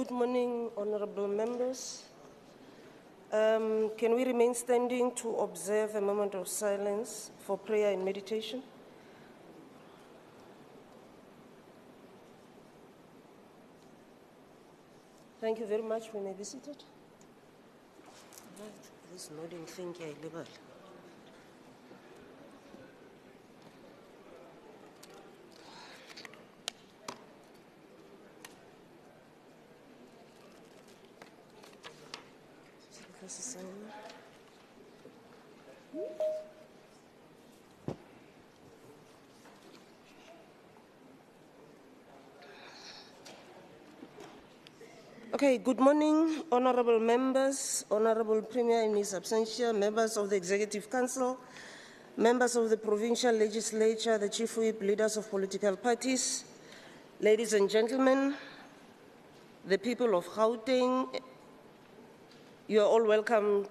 Good morning, honorable members. Can we remain standing to observe a moment of silence for prayer and meditation? Thank you very much. We may be seated. Right. This nodding thing here, illegal. Okay, good morning, honorable members, honorable Premier in his absentia, members of the Executive Council, members of the Provincial Legislature, the Chief Whip, leaders of political parties, ladies and gentlemen, the people of Gauteng. You are all welcome.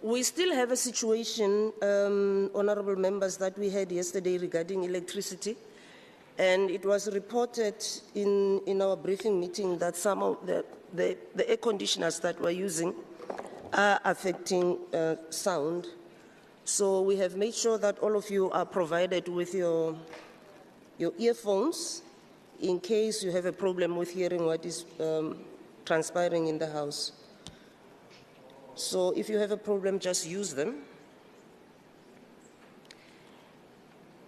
We still have a situation, honorable members, that we had yesterday regarding electricity, and it was reported in our briefing meeting that some of the air conditioners that we're using are affecting sound. So we have made sure that all of you are provided with your earphones in case you have a problem with hearing what is transpiring in the house. So if you have a problem, just use them.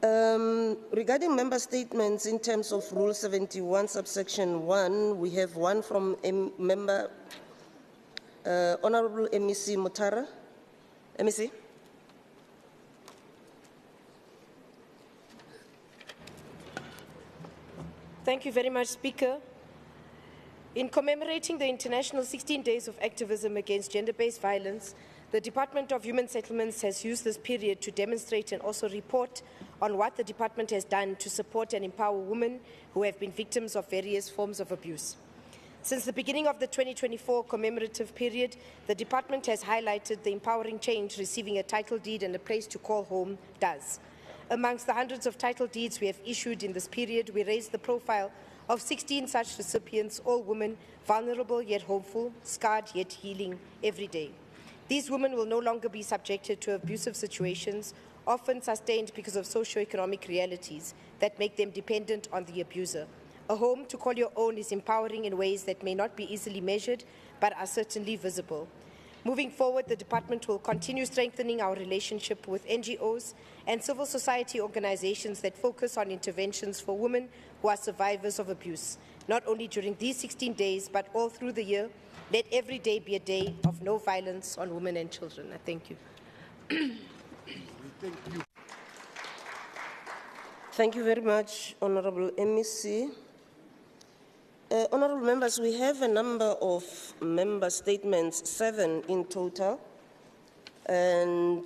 Regarding member statements in terms of Rule 71, subsection 1, we have one from member Honorable MEC Mutara. MEC. Thank you very much, Speaker. In commemorating the International 16 Days of Activism Against Gender-Based Violence, the Department of Human Settlements has used this period to demonstrate and also report on what the department has done to support and empower women who have been victims of various forms of abuse. Since the beginning of the 2024 commemorative period, the department has highlighted the empowering change receiving a title deed and a place to call home does. Amongst the hundreds of title deeds we have issued in this period, we raised the profile of 16 such recipients, all women, vulnerable yet hopeful, scarred yet healing every day. These women will no longer be subjected to abusive situations, often sustained because of socio-economic realities that make them dependent on the abuser. A home to call your own is empowering in ways that may not be easily measured, but are certainly visible. Moving forward, the department will continue strengthening our relationship with NGOs and civil society organizations that focus on interventions for women who are survivors of abuse, not only during these 16 days, but all through the year. Let every day be a day of no violence on women and children. I thank you. Thank you. Thank you very much, Honorable MEC. Honorable members, we have a number of member statements, 7 in total, and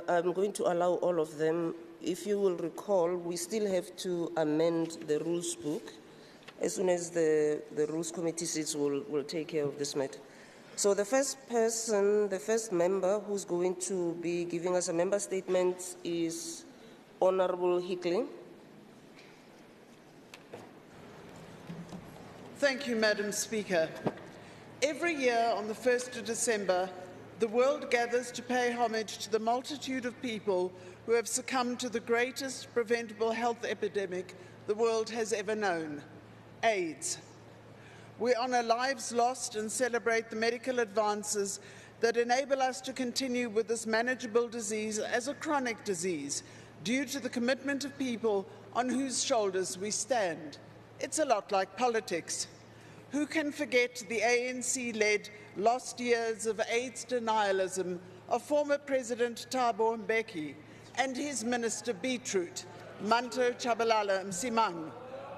I'm going to allow all of them. If you will recall, we still have to amend the rules book. As soon as the rules committee sits, we'll take care of this matter. So the first member who's going to be giving us a member statement is Honorable Hickling. Thank you, Madam Speaker. Every year on the 1st of December, the world gathers to pay homage to the multitude of people who have succumbed to the greatest preventable health epidemic the world has ever known, AIDS. We honour lives lost and celebrate the medical advances that enable us to continue with this manageable disease as a chronic disease due to the commitment of people on whose shoulders we stand. It's a lot like politics. Who can forget the ANC-led lost years of AIDS denialism of former President Thabo Mbeki and his Minister Beetroot, Manto Chabalala Msimang,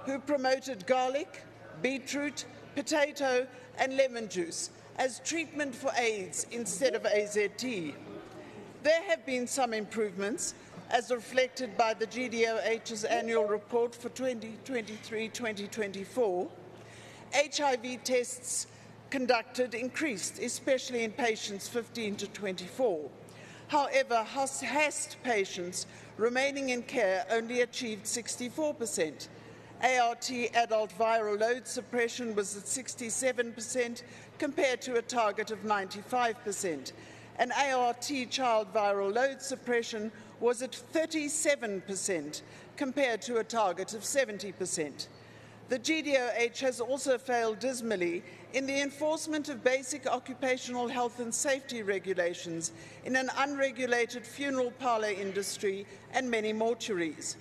who promoted garlic, beetroot, potato and lemon juice as treatment for AIDS instead of AZT. There have been some improvements, as reflected by the GDOH's annual report for 2023-2024. HIV tests conducted increased, especially in patients 15 to 24. However, HAST patients remaining in care only achieved 64%. ART adult viral load suppression was at 67% compared to a target of 95%. And ART child viral load suppression was at 37% compared to a target of 70%. The GDOH has also failed dismally in the enforcement of basic occupational health and safety regulations in an unregulated funeral parlour industry and many mortuaries.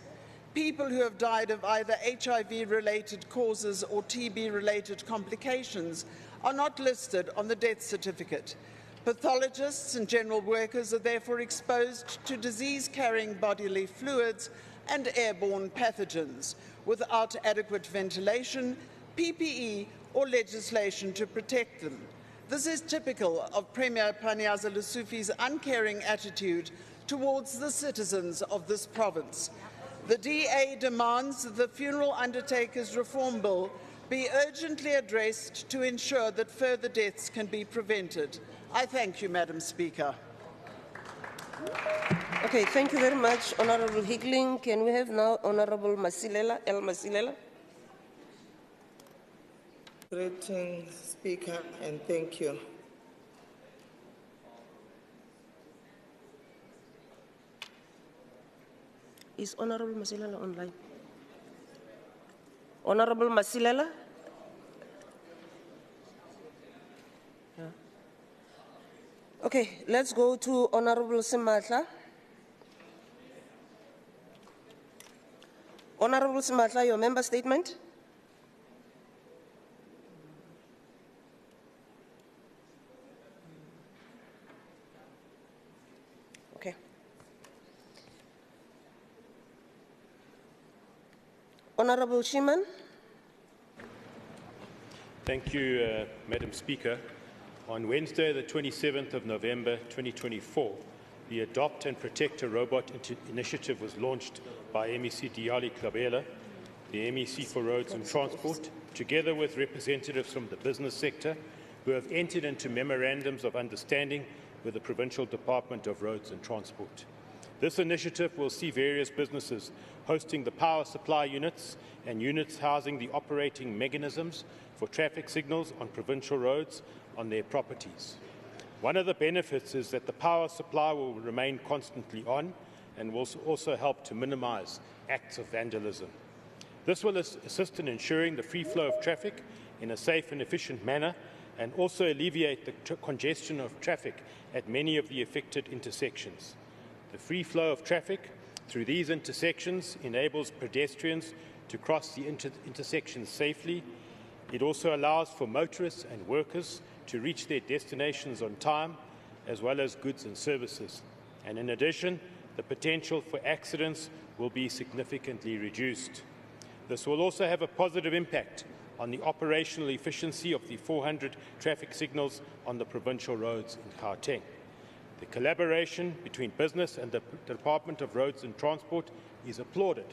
People who have died of either HIV-related causes or TB-related complications are not listed on the death certificate. Pathologists and general workers are therefore exposed to disease-carrying bodily fluids and airborne pathogens without adequate ventilation, PPE or legislation to protect them. This is typical of Premier Panyaza Lesufi's uncaring attitude towards the citizens of this province. The DA demands that the Funeral Undertakers Reform Bill be urgently addressed to ensure that further deaths can be prevented. I thank you, Madam Speaker. Okay, thank you very much, Honourable Hickling. Can we have now Honourable Masilela, El Masilela? Greetings, Speaker, and thank you. Is Honourable Masilela online? Honourable Masilela? Yeah. Okay, let's go to Honourable Simatla. Honourable Simatla, your member statement. Okay. Honourable Shiman. Thank you, Madam Speaker. On Wednesday, the 27th of November 2024, the Adopt and Protect a Robot initiative was launched by MEC Diali Klabela, the MEC for Roads and Transport, together with representatives from the business sector who have entered into memorandums of understanding with the Provincial Department of Roads and Transport. This initiative will see various businesses hosting the power supply units and units housing the operating mechanisms for traffic signals on provincial roads on their properties. One of the benefits is that the power supply will remain constantly on and will also help to minimize acts of vandalism. This will assist in ensuring the free flow of traffic in a safe and efficient manner and also alleviate the congestion of traffic at many of the affected intersections. The free flow of traffic through these intersections enables pedestrians to cross the intersections safely. It also allows for motorists and workers to reach their destinations on time, as well as goods and services. And in addition, the potential for accidents will be significantly reduced. This will also have a positive impact on the operational efficiency of the 400 traffic signals on the provincial roads in Gauteng. The collaboration between business and the Department of Roads and Transport is applauded,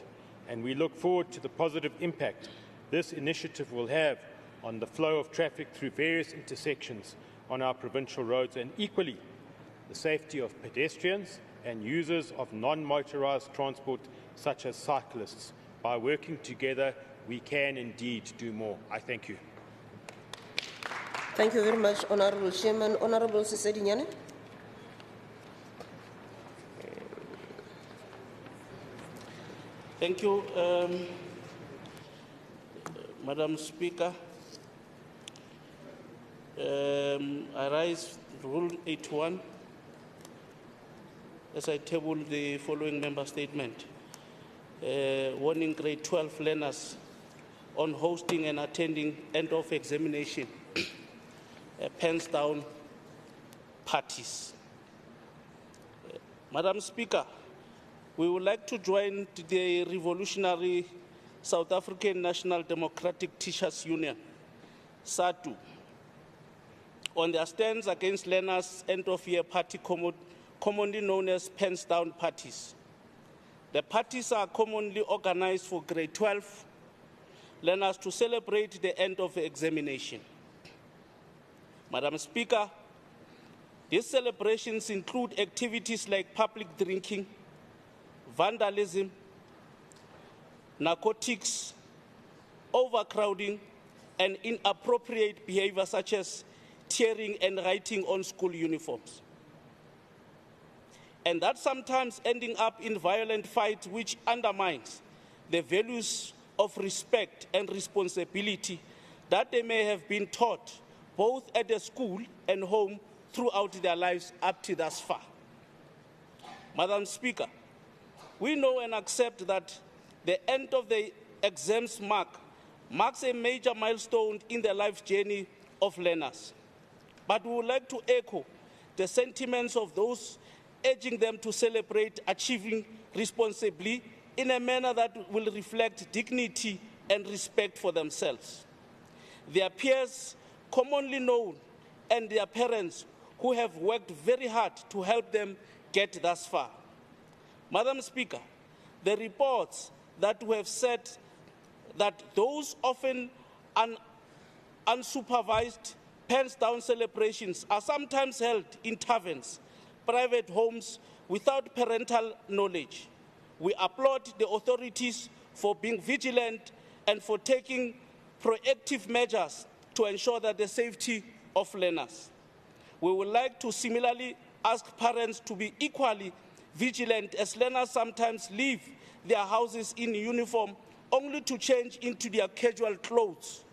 and we look forward to the positive impact this initiative will have on the flow of traffic through various intersections on our provincial roads, and equally the safety of pedestrians and users of non-motorised transport such as cyclists. By working together, we can indeed do more. I thank you. Thank you very much, Honourable Chairman. Honourable Sisedi Nyane. Thank you, Madam Speaker. I rise Rule 81 as I table the following member statement. Warning grade 12 learners on hosting and attending end-of examination pens down parties. Madam Speaker, we would like to join the revolutionary South African National Democratic Teachers Union, SADTU, on their stands against learners' end-of-year party commonly known as pens down parties. The parties are commonly organized for grade 12 learners to celebrate the end of the examination. Madam Speaker, These celebrations include activities like public drinking, vandalism, narcotics, overcrowding, and inappropriate behavior such as tearing and writing on school uniforms. And that sometimes ending up in violent fights which undermines the values of respect and responsibility that they may have been taught both at the school and home throughout their lives up to thus far. Madam Speaker, we know and accept that the end of the exams marks a major milestone in the life journey of learners. But we would like to echo the sentiments of those urging them to celebrate achieving responsibly in a manner that will reflect dignity and respect for themselves, their peers commonly known, and their parents who have worked very hard to help them get thus far. Madam Speaker, the reports that we have said that those often unsupervised pens-down celebrations are sometimes held in taverns, private homes, without parental knowledge. We applaud the authorities for being vigilant and for taking proactive measures to ensure that the safety of learners. We would like to similarly ask parents to be equally vigilant as learners sometimes leave their houses in uniform only to change into their casual clothes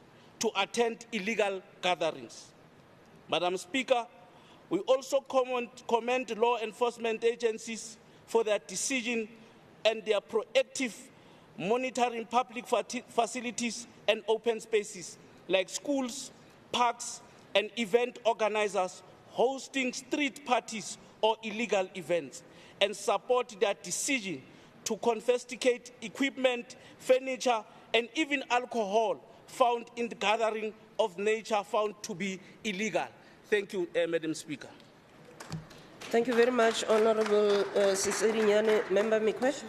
to attend illegal gatherings. Madam Speaker, we also commend law enforcement agencies for their decision and their proactive monitoring public facilities and open spaces like schools, parks, and event organizers hosting street parties or illegal events, and support their decision to confiscate equipment, furniture, and even alcohol found in the gathering of nature found to be illegal. Thank you, Madam Speaker. Thank you very much, Honorable Siserinyane. Member Mikwe.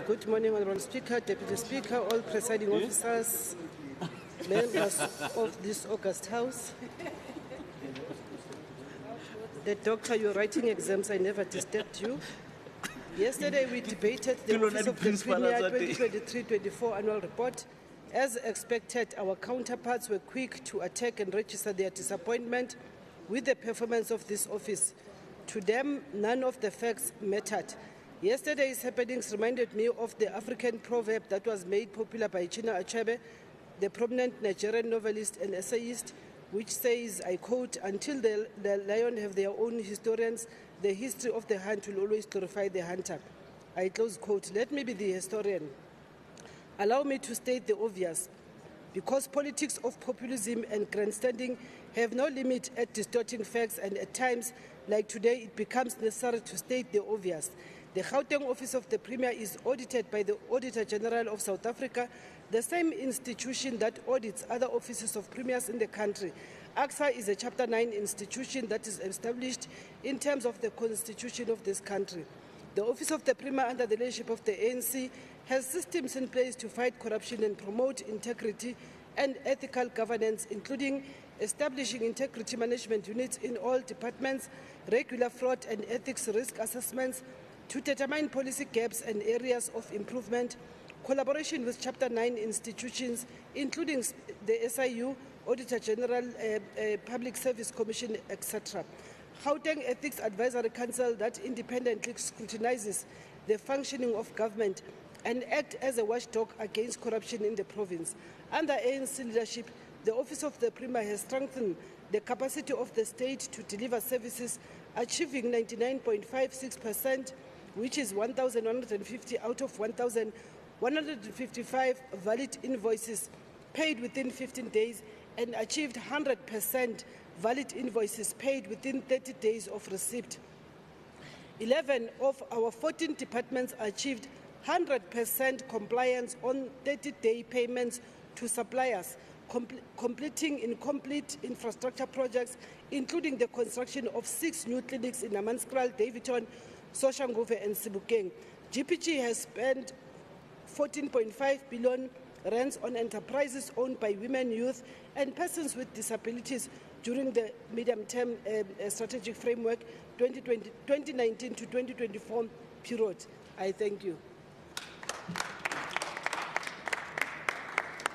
Good morning, Honorable Speaker, Deputy Speaker, all presiding officers, members of this August House. The doctor, you're writing exams, I never disturbed you. Yesterday we debated the Office of the Premier 2023-24 annual report. As expected, our counterparts were quick to attack and register their disappointment with the performance of this office. To them, none of the facts mattered. Yesterday's happenings reminded me of the African proverb that was made popular by Chinua Achebe, the prominent Nigerian novelist and essayist, which says, I quote, "Until the lion have their own historians, the history of the hunt will always glorify the hunter." I close quote. Let me be the historian. Allow me to state the obvious. Because politics of populism and grandstanding have no limit at distorting facts, and at times, like today, it becomes necessary to state the obvious. The Gauteng Office of the Premier is audited by the Auditor General of South Africa, the same institution that audits other offices of premiers in the country. AXA is a Chapter 9 institution that is established in terms of the constitution of this country. The Office of the Premier, under the leadership of the ANC, has systems in place to fight corruption and promote integrity and ethical governance, including establishing integrity management units in all departments, regular fraud and ethics risk assessments to determine policy gaps and areas of improvement, collaboration with Chapter 9 institutions, including the SIU, Auditor General, Public Service Commission, etc. Gauteng Ethics Advisory Council that independently scrutinizes the functioning of government and act as a watchdog against corruption in the province. Under ANC leadership, the Office of the Premier has strengthened the capacity of the state to deliver services, achieving 99.56%, which is 1,150 out of 1,155 valid invoices paid within 15 days, and achieved 100% valid invoices paid within 30 days of receipt. 11 of our 14 departments achieved 100% compliance on 30-day payments to suppliers, completing incomplete infrastructure projects, including the construction of 6 new clinics in Amanskral, Davidton, Soshanguve and Sebokeng. GPG has spent 14.5 billion rents on enterprises owned by women, youth, and persons with disabilities during the medium-term strategic framework 2019 to 2024 period. I thank you.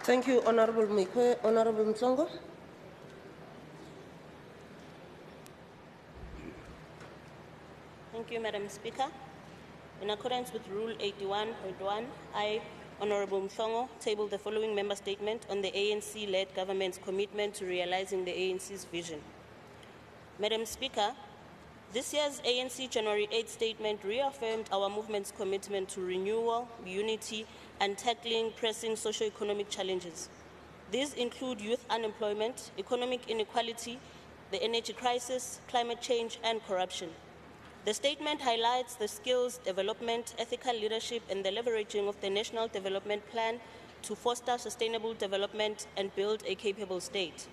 Thank you, Honorable Mikwe. Honorable Mtsongo. Thank you, Madam Speaker. In accordance with Rule 81.1, I, Honorable Mthongo, table the following member statement on the ANC-led government's commitment to realizing the ANC's vision. Madam Speaker, this year's ANC January 8 statement reaffirmed our movement's commitment to renewal, unity, and tackling pressing socio-economic challenges. These include youth unemployment, economic inequality, the energy crisis, climate change, and corruption. The statement highlights the skills development, ethical leadership, and the leveraging of the National Development Plan to foster sustainable development and build a capable state.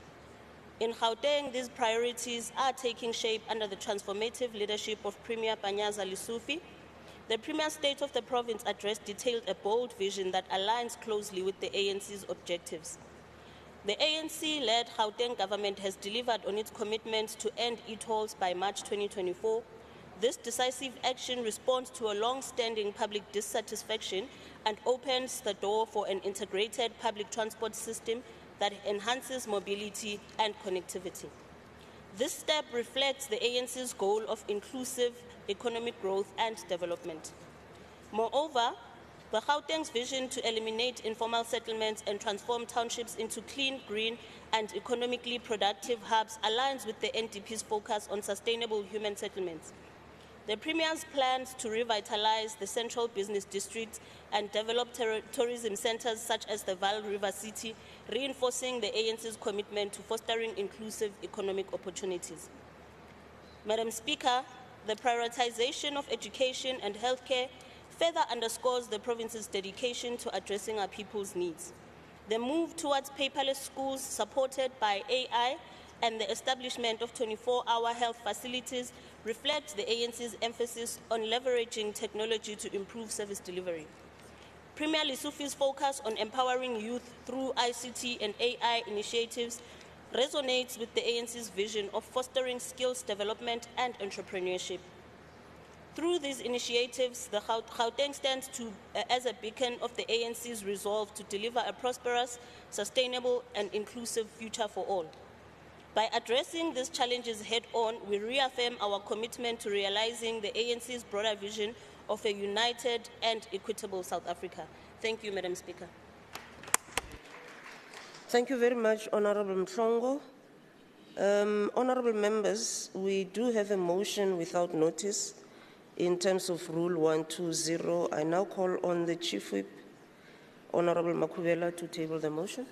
In Gauteng, these priorities are taking shape under the transformative leadership of Premier Panyaza Lesufi. The Premier State of the Province Address detailed a bold vision that aligns closely with the ANC's objectives. The ANC-led Gauteng government has delivered on its commitment to end e-tolls by March 2024. This decisive action responds to a long-standing public dissatisfaction and opens the door for an integrated public transport system that enhances mobility and connectivity. This step reflects the ANC's goal of inclusive economic growth and development. Moreover, the Gauteng's vision to eliminate informal settlements and transform townships into clean, green, and economically productive hubs aligns with the NDP's focus on sustainable human settlements. The Premier's plans to revitalize the central business district and develop tourism centers such as the Vaal River City, reinforcing the ANC's commitment to fostering inclusive economic opportunities. Madam Speaker, the prioritization of education and healthcare further underscores the province's dedication to addressing our people's needs. The move towards paperless schools supported by AI and the establishment of 24-hour health facilities reflects the ANC's emphasis on leveraging technology to improve service delivery. Premier Lesufi's focus on empowering youth through ICT and AI initiatives resonates with the ANC's vision of fostering skills development and entrepreneurship. Through these initiatives, the Gauteng stands as a beacon of the ANC's resolve to deliver a prosperous, sustainable, and inclusive future for all. By addressing these challenges head-on, we reaffirm our commitment to realizing the ANC's broader vision of a united and equitable South Africa. Thank you, Madam Speaker. Thank you very much, Honorable Mthongo. Honorable members, we do have a motion without notice in terms of Rule 120. I now call on the Chief Whip, Honorable Makhubela, to table the motion.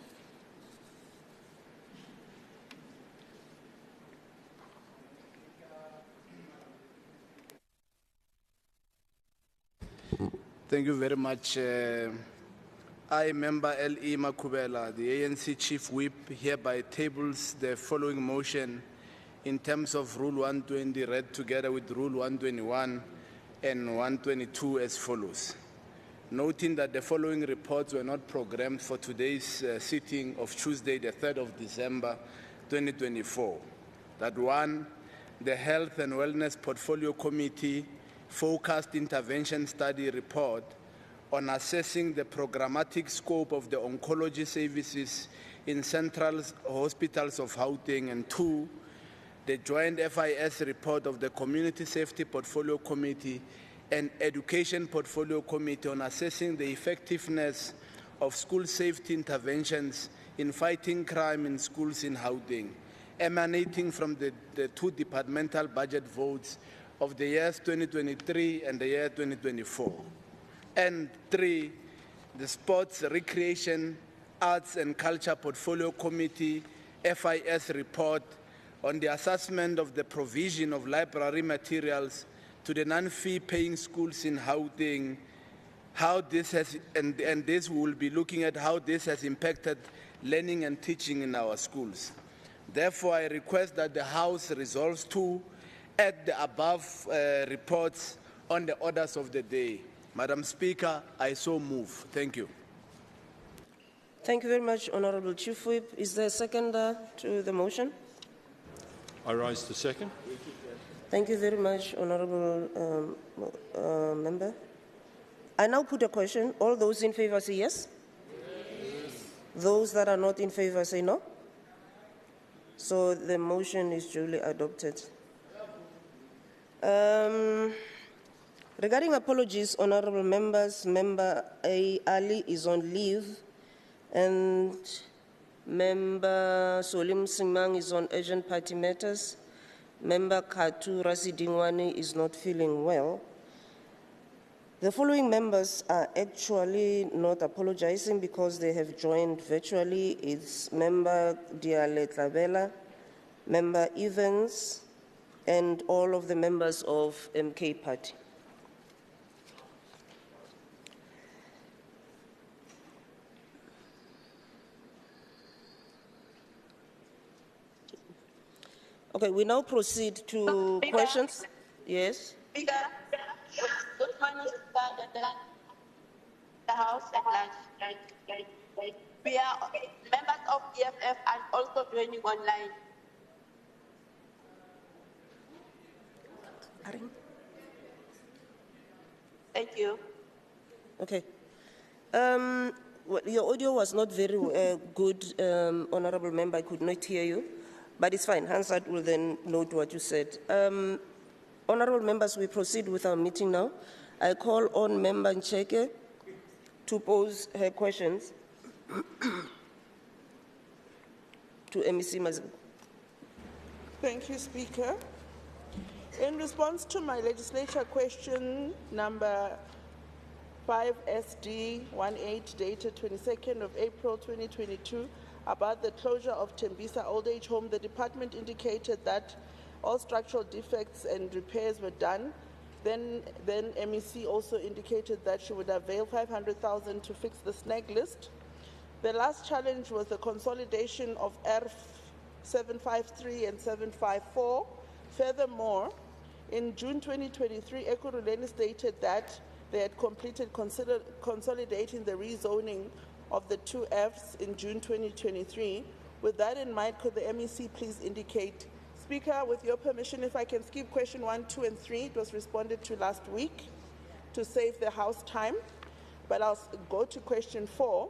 Thank you very much. I, Member L.E. Makhubela, the ANC Chief Whip, hereby tables the following motion in terms of Rule 120 read together with Rule 121 and 122 as follows. Noting that the following reports were not programmed for today's sitting of Tuesday, the 3rd of December, 2024. That one, the Health and Wellness Portfolio Committee Focused Intervention Study Report on assessing the programmatic scope of the oncology services in central hospitals of Gauteng, and two, the joint FIS report of the Community Safety Portfolio Committee and Education Portfolio Committee on assessing the effectiveness of school safety interventions in fighting crime in schools in Gauteng, emanating from the two departmental budget votes of the years 2023 and the year 2024. And three, the Sports, Recreation, Arts and Culture Portfolio Committee FIS report on the assessment of the provision of library materials to the non-fee paying schools in Gauteng, how this has, and this will be looking at how this has impacted learning and teaching in our schools. Therefore, I request that the House resolves to add the above reports on the orders of the day. Madam Speaker, I so move. Thank you. Thank you very much, Honorable Chief Whip. Is there a seconder to the motion? I rise to second. Thank you very much, Honorable Member. I now put a question. All those in favour say yes? Yes. Those that are not in favour say no? So the motion is duly adopted. Regarding apologies, Honourable Members, Member A. Ali is on leave and Member Solim Simang is on urgent party matters. Member Katu Rasidingwani is not feeling well. The following members are actually not apologizing because they have joined virtually. It's Member Diale Tlabela, Member Evans, and all of the members of MK Party. Okay, we now proceed to questions. Yes. Speaker, good morning, the House at large. We are members of EFF and also joining online. Thank you. Okay. Well, your audio was not very good, Honourable Member. I could not hear you, but it's fine. Hansard will then note what you said. Honourable Members, we proceed with our meeting now. I call on Member Ncheke to pose her questions to MEC Mazibuko. Thank you, Speaker. In response to my legislature question number 5SD18 dated 22nd of April 2022 about the closure of Tembisa Old Age Home, the department indicated that all structural defects and repairs were done. Then MEC also indicated that she would avail 500,000 to fix the snag list. The last challenge was the consolidation of ERF 753 and 754. Furthermore, in June 2023, Ekurhuleni stated that they had completed consolidating the rezoning of the two Fs in June 2023. With that in mind, could the MEC please indicate? Speaker, with your permission, if I can skip question 1, 2, and 3, it was responded to last week to save the House time, but I'll go to question 4.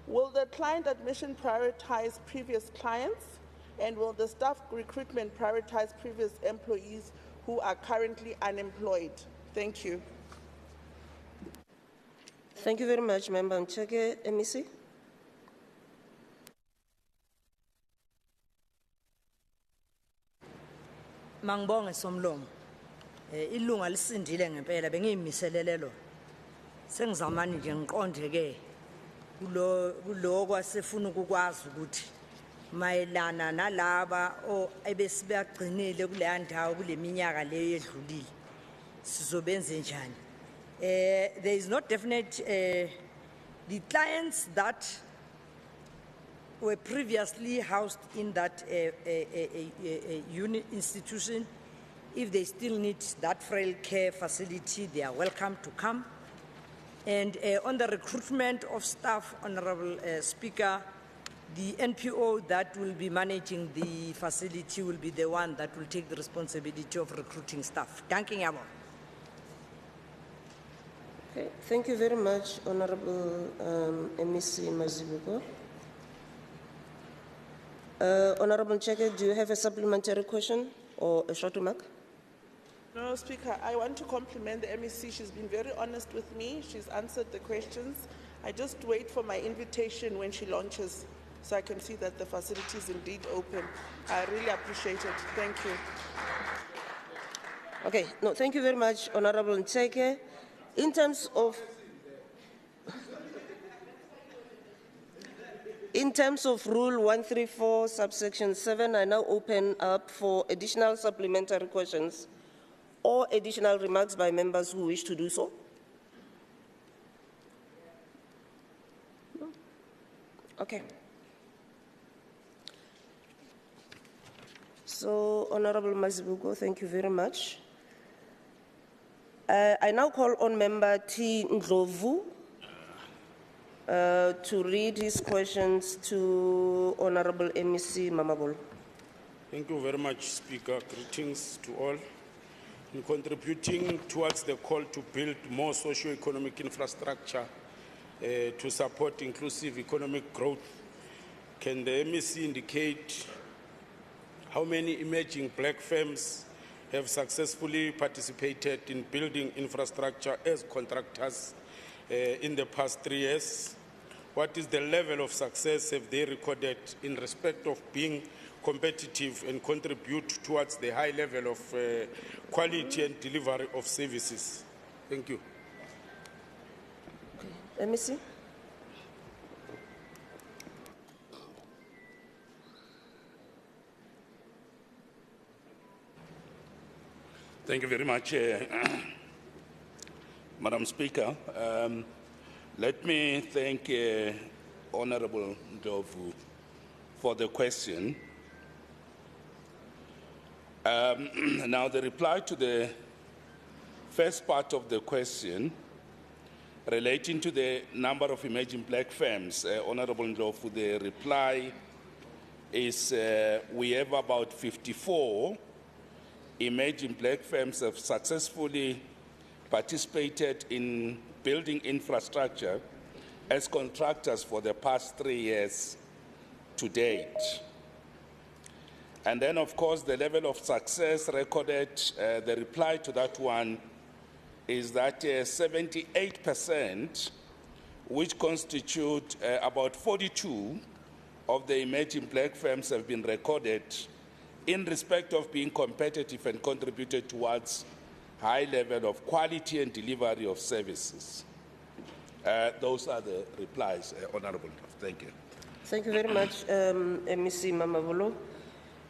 Will the client admission prioritize previous clients, and will the staff recruitment prioritize previous employees who are currently unemployed? Thank you. Thank you very much, Member Ncheke. MEC? Mangibonge Somlomo. Ilunga lisindile ngempela bengiyimiselele lo. Sengizamani nje ngiqonde ke kulo kwasefuna ukukwazi ukuthi mayelana nalaba ebesibagcinile kuleya ndawo kuleminyaka leyo edlulile sizobenze njani. There is not definite the clients that were previously housed in that unit institution, if they still need that frail care facility, they are welcome to come. And on the recruitment of staff, Honourable Speaker, the NPO that will be managing the facility will be the one that will take the responsibility of recruiting staff. Thank you. Okay, thank you very much, Honourable MEC Mazibuko. Honourable Ncheke, do you have a supplementary question or a short remark? No, Speaker, I want to compliment the MEC. She's been very honest with me. She's answered the questions. I just wait for my invitation when she launches so I can see that the facility is indeed open. I really appreciate it. Thank you. Okay, no, thank you very much, Honourable Ncheke. In terms of Rule 134, subsection 7, I now open up for additional supplementary questions or additional remarks by members who wish to do so. No? Okay. So, Honourable Mazibuko, thank you very much. I now call on Member T. Ndlovu to read his questions to Honorable MEC Mamabolo. Thank you very much, Speaker. Greetings to all. In contributing towards the call to build more socio-economic infrastructure to support inclusive economic growth, can the MEC indicate how many emerging black firms have successfully participated in building infrastructure as contractors in the past 3 years? What is the level of success have they recorded in respect of being competitive and contribute towards the high level of quality and delivery of services? Thank you. MEC. Thank you very much, Madam Speaker. Let me thank Honorable Ndlovu for the question. Now, the reply to the first part of the question relating to the number of emerging black firms, Honorable Ndlovu, the reply is we have about 54 emerging black firms have successfully participated in building infrastructure as contractors for the past 3 years to date. And then, of course, the level of success recorded, the reply to that one is that 78%, which constitute about 42 of the emerging black firms, have been recorded in respect of being competitive and contributed towards high level of quality and delivery of services. Those are the replies, Honorable. Thank you. Thank you very much, MEC Mamabolo.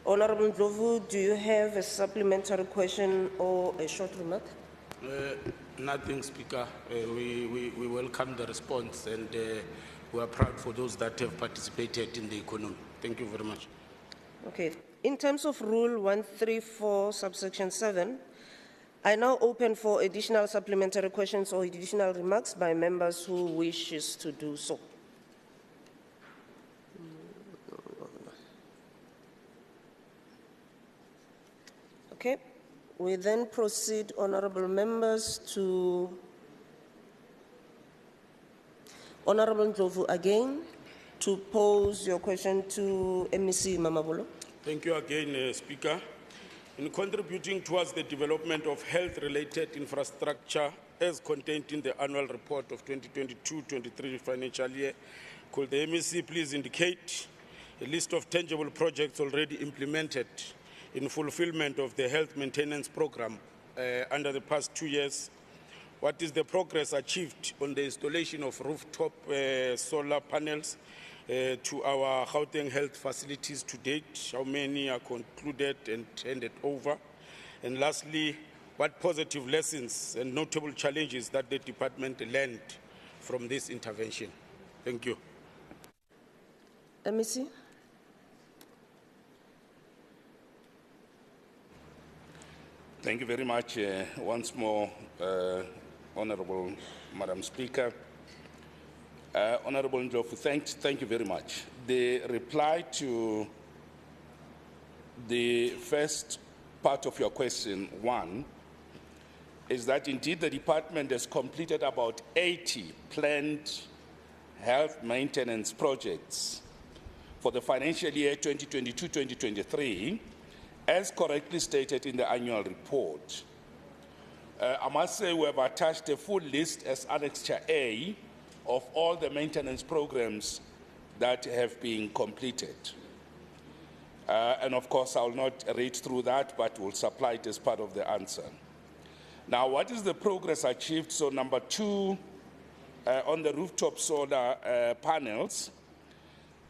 Honorable Ndlovu, do you have a supplementary question or a short remark? Nothing, Speaker. We welcome the response, and we are proud for those that have participated in the economy. Thank you very much. Okay. In terms of Rule 134, subsection 7, I now open for additional supplementary questions or additional remarks by members who wishes to do so. Okay. We then proceed, honorable members, to Honorable Ndlovu again to pose your question to MEC Mamabolo. Thank you again, Speaker. In contributing towards the development of health-related infrastructure as contained in the annual report of 2022-23 financial year, could the MEC please indicate a list of tangible projects already implemented in fulfillment of the health maintenance program under the past 2 years? What is the progress achieved on the installation of rooftop solar panels to our Gauteng health facilities to date? How many are concluded and handed over? And lastly, what positive lessons and notable challenges that the department learned from this intervention? Thank you. MEC. Thank you very much once more, Honorable Madam Speaker. Honorable Ndlovu, thank you very much. The reply to the first part of your question, 1, is that indeed the department has completed about 80 planned health maintenance projects for the financial year 2022-2023, as correctly stated in the annual report. I must say we have attached a full list as Annexure A of all the maintenance programs that have been completed. And of course, I will not read through that, but will supply it as part of the answer. Now, what is the progress achieved? So number 2, on the rooftop solar panels.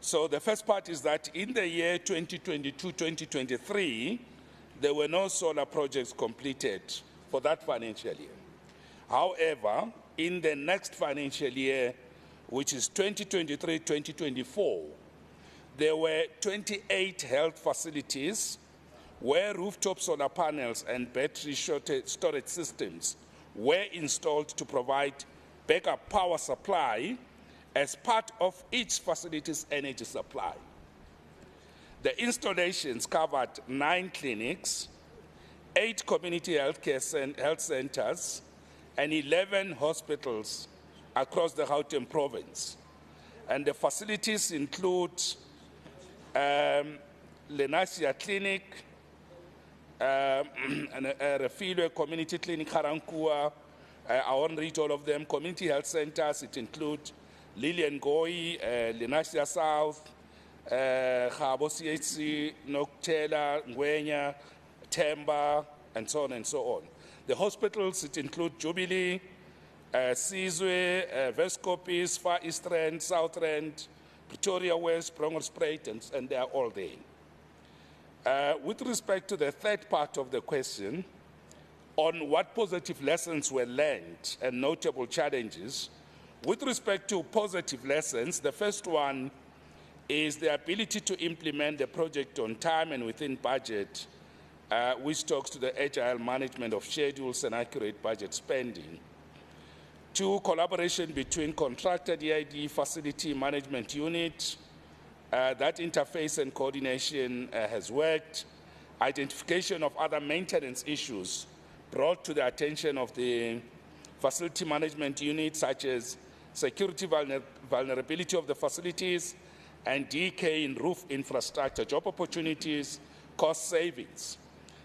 So the first part is that in the year 2022-2023, there were no solar projects completed for that financial year. However, in the next financial year, which is 2023-2024, there were 28 health facilities where rooftop solar panels and battery storage systems were installed to provide backup power supply as part of each facility's energy supply. The installations covered 9 clinics, 8 community health centers, and 11 hospitals across the Gauteng province. And the facilities include Lenasia Clinic, and Refilwe Community Clinic, Harankua. I won't read all of them. Community health centers, it includes Lilian Goi, Lenasia South, Khabo CHC, Noctela, Ngwenya, Temba, and so on and so on. The hospitals, it includes Jubilee, Sizwe, Vescopis, Far East Rand, South Rand, Pretoria West, Brongelspruit, and they are all there. With respect to the third part of the question, on what positive lessons were learned and notable challenges, with respect to positive lessons, the first one is the ability to implement the project on time and within budget, which talks to the agile management of schedules and accurate budget spending. 2, collaboration between contracted EID facility management unit. That interface and coordination has worked. Identification of other maintenance issues brought to the attention of the facility management unit, such as security vulnerability of the facilities and decay in roof infrastructure, job opportunities, cost savings.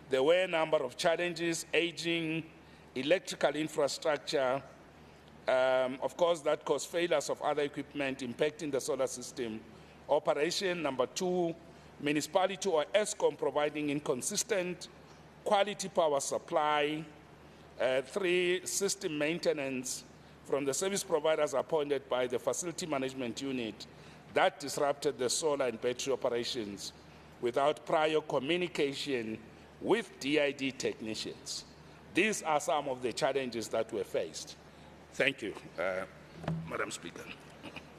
There were a number of challenges: aging, electrical infrastructure, of course, that caused failures of other equipment impacting the solar system operation. Number 2, municipality or ESCOM providing inconsistent quality power supply. 3, system maintenance from the service providers appointed by the facility management unit that disrupted the solar and battery operations without prior communication with DID technicians. These are some of the challenges that were faced. Thank you, Madam Speaker.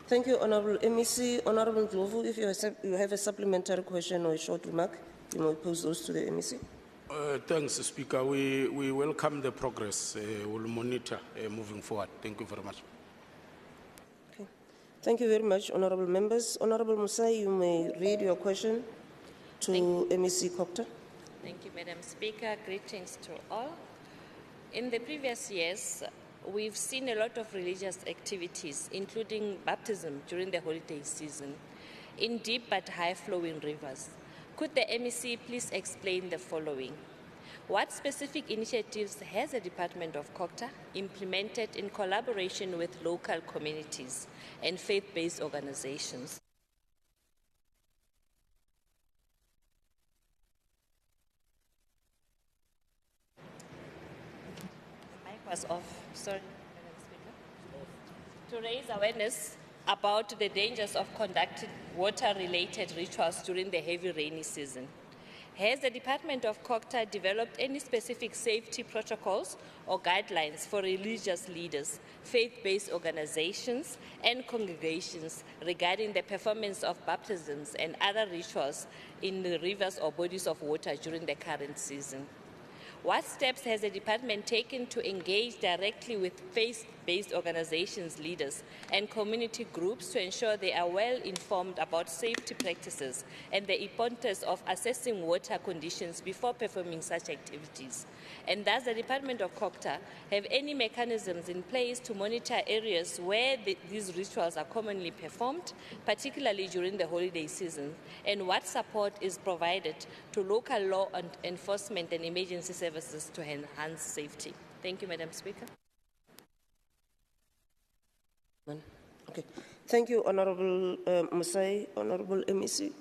Thank you, Honourable MEC. Honourable Dlovu, if you have a supplementary question or a short remark, you may pose those to the MEC. Thanks, Speaker. We welcome the progress. We'll monitor moving forward. Thank you very much. Okay. Thank you very much, Honourable members. Honourable Musai, you may read your question to MEC Copter. Thank you, Madam Speaker. Greetings to all. In the previous years, we've seen a lot of religious activities, including baptism during the holiday season, in deep but high-flowing rivers. Could the MEC please explain the following? What specific initiatives has the Department of COGTA implemented in collaboration with local communities and faith-based organizations? The mic was off. Sorry, Madam Speaker. To raise awareness about the dangers of conducting water-related rituals during the heavy rainy season. Has the Department of COGTA developed any specific safety protocols or guidelines for religious leaders, faith-based organizations, and congregations regarding the performance of baptisms and other rituals in the rivers or bodies of water during the current season? What steps has the department taken to engage directly with faith-based organizations, leaders, and community groups to ensure they are well informed about safety practices and the importance of assessing water conditions before performing such activities? And does the Department of COGTA have any mechanisms in place to monitor areas where these rituals are commonly performed, particularly during the holiday season? And what support is provided to local law enforcement and emergency services to enhance safety? Thank you, Madam Speaker. Okay. Thank you, Honourable Musai. Honourable MEC.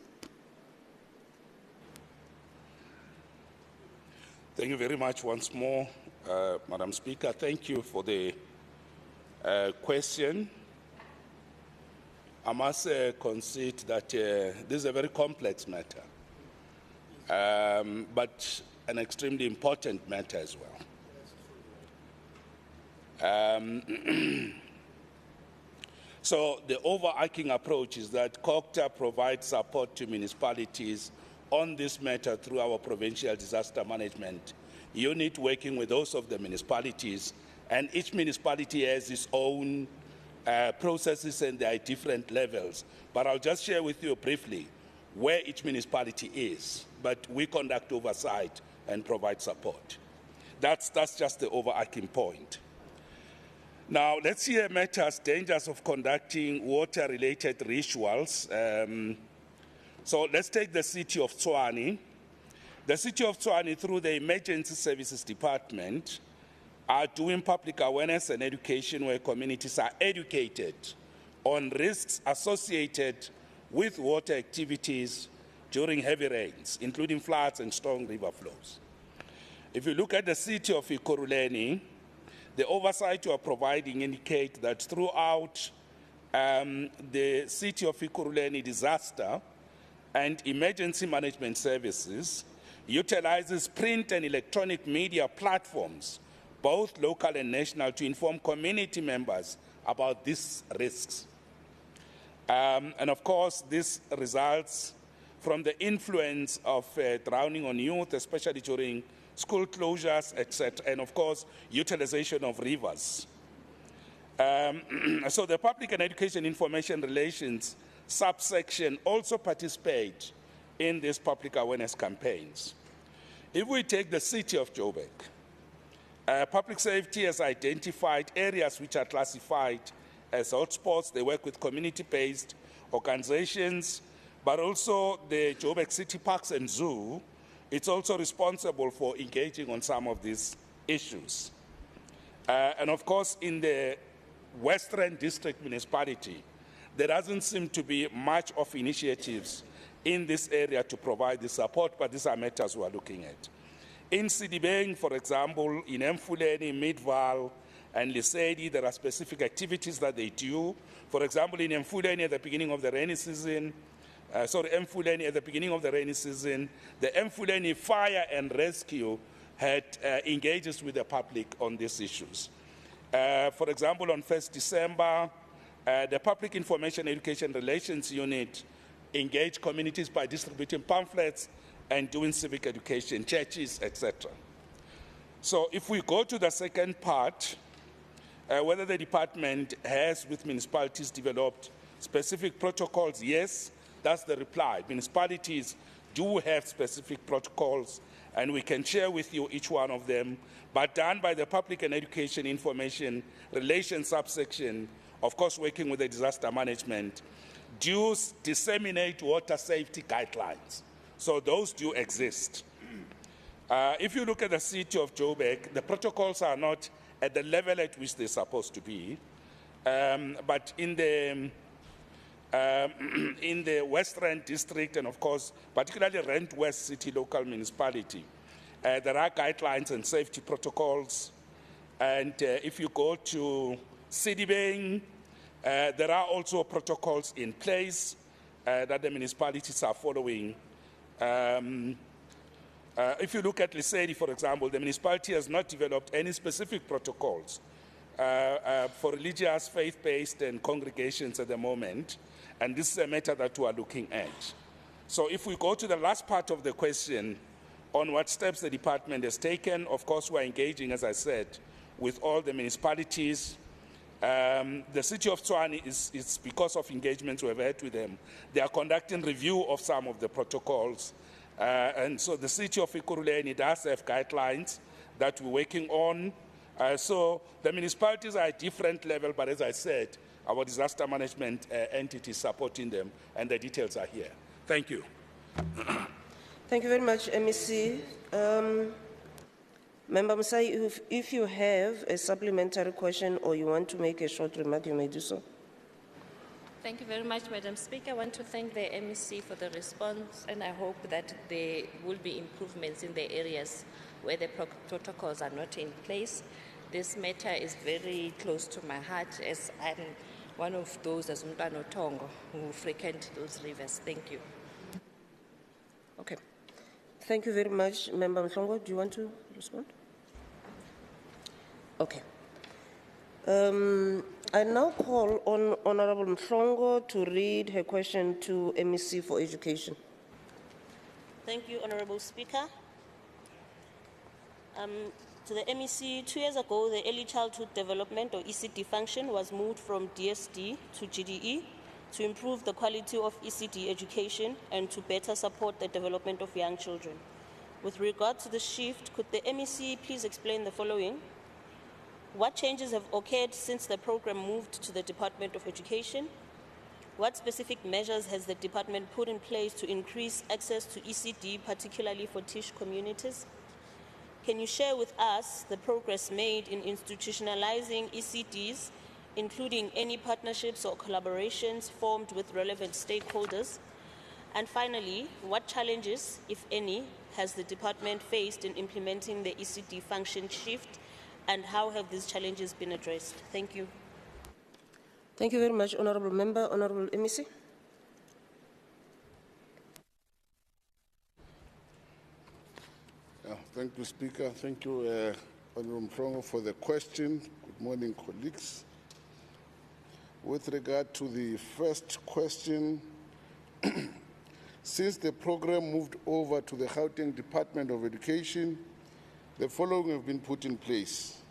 Thank you very much once more, Madam Speaker. Thank you for the question. I must concede that this is a very complex matter, but an extremely important matter as well. So the overarching approach is that COGTA provides support to municipalities on this matter through our provincial disaster management unit, working with those of the municipalities, and each municipality has its own processes and there are different levels. But I'll just share with you briefly where each municipality is. But we conduct oversight and provide support. That's just the overarching point. Now, let's hear matters, dangers of conducting water-related rituals. So let's take the city of Tshwane. The city of Tshwane, through the Emergency Services Department, are doing public awareness and education where communities are educated on risks associated with water activities during heavy rains, including floods and strong river flows. If you look at the city of Ekurhuleni, the oversight you are providing indicate that throughout the city of Ekurhuleni, disaster and emergency management services utilizes print and electronic media platforms, both local and national, to inform community members about these risks. And of course, this results from the influence of drowning on youth, especially during school closures, etc., and of course, utilization of rivers. So the Public and Education Information Relations subsection also participate in these public awareness campaigns. If we take the city of Joburg, public safety has identified areas which are classified as hotspots. They work with community-based organizations, but also the Joburg City Parks and Zoo. It's also responsible for engaging on some of these issues. And of course, in the Western District Municipality, there doesn't seem to be much of initiatives in this area to provide the support, but these are matters we are looking at. In Sidibeng, for example, in Emfuleni, Midval, and Lesedi, there are specific activities that they do. For example, in Emfuleni at the beginning of the rainy season, Emfuleni at the beginning of the rainy season, the Emfuleni Fire and Rescue had engages with the public on these issues. For example, on 1st December, the Public Information Education Relations Unit engaged communities by distributing pamphlets and doing civic education, churches, etc. So if we go to the second part, whether the department has with municipalities developed specific protocols, yes, that's the reply. Municipalities do have specific protocols, and we can share with you each one of them, but done by the Public and Education Information Relations subsection, of course working with the disaster management, do disseminate water safety guidelines. So those do exist. If you look at the city of Joburg, the protocols are not at the level at which they're supposed to be, but in the Western District and of course, particularly Rand West City Local Municipality, there are guidelines and safety protocols. And if you go to Sidibeng, there are also protocols in place that the municipalities are following. If you look at Lesedi, for example, the municipality has not developed any specific protocols for religious, faith-based, and congregations at the moment, and this is a matter that we are looking at. So if we go to the last part of the question on what steps the department has taken, of course, we are engaging, as I said, with all the municipalities. The city of Tshwane is because of engagements we've had with them. They are conducting review of some of the protocols. And so the city of Ekurhuleni does have guidelines that we're working on. So the municipalities are at different level, but as I said, our disaster management entity is supporting them, and the details are here. Thank you. Thank you very much, MEC. Member Musai, if you have a supplementary question or you want to make a short remark, you may do so. Thank you very much, Madam Speaker. I want to thank the MEC for the response, and I hope that there will be improvements in the areas where the protocols are not in place. This matter is very close to my heart, as I'm one of those, as Mtano Tongo, who frequent those rivers. Thank you. Okay. Thank you very much. Member Mhlongo, do you want to respond? Okay. I now call on Honorable Mhlongo to read her question to MEC for Education. Thank you, Honorable Speaker. To the MEC, 2 years ago, the Early Childhood Development or ECD function was moved from DSD to GDE to improve the quality of ECD education and to better support the development of young children. With regard to the shift, could the MEC please explain the following? What changes have occurred since the program moved to the Department of Education? What specific measures has the department put in place to increase access to ECD, particularly for Tish communities? Can you share with us the progress made in institutionalizing ECDs, including any partnerships or collaborations formed with relevant stakeholders? And finally, what challenges, if any, has the department faced in implementing the ECD function shift, and how have these challenges been addressed? Thank you. Thank you very much, Honourable Member. Honourable MEC. Thank you, Speaker. Thank you, Honourable Mhlongo, for the question. Good morning, colleagues. With regard to the first question, since the program moved over to the Gauteng Department of Education, the following have been put in place.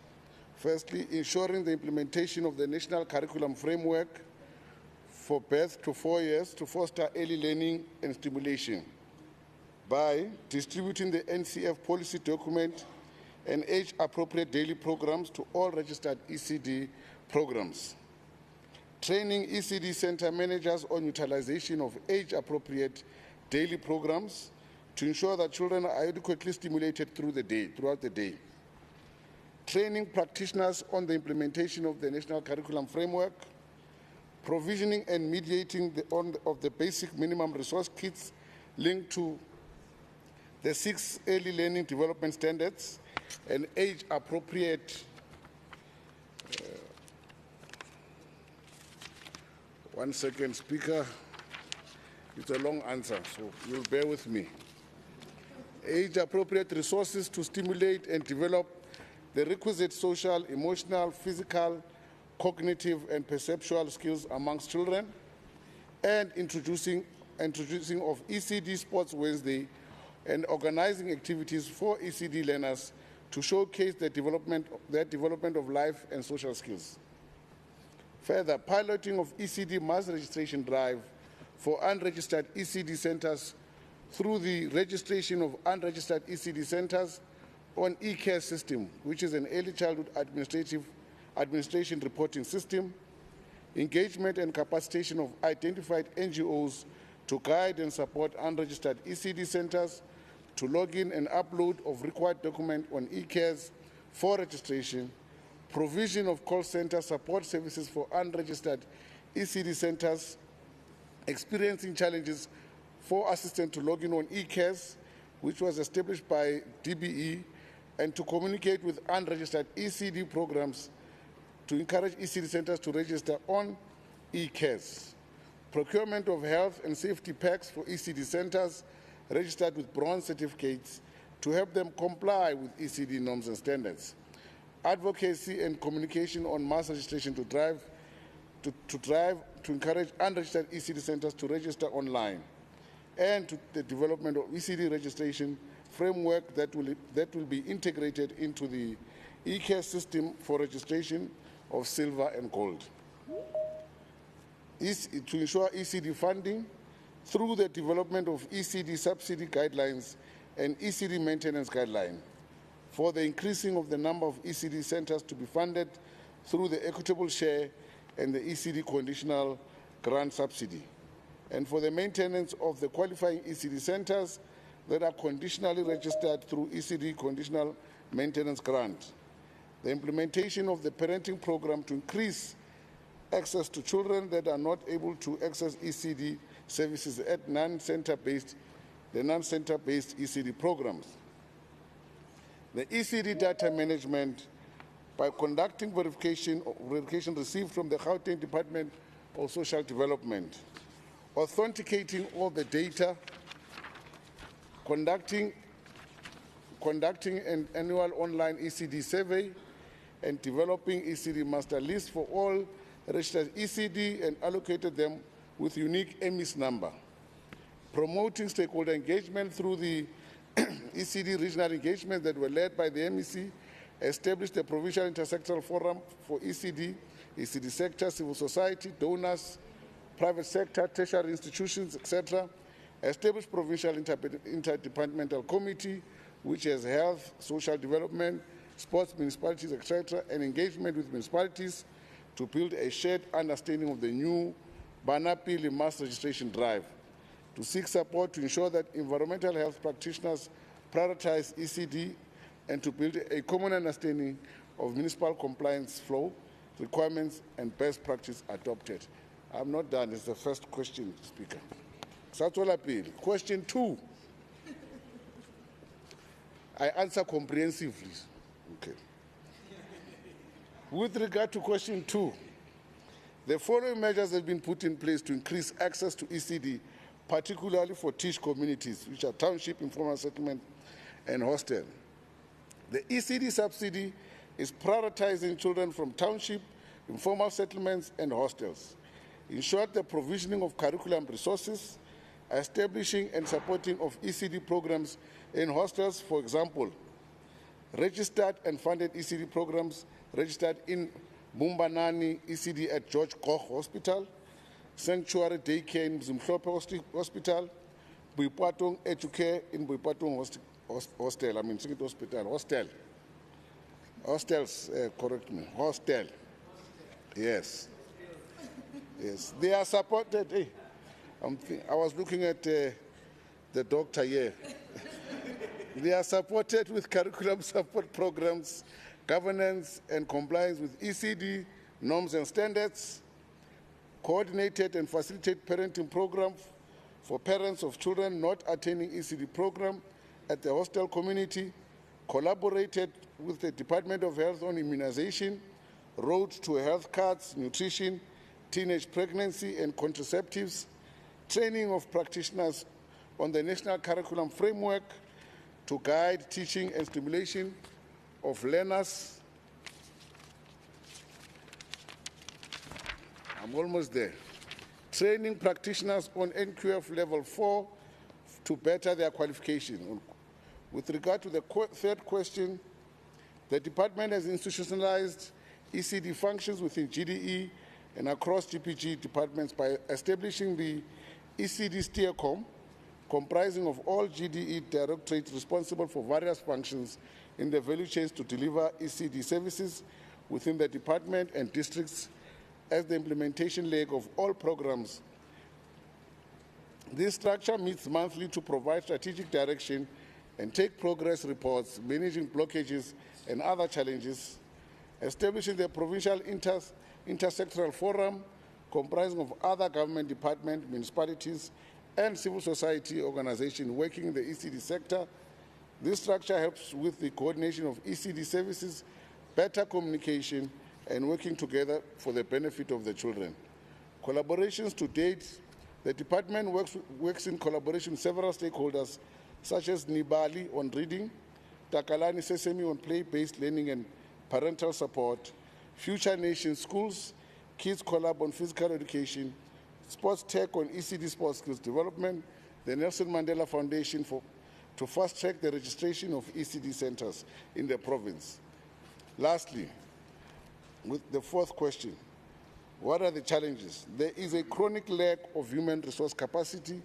Firstly, ensuring the implementation of the National Curriculum Framework for birth to 4 years to foster early learning and stimulation by distributing the NCF policy document and age-appropriate daily programs to all registered ECD programs. Training ECD center managers on utilization of age-appropriate daily programs to ensure that children are adequately stimulated throughout the day. Training practitioners on the implementation of the National Curriculum Framework, provisioning and mediating of the basic minimum resource kits linked to the 6 early learning development standards and age-appropriate one second, Speaker. It's a long answer, so you'll bear with me. Age-appropriate resources to stimulate and develop the requisite social, emotional, physical, cognitive, and perceptual skills amongst children, and introducing of ECD Sports Wednesday and organizing activities for ECD learners to showcase their development of life and social skills. Further, piloting of ECD mass registration drive for unregistered ECD centers through the registration of unregistered ECD centers on eCare system, which is an early childhood administration reporting system, engagement and capacitation of identified NGOs to guide and support unregistered ECD centers to log in and upload of required document on eCares for registration, provision of call center support services for unregistered ECD centers experiencing challenges for assistance to log in on eCares, which was established by DBE, and to communicate with unregistered ECD programs to encourage ECD centers to register on eCares. Procurement of health and safety packs for ECD centers registered with bronze certificates to help them comply with ECD norms and standards. Advocacy and communication on mass registration to encourage unregistered ECD centers to register online, and to the development of ECD registration framework that will be integrated into the eCare system for registration of silver and gold. To ensure ECD funding through the development of ECD subsidy guidelines and ECD maintenance guideline, for the increasing of the number of ECD centers to be funded through the equitable share and the ECD conditional grant subsidy, and for the maintenance of the qualifying ECD centers that are conditionally registered through ECD conditional maintenance grant. The implementation of the parenting program to increase access to children that are not able to access ECD services at non-center-based ECD programs. The ECD data management by conducting verification received from the Gauteng Department of Social Development, authenticating all the data, conducting an annual online ECD survey, and developing ECD master lists for all registered ECD and allocated them with unique EMIS number. Promoting stakeholder engagement through the ECD regional engagement that were led by the MEC establish the Provincial Intersectoral Forum for ECD, ECD sector, civil society, donors, private sector, tertiary institutions, etc. Establish Provincial Interdepartmental Committee, which has health, social development, sports, municipalities, etc., and engagement with municipalities to build a shared understanding of the new Banapili mass registration drive, to seek support to ensure that environmental health practitioners prioritize ECD, and to build a common understanding of municipal compliance flow, requirements, and best practice adopted. I'm not done. It's the first question, Speaker. Question 2. I answer comprehensively. Okay. With regard to question 2, the following measures have been put in place to increase access to ECD, particularly for TISH communities, which are township, informal settlement, and hostel. The ECD subsidy is prioritizing children from township, informal settlements, and hostels. In short, the provisioning of curriculum resources, establishing and supporting of ECD programs in hostels, for example, registered and funded ECD programs registered in Mumbanani ECD at George Koch Hospital, Sanctuary Daycare in Mzimhlope Hospital, Buipatong Educare in Buipatong Hostel, Hostel. Hostels, correct me, hostel. Yes. Yes, they are supported. Hey, I was looking at the doctor here. They are supported with curriculum support programs, governance and compliance with ECD norms and standards, coordinated and facilitated parenting program for parents of children not attending ECD program at the hostel community, collaborated with the Department of Health on immunization, road to health cards, nutrition, teenage pregnancy and contraceptives, training of practitioners on the National Curriculum Framework to guide teaching and stimulation of learners. I'm almost there. Training practitioners on NQF level 4 to better their qualification. With regard to the third question, the department has institutionalized ECD functions within GDE and across GPG departments by establishing the ECD Steercom, comprising of all GDE directorates responsible for various functions in the value chains to deliver ECD services within the department and districts as the implementation leg of all programs. This structure meets monthly to provide strategic direction and take progress reports, managing blockages and other challenges, establishing the Provincial Intersectoral Forum, comprising of other government departments, municipalities, and civil society organizations working in the ECD sector. This structure helps with the coordination of ECD services, better communication, and working together for the benefit of the children. Collaborations to date, the department works in collaboration with several stakeholders, such as Nibali on reading, Takalani Sesame on play-based learning and parental support, Future Nation Schools, Kids Collab on physical education, Sports Tech on ECD sports skills development, the Nelson Mandela Foundation to fast-track the registration of ECD centers in the province. Lastly, with the fourth question, what are the challenges? There is a chronic lack of human resource capacity,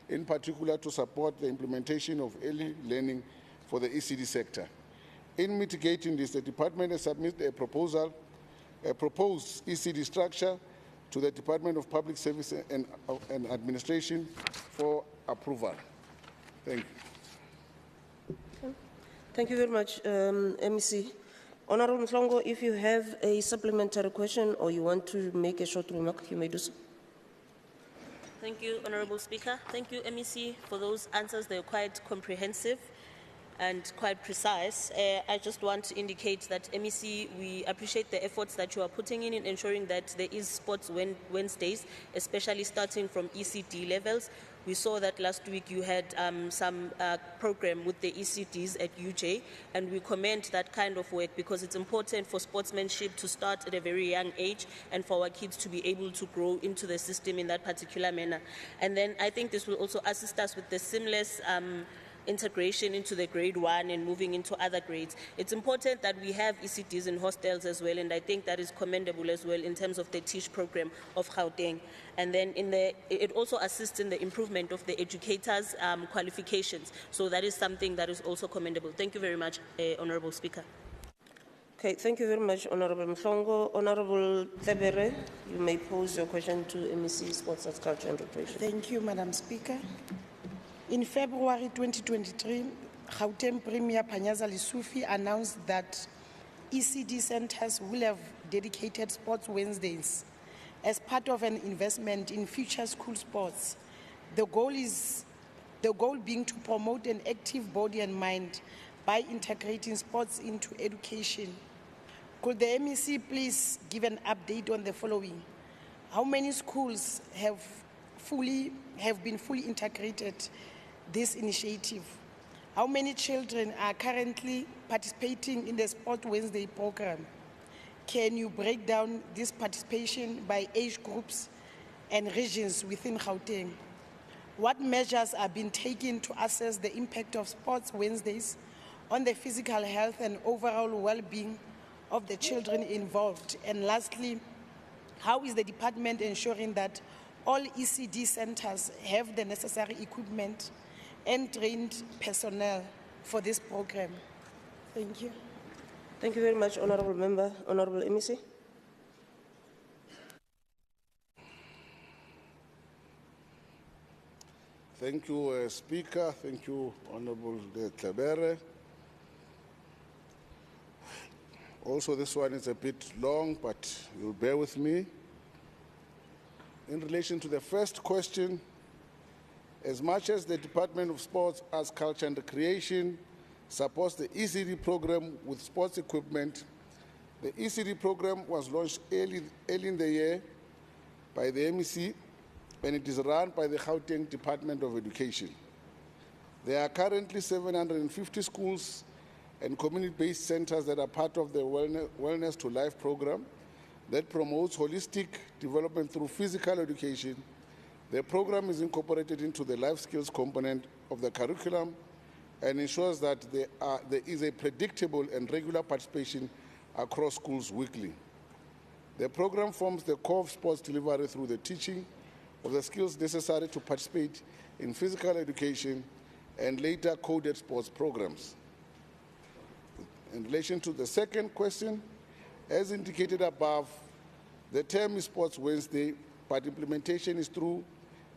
in particular to support the implementation of early learning for the ECD sector. In mitigating this, the department has submitted a proposed ECD structure to the Department of Public Service and Administration for approval. Thank you. Thank you very much, MEC. Honorable Mhlongo, if you have a supplementary question or you want to make a short remark, you may do so. Thank you, Honorable Speaker. Thank you, MEC, for those answers. They were quite comprehensive and quite precise. I just want to indicate that, MEC, we appreciate the efforts that you are putting in ensuring that there is Sports Wednesdays, especially starting from ECD levels. We saw that last week you had some program with the ECDs at UJ, and we commend that kind of work because it's important for sportsmanship to start at a very young age and for our kids to be able to grow into the system in that particular manner. And then I think this will also assist us with the seamless integration into the grade 1 and moving into other grades. It's important that we have ECDs in hostels as well, and I think that is commendable as well in terms of the TEACH program of Gauteng. And then it also assists in the improvement of the educators' qualifications. So that is something that is also commendable. Thank you very much, Honorable Speaker. Okay, thank you very much, Honorable Mhlongo. Honorable Tebere, you may pose your question to MEC Sports, Arts, Culture and Recreation. Thank you, Madam Speaker. In February 2023, Gauteng Premier Panyaza Lesufi announced that ECD centers will have dedicated Sports Wednesdays as part of an investment in future school sports. The goal being to promote an active body and mind by integrating sports into education. Could the MEC please give an update on the following? How many schools have been fully integrated this initiative? How many children are currently participating in the Sport Wednesday program? Can you break down this participation by age groups and regions within Gauteng? What measures are being taken to assess the impact of Sports Wednesdays on the physical health and overall well-being of the children involved? And lastly, how is the department ensuring that all ECD centers have the necessary equipment and trained personnel for this program? Thank you. Thank you very much, Honorable Member. Honorable MEC. Thank you, Speaker. Thank you, Honorable Tlhabere. Also, this one is a bit long, but you'll bear with me. In relation to the first question, as much as the Department of Sports, Arts, Culture and Recreation supports the ECD program with sports equipment, the ECD program was launched early in the year by the MEC, and it is run by the Gauteng Department of Education. There are currently 750 schools and community-based centers that are part of the Wellness to Life program that promotes holistic development through physical education. The program is incorporated into the life skills component of the curriculum and ensures that there is a predictable and regular participation across schools weekly. The program forms the core of sports delivery through the teaching of the skills necessary to participate in physical education and later coded sports programs. In relation to the second question, as indicated above, the term is Sports Wednesday, but implementation is through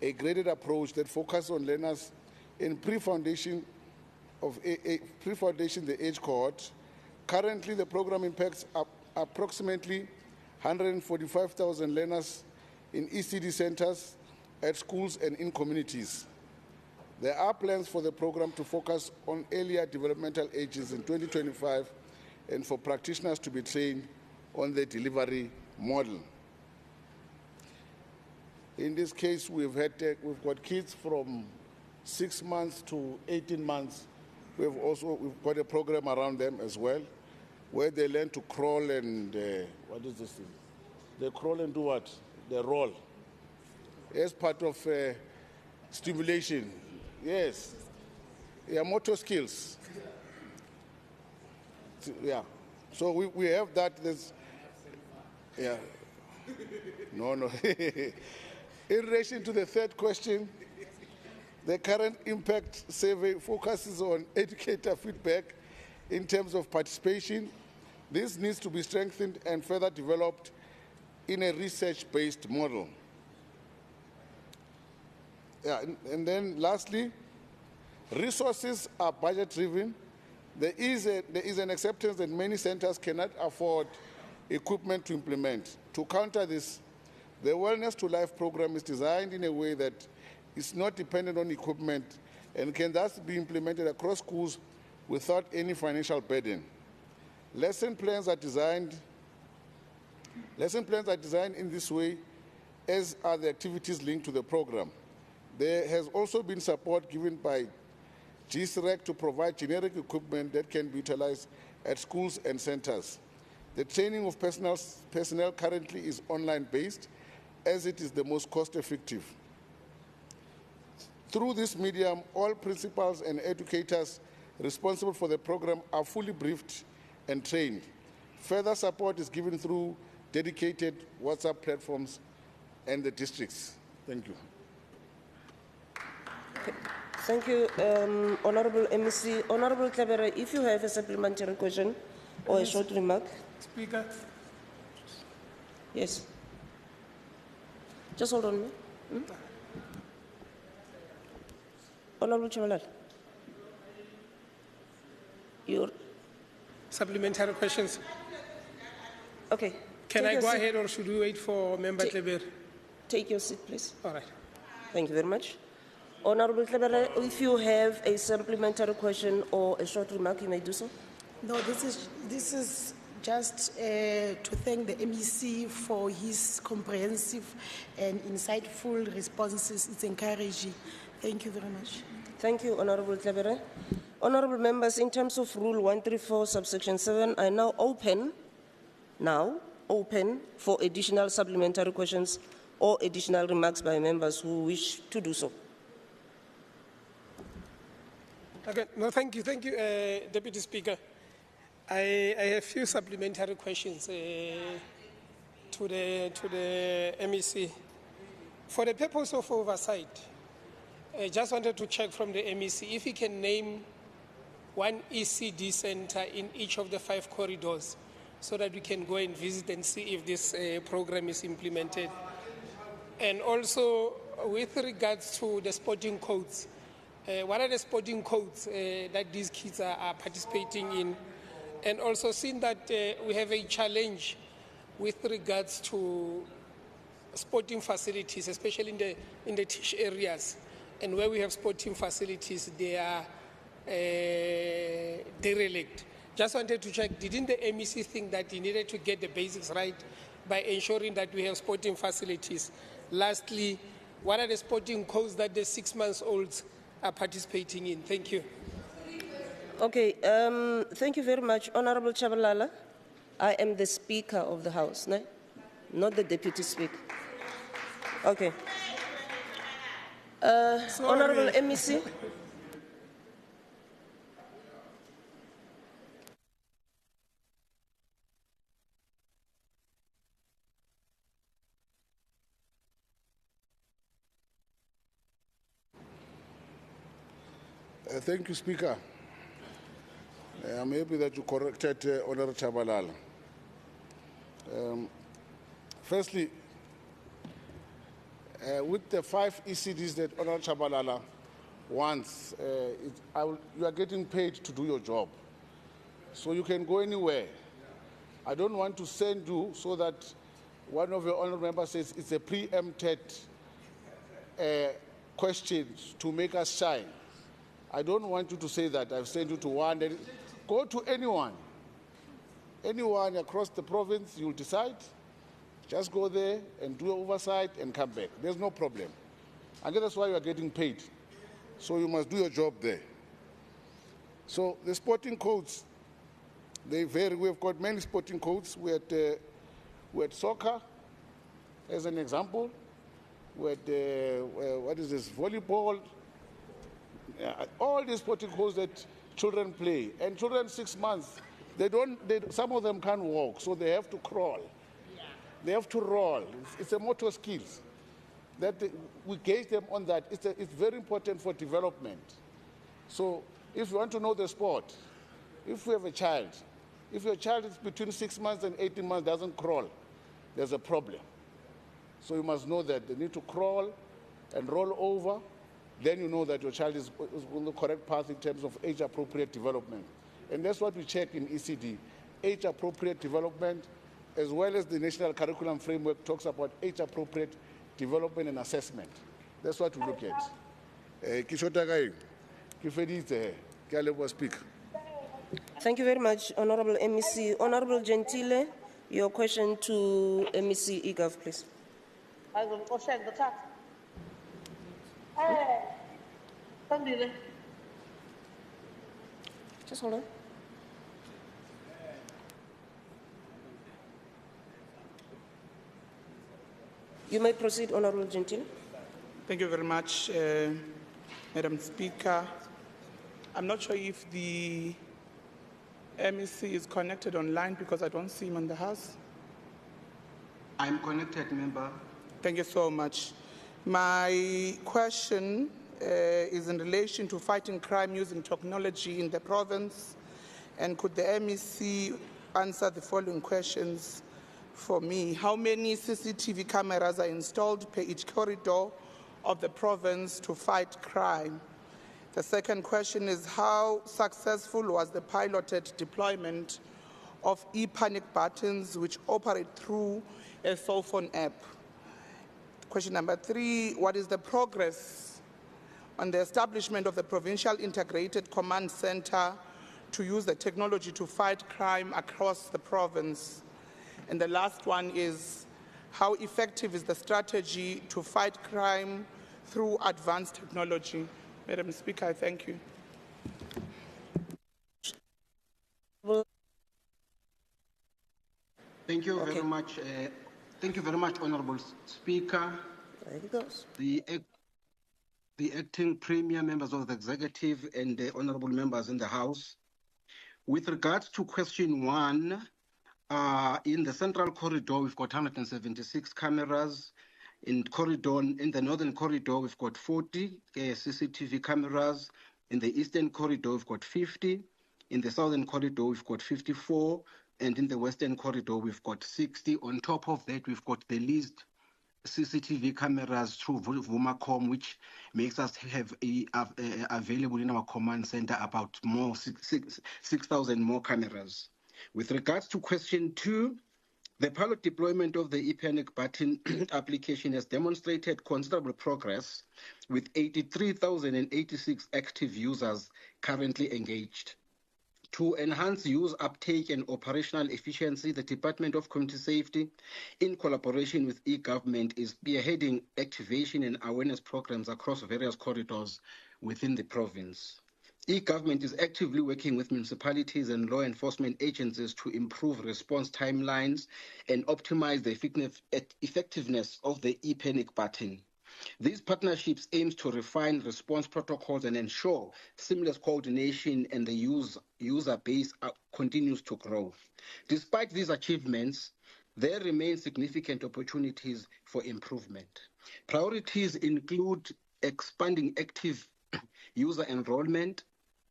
a graded approach that focuses on learners in pre-foundation, the age cohort. Currently, the program impacts approximately 145,000 learners in ECD centers, at schools and in communities. There are plans for the program to focus on earlier developmental ages in 2025 and for practitioners to be trained on the delivery model. In this case, we've got kids from 6 months to 18 months. We've got a program around them as well, where they learn to crawl and, what is this thing? They crawl and do what? They roll. As part of stimulation. Yes. Yeah, motor skills. Yeah. So we have that. Yeah. No. In relation to the third question, the current impact survey focuses on educator feedback in terms of participation. This needs to be strengthened and further developed in a research-based model. Yeah, and then lastly, resources are budget-driven. There is an acceptance that many centers cannot afford equipment to implement. To counter this, the Wellness to Life program is designed in a way that is not dependent on equipment and can thus be implemented across schools without any financial burden. Lesson plans are designed in this way, as are the activities linked to the program. There has also been support given by GSREC to provide generic equipment that can be utilized at schools and centers. The training of personnel currently is online-based, as it is the most cost-effective. Through this medium, all principals and educators responsible for the program are fully briefed and trained. Further support is given through dedicated WhatsApp platforms and the districts. Thank you. Thank you, Honorable MEC. Honorable Tlhabere, if you have a supplementary question or a short remark. Speaker. Yes. Just hold on. Honorable Chabalala. Your Supplementary questions. Okay. Can Take I your go seat. ahead or should we wait for Member Tlhabere? Take your seat, please. All right. Thank you very much. Honorable Tlhabere, if you have a supplementary question or a short remark, you may do so. No, this is just to thank the MEC for his comprehensive and insightful responses. It's encouraging. Thank you very much. Thank you, Honorable Tlhabere. Honorable members, in terms of Rule 134, subsection 7, I now open for additional supplementary questions or additional remarks by members who wish to do so. Okay. No, thank you, Deputy Speaker. I have a few supplementary questions to the MEC. For the purpose of oversight, I just wanted to check from the MEC if he can name one ECD center in each of the 5 corridors so that we can go and visit and see if this program is implemented. And also, with regards to the sporting codes, what are the sporting codes that these kids are participating in? And also, seeing that we have a challenge with regards to sporting facilities, especially in the tish areas, and where we have sporting facilities, they are derelict. Just wanted to check, didn't the MEC think that he needed to get the basics right by ensuring that we have sporting facilities? Lastly, what are the sporting codes that the 6-month-olds are participating in? Thank you. Okay, thank you very much. Honorable Chabalala, I am the Speaker of the House, no? Not the Deputy Speaker. Okay. Honorable MEC. Thank you, Speaker. I'm happy that you corrected Honorable Chabalala. Firstly, with the 5 ECDs that Honorable Chabalala wants, you are getting paid to do your job. So you can go anywhere. I don't want to send you so that one of your honorable members says it's a preempted question to make us shine. I don't want you to say that. I've sent you to one. Go to anyone. Anyone across the province, you'll decide. Just go there and do oversight and come back. There's no problem. And that's why you are getting paid. So you must do your job there. So the sporting codes, they vary. We've got many sporting codes. We had soccer, as an example. We had, volleyball. All these sporting codes that children play. And children 6 months, some of them can't walk, so they have to crawl. They have to roll. It's a motor skills. We gauge them on that. It's very important for development. So if you want to know the sport, if we have a child, if your child is between 6 months and 18 months doesn't crawl, there's a problem. So you must know that they need to crawl and roll over. Then you know that your child is on the correct path in terms of age-appropriate development. And that's what we check in ECD, age-appropriate development, as well as the National Curriculum Framework talks about age-appropriate development and assessment. That's what we look at. Thank you very much, Honorable MEC. Honorable Gentile, your question to MEC EGAV, please. Just hold on. You may proceed, Honorable Gentile. Thank you very much. Madam Speaker, I'm not sure if the MEC is connected online because I don't see him in the House. I'm connected, member. Thank you so much. My question is in relation to fighting crime using technology in the province. And could the MEC answer the following questions for me? How many CCTV cameras are installed per each corridor of the province to fight crime? The second question is, how successful was the piloted deployment of e-panic buttons which operate through a cell phone app? Question number 3, what is the progress on the establishment of the Provincial Integrated Command Center to use the technology to fight crime across the province? And the last one is, how effective is the strategy to fight crime through advanced technology? Madam Speaker, I thank you. Thank you very much. Thank you very much, Honourable Speaker. There he goes. The acting premier, members of the executive, and the honourable members in the House. With regards to question 1, in the central corridor, we've got 176 cameras. In the northern corridor, we've got 40 CCTV cameras. In the eastern corridor, we've got 50. In the southern corridor, we've got 54. And in the western corridor, we've got 60. On top of that, we've got the least CCTV cameras through Vumacom, which makes us have available in our command center about 6,000 more cameras. With regards to question 2, the pilot deployment of the e-panic button application has demonstrated considerable progress, with 83,086 active users currently engaged. To enhance user uptake and operational efficiency, the Department of Community Safety, in collaboration with e-government, is spearheading activation and awareness programs across various corridors within the province. E-government is actively working with municipalities and law enforcement agencies to improve response timelines and optimize the effectiveness of the e-panic button. These partnerships aim to refine response protocols and ensure seamless coordination, and the user base continues to grow. Despite these achievements, there remain significant opportunities for improvement. Priorities include expanding active user enrollment.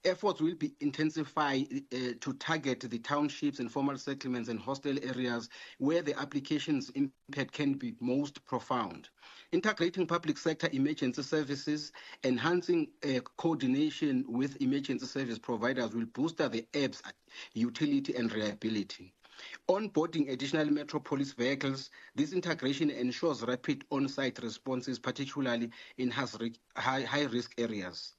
Efforts will be intensified to target the townships, informal settlements, and hostel areas where the application's impact can be most profound. Integrating public sector emergency services, enhancing coordination with emergency service providers will boost the app's utility and reliability. Onboarding additional Metropolis vehicles, this integration ensures rapid on-site responses, particularly in high-risk areas.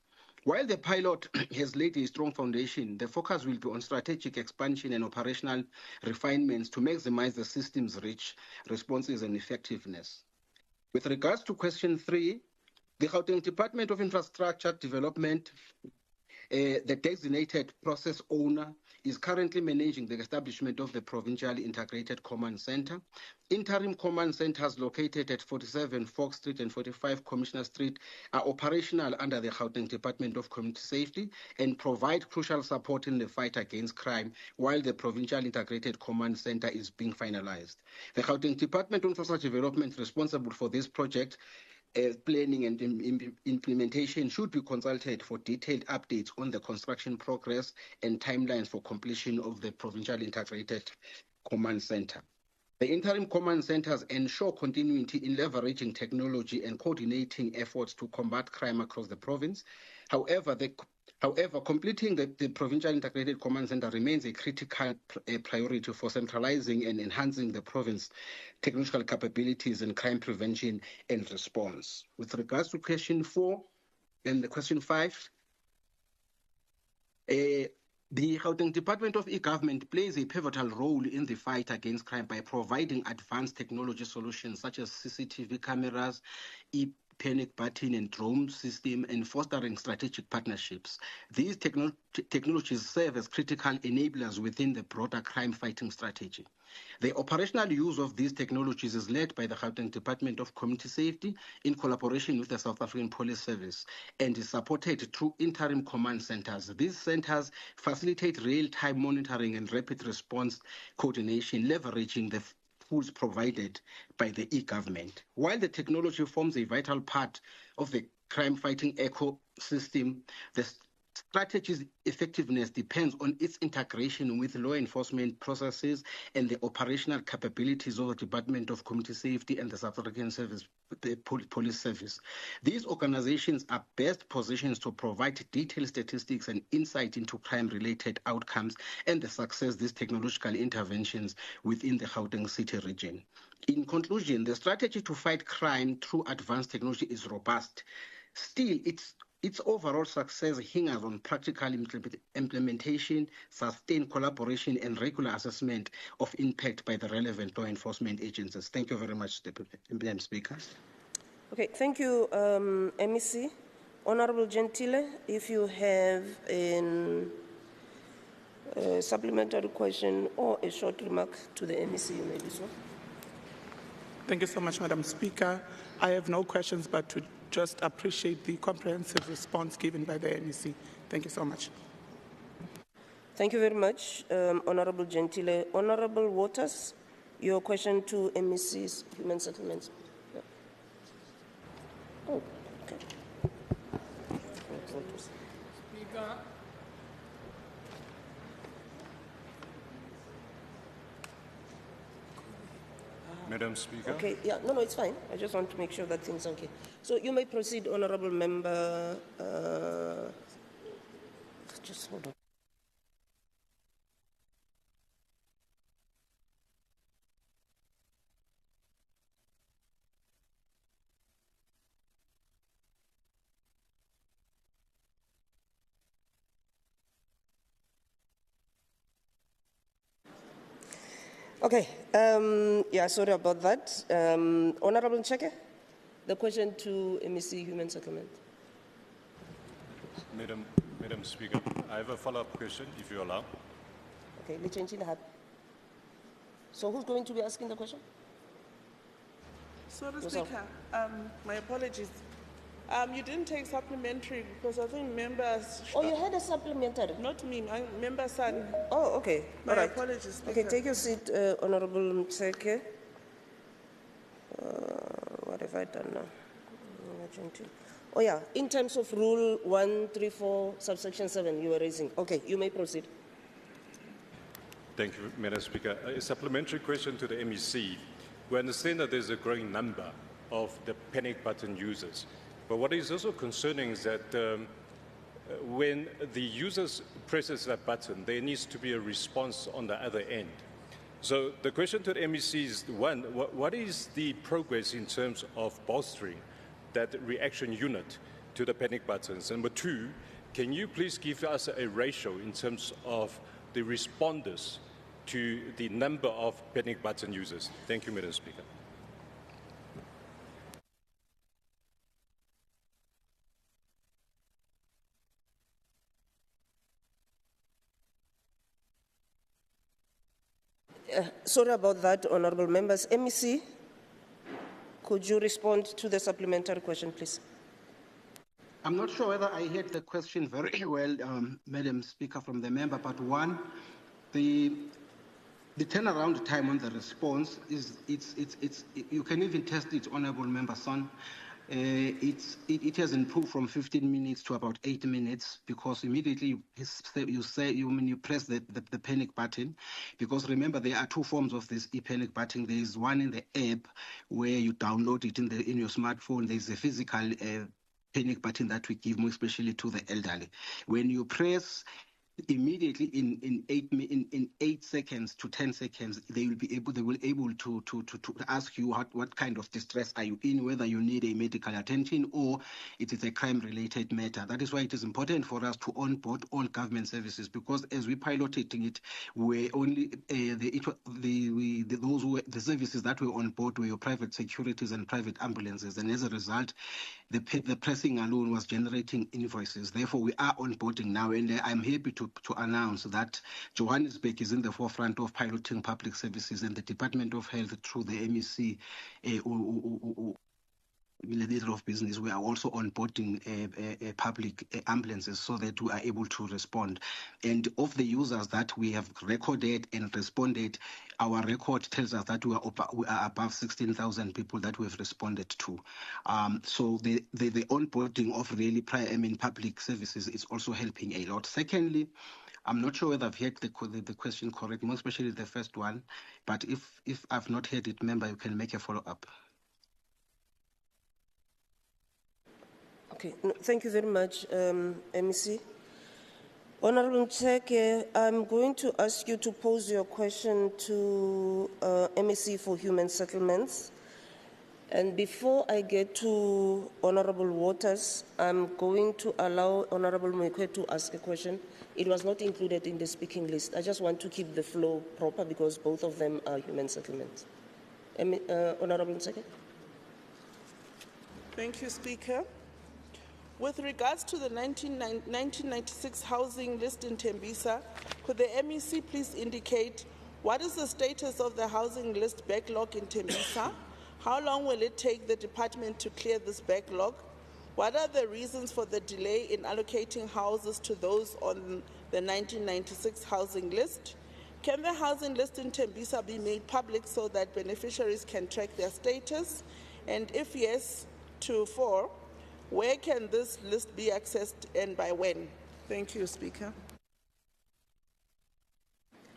While the pilot has laid a strong foundation, the focus will be on strategic expansion and operational refinements to maximize the system's reach, responses, and effectiveness. With regards to question 3, the Gauteng Department of Infrastructure Development, the designated process owner, is currently managing the establishment of the Provincial Integrated Command Center. Interim command centers located at 47 Fox Street and 45 Commissioner Street are operational under the Gauteng Department of Community Safety and provide crucial support in the fight against crime, while the Provincial Integrated Command Center is being finalized. The Gauteng Department of Infrastructure Development, responsible for this project, planning and implementation, should be consulted for detailed updates on the construction progress and timelines for completion of the Provincial Integrated Command Center. The interim command centers ensure continuity in leveraging technology and coordinating efforts to combat crime across the province. However, completing the Provincial Integrated Command Center remains a critical priority for centralizing and enhancing the province's technological capabilities in crime prevention and response. With regards to question 4 and the question 5, the Gauteng Department of E-Government plays a pivotal role in the fight against crime by providing advanced technology solutions such as CCTV cameras, panic button and drone system and fostering strategic partnerships. These technologies serve as critical enablers within the broader crime fighting strategy. The operational use of these technologies is led by the Gauteng Department of Community Safety in collaboration with the South African Police Service and is supported through interim command centers. These centers facilitate real-time monitoring and rapid response coordination, leveraging the tools provided by the e-government. While the technology forms a vital part of the crime-fighting ecosystem, the strategy's effectiveness depends on its integration with law enforcement processes and the operational capabilities of the Department of Community Safety and the South African Police Service. These organizations are best positioned to provide detailed statistics and insight into crime-related outcomes and the success these technological interventions within the Gauteng City region. In conclusion, the strategy to fight crime through advanced technology is robust. Still, its overall success hinges on practical implementation, sustained collaboration, and regular assessment of impact by the relevant law enforcement agencies. Thank you very much, Madam Speaker. Okay, thank you, MEC. Honorable Gentile, if you have a supplementary question or a short remark to the MEC, you may do so. Thank you so much, Madam Speaker. I have no questions, but to just appreciate the comprehensive response given by the MEC. Thank you so much. Thank you very much, Honorable Gentile. Honorable Waters, your question to MEC's Human Settlements. Yeah. Oh, okay. Speaker. Madam Speaker. Okay, yeah, no, it's fine. I just want to make sure that things are okay. So you may proceed, Honorable Member. Just hold on. Okay, yeah, sorry about that. Honorable Ncheke, the question to MEC Human Settlement. Madam Speaker, I have a follow-up question, if you allow. Okay, so who's going to be asking the question? Sorry, Yourself. Speaker. My apologies. You didn't take supplementary because I think members. Oh, you had a supplementary? Not me, my member son. Oh, okay. My All right. apologies, Speaker. Okay, take your seat, Honorable Mtseke. What have I done now? Oh, yeah. In terms of Rule 134, subsection 7, you were raising. Okay, you may proceed. Thank you, Madam Speaker. A supplementary question to the MEC. We understand that there's a growing number of the panic button users. But what is also concerning is that when the users presses that button, there needs to be a response on the other end. So the question to the MEC is, one, what is the progress in terms of bolstering that reaction unit to the panic buttons? Number two, can you please give us a ratio in terms of the responders to the number of panic button users? Thank you, Madam Speaker. Sorry about that, honorable members. MEC, could you respond to the supplementary question, please? I'm not sure whether I heard the question very well, Madam Speaker, from the member, but one, the turnaround time on the response is, you can even test it, honorable member Son. It has improved from 15 minutes to about 8 minutes because immediately you press the panic button, because remember there are two forms of this e-panic button. There is one in the app where you download it in your smartphone. There is a physical panic button that we give more especially to the elderly. When you press immediately in 8 seconds to 10 seconds, they will able to ask you what kind of distress are you in, whether you need a medical attention or it is a crime-related matter. That is why it is important for us to onboard all government services, because as we piloting it, we only the services that were on board were your private securities and private ambulances, and as a result, the pressing alone was generating invoices. Therefore, we are onboarding now, and I'm happy to announce that Johannesburg is in the forefront of piloting public services, and the Department of Health through the MEC Ministry of Business, we are also onboarding public ambulances so that we are able to respond. And of the users that we have recorded and responded, our record tells us that we are above 16,000 people that we have responded to. So the onboarding of really public services is also helping a lot. Secondly, I'm not sure whether I've heard the question correct, more especially the first one, but if I've not heard it, member, you can make a follow-up. Okay, no, thank you very much, MEC. Honorable Mtsheke, I'm going to ask you to pose your question to MEC for Human Settlements. And before I get to Honorable Waters, I'm going to allow Honorable Mwekwe to ask a question. It was not included in the speaking list. I just want to keep the flow proper because both of them are human settlements. Honorable Mtsheke. Thank you, Speaker. With regards to the 1996 housing list in Tembisa, could the MEC please indicate what is the status of the housing list backlog in Tembisa? How long will it take the department to clear this backlog? What are the reasons for the delay in allocating houses to those on the 1996 housing list? Can the housing list in Tembisa be made public so that beneficiaries can track their status? And if yes, to 4, where can this list be accessed and by when? Thank you, Speaker.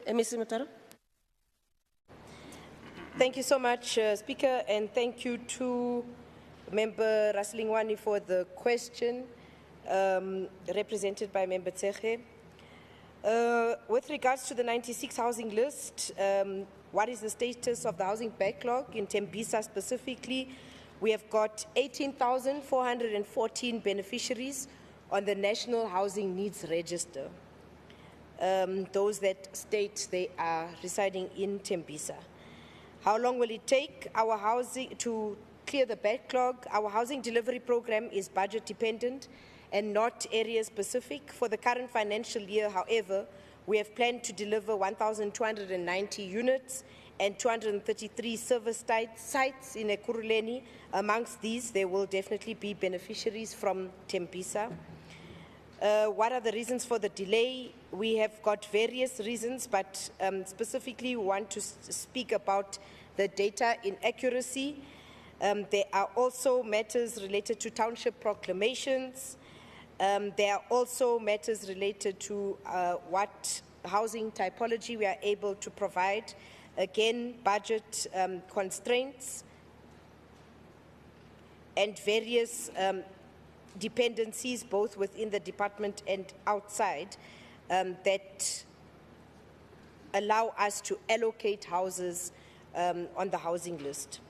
MEC Matara. Thank you so much, Speaker, and thank you to Member Raslingwani for the question represented by Member Tsheke. With regards to the 96 housing list, what is the status of the housing backlog in Tembisa specifically? We have got 18,414 beneficiaries on the National Housing Needs Register, those that state they are residing in Tembisa. How long will it take our housing to clear the backlog? Our housing delivery program is budget dependent and not area specific. For the current financial year, however, we have planned to deliver 1,290 units and 233 service sites in Ekurhuleni. Amongst these, there will definitely be beneficiaries from Tembisa. What are the reasons for the delay? We have got various reasons, but specifically we want to speak about the data inaccuracy. There are also matters related to township proclamations. There are also matters related to what housing typology we are able to provide. Again, budget constraints and various dependencies both within the department and outside that allow us to allocate houses on the housing list.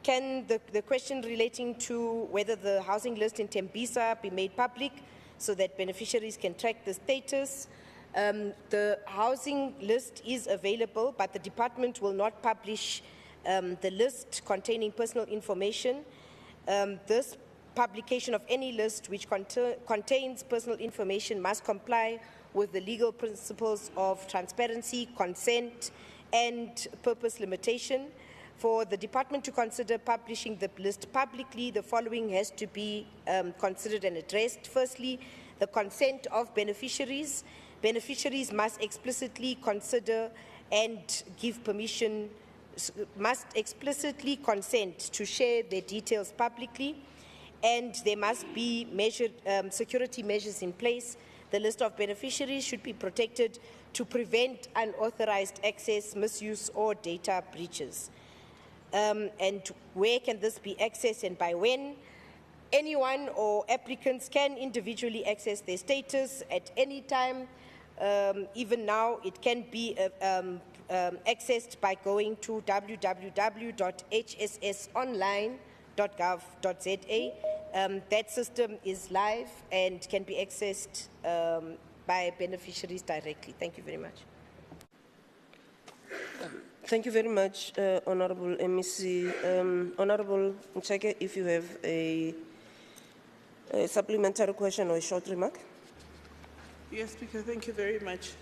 Can the question relating to whether the housing list in Tembisa be made public so that beneficiaries can track the status? The housing list is available, but the department will not publish the list containing personal information. This publication of any list which contains personal information must comply with the legal principles of transparency, consent, and purpose limitation. For the department to consider publishing the list publicly, the following has to be considered and addressed. Firstly, the consent of beneficiaries. Beneficiaries must explicitly consider and give permission, must explicitly consent to share their details publicly, and there must be security measures in place. The list of beneficiaries should be protected to prevent unauthorized access, misuse, or data breaches. And where can this be accessed and by when? Anyone or applicants can individually access their status at any time. Even now, it can be accessed by going to www.hssonline.gov.za. That system is live and can be accessed by beneficiaries directly. Thank you very much. Thank you very much, Honorable MEC. Honorable Ncheke, if you have a supplementary question or a short remark. Yes, Speaker, thank you very much.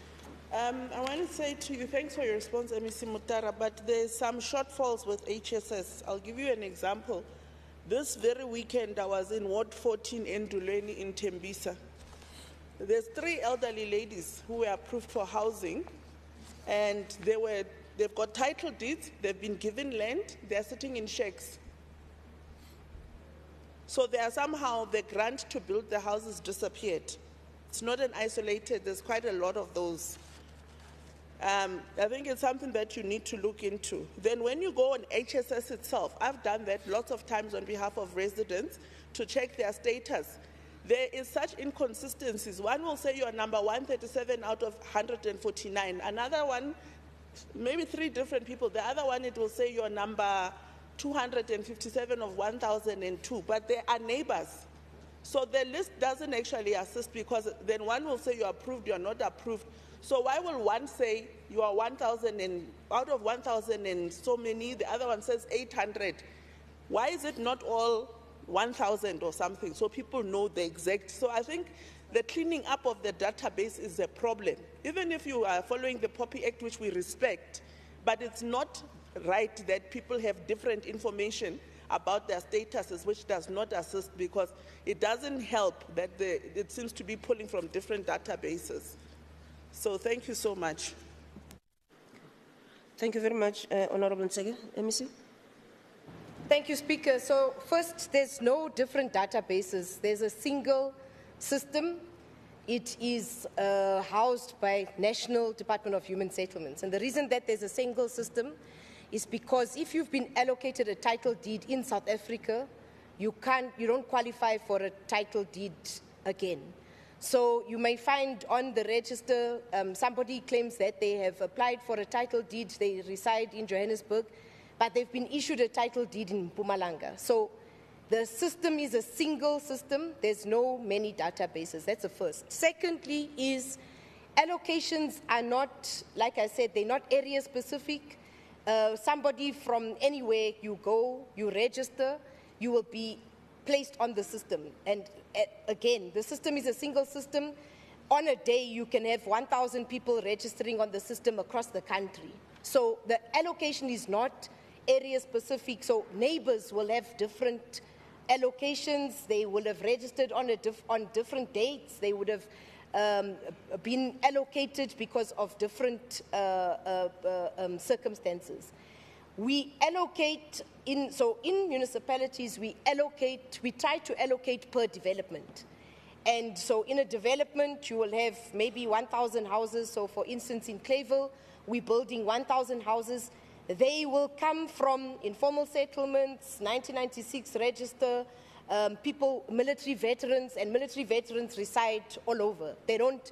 I want to say to you, thanks for your response, MEC Mutara, but there's some shortfalls with HSS. I'll give you an example. This very weekend, I was in Ward 14 in Nduleni in Tembisa. There's 3 elderly ladies who were approved for housing, and they've got title deeds, they've been given land, they're sitting in shacks. So they are somehow, the grant to build the houses disappeared. It's not an isolated, there's quite a lot of those. I think it's something that you need to look into. Then when you go on HSS itself, I've done that lots of times on behalf of residents to check their status. There is such inconsistencies. One will say you are number 137 out of 149. Another one, maybe 3 different people. The other one, it will say you are number 257 of 1,002, but they are neighbors. So the list doesn't actually assist, because then one will say you are approved, you are not approved. So why will one say you are 1,000 and out of 1,000 and so many, the other one says 800? Why is it not all 1,000 or something, so people know the exact? So I think the cleaning up of the database is a problem. Even if you are following the POPI Act, which we respect, but it's not right that people have different information about their statuses, which does not assist, because it doesn't help that it seems to be pulling from different databases. So thank you so much. Thank you very much, Honorable Ncheke. MEC. Thank you, Speaker. So first, there's no different databases. There's a single system. It is housed by National Department of Human Settlements. And the reason that there's a single system is because if you've been allocated a title deed in South Africa, you don't qualify for a title deed again. So you may find on the register, somebody claims that they have applied for a title deed, they reside in Johannesburg, but they've been issued a title deed in Mpumalanga. So the system is a single system. There's no many databases. That's the first. Secondly is allocations are not, like I said, they're not area specific. Somebody from anywhere you go, you register, you will be placed on the system. And again, the system is a single system. On a day, you can have 1,000 people registering on the system across the country. So the allocation is not area specific. So neighbors will have different allocations. They will have registered on different dates. They would have been allocated because of different circumstances. We allocate in municipalities, we try to allocate per development. And so in a development, you will have maybe 1,000 houses. So for instance, in Clayville, we're building 1,000 houses. They will come from informal settlements, 1996 register, people, military veterans, and military veterans reside all over. They don't,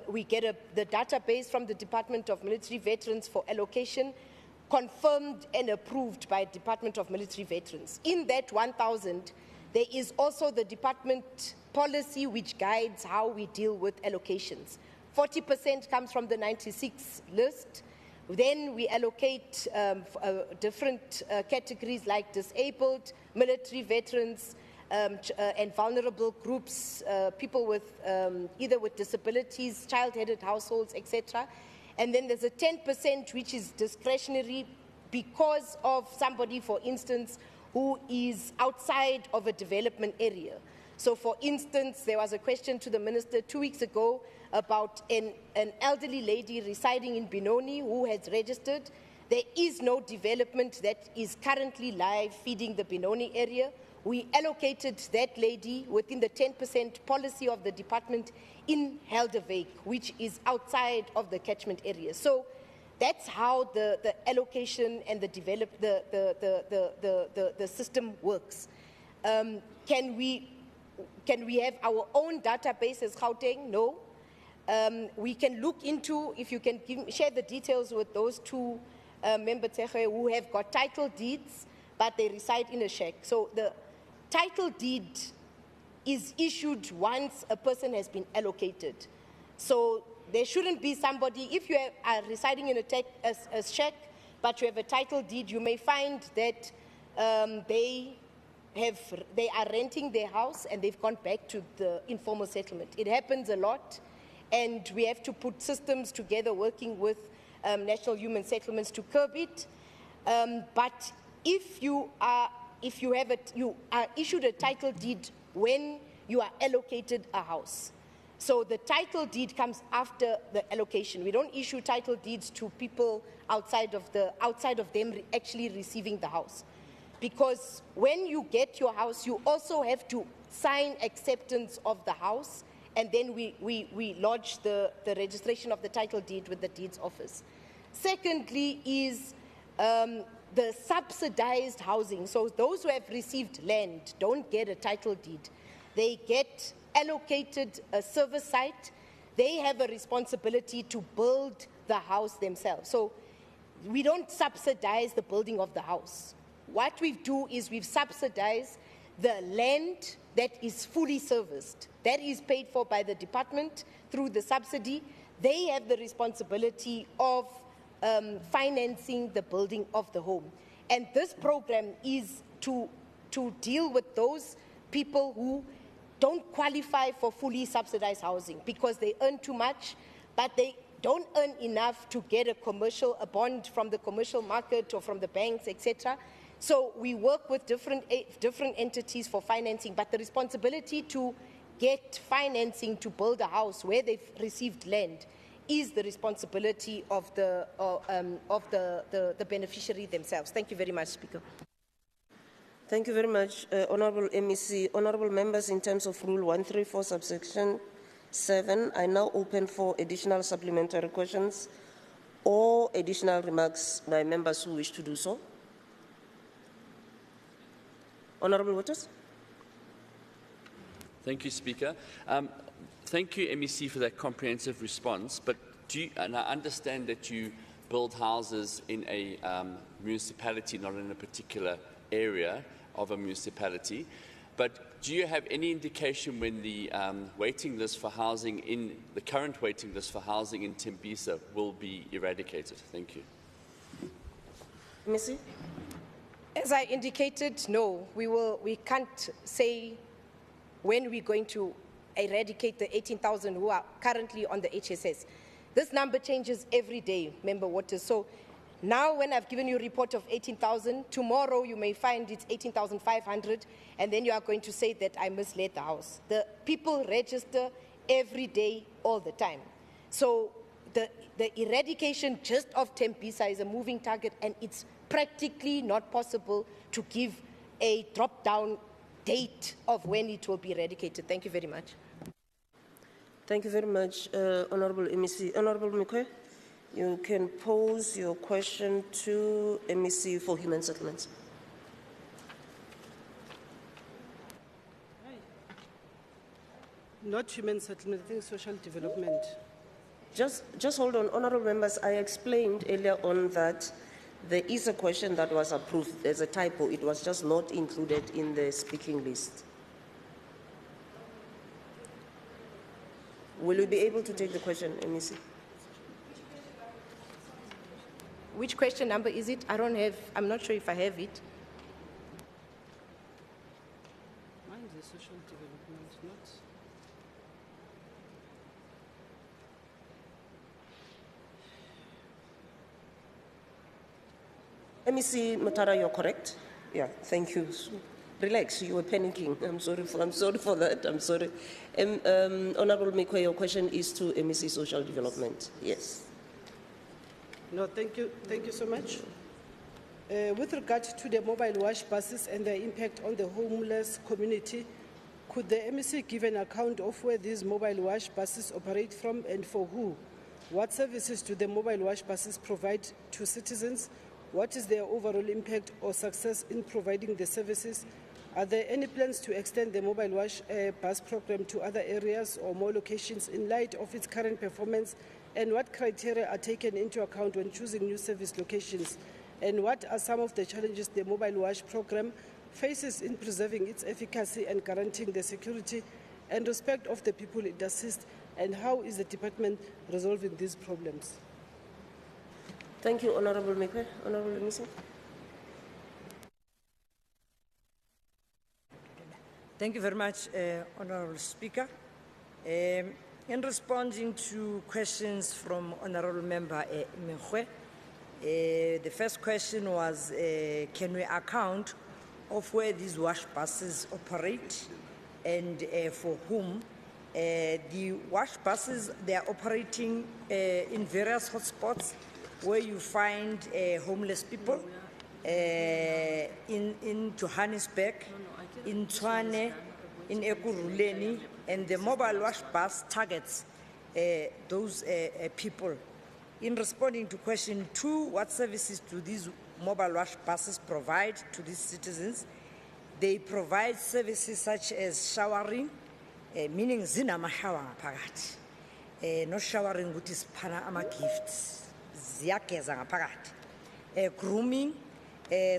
we get the database from the Department of Military Veterans for allocation, confirmed and approved by Department of Military Veterans. In that 1,000, there is also the department policy which guides how we deal with allocations. 40% comes from the 96 list. Then we allocate different categories like disabled, military veterans, and vulnerable groups, people with either with disabilities, child-headed households, etc. And then there's a 10% which is discretionary because of somebody, for instance, who is outside of a development area. So for instance, there was a question to the minister 2 weeks ago about an elderly lady residing in Benoni who has registered. There is no development that is currently live feeding the Benoni area. We allocated that lady within the 10% policy of the department in Helderwyk, which is outside of the catchment area. So that's how the allocation and the system works. Can we have our own database as Gauteng? No. We can look into, if you can share the details with those two members who have got title deeds, but they reside in a shack. So the title deed is issued once a person has been allocated. So there shouldn't be somebody, if you are residing in a shack, but you have a title deed, you may find that they are renting their house and they've gone back to the informal settlement. It happens a lot, and we have to put systems together working with National Human Settlements to curb it. But if you are issued a title deed when you are allocated a house. So the title deed comes after the allocation. We don't issue title deeds to people outside of them actually receiving the house. Because when you get your house, you also have to sign acceptance of the house, and then we lodge the registration of the title deed with the deeds office. Secondly is the subsidized housing. So those who have received land don't get a title deed. They get allocated a service site. They have a responsibility to build the house themselves. So we don't subsidize the building of the house. What we do is we've subsidized the land that is fully serviced. That is paid for by the department through the subsidy. They have the responsibility of financing the building of the home. And this program is to deal with those people who don't qualify for fully subsidized housing because they earn too much, but they don't earn enough to get a bond from the commercial market or from the banks, etc. So we work with different entities for financing, but the responsibility to get financing to build a house where they've received land is the responsibility of the beneficiary themselves. Thank you very much, Speaker. Thank you very much, Honourable MEC. Honourable members, in terms of Rule 134, subsection 7, I now open for additional supplementary questions or additional remarks by members who wish to do so. Honourable Waters. Thank you, Speaker. Thank you, MEC, for that comprehensive response. But and I understand that you build houses in a municipality, not in a particular area of a municipality. But do you have any indication when the waiting list for housing the current waiting list for housing in Tembisa will be eradicated? Thank you. MEC. As I indicated, no, we can't say when we're going to eradicate the 18,000 who are currently on the HSS. This number changes every day, Member Waters. So now when I've given you a report of 18,000, tomorrow you may find it's 18,500, and then you are going to say that I misled the House. The people register every day, all the time. So the eradication just of Tembisa is a moving target, and it's practically not possible to give a drop-down date of when it will be eradicated. Thank you very much. Thank you very much, Honourable MEC. Honourable Mikwe, you can pose your question to MEC for Human Settlements. Not human settlement, I think social development. Just hold on, honourable members. I explained earlier on that there is a question that was approved. There's a typo. It was just not included in the speaking list. Will you be able to take the question, MEC? Which question number is it? I'm not sure if I have it. Mine is social development, not. MEC Mutara, you're correct. Yeah, thank you. Relax, you were panicking. I'm sorry for that. I'm sorry. Honourable Mikwe, your question is to MEC Social Development. Yes. No, thank you. Thank you so much. With regard to the mobile wash buses and their impact on the homeless community, could the MEC give an account of where these mobile wash buses operate from and for who? What services do the mobile wash buses provide to citizens? What is their overall impact or success in providing the services? Are there any plans to extend the mobile wash bus program to other areas or more locations in light of its current performance? And what criteria are taken into account when choosing new service locations? And what are some of the challenges the mobile wash program faces in preserving its efficacy and guaranteeing the security and respect of the people it assists? And how is the department resolving these problems? Thank you, Honorable Mekwe. Honorable Missing. Thank you very much, Honorable Speaker. In responding to questions from Honorable Member Mekwe, the first question was, can we account of where these wash buses operate and for whom? The wash buses, they are operating in various hotspots where you find homeless people in Johannesburg, in Tshwane, in Ekurhuleni, and the mobile wash bus targets those people. In responding to question 2, what services do these mobile wash buses provide to these citizens? They provide services such as showering, meaning zinama shower ngaphakathi. No showering ukuthi siphana ama gifts, ziyageza ngaphakathi. Grooming,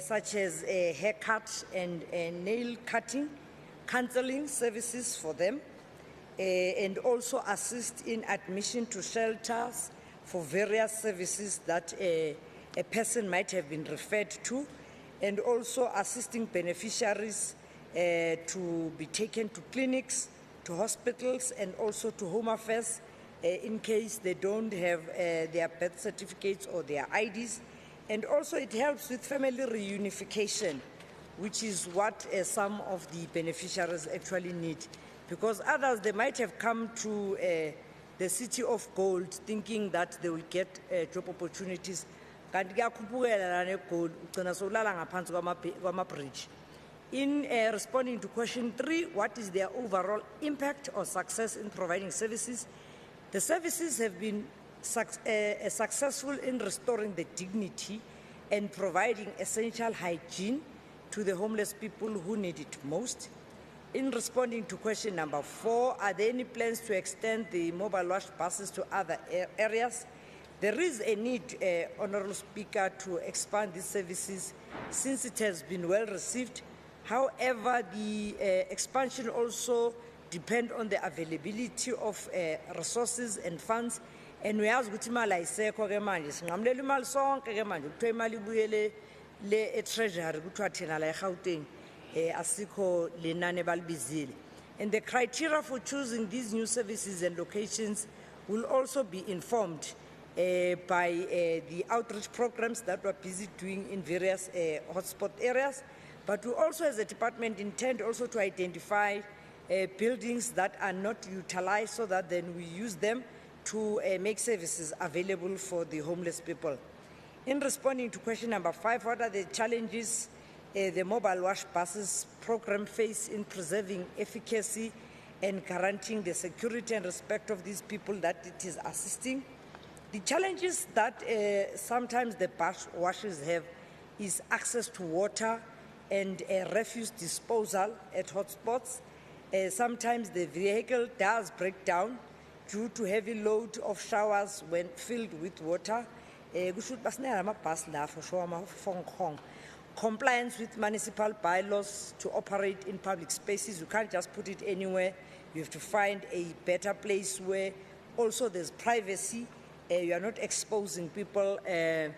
such as haircut and nail cutting, counseling services for them, and also assist in admission to shelters for various services that a person might have been referred to, and also assisting beneficiaries to be taken to clinics, to hospitals, and also to Home Affairs in case they don't have their birth certificates or their IDs. And also it helps with family reunification, which is what some of the beneficiaries actually need. Because others, they might have come to the city of gold thinking that they will get job opportunities. In responding to question 3, what is their overall impact or success in providing services? The services have been successful in restoring the dignity and providing essential hygiene to the homeless people who need it most. In responding to question number 4, are there any plans to extend the mobile wash buses to other areas? There is a need, Honourable Speaker, to expand these services since it has been well received. However, the expansion also depends on the availability of resources and funds. And we ask ukuthi imali ayisekho ke manje sinqamulela imali sonke ke manje kuthiwa imali ibuyele le treasury kuthiwa thina la eGauteng asikho lenani balibizile. And the criteria for choosing these new services and locations will also be informed by the outreach programs that we're busy doing in various hotspot areas. But we also, as a department, intend also to identify buildings that are not utilized so that then we use them to make services available for the homeless people. In responding to question number 5, what are the challenges the mobile wash buses program face in preserving efficacy and guaranteeing the security and respect of these people that it is assisting? The challenges that sometimes the bus washers have is access to water and refuse disposal at hotspots. Sometimes the vehicle does break down due to heavy load of showers when filled with water. Compliance with municipal bylaws to operate in public spaces. You can't just put it anywhere. You have to find a better place where also there's privacy. You are not exposing people to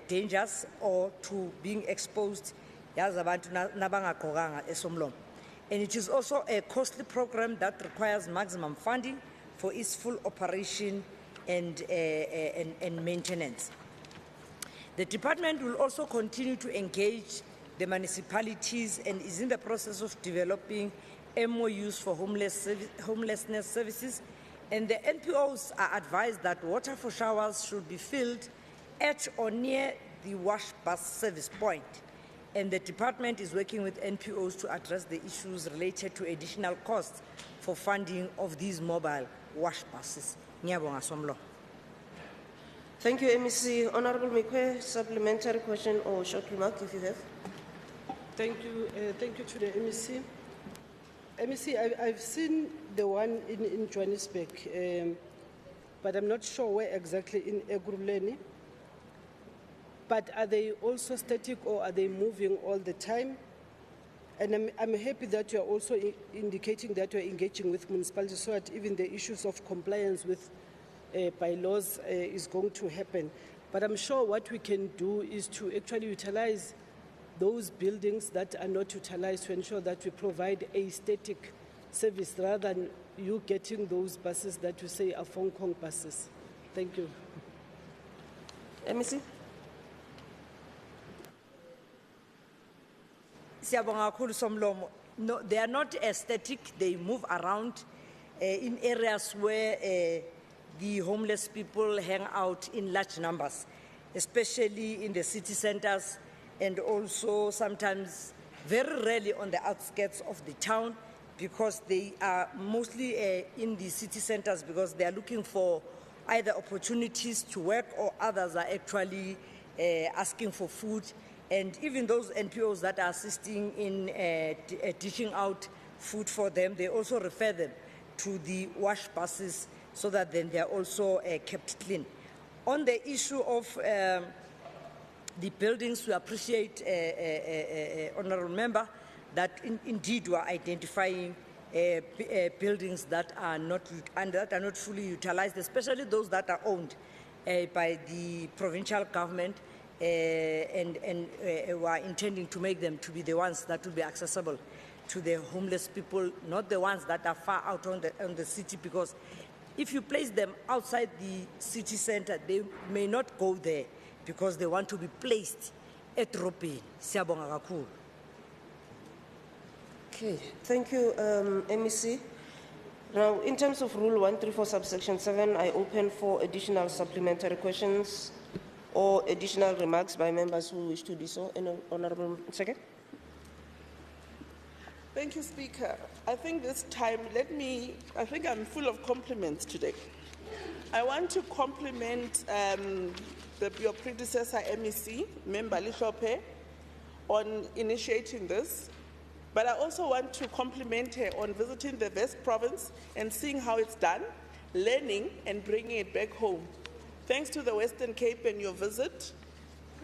dangers or to being exposed. And it is also a costly program that requires maximum funding for its full operation and maintenance. The department will also continue to engage the municipalities and is in the process of developing MOUs for homelessness services. And the NPOs are advised that water for showers should be filled at or near the wash bus service point. And the department is working with NPOs to address the issues related to additional costs for funding of these mobile wash buses. Thank you, MEC. Honourable Mekwe, supplementary question or short remark if you have. Thank you to the MEC. MEC, I've seen the one in Johannesburg, but I'm not sure where exactly in Ekurhuleni. But are they also static or are they moving all the time? And I'm happy that you're also indicating that you're engaging with municipalities so that even the issues of compliance with bylaws is going to happen. But I'm sure what we can do is to actually utilize those buildings that are not utilized to ensure that we provide a static service rather than you getting those buses that you say are Hong Kong buses. Thank you. MEC? Siyabonga kakhulu Somlomo. No, they are not static. They move around in areas where the homeless people hang out in large numbers, especially in the city centers and also sometimes very rarely on the outskirts of the town, because they are mostly in the city centers because they are looking for either opportunities to work or others are actually asking for food. And even those NPOs that are assisting in dishing out food for them, they also refer them to the wash buses so that then they are also kept clean. On the issue of the buildings, we appreciate, Honourable Member, that indeed we are identifying buildings that are not fully utilized, especially those that are owned by the provincial government. And we are intending to make them to be the ones that will be accessible to the homeless people, not the ones that are far out on the city, because if you place them outside the city center, they may not go there because they want to be placed at Ropin. Siyabonga kakhulu. Okay, thank you, MEC. Now, in terms of Rule 134, subsection 7, I open for additional supplementary questions or additional remarks by members who wish to do so. Honourable Secretary. Thank you, Speaker. I think this time, I think I'm full of compliments today. I want to compliment your predecessor, MEC, Member Lishope, on initiating this. But I also want to compliment her on visiting the West Province and seeing how it's done, learning and bringing it back home. Thanks to the Western Cape and your visit,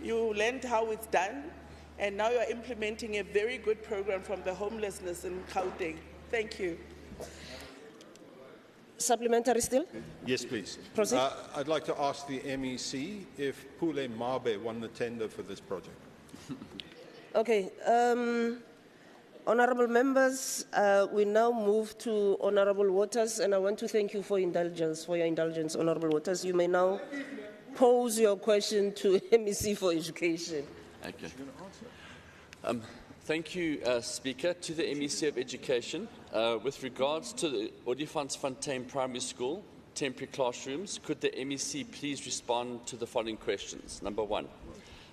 you learned how it's done, and now you are implementing a very good program from the homelessness in Gauteng. Thank you. Supplementary still? Yes, please. Proceed. I'd like to ask the MEC if Pule Mabe won the tender for this project. Okay. Honourable members, we now move to Honourable Waters, and I want to thank you for your indulgence, Honourable Waters. You may now pose your question to MEC for Education. Okay. Thank you, Speaker. To the MEC of Education, with regards to the Olifantsfontein Primary School temporary classrooms, could the MEC please respond to the following questions? Number one,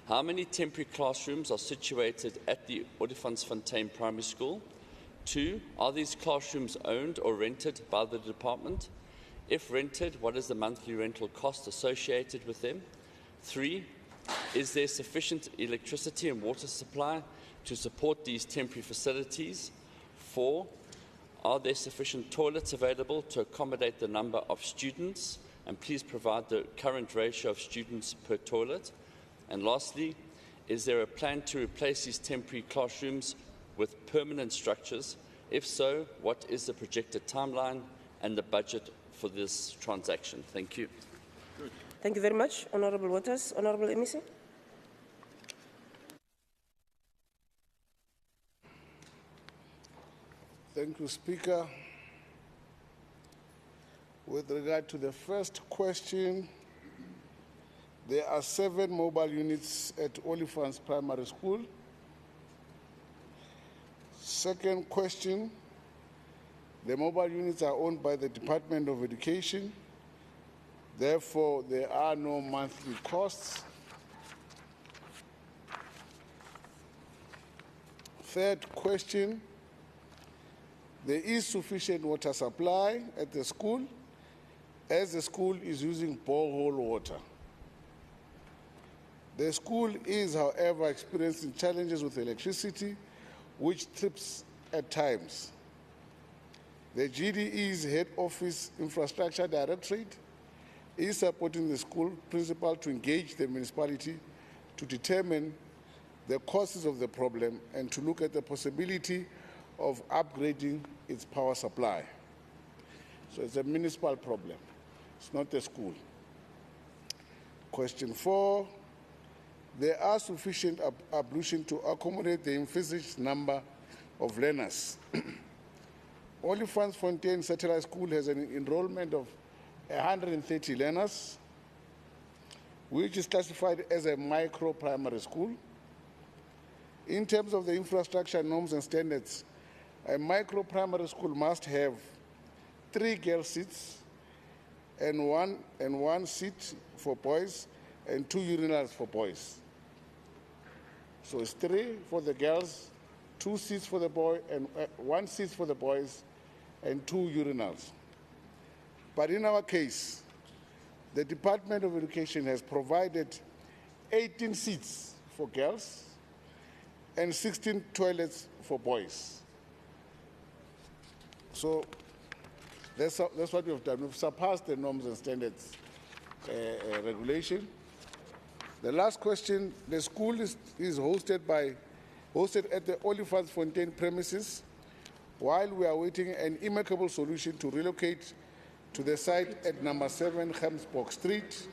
how many temporary classrooms are situated at the Olifantsfontein Primary School? 2, are these classrooms owned or rented by the department? If rented, what is the monthly rental cost associated with them? 3, is there sufficient electricity and water supply to support these temporary facilities? 4, are there sufficient toilets available to accommodate the number of students? And please provide the current ratio of students per toilet. And lastly, is there a plan to replace these temporary classrooms with permanent structures? If so, what is the projected timeline and the budget for this transaction? Thank you. Thank you very much, Honourable Waters. Honourable MEC. Thank you, Speaker. With regard to the first question, there are 7 mobile units at Olifants Primary School. Second question, the mobile units are owned by the Department of Education. Therefore, there are no monthly costs. Third question, there is sufficient water supply at the school, as the school is using borehole water. The school is, however, experiencing challenges with electricity which trips at times. The GDE's Head Office Infrastructure Directorate is supporting the school principal to engage the municipality to determine the causes of the problem and to look at the possibility of upgrading its power supply. So it's a municipal problem. It's not a school. Question 4, there are sufficient ablution to accommodate the envisaged number of learners. Olifantsfontein Satellite School has an enrollment of 130 learners, which is classified as a micro-primary school. In terms of the infrastructure norms and standards, a micro-primary school must have 3 girl seats and one seat for boys and 2 urinals for boys. So it's 3 for the girls, 2 seats for the boy, and 1 seat for the boys, and 2 urinals. But in our case, the Department of Education has provided 18 seats for girls and 16 toilets for boys. So that's what we have done. We've surpassed the norms and standards regulation. The last question, the school is hosted at the Olifantsfontein premises while we are waiting an amicable solution to relocate to the site at number 7 Gemsbok Street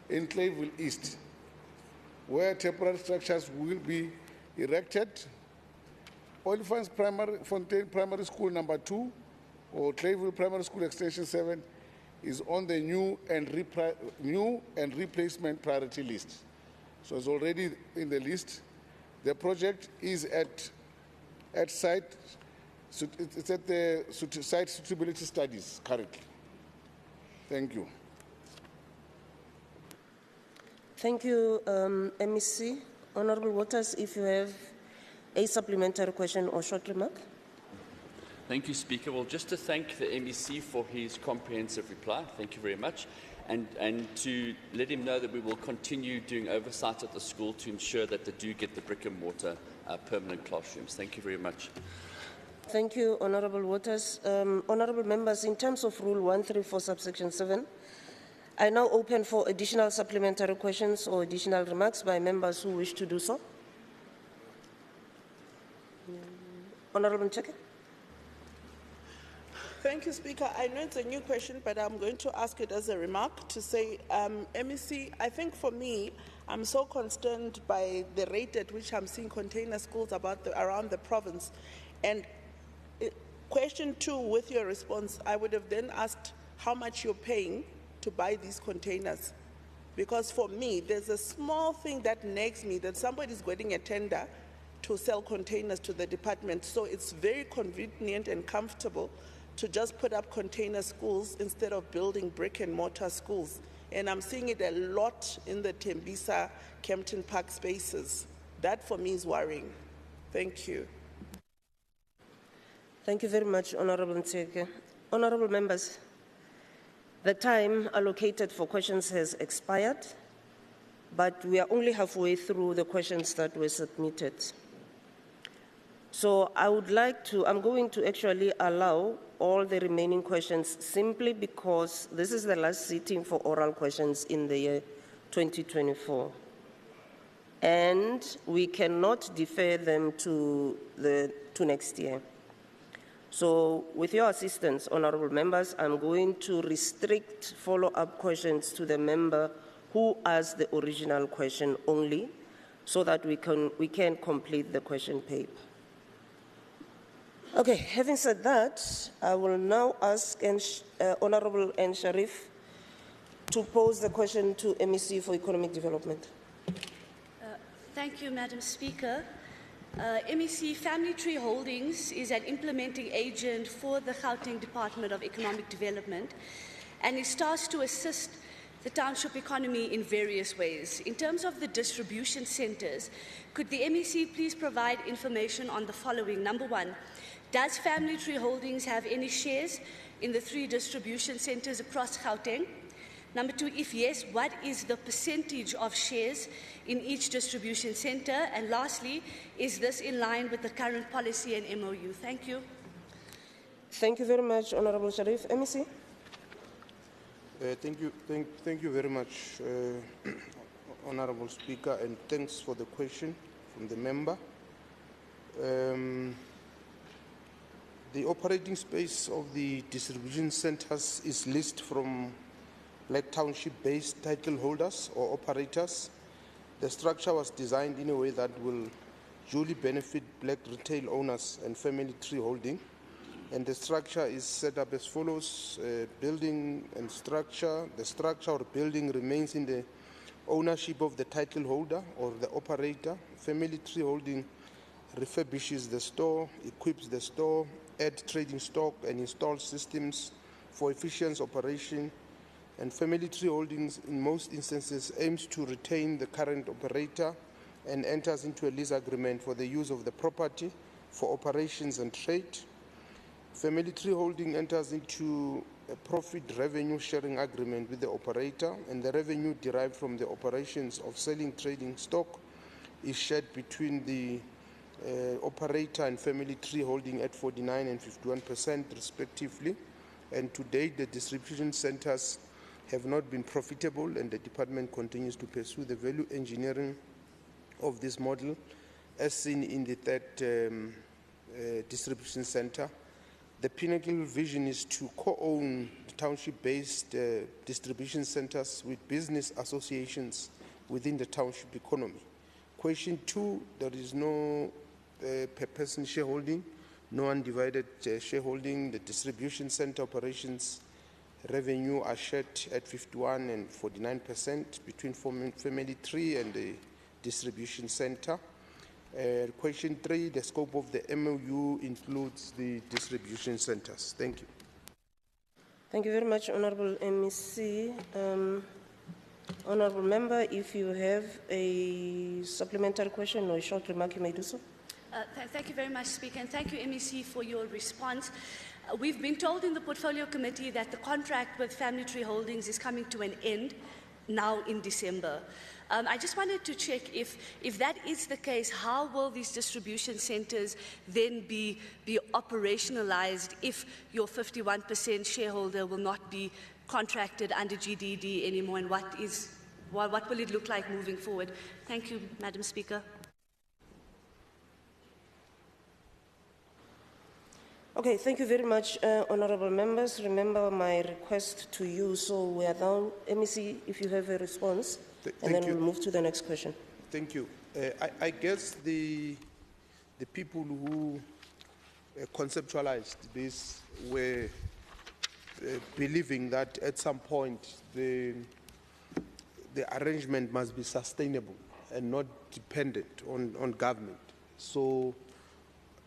in Clayville East, where temporary structures will be erected. Olifantsfontein Primary School number 2 or Clayville Primary School Extension 7 is on the new and replacement priority list. So it's already in the list. The project is at site, it's at the site suitability studies currently. Thank you. Thank you, MEC. Honorable Waters, if you have a supplementary question or short remark. Thank you, Speaker. Well, just to thank the MEC for his comprehensive reply. Thank you very much. And to let him know that we will continue doing oversight at the school to ensure that they do get the brick and mortar permanent classrooms. Thank you very much. Thank you, Honorable Waters. Honorable members, in terms of Rule 134, subsection 7, I now open for additional supplementary questions or additional remarks by members who wish to do so. Honorable Ncheke. Thank you, Speaker. I know it's a new question, but I'm going to ask it as a remark to say, MEC, I think for me, I'm so concerned by the rate at which I'm seeing container schools around the province. And question 2, with your response, I would have then asked how much you're paying to buy these containers. Because for me, there's a small thing that nags me that somebody's getting a tender to sell containers to the department. So it's very convenient and comfortable to just put up container schools instead of building brick and mortar schools. And I'm seeing it a lot in the Tembisa, Kempton Park spaces. That for me is worrying. Thank you. Thank you very much, Honorable Ntseke. Honorable members, the time allocated for questions has expired, but we are only halfway through the questions that were submitted. So I'm going to actually allow all the remaining questions simply because this is the last sitting for oral questions in the year 2024. And we cannot defer them to next year. So with your assistance, honorable members, I'm going to restrict follow-up questions to the member who asked the original question only so that we can complete the question paper. Okay, having said that, I will now ask Honorable N. Sharif to pose the question to MEC for Economic Development. Thank you, Madam Speaker. MEC Family Tree Holdings is an implementing agent for the Gauteng Department of Economic Development and is tasked to assist the township economy in various ways. In terms of the distribution centres, could the MEC please provide information on the following? Number 1, does Family Tree Holdings have any shares in the 3 distribution centres across Gauteng? Number two, if yes, what is the percentage of shares in each distribution centre? And lastly, is this in line with the current policy and MOU? Thank you. Thank you very much, Honorable Sharif. MEC? Thank you very much, Honorable Speaker, and thanks for the question from the member. The operating space of the distribution centres is leased from Black Township-based title holders or operators. The structure was designed in a way that will duly benefit Black retail owners and family tree holding. And the structure is set up as follows: building and structure. The structure or building remains in the ownership of the title holder or the operator. Family tree holding refurbishes the store, equips the store, adds trading stock, and installs systems for efficient operation. And family tree holdings, in most instances, aims to retain the current operator and enters into a lease agreement for the use of the property for operations and trade. Family tree holding enters into a profit revenue sharing agreement with the operator, and the revenue derived from the operations of selling trading stock is shared between the operator and family tree holding at 49% and 51% respectively. And to date, the distribution centers have not been profitable, and the department continues to pursue the value engineering of this model as seen in the third distribution center. The Pinnacle vision is to co-own township-based distribution centers with business associations within the township economy. Question 2, there is no per person shareholding, no undivided shareholding. The distribution center operations revenue are shared at 51% and 49% between family tree and the distribution center. Question 3, the scope of the MOU includes the distribution centers. Thank you. Thank you very much, Honorable MEC. Honorable Member, if you have a supplementary question or a short remark, you may do so. Thank you very much, Speaker, and thank you, MEC, for your response. We've been told in the Portfolio Committee that the contract with Family Tree Holdings is coming to an end now in December. I just wanted to check if that is the case, how will these distribution centres then be operationalised if your 51% shareholder will not be contracted under GDD anymore, and what will it look like moving forward? Thank you, Madam Speaker. Okay, thank you very much, honourable members. Remember my request to you, so we are now, MEC, if you have a response, and then we'll move to the next question. Thank you. I guess the people who conceptualized this were believing that at some point the arrangement must be sustainable and not dependent on government. So,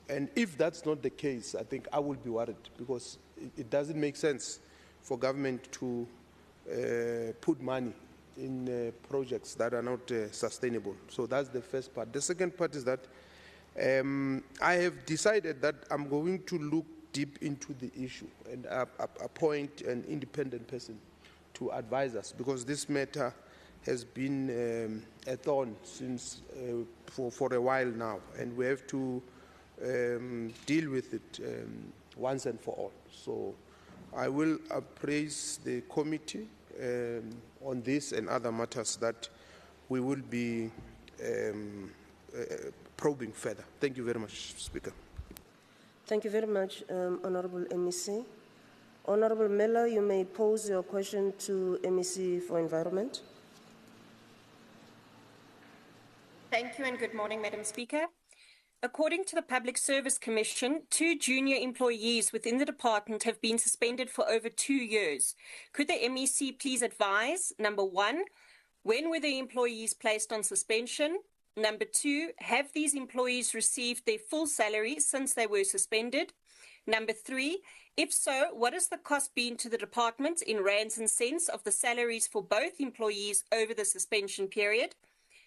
and if that's not the case, I think I will be worried, because it doesn't make sense for government to put money in projects that are not sustainable. So that's the first part. The second part is that I have decided that I'm going to look deep into the issue and appoint an independent person to advise us, because this matter has been a thorn since for a while now, and we have to deal with it once and for all. So I will appraise the committee on this and other matters that we will be probing further. Thank you very much, Speaker. Thank you very much, Honourable MEC. Honourable Miller, you may pose your question to MEC for Environment. Thank you and good morning, Madam Speaker. According to the Public Service Commission, 2 junior employees within the department have been suspended for over 2 years. Could the MEC please advise, number 1, when were the employees placed on suspension? Number 2, have these employees received their full salary since they were suspended? Number 3, if so, what has the cost been to the department in rands and cents of the salaries for both employees over the suspension period?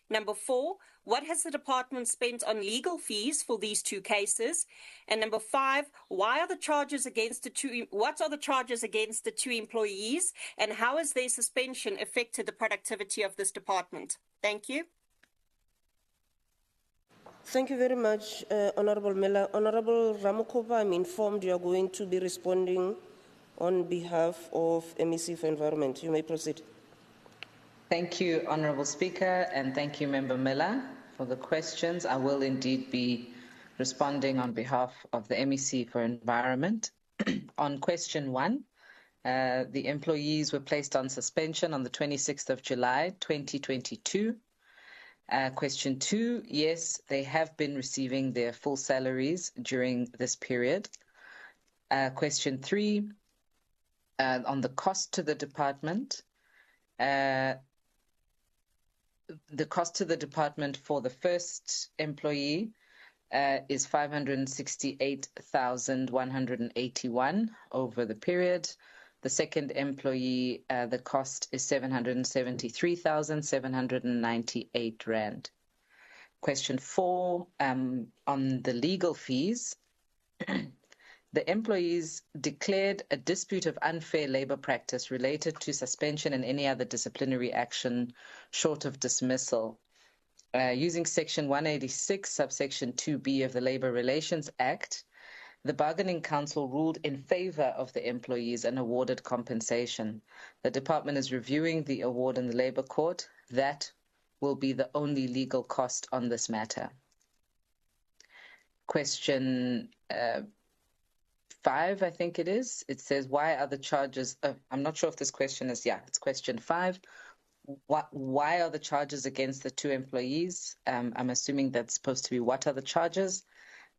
Number 4, what has the department spent on legal fees for these 2 cases? And number 5, what are the charges against the 2 employees, and how has their suspension affected the productivity of this department? Thank you. Thank you very much, Honorable Miller. Honorable Ramokopa, I'm informed you are going to be responding on behalf of MEC for Environment. You may proceed. Thank you, Honourable Speaker, and thank you, Member Miller, for the questions. I will indeed be responding on behalf of the MEC for Environment. On question 1, the employees were placed on suspension on the 26th of July, 2022. Question 2, yes, they have been receiving their full salaries during this period. Question 3, on the cost to the department, the cost to the department for the first employee is 568,181 over the period. The second employee, the cost is 773,798 rand. Question 4, on the legal fees, the employees declared a dispute of unfair labour practice related to suspension and any other disciplinary action short of dismissal. Using Section 186, subsection 2B of the Labour Relations Act, the Bargaining Council ruled in favour of the employees and awarded compensation. The department is reviewing the award in the Labour Court. That will be the only legal cost on this matter. Question 5, I think it is. It says, why are the charges, I'm not sure if this question is, it's question 5. Why are the charges against the 2 employees? I'm assuming that's supposed to be what are the charges?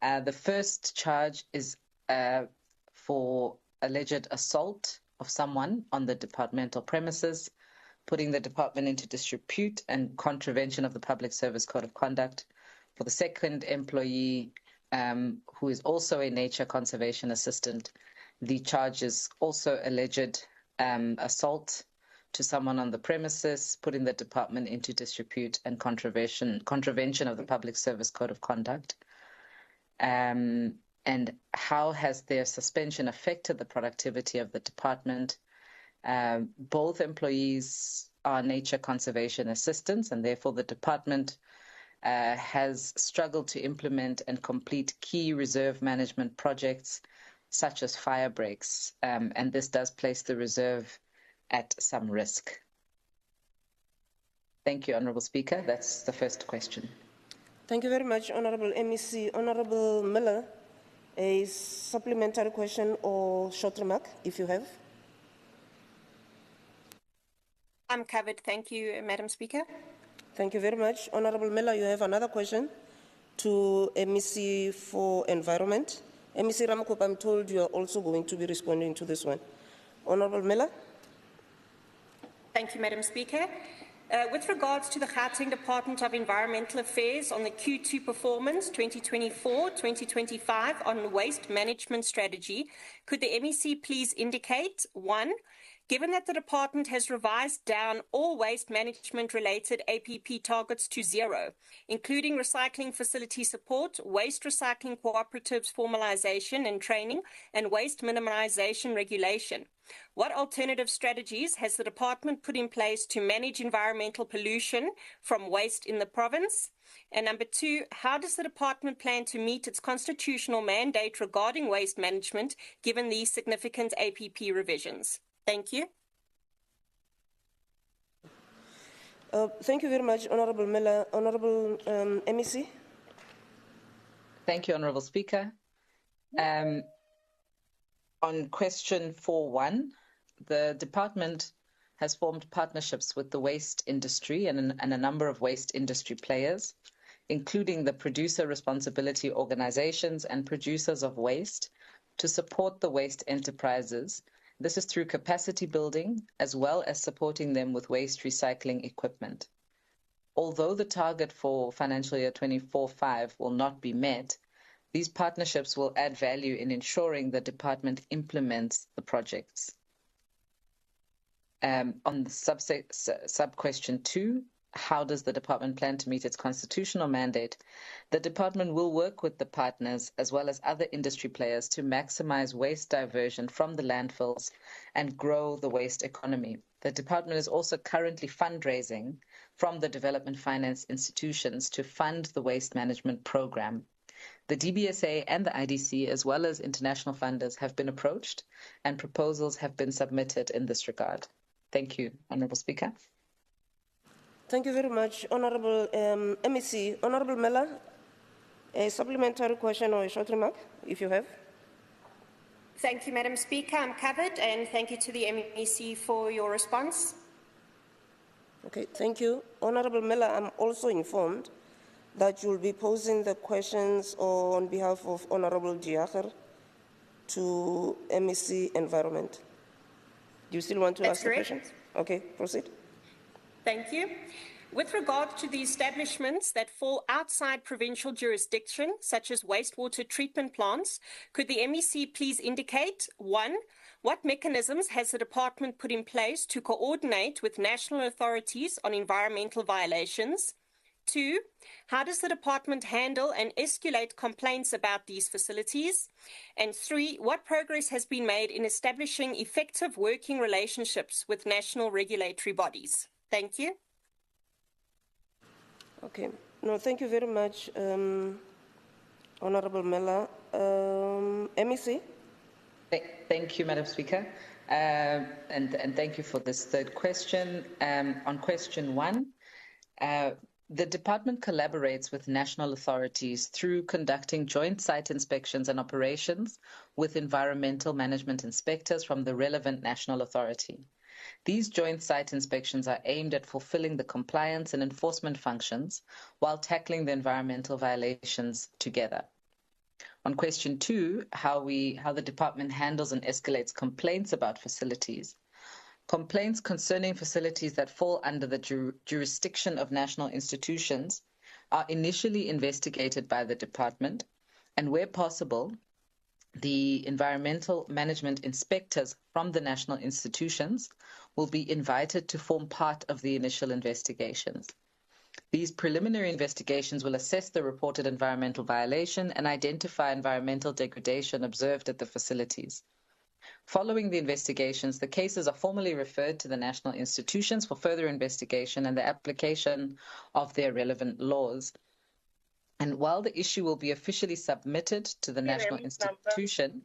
The first charge is for alleged assault of someone on the departmental premises, putting the department into disrepute and contravention of the Public Service Code of Conduct. For the second employee, who is also a nature conservation assistant, the charge is also alleged assault to someone on the premises, putting the department into disrepute and contravention of the Public Service Code of Conduct. And how has their suspension affected the productivity of the department? Both employees are nature conservation assistants, and therefore the department has struggled to implement and complete key reserve management projects such as fire breaks, and this does place the reserve at some risk. Thank you, Honourable Speaker. That's the first question. Thank you very much, Honourable MEC. Honourable Miller, a supplementary question or short remark, if you have. I'm covered. Thank you, Madam Speaker. Thank you very much. Honourable Miller, you have another question to MEC for Environment. MEC Ramokopa, I'm told you are also going to be responding to this one. Honourable Miller. Thank you, Madam Speaker. With regards to the Gauteng Department of Environmental Affairs on the Q2 performance 2024-2025 on waste management strategy, could the MEC please indicate, 1, given that the department has revised down all waste management-related APP targets to 0, including recycling facility support, waste recycling cooperatives formalization and training, and waste minimization regulation, what alternative strategies has the department put in place to manage environmental pollution from waste in the province? And number 2, how does the department plan to meet its constitutional mandate regarding waste management given these significant APP revisions? Thank you. Thank you very much, Honourable Miller. Honourable MEC. Thank you, Honourable Speaker. On question 4.1, the department has formed partnerships with the waste industry and a number of waste industry players, including the producer responsibility organizations and producers of waste, to support the waste enterprises. This is through capacity building, as well as supporting them with waste recycling equipment. Although the target for financial year 24-25 will not be met, these partnerships will add value in ensuring the department implements the projects. On the sub-question 2, how does the department plan to meet its constitutional mandate? The department will work with the partners as well as other industry players to maximize waste diversion from the landfills and grow the waste economy. The department is also currently fundraising from the development finance institutions to fund the waste management program. The DBSA and the IDC, as well as international funders, have been approached and proposals have been submitted in this regard. Thank you, Honourable Speaker. Thank you very much, Honourable MEC. Honourable Miller, a supplementary question or a short remark, if you have. Thank you, Madam Speaker. I'm covered, and thank you to the MEC for your response. Okay, thank you. Honourable Miller, I'm also informed that you'll be posing the questions on behalf of Honourable Diacher to MEC Environment. Do you still want to ask the question? Okay, proceed. Thank you. With regard to the establishments that fall outside provincial jurisdiction, such as wastewater treatment plants, could the MEC please indicate, 1, what mechanisms has the department put in place to coordinate with national authorities on environmental violations? 2, how does the department handle and escalate complaints about these facilities? And 3, what progress has been made in establishing effective working relationships with national regulatory bodies? Thank you. Okay. No, thank you very much, Honourable Miller. MEC? Thank you, Madam Speaker. And thank you for this third question. On question 1, the department collaborates with national authorities through conducting joint site inspections and operations with environmental management inspectors from the relevant national authority. These joint site inspections are aimed at fulfilling the compliance and enforcement functions while tackling the environmental violations together. On question 2, how the department handles and escalates complaints about facilities. Complaints concerning facilities that fall under the jurisdiction of national institutions are initially investigated by the department, and where possible, the environmental management inspectors from the national institutions will be invited to form part of the initial investigations. These preliminary investigations will assess the reported environmental violation and identify environmental degradation observed at the facilities. Following the investigations, the cases are formally referred to the national institutions for further investigation and the application of their relevant laws. And while the issue will be officially submitted to the national institution,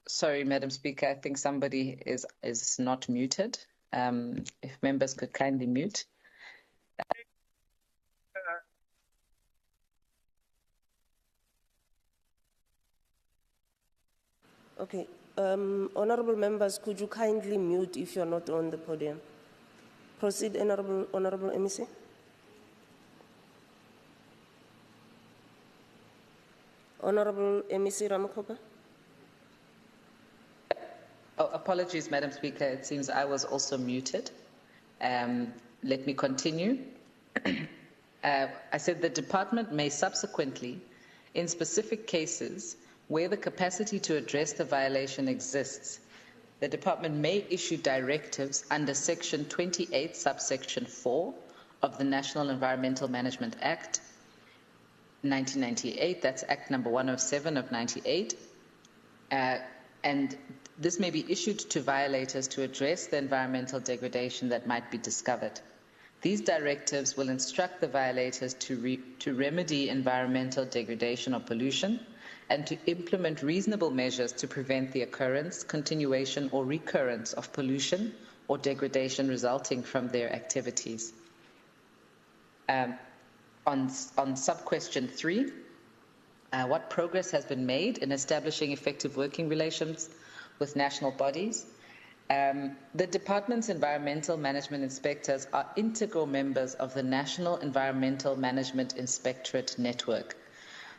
sorry, Madam Speaker, I think somebody is not muted. If members could kindly mute. Okay. Honourable members, could you kindly mute if you're not on the podium? Proceed, Honourable MEC. Honourable MEC Ramakopa. Oh, apologies, Madam Speaker. It seems I was also muted. Let me continue. I said the department may subsequently, in specific cases where the capacity to address the violation exists, the department may issue directives under Section 28, subsection 4 of the National Environmental Management Act 1998. That's Act number 107 of 98. And this may be issued to violators to address the environmental degradation that might be discovered. These directives will instruct the violators to remedy environmental degradation or pollution and to implement reasonable measures to prevent the occurrence, continuation, or recurrence of pollution or degradation resulting from their activities. On sub-question 3, what progress has been made in establishing effective working relations with national bodies? The department's environmental management inspectors are integral members of the National Environmental Management Inspectorate Network,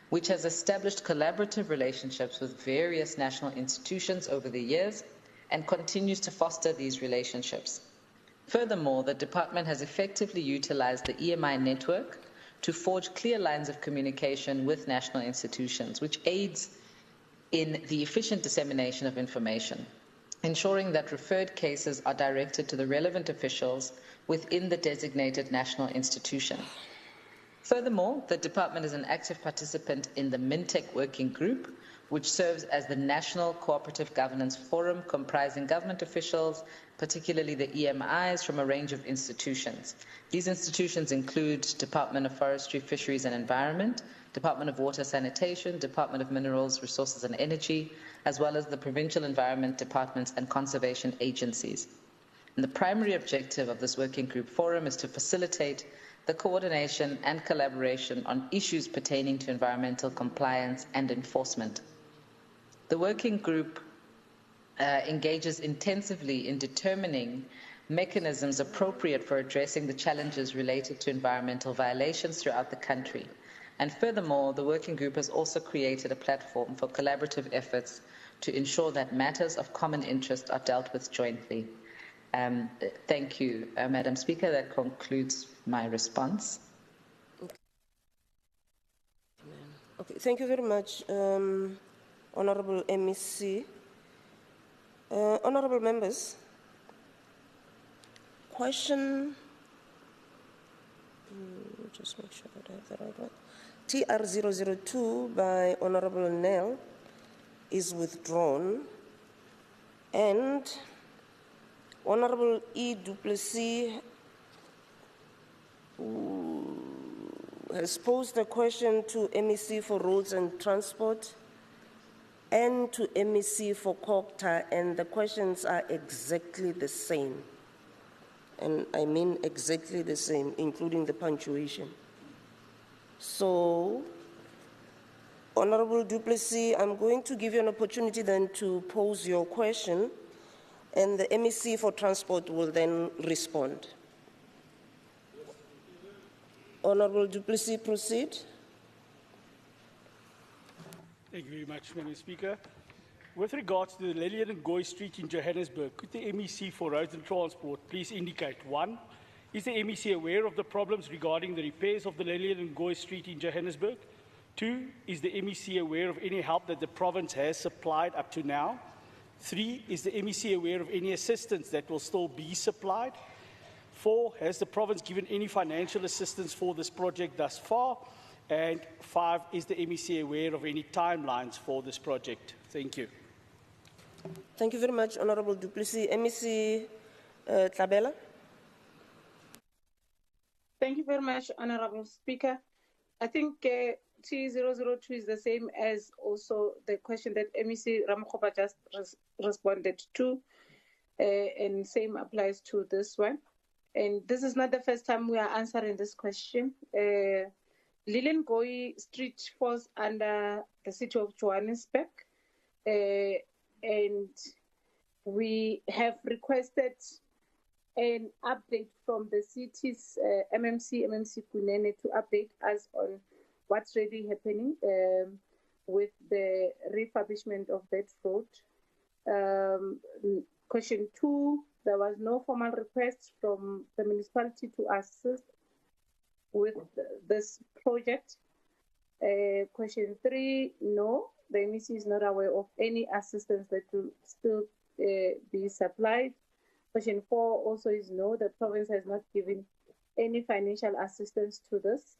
which has established collaborative relationships with various national institutions over the years and continues to foster these relationships. Furthermore, the department has effectively utilized the EMI network to forge clear lines of communication with national institutions, which aids in the efficient dissemination of information. ensuring that referred cases are directed to the relevant officials within the designated national institution. Furthermore, the department is an active participant in the MINTEC working group, which serves as the National Cooperative Governance Forum, comprising government officials, particularly the EMIs from a range of institutions. These institutions include Department of Forestry, Fisheries and Environment, Department of Water Sanitation, Department of Minerals, Resources and Energy, as well as the provincial environment departments and conservation agencies. And the primary objective of this working group forum is to facilitate the coordination and collaboration on issues pertaining to environmental compliance and enforcement. The working group engages intensively in determining mechanisms appropriate for addressing the challenges related to environmental violations throughout the country. And furthermore, the working group has also created a platform for collaborative efforts to ensure that matters of common interest are dealt with jointly. Thank you, Madam Speaker. That concludes my response. Okay, thank you very much, Honourable MEC. Honourable members, question, just make sure that I have the right one. TR002 by Honourable Nell is withdrawn, and Honourable E. Du Plessis has posed a question to MEC for Roads and Transport and to MEC for COGTA, and the questions are exactly the same. And I mean exactly the same, including the punctuation. So, Honourable Du Plessis, I'm going to give you an opportunity then to pose your question, and the MEC for Transport will then respond. Honourable Du Plessis, proceed. Thank you very much, Madam Speaker. With regards to the Lillian and Goy Street in Johannesburg, could the MEC for Roads and Transport please indicate, 1, is the MEC aware of the problems regarding the repairs of the Lillian and Goy Street in Johannesburg? 2, is the MEC aware of any help that the province has supplied up to now? 3, is the MEC aware of any assistance that will still be supplied? 4, has the province given any financial assistance for this project thus far? And 5, is the MEC aware of any timelines for this project? Thank you. Thank you very much, Honourable Du Plessis. MEC Tlabela. Thank you very much, Honourable Speaker. I think T002 is the same as also the question that MEC Ramokgopa just responded to, and same applies to this one. And this is not the first time we are answering this question. Lillian Goy Street falls under the city of Johannesburg, and we have requested an update from the city's MMC Kunene to update us on what's really happening with the refurbishment of that road. Question 2, there was no formal request from the municipality to assist with this project. Question 3, no, the MEC is not aware of any assistance that will still be supplied. Question 4 also is no, the province has not given any financial assistance to this.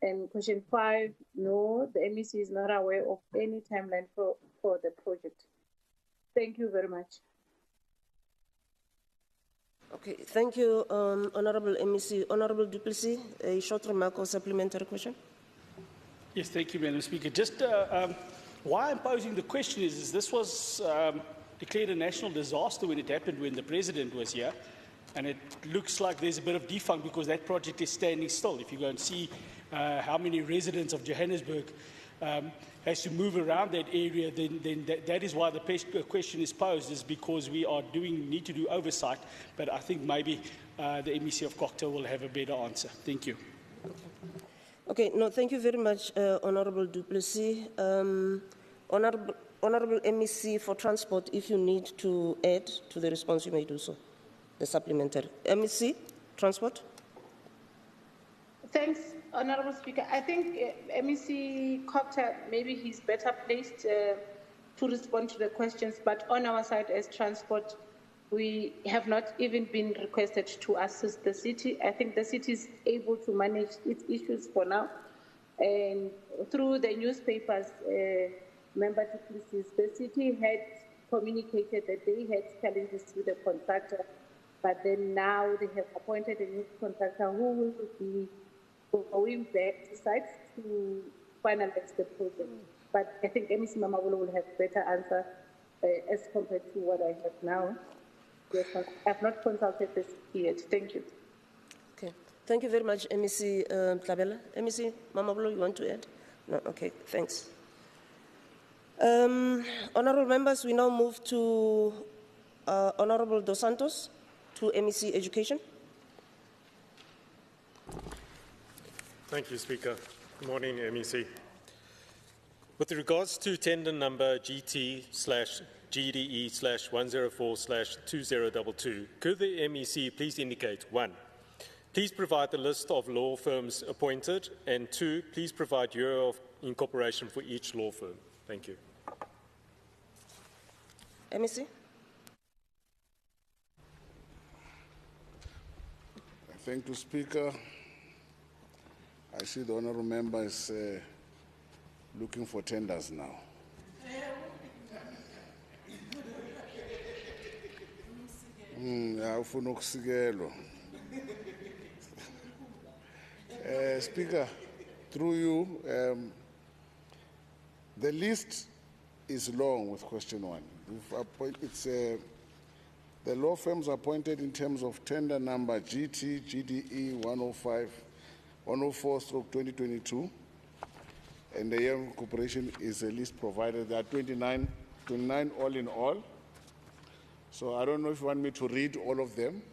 And question 5, no, the MEC is not aware of any timeline for the project. Thank you very much. Okay, thank you, Honourable MEC. Honourable Du Plessis, a short remark or supplementary question? Yes, thank you, Madam Speaker. Just why I'm posing the question is this was declared a national disaster when it happened, when the President was here, and it looks like there's a bit of defunct because that project is standing still. If you go and see how many residents of Johannesburg has to move around that area, then that is why the question is posed, is because we are need to do oversight. But I think maybe the MEC of COGTA will have a better answer. Thank you. Okay, no, thank you very much, Honourable Du Plessis. Honourable MEC for Transport, if you need to add to the response, you may do so. The supplementary. MEC, Transport. Thanks, Honourable Speaker. I think MEC COGTA, maybe he's better placed to respond to the questions, but on our side as transport, we have not even been requested to assist the city. I think the city is able to manage its issues for now. And through the newspapers, Member Duplessis, the city had communicated that they had challenges with the contractor, but then now they have appointed a new contractor who will be going back to sites to finalize the project. But I think MEC Mamabolo will have better answer as compared to what I have now. Yes, I have not consulted the city yet. Thank you. Okay. Thank you very much, MEC Tlabela. MEC Mamabolo, you want to add? No? Okay, thanks. Honourable members, we now move to Honourable Dos Santos to MEC Education. Thank you, Speaker. Good morning, MEC. With regards to tender number GT/GDE/104/2022, could the MEC please indicate 1. Please provide the list of law firms appointed, and 2. Please provide year of incorporation for each law firm. Thank you. MEC. Thank you, Speaker. I see the honourable member is looking for tenders now. Speaker, through you, the list is long with question 1. It's the law firms appointed in terms of tender number GT/GDE 104/2022, and the year of incorporation is a list provided. There are 29 all in all. So I don't know if you want me to read all of them,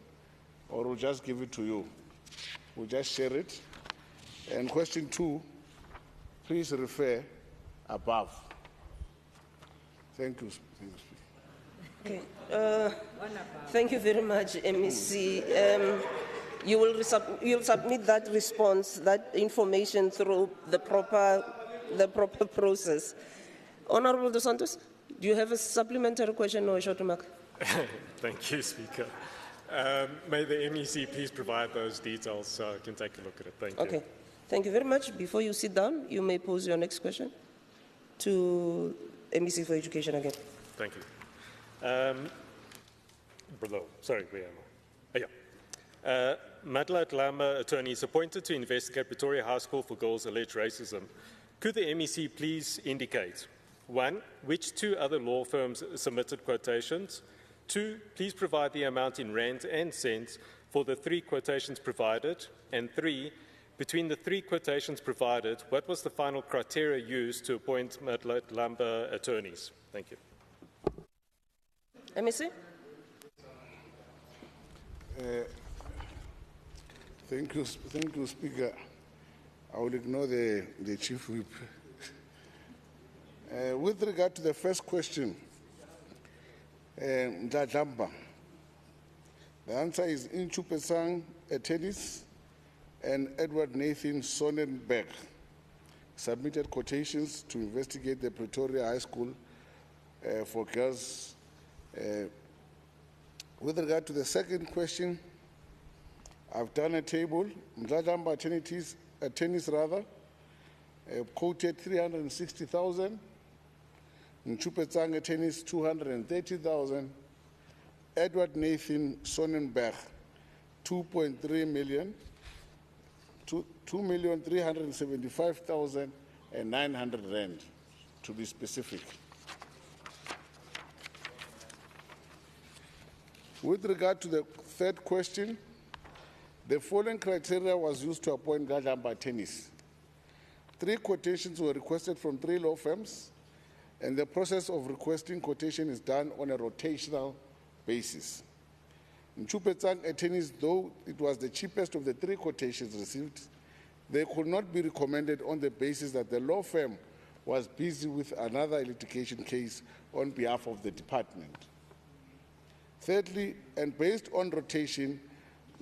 or we'll just give it to you. We'll just share it. And question 2, please refer above. Thank you. Okay. Thank you very much, MEC. You'll submit that response, that information through the proper process. Honourable Dos Santos, do you have a supplementary question or a short remark? Thank you, Speaker. May the MEC please provide those details so I can take a look at it. Thank you. Okay. Thank you very much. Before you sit down, you may pose your next question to MEC for Education again. Thank you. Below. Sorry, where am I? Oh, yeah. Madla Tlamba, attorneys appointed to investigate Pretoria High School for Girls' alleged racism. Could the MEC please indicate, 1, which 2 other law firms submitted quotations? 2, please provide the amount in rand and cents for the 3 quotations provided. And 3, between the 3 quotations provided, what was the final criteria used to appoint Madla Tlamba attorneys? Thank you. MEC? Thank you, Speaker. I will ignore the Chief Whip. With regard to the first question, Ndladlamba, the answer is Inchupesang attorneys and Edward Nathan Sonnenberg submitted quotations to investigate the Pretoria High School for girls. With regard to the second question, I've done a table. Ndladlamba attorneys quoted 360,000. Nchupetsang attorneys 230,000. Edward Nathan Sonnenberg 2.3 million. 2,375,900 rand, to be specific. With regard to the third question, the following criteria was used to appoint Ndladlamba attorneys. 3 quotations were requested from 3 law firms, and the process of requesting quotation is done on a rotational basis. Nchupetsang attorneys, though it was the cheapest of the 3 quotations received, they could not be recommended on the basis that the law firm was busy with another litigation case on behalf of the department. Thirdly, and based on rotation,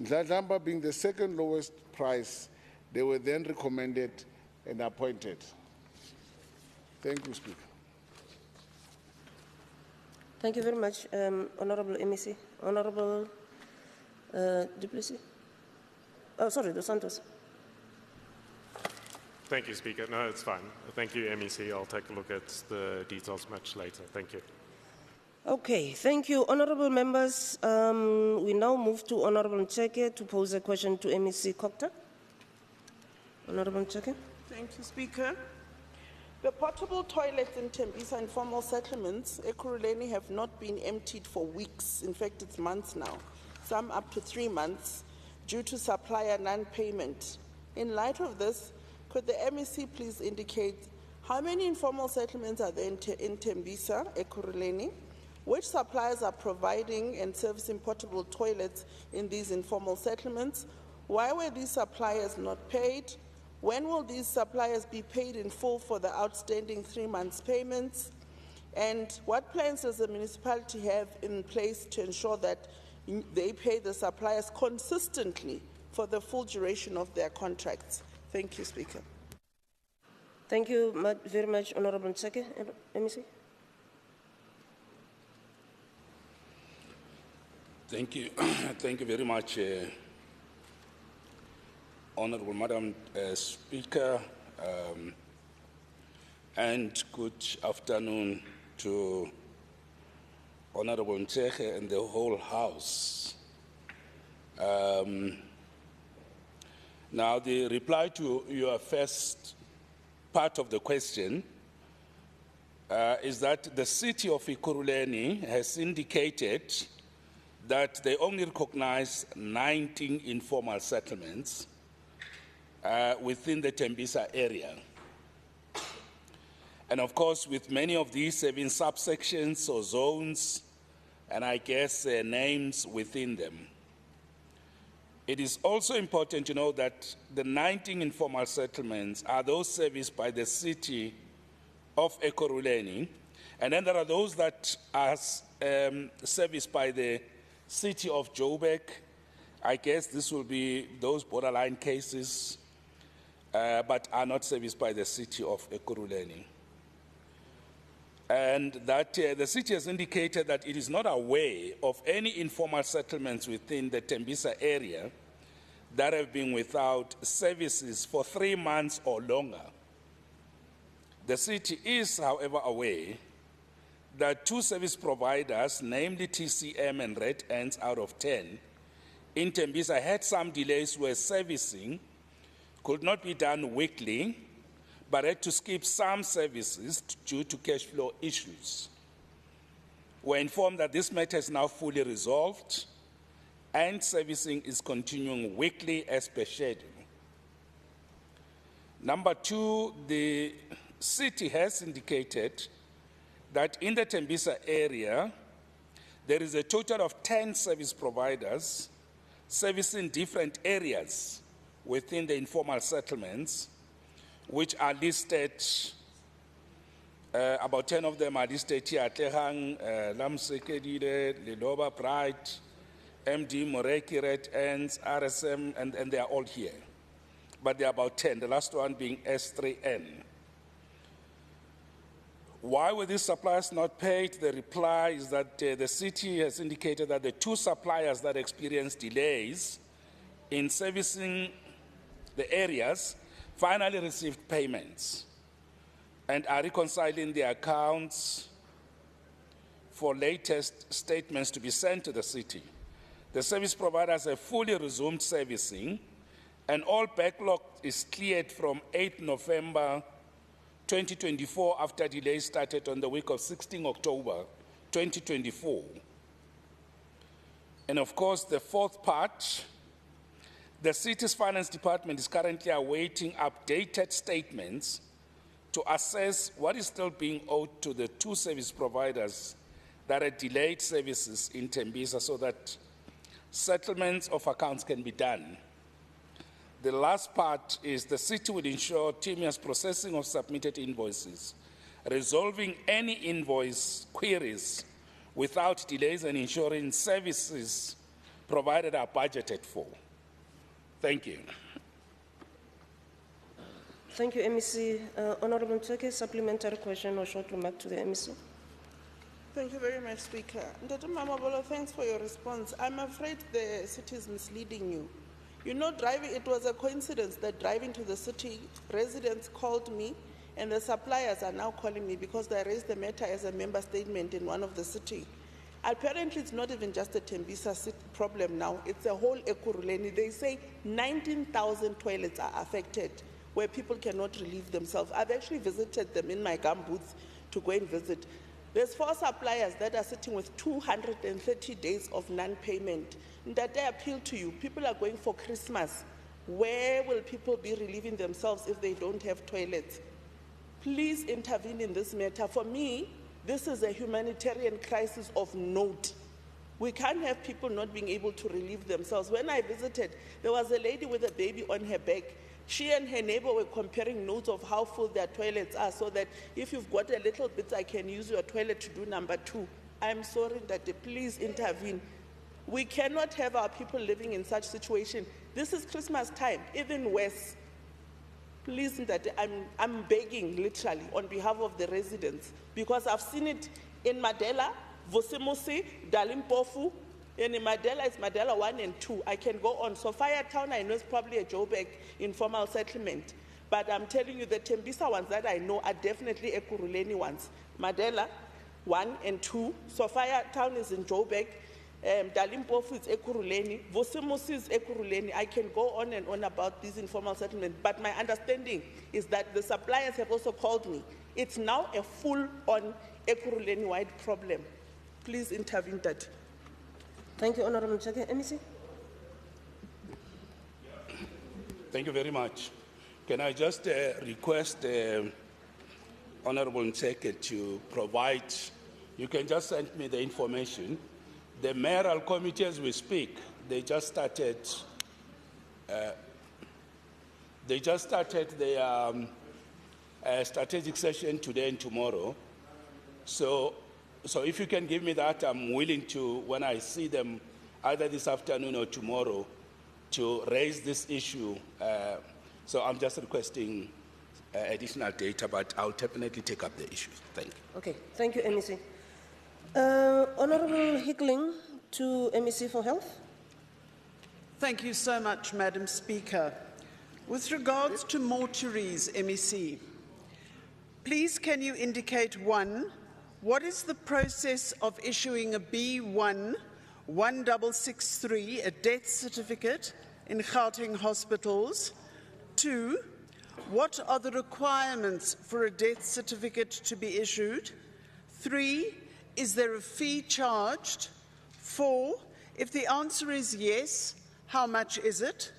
Ndladlamba being the second lowest price, they were then recommended and appointed. Thank you, Speaker. Thank you very much, Honorable MEC. Honorable Duplessis. Oh, sorry, Dos Santos. Thank you, Speaker. No, it's fine. Thank you, MEC. I'll take a look at the details much later. Thank you. Okay, thank you, honorable members. We now move to Honorable Ncheke to pose a question to MEC Kokta. Honorable Ncheke. Thank you, Speaker. The portable toilets in Tembisa informal settlements, Ekurhuleni, have not been emptied for weeks. In fact, it's months now, some up to 3 months, due to supplier non-payment. In light of this, could the MEC please indicate how many informal settlements are there in Tembisa, Ekurhuleni? Which suppliers are providing and servicing portable toilets in these informal settlements? Why were these suppliers not paid? When will these suppliers be paid in full for the outstanding 3 months payments? And what plans does the municipality have in place to ensure that they pay the suppliers consistently for the full duration of their contracts? Thank you, Speaker. Thank you very much, Honorable Ncheke. MEC. Thank you. Thank you very much, Honorable Madam Speaker, and good afternoon to Honorable Ncheke and the whole House. Now, the reply to your first part of the question is that the city of Ekurhuleni has indicated that they only recognize 19 informal settlements within the Tembisa area. And of course, with many of these having subsections or zones, and I guess names within them. It is also important to know that the 19 informal settlements are those serviced by the city of Ekurhuleni, and then there are those that are serviced by the city of Joburg. I guess this will be those borderline cases, but are not serviced by the city of Ekurhuleni. And that the city has indicated that it is not aware of any informal settlements within the Tembisa area that have been without services for 3 months or longer. The city is, however, aware that 2 service providers, namely TCM and Red Ants out of 10, in Tembisa had some delays where servicing could not be done weekly, but had to skip some services due to cash flow issues. We're informed that this matter is now fully resolved and servicing is continuing weekly as per schedule. Number 2, the city has indicated that in the Tembisa area, there is a total of 10 service providers servicing different areas within the informal settlements, which are listed, about 10 of them are listed here, Tlehang, Lamsekedile, Liloba, Bright, MD, Moreki, Red Ants, RSM, and they are all here. But there are about 10, the last one being S3N. Why were these suppliers not paid? The reply is that the city has indicated that the 2 suppliers that experienced delays in servicing the areas finally received payments and are reconciling their accounts for latest statements to be sent to the city. The service providers have fully resumed servicing, and all backlog is cleared from 8 November 2024 after delays started on the week of 16 October 2024. And of course, the 4th part, the city's finance department is currently awaiting updated statements to assess what is still being owed to the 2 service providers that had delayed services in Tembisa so that settlements of accounts can be done. The last part is the city will ensure Temia's processing of submitted invoices, resolving any invoice queries without delays, and ensuring services provided are budgeted for. Thank you. Thank you, MEC. Honorable Ncheke, supplementary question or short remark to the MEC. Thank you very much, Speaker. Ndatu Mamabolo, thanks for your response. I'm afraid the city is misleading you. You know, it was a coincidence that driving to the city, residents called me, and the suppliers are now calling me because they raised the matter as a member statement in one of the city. Apparently, it's not even just a Tembisa problem now. It's a whole Ekurhuleni. They say 19,000 toilets are affected where people cannot relieve themselves. I've actually visited them in my gumboots to go and visit. There's 4 suppliers that are sitting with 230 days of non-payment. That I appeal to you. People are going for Christmas. Where will people be relieving themselves if they don't have toilets? Please intervene in this matter. For me, this is a humanitarian crisis of note. We can't have people not being able to relieve themselves. When I visited, there was a lady with a baby on her back. She and her neighbor were comparing notes of how full their toilets are so that if you've got a little bit, I can use your toilet to do number 2. I'm sorry that please intervene. We cannot have our people living in such situation. This is Christmas time, even worse. Please, that I'm begging literally on behalf of the residents because I've seen it in Madela, Vusimusi, Dalimpofu, and in Madela, it's Madela 1 and 2. I can go on. So Firetown, I know it's probably a Joburg informal settlement. But I'm telling you, the Tembisa ones that I know are definitely Ekurhuleni ones. Madela 1 and 2. So Firetown is in Joburg. Dalimpofu is Ekurhuleni. Vusimusi is Ekurhuleni. I can go on and on about these informal settlements. But my understanding is that the suppliers have also called me. It's now a full-on Ekurhuleni-wide problem. Please intervene that. Thank you, Honorable Mchake. MEC? Thank you very much. Can I just request Honorable Mchake to provide, you can just send me the information. The mayoral committee, as we speak, they just started their strategic session today and tomorrow. So if you can give me that, I'm willing to, when I see them either this afternoon or tomorrow, to raise this issue. So I'm just requesting additional data, but I'll definitely take up the issue. Thank you. Okay, thank you, MEC. Honorable Hickling to MEC for Health. Thank you so much, Madam Speaker. With regards to mortuaries, MEC, please can you indicate 1, what is the process of issuing a B1 1663, a death certificate in Gauteng hospitals? 2, what are the requirements for a death certificate to be issued? 3, is there a fee charged? 4, if the answer is yes, how much is it?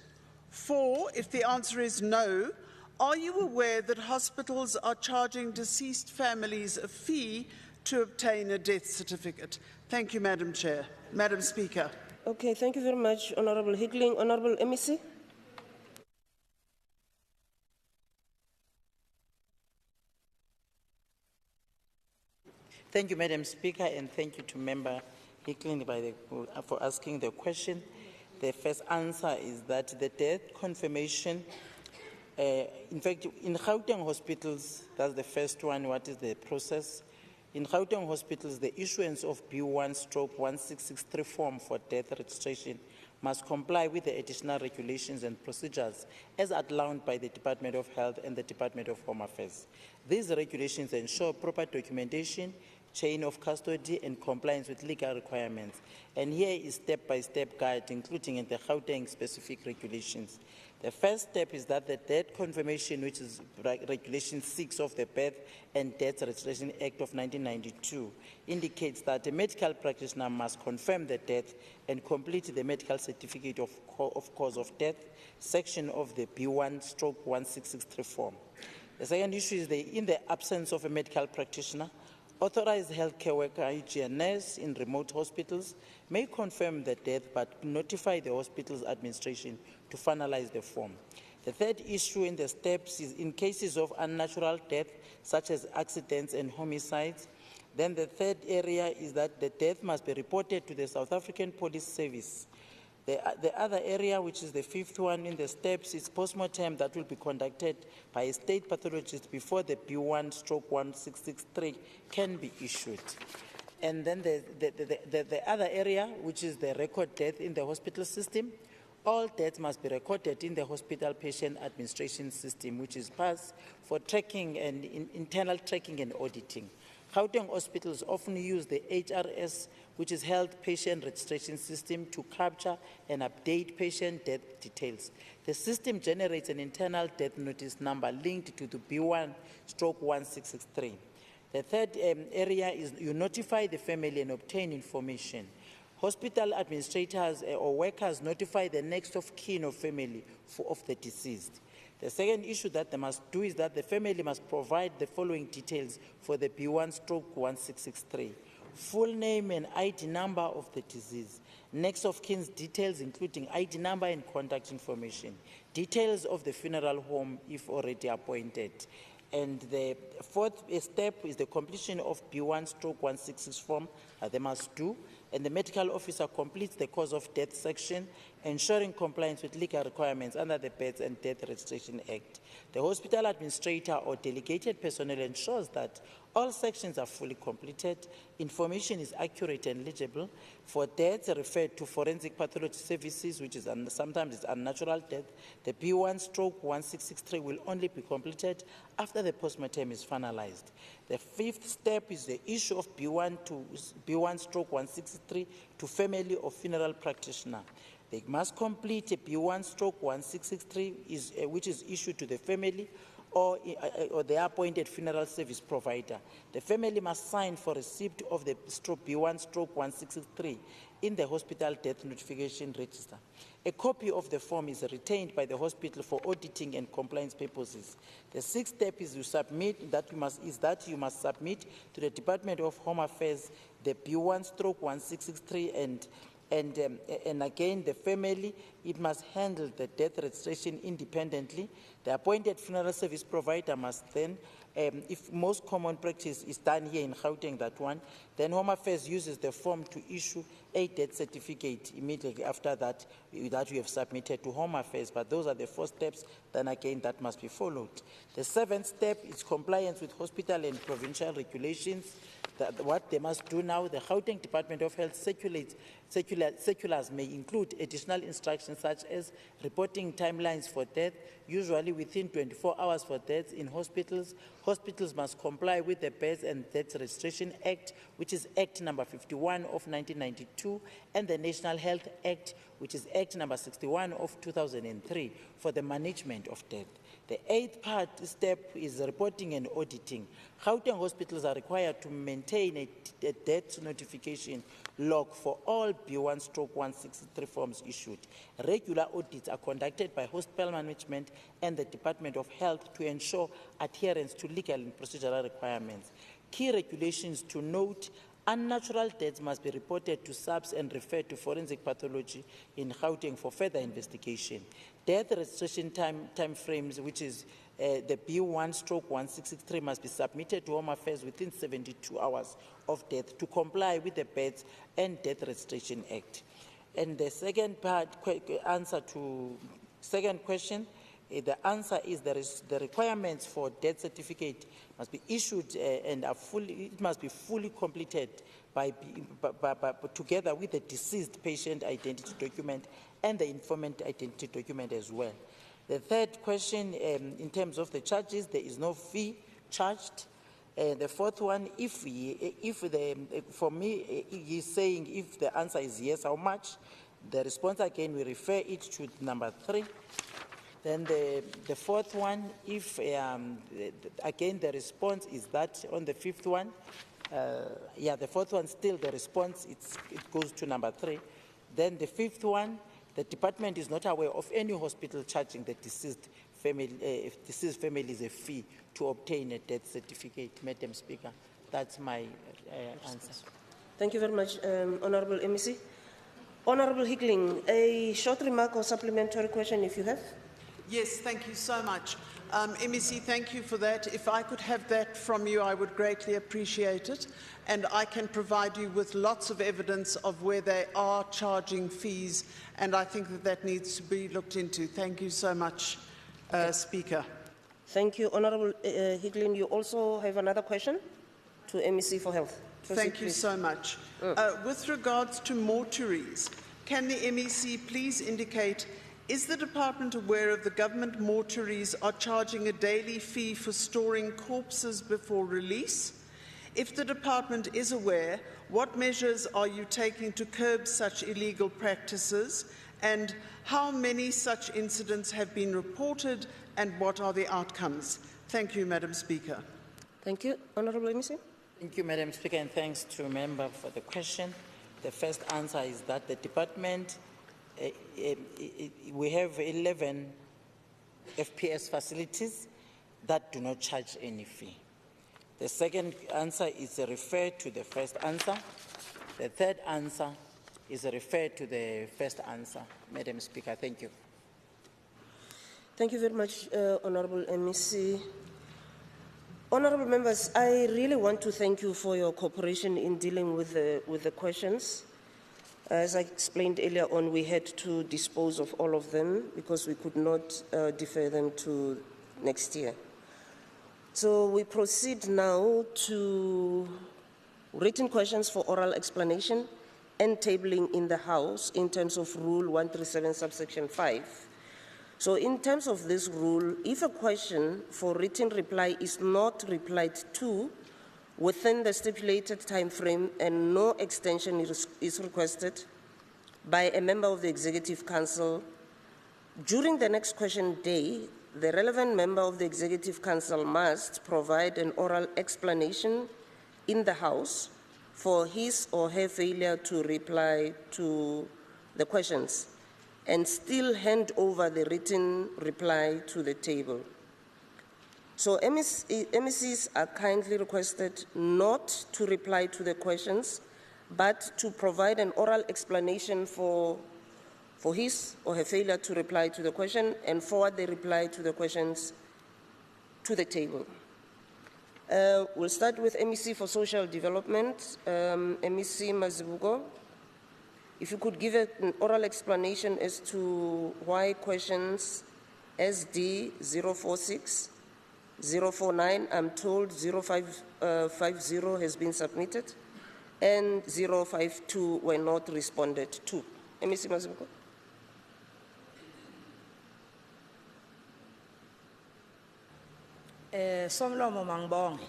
4, if the answer is no, are you aware that hospitals are charging deceased families a fee to obtain a death certificate? Thank you, Madam Chair. Madam Speaker. Okay, thank you very much, Honorable Hickling. Honorable MEC? Thank you, Madam Speaker, and thank you to Member Hickling for asking the question. The first answer is that the death confirmation, in fact, in Gauteng hospitals, that's the first one, what is the process? In Gauteng hospitals, the issuance of B1/1663 form for death registration must comply with the additional regulations and procedures as outlined by the Department of Health and the Department of Home Affairs. These regulations ensure proper documentation, chain of custody, and compliance with legal requirements. And here is step-by-step guide, including in the Gauteng specific regulations. The first step is that the death confirmation, which is Regulation 6 of the Birth and Death Registration Act of 1992, indicates that a medical practitioner must confirm the death and complete the medical certificate of cause of death section of the B1/1663 form. The second issue is in the absence of a medical practitioner, authorized healthcare worker, e.g. a nurse in remote hospitals, may confirm the death but notify the hospital's administration to finalize the form. The third issue in the steps is in cases of unnatural death, such as accidents and homicides. Then the third area is that the death must be reported to the South African Police Service. The other area, which is the fifth one in the steps, is postmortem that will be conducted by a state pathologist before the B1/1663 can be issued. And then the other area, which is the record death in the hospital system, all deaths must be recorded in the hospital patient administration system, which is PASS, for tracking and internal tracking and auditing. Gauteng hospitals often use the HRS, which is Health Patient Registration System, to capture and update patient death details. The system generates an internal death notice number linked to the B1/1663. The third area is you notify the family and obtain information. Hospital administrators or workers notify the next of kin or family of the deceased. The second issue that they must do is that the family must provide the following details for the B1/1663. Full name and ID number of the deceased. Next of kin's details including ID number and contact information. Details of the funeral home if already appointed. And the fourth step is the completion of B1/166 form they must do. And the medical officer completes the cause of death section, ensuring compliance with legal requirements under the Births and Death Registration Act. The hospital administrator or delegated personnel ensures that all sections are fully completed, information is accurate and legible. For deaths referred to forensic pathology services, which is sometimes it's unnatural death, the B1/1663 will only be completed after the postmortem is finalized. The fifth step is the issue of B1/163 to family or funeral practitioner. They must complete a B1/163 which is issued to the family or the appointed funeral service provider. The family must sign for receipt of the B1/163 in the hospital death notification register. A copy of the form is retained by the hospital for auditing and compliance purposes. The sixth step is you must submit to the Department of Home Affairs the B1/163 and again, the family, it must handle the death registration independently. The appointed funeral service provider must then, if most common practice is done here in Gauteng, that one, then Home Affairs uses the form to issue a death certificate immediately after that you have submitted to Home Affairs. But those are the four steps, then again, that must be followed. The seventh step is compliance with hospital and provincial regulations. What they must do now, the Gauteng Department of Health circulars may include additional instructions such as reporting timelines for death, usually within 24 hours for deaths in hospitals. Hospitals must comply with the Births and Death Registration Act, which is Act number 51 of 1992, and the National Health Act, which is Act number 61 of 2003, for the management of death. The eighth step is reporting and auditing. Gauteng hospitals are required to maintain a death notification log for all B1/163 forms issued. Regular audits are conducted by hospital management and the Department of Health to ensure adherence to legal and procedural requirements. Key regulations to note: unnatural deaths must be reported to SAPS and referred to forensic pathology in Gauteng for further investigation. Death registration time frames, which is the B1/163, must be submitted to Home Affairs within 72 hours of death to comply with the Births and Death Registration Act. And the second answer to second question, the answer is the requirements for death certificate must be issued and it must be fully completed together with the deceased patient identity document and the informant identity document as well. The third question, in terms of the charges, there is no fee charged. The fourth one, for me, he's saying if the answer is yes, how much? The response again, we refer it to number 3. Then the fourth one, if again the response is that on the fifth one, the fourth one still the response it goes to number 3. Then the fifth one, the department is not aware of any hospital charging the deceased families a fee to obtain a death certificate. Madam Speaker, that's my answer. Thank you very much, Honourable MEC. Honourable Hickling, a short remark or supplementary question if you have. Yes, thank you so much. MEC, thank you for that. If I could have that from you, I would greatly appreciate it. And I can provide you with lots of evidence of where they are charging fees, and I think that needs to be looked into. Thank you so much, Speaker. Thank you, Honourable Hickling. You also have another question to MEC for Health. Thank you so much. With regards to mortuaries, can the MEC please indicate, is the department aware of the government mortuaries are charging a daily fee for storing corpses before release? If the department is aware, what measures are you taking to curb such illegal practices, and how many such incidents have been reported, and what are the outcomes? Thank you, Madam Speaker. Thank you. Honourable MEC. Thank you, Madam Speaker, and thanks to member for the question. The first answer is that the department, we have 11 FPS facilities that do not charge any fee. The second answer is referred to the first answer. The third answer is referred to the first answer. Madam Speaker, thank you. Thank you very much, Honourable MEC. Honourable members, I really want to thank you for your cooperation in dealing with the questions. As I explained earlier on, we had to dispose of all of them because we could not defer them to next year. So we proceed now to written questions for oral explanation and tabling in the House in terms of Rule 137, subsection 5. So in terms of this rule, if a question for written reply is not replied to within the stipulated time frame and no extension is requested by a member of the Executive Council, during the next question day, the relevant member of the Executive Council must provide an oral explanation in the House for his or her failure to reply to the questions and still hand over the written reply to the table. So MECs are kindly requested not to reply to the questions, but to provide an oral explanation for his or her failure to reply to the question and forward the reply to the questions to the table. We'll start with MEC for Social Development, MEC Mazibuko. If you could give an oral explanation as to why questions SD 046, 049, I'm told 0550 has been submitted, and 052 were not responded to. MEC Mazibuko. Somlomo mangibonge.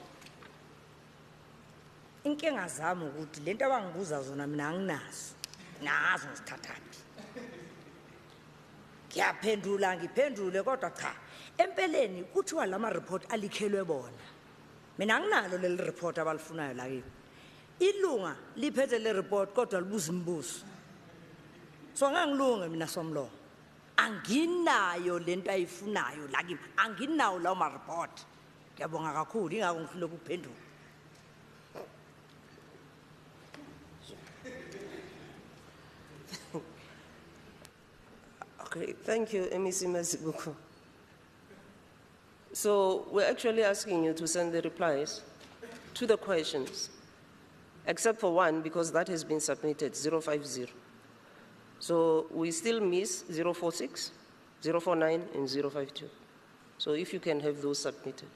Inkinga zami ukuthi lento abangibuza zona mina anginazo. Nazo ngizithathaphi. Ngiyaphendule kodwa cha. Empeleni kuthiwa lama report alikhelwe bona. Mina anginalo leli report abalifunayo la kimi. Ilunga liphethe le report kodwa libuza imibuzo. So ngangilunge mina Somlomo. Anginayo lento ayifunayo la kimi. Anginawo lawo ma report. Ngiyabonga kakhulu ingakho ngifuna ukuphendula. Okay, thank you, MEC Mazibuko. So we're actually asking you to send the replies to the questions, except for one, because that has been submitted, 050. So we still miss 046, 049, and 052. So if you can have those submitted.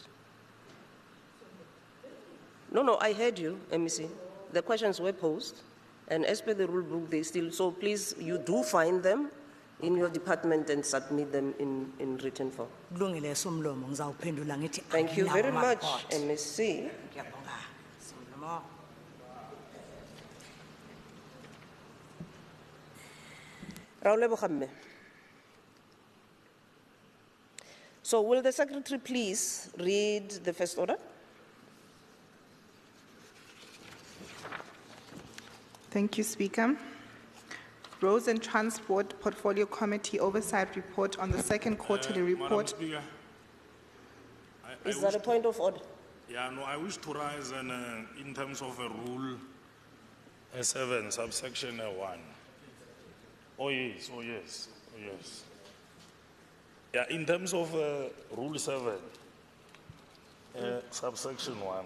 No, I heard you, MEC. The questions were posed, and as per the rule book, they still, so please, you do find them in your department and submit them in written form. Thank you very much, MEC. Raoul Bogamme. So will the Secretary please read the first order? Thank you, Speaker. Roads and Transport Portfolio Committee Oversight Report on the second quarterly report. Madam Speaker, Is that a point of order? Yeah, no, I wish to rise in terms of a rule 7, subsection 1. Oh yes. Yeah, in terms of rule 7, subsection 1.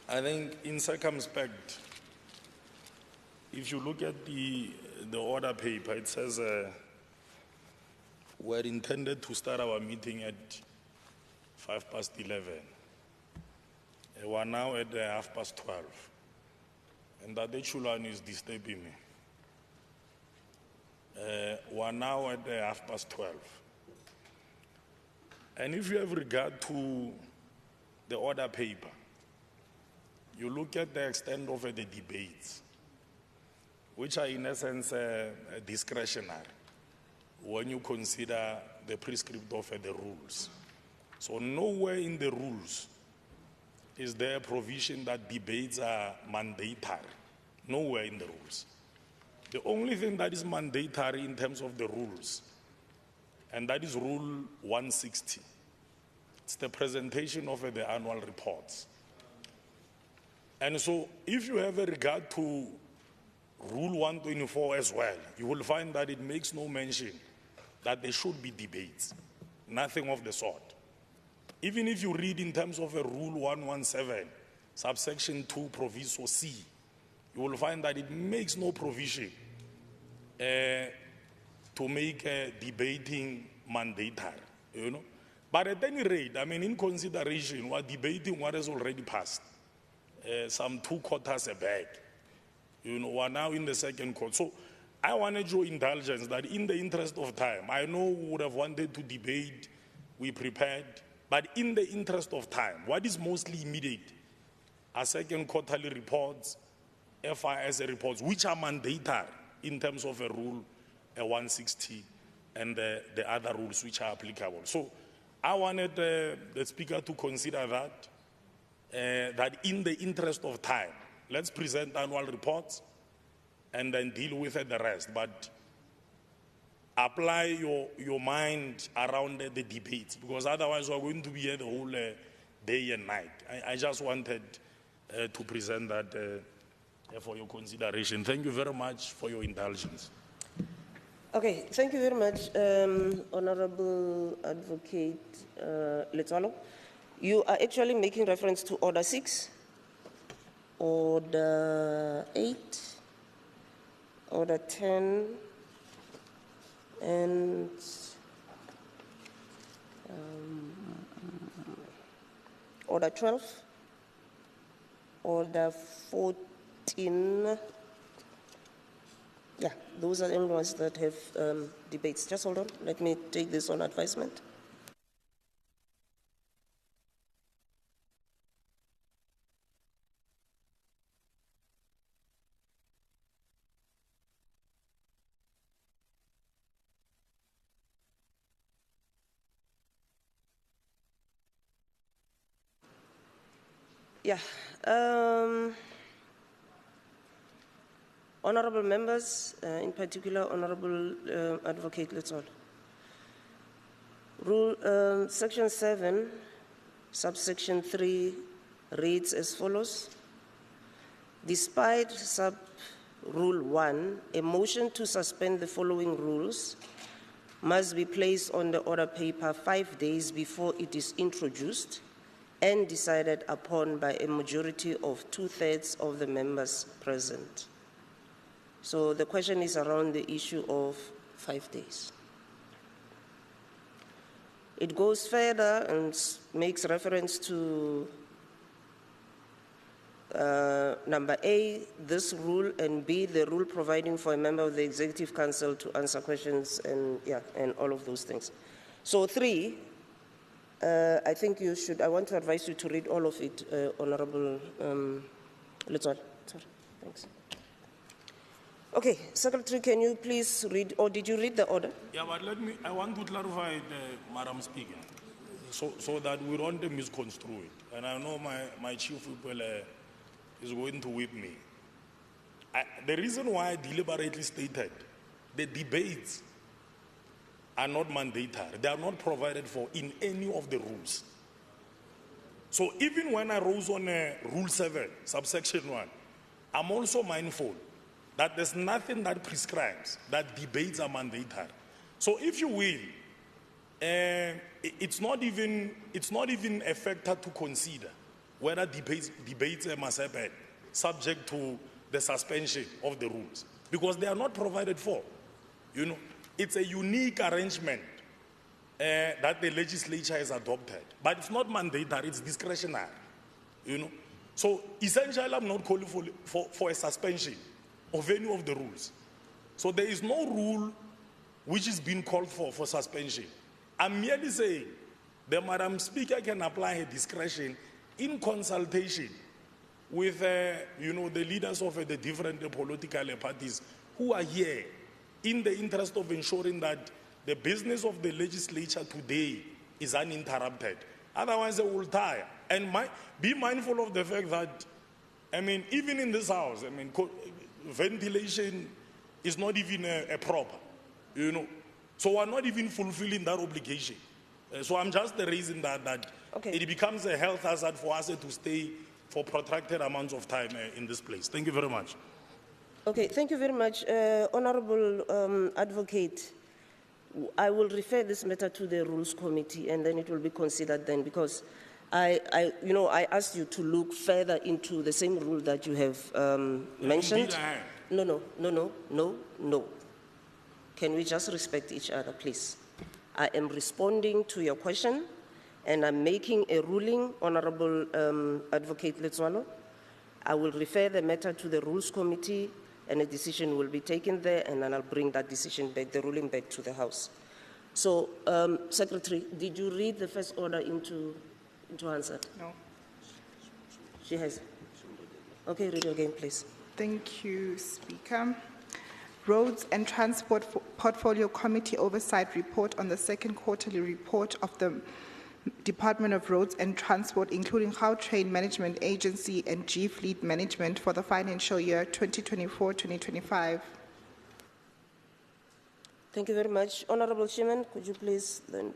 I think in circumspect, if you look at the order paper, it says we're intended to start our meeting at 11:05. We're now at 12:30. And that Chulani is disturbing me. We're now at 12:30. And if you have regard to the order paper, you look at the extent of the debates, which are in essence discretionary when you consider the prescript of the rules. So nowhere in the rules is there a provision that debates are mandatory. Nowhere in the rules. The only thing that is mandatory in terms of the rules, and that is Rule 160. It's the presentation of the annual reports. And so if you have a regard to Rule 124 as well, you will find that it makes no mention that there should be debates. Nothing of the sort. Even if you read in terms of a Rule 117, subsection 2, proviso C, you will find that it makes no provision to make debating mandatory, you know. But at any rate, I mean, in consideration, we're debating what has already passed, some 2 quarters back. You know, we're now in the second quarter. So I wanted your indulgence that in the interest of time, I know we would have wanted to debate, we prepared, but in the interest of time, what is mostly immediate are second quarterly reports, FIS reports, which are mandatory in terms of a Rule 160 and the other rules which are applicable. So I wanted the Speaker to consider that in the interest of time, let's present annual reports and then deal with the rest. But apply your mind around the debates, because otherwise we're going to be here the whole day and night. I just wanted to present that for your consideration. Thank you very much for your indulgence. Okay, thank you very much, Honorable Advocate Letalo. You are actually making reference to Order 6, Order 8, Order 10, and Order 12, Order 14. Yeah, those are the only ones that have debates. Just hold on, let me take this on advisement. Yeah. Honorable members, in particular, Honorable Advocate Letsoalo. Rule Section 7, subsection 3 reads as follows. Despite sub-rule 1, a motion to suspend the following rules must be placed on the order paper 5 days before it is introduced and decided upon by a majority of 2/3 of the members present. So the question is around the issue of 5 days. It goes further and makes reference to number A, this rule, and B, the rule providing for a member of the Executive Council to answer questions and all of those things. So 3, I think you should, I want to advise you to read all of it, Honorable Letsoalo. Sorry, thanks. Okay, Secretary, can you please read, or did you read the order? Yeah, but I want to clarify, Madam Speaker, so that we don't misconstrue it. And I know my chief whip is going to whip me. The reason why I deliberately stated the debates are not mandatory, they are not provided for in any of the rules. So even when I rose on Rule 7, subsection 1, I'm also mindful that there's nothing that prescribes that debates are mandatory. So if you will, it's not even a factor to consider whether debates must happen subject to the suspension of the rules, because they are not provided for. You know, it's a unique arrangement that the legislature has adopted, but it's not mandatory, it's discretionary. you know. So essentially, I'm not calling for a suspension of any of the rules. So there is no rule which is being called for suspension. I'm merely saying that Madam Speaker can apply her discretion in consultation with, you know, the leaders of the different political parties who are here in the interest of ensuring that the business of the legislature today is uninterrupted. Otherwise, they will tire. And be mindful of the fact that, I mean, even in this house, I mean, ventilation is not even a proper, you know. So we're not even fulfilling that obligation. So I'm just raising that it becomes a health hazard for us to stay for protracted amounts of time in this place. Thank you very much. Okay, thank you very much. Honorable Advocate, I will refer this matter to the Rules Committee and then it will be considered then, because I asked you to look further into the same rule that you have mentioned. No. Can we just respect each other, please? I am responding to your question and I'm making a ruling, Honorable Advocate Letswalo. I will refer the matter to the Rules Committee and a decision will be taken there, and then I'll bring that decision back, the ruling back to the House. So, Secretary, did you read the first order into answer? No. She has. Okay, read it again, please. Thank you, Speaker. Roads and Transport Portfolio Committee Oversight Report on the second quarterly report of the Department of Roads and Transport, including Gautrain Management Agency and G-Fleet Management for the financial year 2024-2025. Thank you very much. Honorable Chairman, could you please then,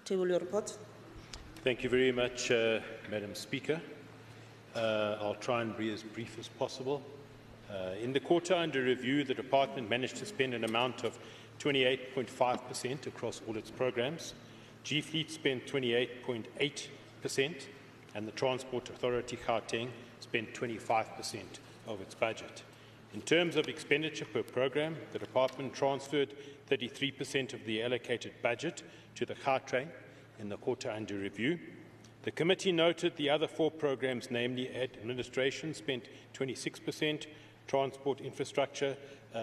table your report? Thank you very much, Madam Speaker. I'll try and be as brief as possible. In the quarter under review, the department managed to spend an amount of 28.5% across all its programs. G-Fleet spent 28.8%, and the Transport Authority Gauteng spent 25% of its budget. In terms of expenditure per program, the department transferred 33% of the allocated budget to the Gautrain in the quarter under review. The committee noted the other four programs, namely administration, spent 26%, transport infrastructure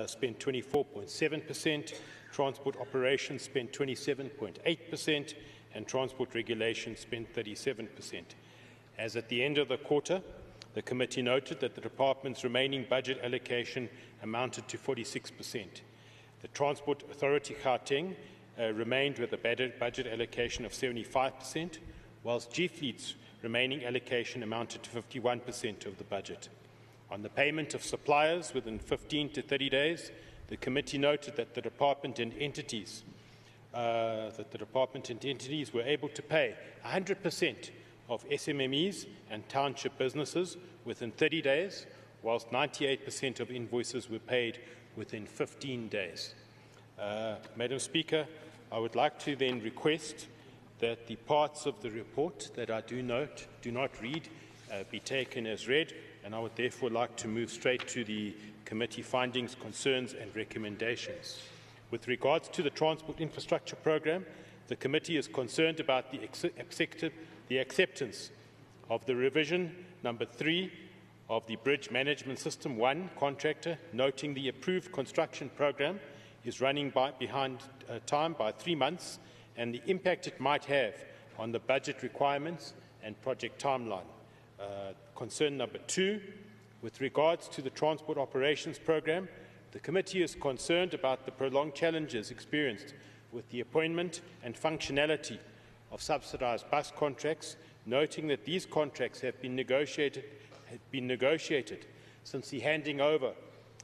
spent 24.7%, transport operations spent 27.8%, and transport regulation spent 37%. As at the end of the quarter, the committee noted that the department's remaining budget allocation amounted to 46%. The Transport Authority Gauteng remained with a budget allocation of 75%, whilst G-Fleet's remaining allocation amounted to 51% of the budget. On the payment of suppliers within 15 to 30 days, the committee noted that the department and entities were able to pay 100% of SMMEs and township businesses within 30 days, whilst 98% of invoices were paid within 15 days. Madam Speaker, I would like to then request that the parts of the report that I do not read be taken as read, and I would therefore like to move straight to the committee findings, concerns and recommendations. With regards to the transport infrastructure program, the committee is concerned about the acceptance of the revision number 3 of the Bridge Management System 1 contractor, noting the approved construction program is running behind time by 3 months and the impact it might have on the budget requirements and project timeline. Concern number 2, with regards to the transport operations program, the committee is concerned about the prolonged challenges experienced with the appointment and functionality of subsidised bus contracts, noting that these contracts have been negotiated since the handing over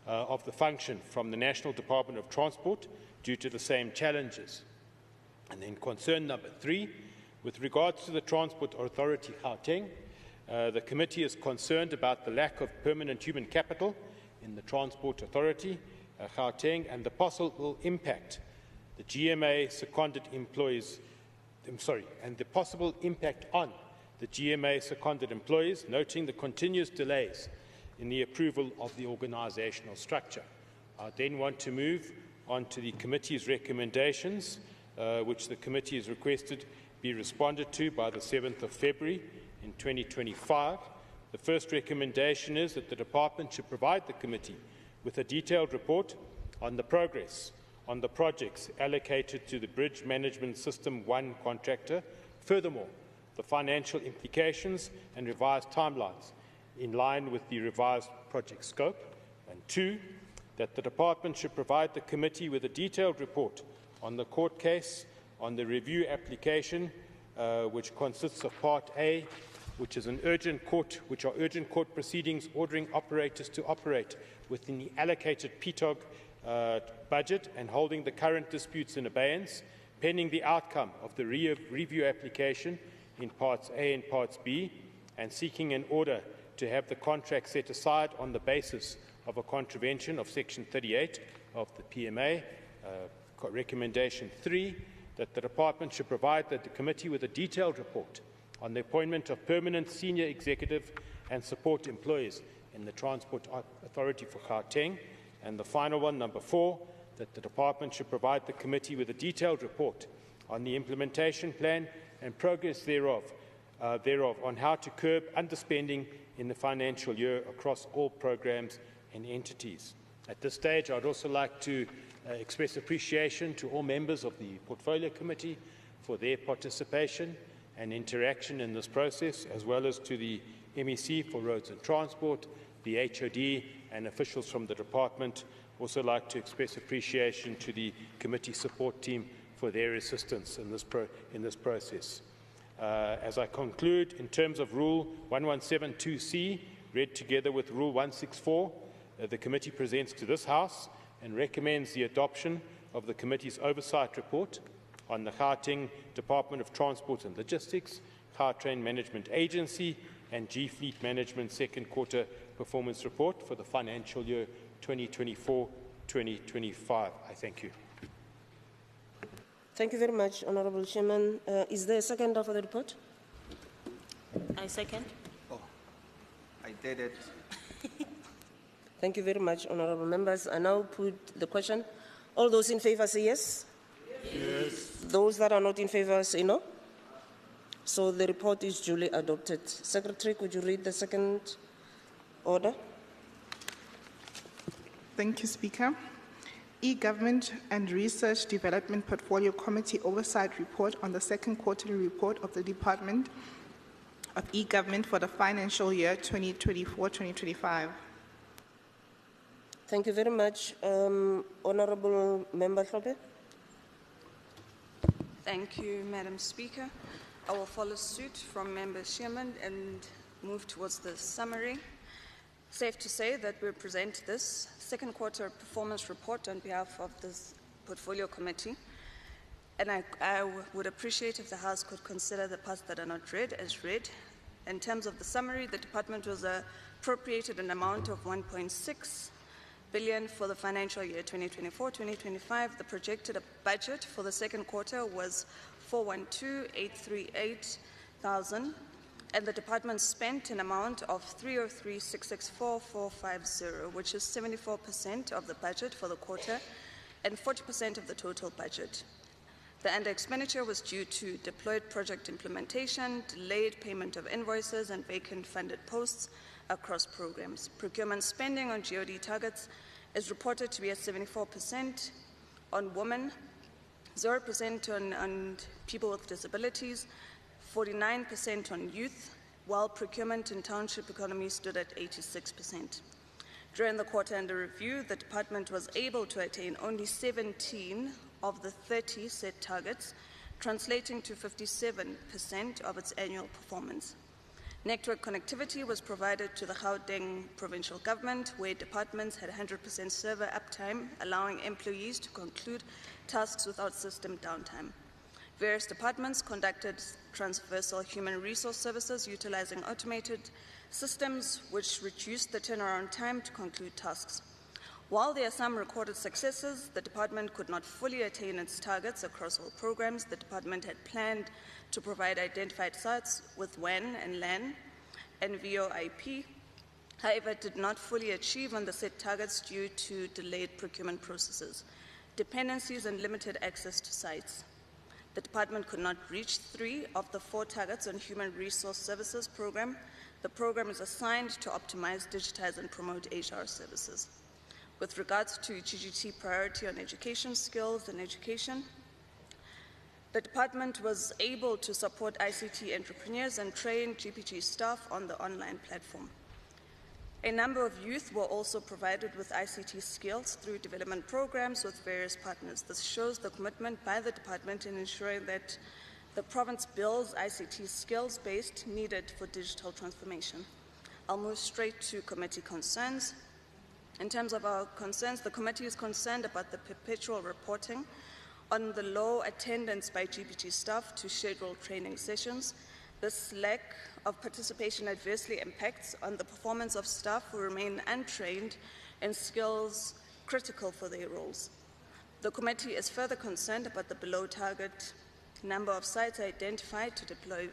of the function from the National Department of Transport due to the same challenges. And then concern number 3, with regards to the Transport Authority Gauteng, the committee is concerned about the lack of permanent human capital in the Transport Authority Gauteng and the possible impact the GMA seconded employees, and the possible impact on the GMA seconded employees, noting the continuous delays in the approval of the organisational structure. I then want to move on to the committee's recommendations, which the committee has requested be responded to by the 7th of February, in 2025. The first recommendation is that the Department should provide the Committee with a detailed report on the progress on the projects allocated to the Bridge Management System 1 contractor. Furthermore, the financial implications and revised timelines in line with the revised project scope. And 2, that the Department should provide the Committee with a detailed report on the court case on the review application, which consists of Part A, which are urgent court proceedings ordering operators to operate within the allocated PTOG budget and holding the current disputes in abeyance, pending the outcome of the review application in Parts A and Parts B, and seeking an order to have the contract set aside on the basis of a contravention of Section 38 of the PMA. Recommendation 3, that the Department should provide the Committee with a detailed report on the appointment of permanent senior executive and support employees in the Transport Authority for Gauteng. And the final one, number 4, that the Department should provide the Committee with a detailed report on the implementation plan and progress thereof on how to curb underspending in the financial year across all programs and entities. At this stage, I'd also like to express appreciation to all members of the Portfolio Committee for their participation and interaction in this process, as well as to the MEC for Roads and Transport, the HOD and officials from the Department. Also like to express appreciation to the committee support team for their assistance in this process. As I conclude, in terms of Rule 1172C, read together with Rule 164, the committee presents to this House and recommends the adoption of the committee's oversight report on the Gauteng Department of Transport and Logistics, Gautrain Management Agency and G-Fleet Management second quarter performance report for the financial year 2024-2025. I thank you. Thank you very much, Honourable Chairman. Is there a seconder for the report? I second. Oh, I did it. Thank you very much, Honourable Members. I now put the question. All those in favour say yes. Yes. Those that are not in favour say no. So the report is duly adopted. Secretary, could you read the second order? Thank you, Speaker. E-Government and Research Development Portfolio Committee Oversight Report on the second quarterly report of the Department of E-Government for the financial year 2024-2025. Thank you very much. Honourable Member Hlophe. Thank you, Madam Speaker. I will follow suit from Member Shearman and move towards the summary. Safe to say that we present this second quarter performance report on behalf of this Portfolio Committee. And I would appreciate if the House could consider the parts that are not read as read. In terms of the summary, the Department was appropriated an amount of 1.6 billion for the financial year 2024-2025. The projected budget for the second quarter was 412,838,000, and the department spent an amount of 303,664,450, which is 74% of the budget for the quarter and 40% of the total budget. The under expenditure was due to deployed project implementation, delayed payment of invoices, and vacant funded posts across programs. Procurement spending on GOD targets is reported to be at 74% on women, 0% on people with disabilities, 49% on youth, while procurement in township economy stood at 86%. During the quarter under review, the department was able to attain only 17 of the 30 set targets, translating to 57% of its annual performance. Network connectivity was provided to the Gauteng provincial government, where departments had 100% server uptime, allowing employees to conclude tasks without system downtime. Various departments conducted transversal human resource services utilizing automated systems, which reduced the turnaround time to conclude tasks. While there are some recorded successes, the department could not fully attain its targets across all programs. The department had planned to provide identified sites with WAN and LAN and VoIP, however, did not fully achieve on the set targets due to delayed procurement processes, dependencies, and limited access to sites. the department could not reach 3 of the 4 targets on Human Resource Services program. The program is assigned to optimize, digitize, and promote HR services. With regards to GGT priority on education skills and education, the department was able to support ICT entrepreneurs and train GPG staff on the online platform. A number of youth were also provided with ICT skills through development programs with various partners. This shows the commitment by the department in ensuring that the province builds ICT skills based needed for digital transformation. I'll move straight to committee concerns. In terms of our concerns, the committee is concerned about the perpetual reporting on the low attendance by GPG staff to scheduled training sessions. This lack of participation adversely impacts on the performance of staff who remain untrained in skills critical for their roles. The committee is further concerned about the below target number of sites identified to deploy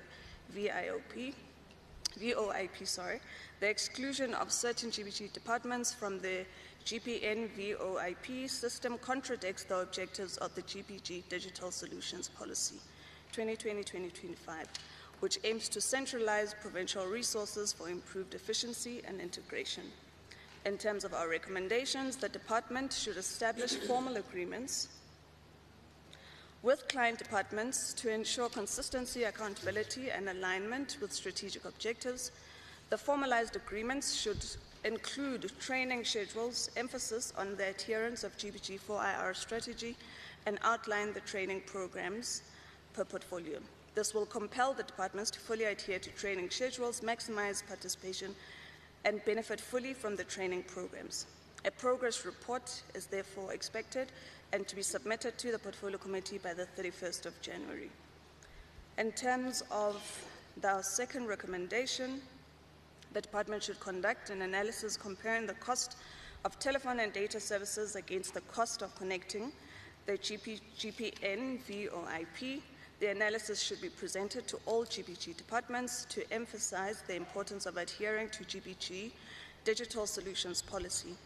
VoIP, the exclusion of certain GPG departments from the GPN VoIP system contradicts the objectives of the GPG Digital Solutions Policy 2020-2025, which aims to centralize provincial resources for improved efficiency and integration. In terms of our recommendations, the department should establish formal agreements with client departments to ensure consistency, accountability, and alignment with strategic objectives. The formalized agreements should include training schedules, emphasis on the adherence of GPG 4IR strategy, and outline the training programs per portfolio. This will compel the departments to fully adhere to training schedules, maximize participation, and benefit fully from the training programs. A progress report is therefore expected and to be submitted to the Portfolio Committee by the 31st of January. In terms of our second recommendation, the department should conduct an analysis comparing the cost of telephone and data services against the cost of connecting the GPN VoIP. The analysis should be presented to all GPG departments to emphasize the importance of adhering to GPG Digital Solutions Policy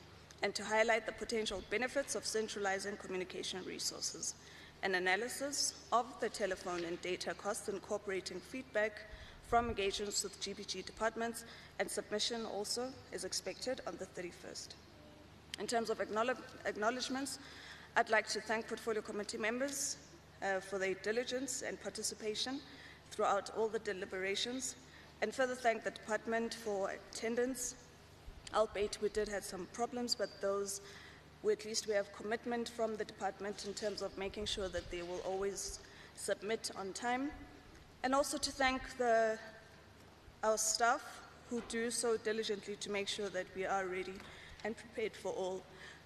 and to highlight the potential benefits of centralizing communication resources. An analysis of the telephone and data costs incorporating feedback from engagements with GPG departments and submission also is expected on the 31st. In terms of acknowledgements, I'd like to thank Portfolio Committee members for their diligence and participation throughout all the deliberations, and further thank the department for attendance. Albeit we did have some problems, but those, at least we have commitment from the department in terms of making sure that they will always submit on time. And also to thank our staff who do so diligently to make sure that we are ready and prepared for all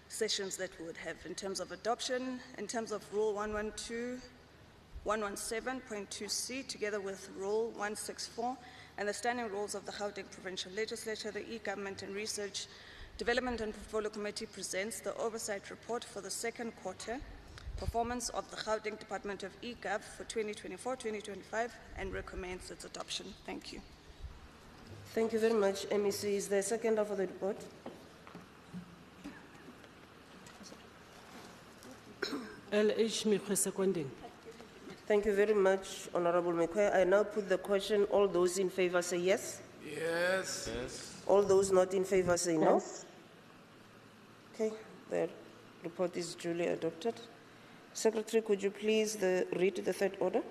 sessions that we would have in terms of adoption, in terms of Rule 117.2C, together with Rule 164 and the standing rules of the Gauteng Provincial Legislature. The E-Government and Research Development and Portfolio Committee presents the oversight report for the second quarter performance of the Gauteng Department of E-Gov for 2024-2025 and recommends its adoption. Thank you. Thank you very much, MEC. Is there a second half of the report? LH Mikwe seconding. Thank you very much, Honorable Mikwe. I now put the question. All those in favor say yes. Yes. Yes. All those not in favor say no. Yes. Okay, the report is duly adopted. Secretary, could you please read the third order?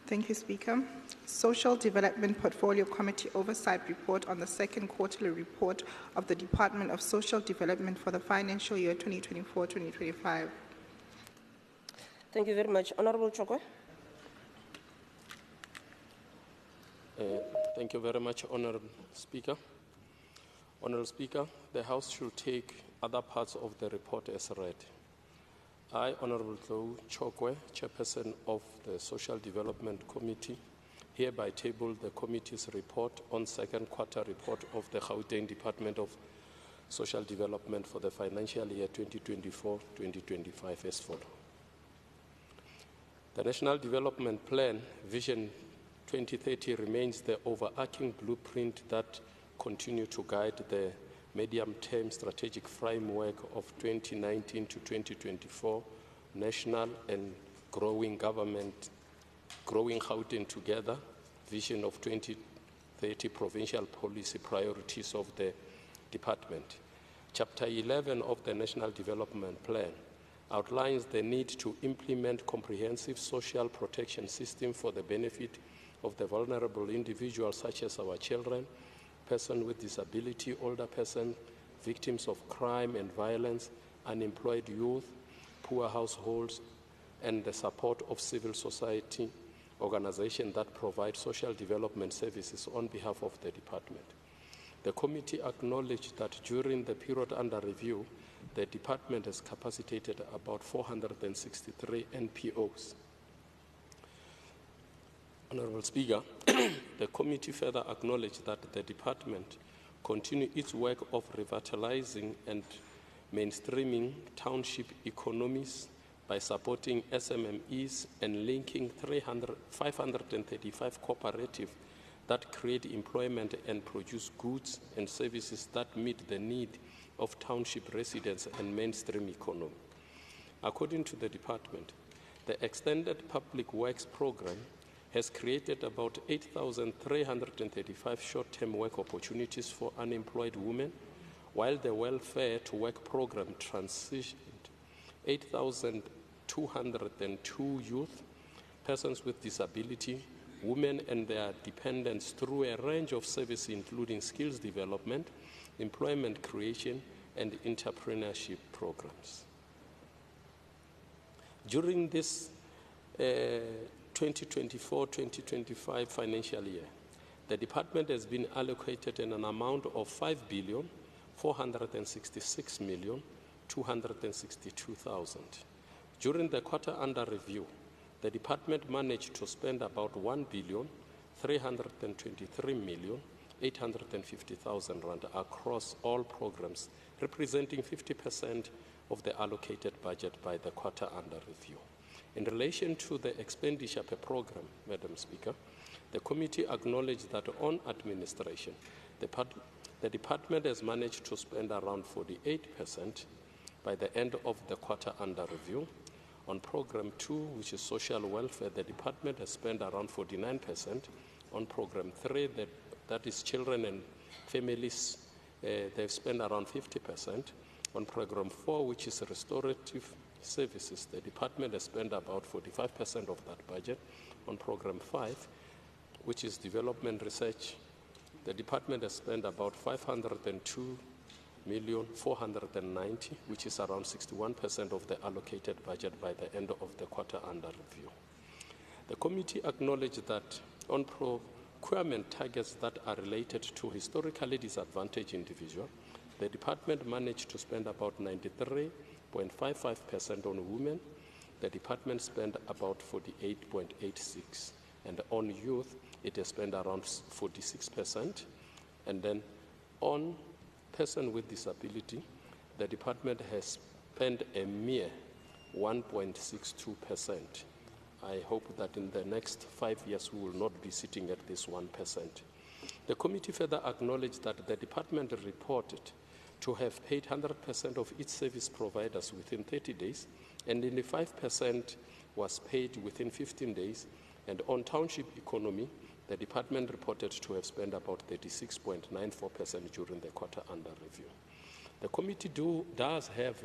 Thank you, Speaker. Social Development Portfolio Committee Oversight Report on the second quarterly report of the Department of Social Development for the financial year 2024-2025. Thank you very much. Honorable Chokwe. Thank you very much, Honorable Speaker. Honorable Speaker, the House should take other parts of the report as read. I, Honorable Joe Chokwe, Chairperson of the Social Development Committee, hereby table the committee's report on second quarter report of the Gauteng Department of Social Development for the financial year 2024-2025 as follows. The National Development Plan, Vision 2030, remains the overarching blueprint that continues to guide the medium-term strategic framework of 2019 to 2024 national and growing government, growing Gauteng together, vision of 2030 provincial policy priorities of the department. Chapter 11 of the National Development Plan outlines the need to implement comprehensive social protection system for the benefit of the vulnerable individuals such as our children, persons with disability, older persons, victims of crime and violence, unemployed youth, poor households, and the support of civil society organizations that provide social development services on behalf of the department. The committee acknowledged that during the period under review, the department has capacitated about 463 NPOs. Honorable Speaker, the committee further acknowledged that the department continue its work of revitalizing and mainstreaming township economies by supporting SMMEs and linking 535 cooperatives that create employment and produce goods and services that meet the need of township residents and mainstream economy. According to the department, the extended public works program has created about 8,335 short-term work opportunities for unemployed women, while the welfare to work program transitioned 8,202 youth, persons with disability, women and their dependents through a range of services including skills development, employment creation, and entrepreneurship programs. During this 2024-2025 financial year, the department has been allocated an amount of 5,466,262,000. During the quarter under review, the department managed to spend about 1,323,850,000 rand across all programs, representing 50% of the allocated budget by the quarter under review. In relation to the expenditure per program, Madam Speaker, the committee acknowledged that on administration, the department has managed to spend around 48% by the end of the quarter under review. On program 2, which is social welfare, the department has spent around 49%. On program 3, that is children and families, they've spent around 50%. On program 4, which is restorative services, the department has spent about 45% of that budget. On program 5, which is development research, the department has spent about 502,490,000, which is around 61% of the allocated budget by the end of the quarter under review. The committee acknowledged that on procurement targets that are related to historically disadvantaged individuals, the department managed to spend about 93.55% on women. The department spent about 48.86%, and on youth, it has spent around 46%. And then on person with disability, the department has spent a mere 1.62%. I hope that in the next 5 years we will not be sitting at this 1%. The committee further acknowledged that the department reported to have paid 100% of its service providers within 30 days, and 95% was paid within 15 days. And on township economy, the department reported to have spent about 36.94% during the quarter under review. The committee does have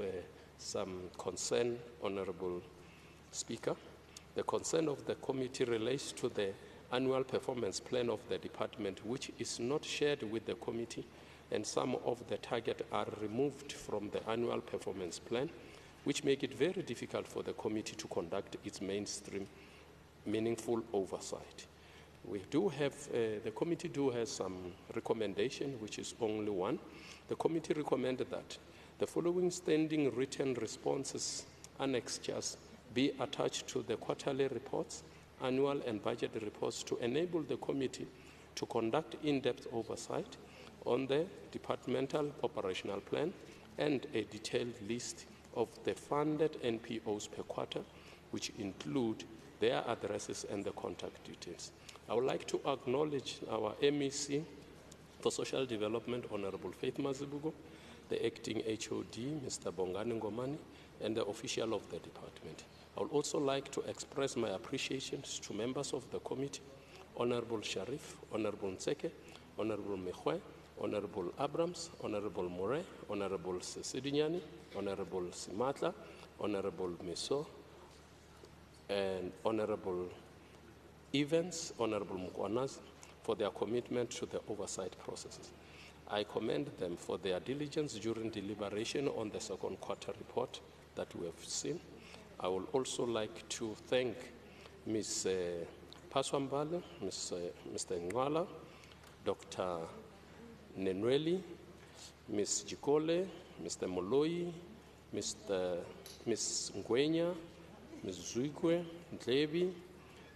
some concern, Honorable Speaker. The concern of the committee relates to the annual performance plan of the department, which is not shared with the committee, and some of the targets are removed from the annual performance plan, which make it very difficult for the committee to conduct its mainstream meaningful oversight. We do have, the committee do have some recommendation, which is only one. The committee recommended that the following standing written responses annexures be attached to the quarterly reports, annual and budget reports to enable the committee to conduct in-depth oversight on the departmental operational plan and a detailed list of the funded NPOs per quarter, which include their addresses and the contact details. I would like to acknowledge our MEC For Social Development, Honorable Faith Mazibuko, the Acting HOD, Mr. Bongani Ngomani, and the official of the department. I would also like to express my appreciation to members of the committee, Honorable Sharif, Honorable Nseke, Honorable Mehwe, Honorable Abrams, Honorable More, Honorable Sesidinyani, Honorable Simatla, Honorable Miso, and Honorable Evans, Honorable Mukwanas, for their commitment to the oversight processes. I commend them for their diligence during deliberation on the second quarter report that we have seen. I would also like to thank Ms. Paswambale, Mr. Nwala, Dr. Nenweli, Ms. Jikole, Mr. Moloi, Ms. Ngwenya, Ms. Zuigwe, Ndlebi,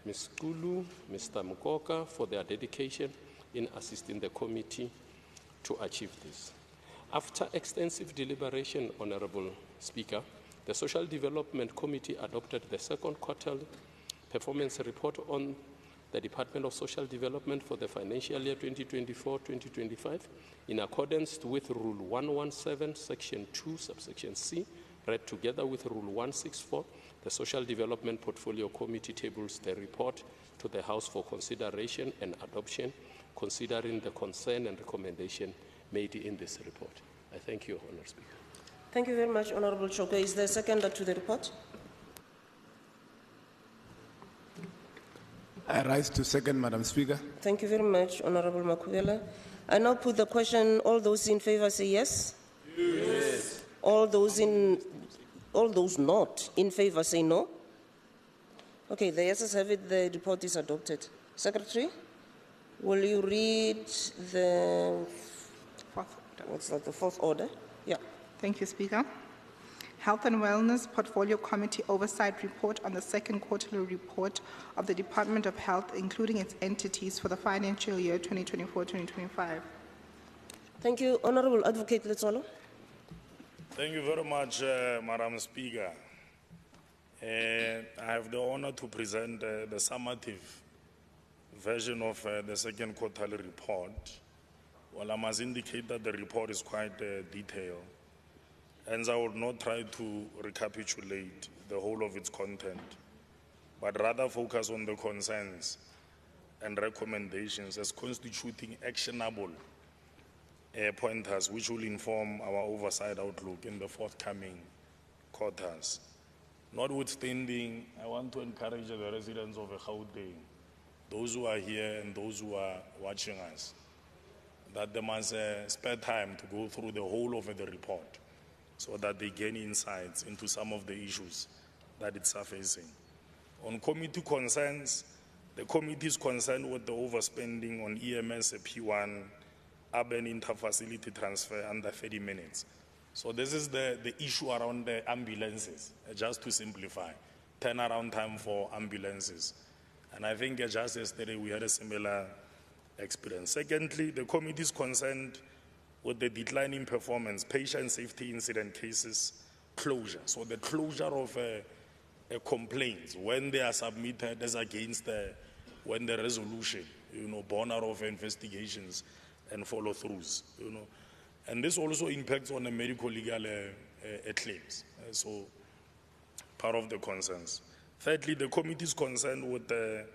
Ms. Kulu, Mr. Mukoka for their dedication in assisting the committee to achieve this. After extensive deliberation, Honorable Speaker, the Social Development Committee adopted the second quarterly performance report on the Department of Social Development for the financial year 2024-2025 in accordance with Rule 117, Section 2, Subsection C, read together with Rule 164. The Social Development Portfolio Committee tables the report to the House for consideration and adoption, considering the concern and recommendation made in this report. I thank you, Honourable Speaker. Thank you very much, Honorable Chokwe. Is there a seconder to the report? I rise to second, Madam Speaker. Thank you very much, Honorable Makubela. I now put the question. All those in favor say yes. Yes. All those not in favor say no. Okay, the yeses have it. The report is adopted. Secretary, will you read the fourth order? Yeah. Thank you, Speaker. Health and Wellness Portfolio Committee Oversight Report on the second quarterly report of the Department of Health, including its entities for the financial year 2024-2025. Thank you. Honorable Advocate Letsolo. Thank you very much, Madam Speaker. I have the honor to present the summative version of the second quarterly report. Well, I must indicate that the report is quite detailed, and I will not try to recapitulate the whole of its content, but rather focus on the concerns and recommendations as constituting actionable pointers which will inform our oversight outlook in the forthcoming quarters. Notwithstanding, I want to encourage the residents of Gauteng, those who are here and those who are watching us, that they must spare time to go through the whole of the report so that they gain insights into some of the issues that it's surfacing. On committee concerns, the committee is concerned with the overspending on EMS P1 urban interfacility transfer under 30 minutes. So this is the issue around the ambulances, just to simplify, turnaround time for ambulances. And I think just yesterday we had a similar experience. Secondly, the committee is concerned with the declining performance, patient safety incident cases, closure. So the closure of complaints when they are submitted as against when the resolution, born out of investigations and follow-throughs, And this also impacts on the medical legal claims. So part of the concerns. Thirdly, the committee is concerned with the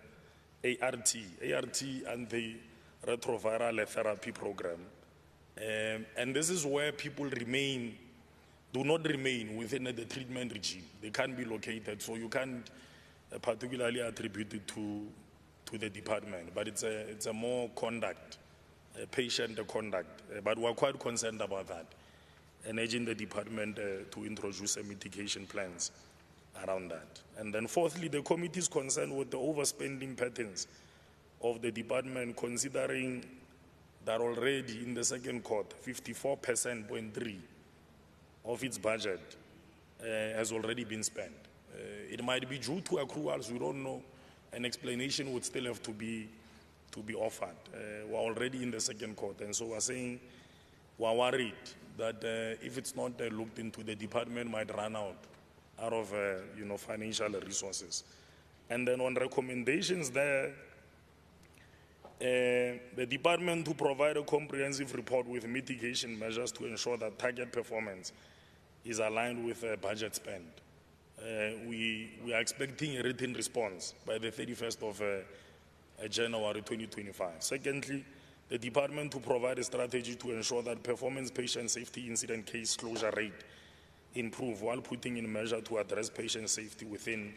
ART and the retroviral therapy program. And this is where people do not remain within the treatment regime. They can't be located, so you can't particularly attribute it to the department, but it's a more conduct, patient conduct. But we're quite concerned about that, and urging the department to introduce mitigation plans around that. And then fourthly, the committee is concerned with the overspending patterns of the department, considering that already in the second quarter, 54.3% of its budget has already been spent. It might be due to accruals, we don't know. An explanation would still have to be offered. We're already in the second quarter, and so we're saying we're worried that if it's not looked into, the department might run out of financial resources. And then on recommendations there, the department to provide a comprehensive report with mitigation measures to ensure that target performance is aligned with budget spend. We are expecting a written response by the 31st of January 2025. Secondly, the department to provide a strategy to ensure that performance patient safety incident case closure rate improve while putting in measure to address patient safety within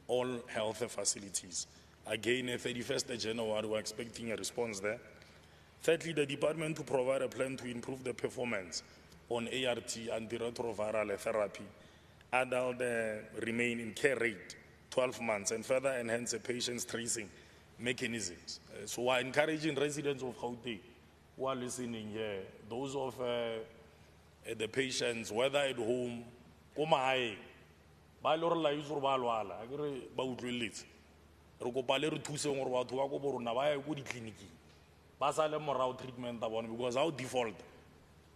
all health facilities. Again, 31st January, we're expecting a response there. Thirdly, the department to provide a plan to improve the performance on ART, antiretroviral therapy, adult remain in care rate 12 months, and further enhance the patient's tracing mechanisms. So we're encouraging residents of Gauteng who are listening here, those of the patients, whether at home, ba lo re la itse gore ba lwala a kere ba utlweletse re kopa le re thuseng gore batho ba ko borona ba ye ko ditleliniking ba sa le morago treatment a bone, because how default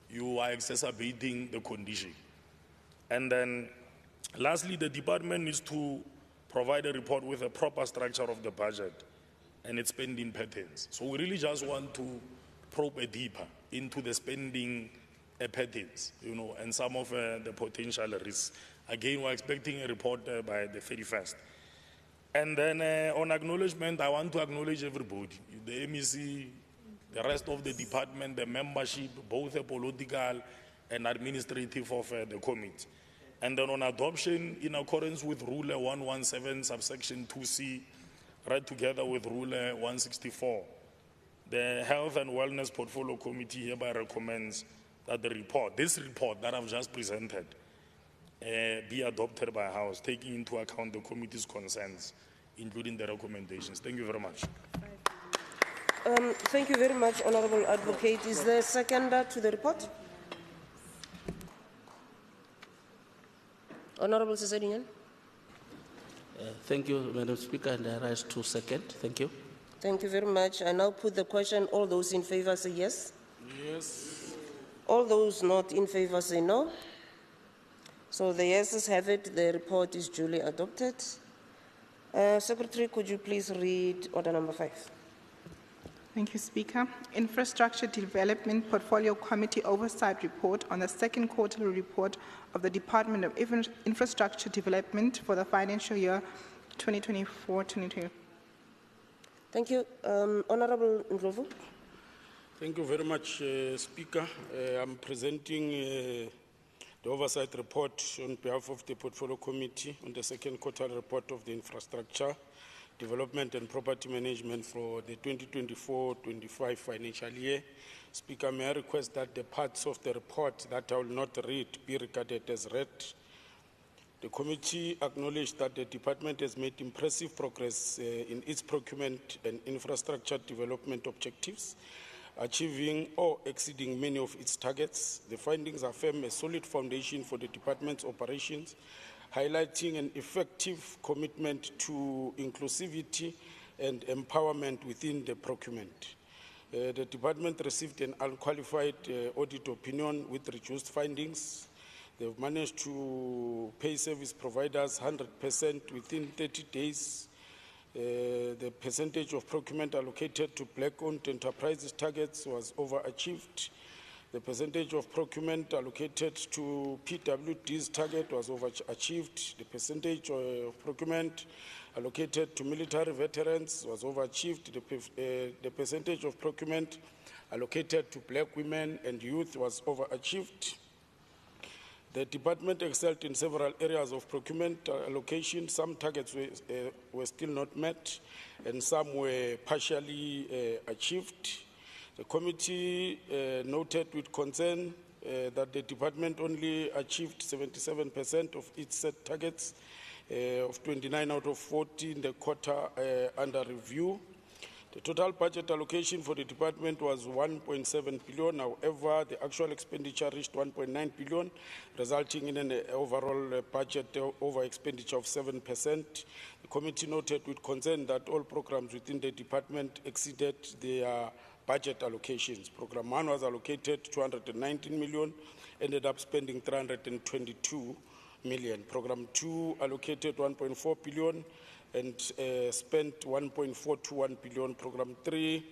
you are exacerbating the condition. And then lastly, the department needs to provide a report with a proper structure of the budget and its spending patterns. So we really just want to probe deeper into the spending patterns, you know, and some of the potential risks. Again, we're expecting a report by the 31st. And then on acknowledgement, I want to acknowledge everybody, the MEC, the rest of the department, the membership, both the political and administrative of the committee. And then on adoption, in accordance with Rule 117, subsection 2C, right together with Rule 164, the Health and Wellness Portfolio Committee hereby recommends that this report that I've just presented, be adopted by House, taking into account the committee's concerns, including the recommendations. Thank you very much. Thank you very much, Honorable Advocate. Is there a seconder to the report? Honorable Sesedian. Thank you, Madam Speaker, and I rise to second. Thank you. Thank you very much. I now put the question. All those in favor say yes. Yes. All those not in favor say no. So the yeses have it. The report is duly adopted. Secretary, could you please read order number 5? Thank you, Speaker. Infrastructure Development Portfolio Committee Oversight Report on the second quarterly report of the Department of Infrastructure Development for the financial year 2024-2025. Thank you. Honorable Ndlovu. Thank you very much, Speaker. I'm presenting the oversight report on behalf of the Portfolio Committee on the second quarterly report of the Infrastructure Development and Property Management for the 2024-25 financial year. Speaker, may I request that the parts of the report that I will not read be regarded as read. The committee acknowledged that the department has made impressive progress in its procurement and infrastructure development objectives, achieving or exceeding many of its targets. The findings affirm a solid foundation for the department's operations, highlighting an effective commitment to inclusivity and empowerment within the procurement. The department received an unqualified audit opinion with reduced findings. They've managed to pay service providers 100% within 30 days. The percentage of procurement allocated to black-owned enterprises targets was overachieved. The percentage of procurement allocated to PWD's target was overachieved. The percentage of procurement allocated to military veterans was overachieved. The percentage of procurement allocated to black women and youth was overachieved. The department excelled in several areas of procurement allocation. Some targets were still not met, and some were partially achieved. The committee noted with concern that the department only achieved 77% of its set targets of 29 out of 40 in the quarter under review. The total budget allocation for the department was 1.7 billion. However, the actual expenditure reached 1.9 billion, resulting in an overall budget over expenditure of 7%. The committee noted with concern that all programs within the department exceeded their budget allocations. Program 1 was allocated 219 million, ended up spending 322 million. Program 2 allocated 1.4 billion and spent 1.421 billion. Program 3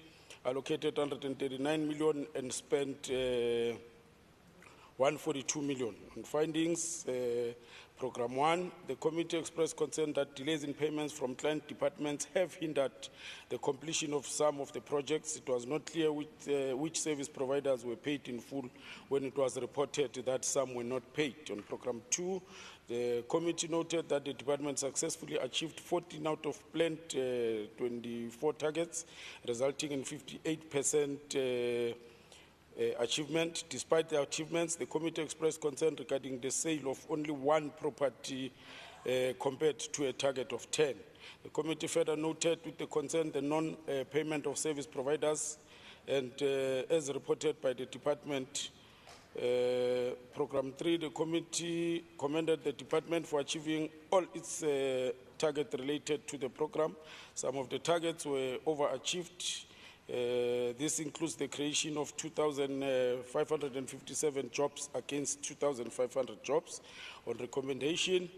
allocated 139 million and spent 142 million. On findings, Program 1, the committee expressed concern that delays in payments from client departments have hindered the completion of some of the projects. It was not clear which service providers were paid in full when it was reported that some were not paid. On Program 2, the committee noted that the department successfully achieved 14 out of planned 24 targets, resulting in 58% achievement. Despite the achievements, the committee expressed concern regarding the sale of only one property compared to a target of 10. The committee further noted with the concern the non-payment of service providers, and as reported by the department, Program 3, the committee commended the department for achieving all its targets related to the program. Some of the targets were overachieved. This includes the creation of 2,557 jobs against 2,500 jobs. On recommendation,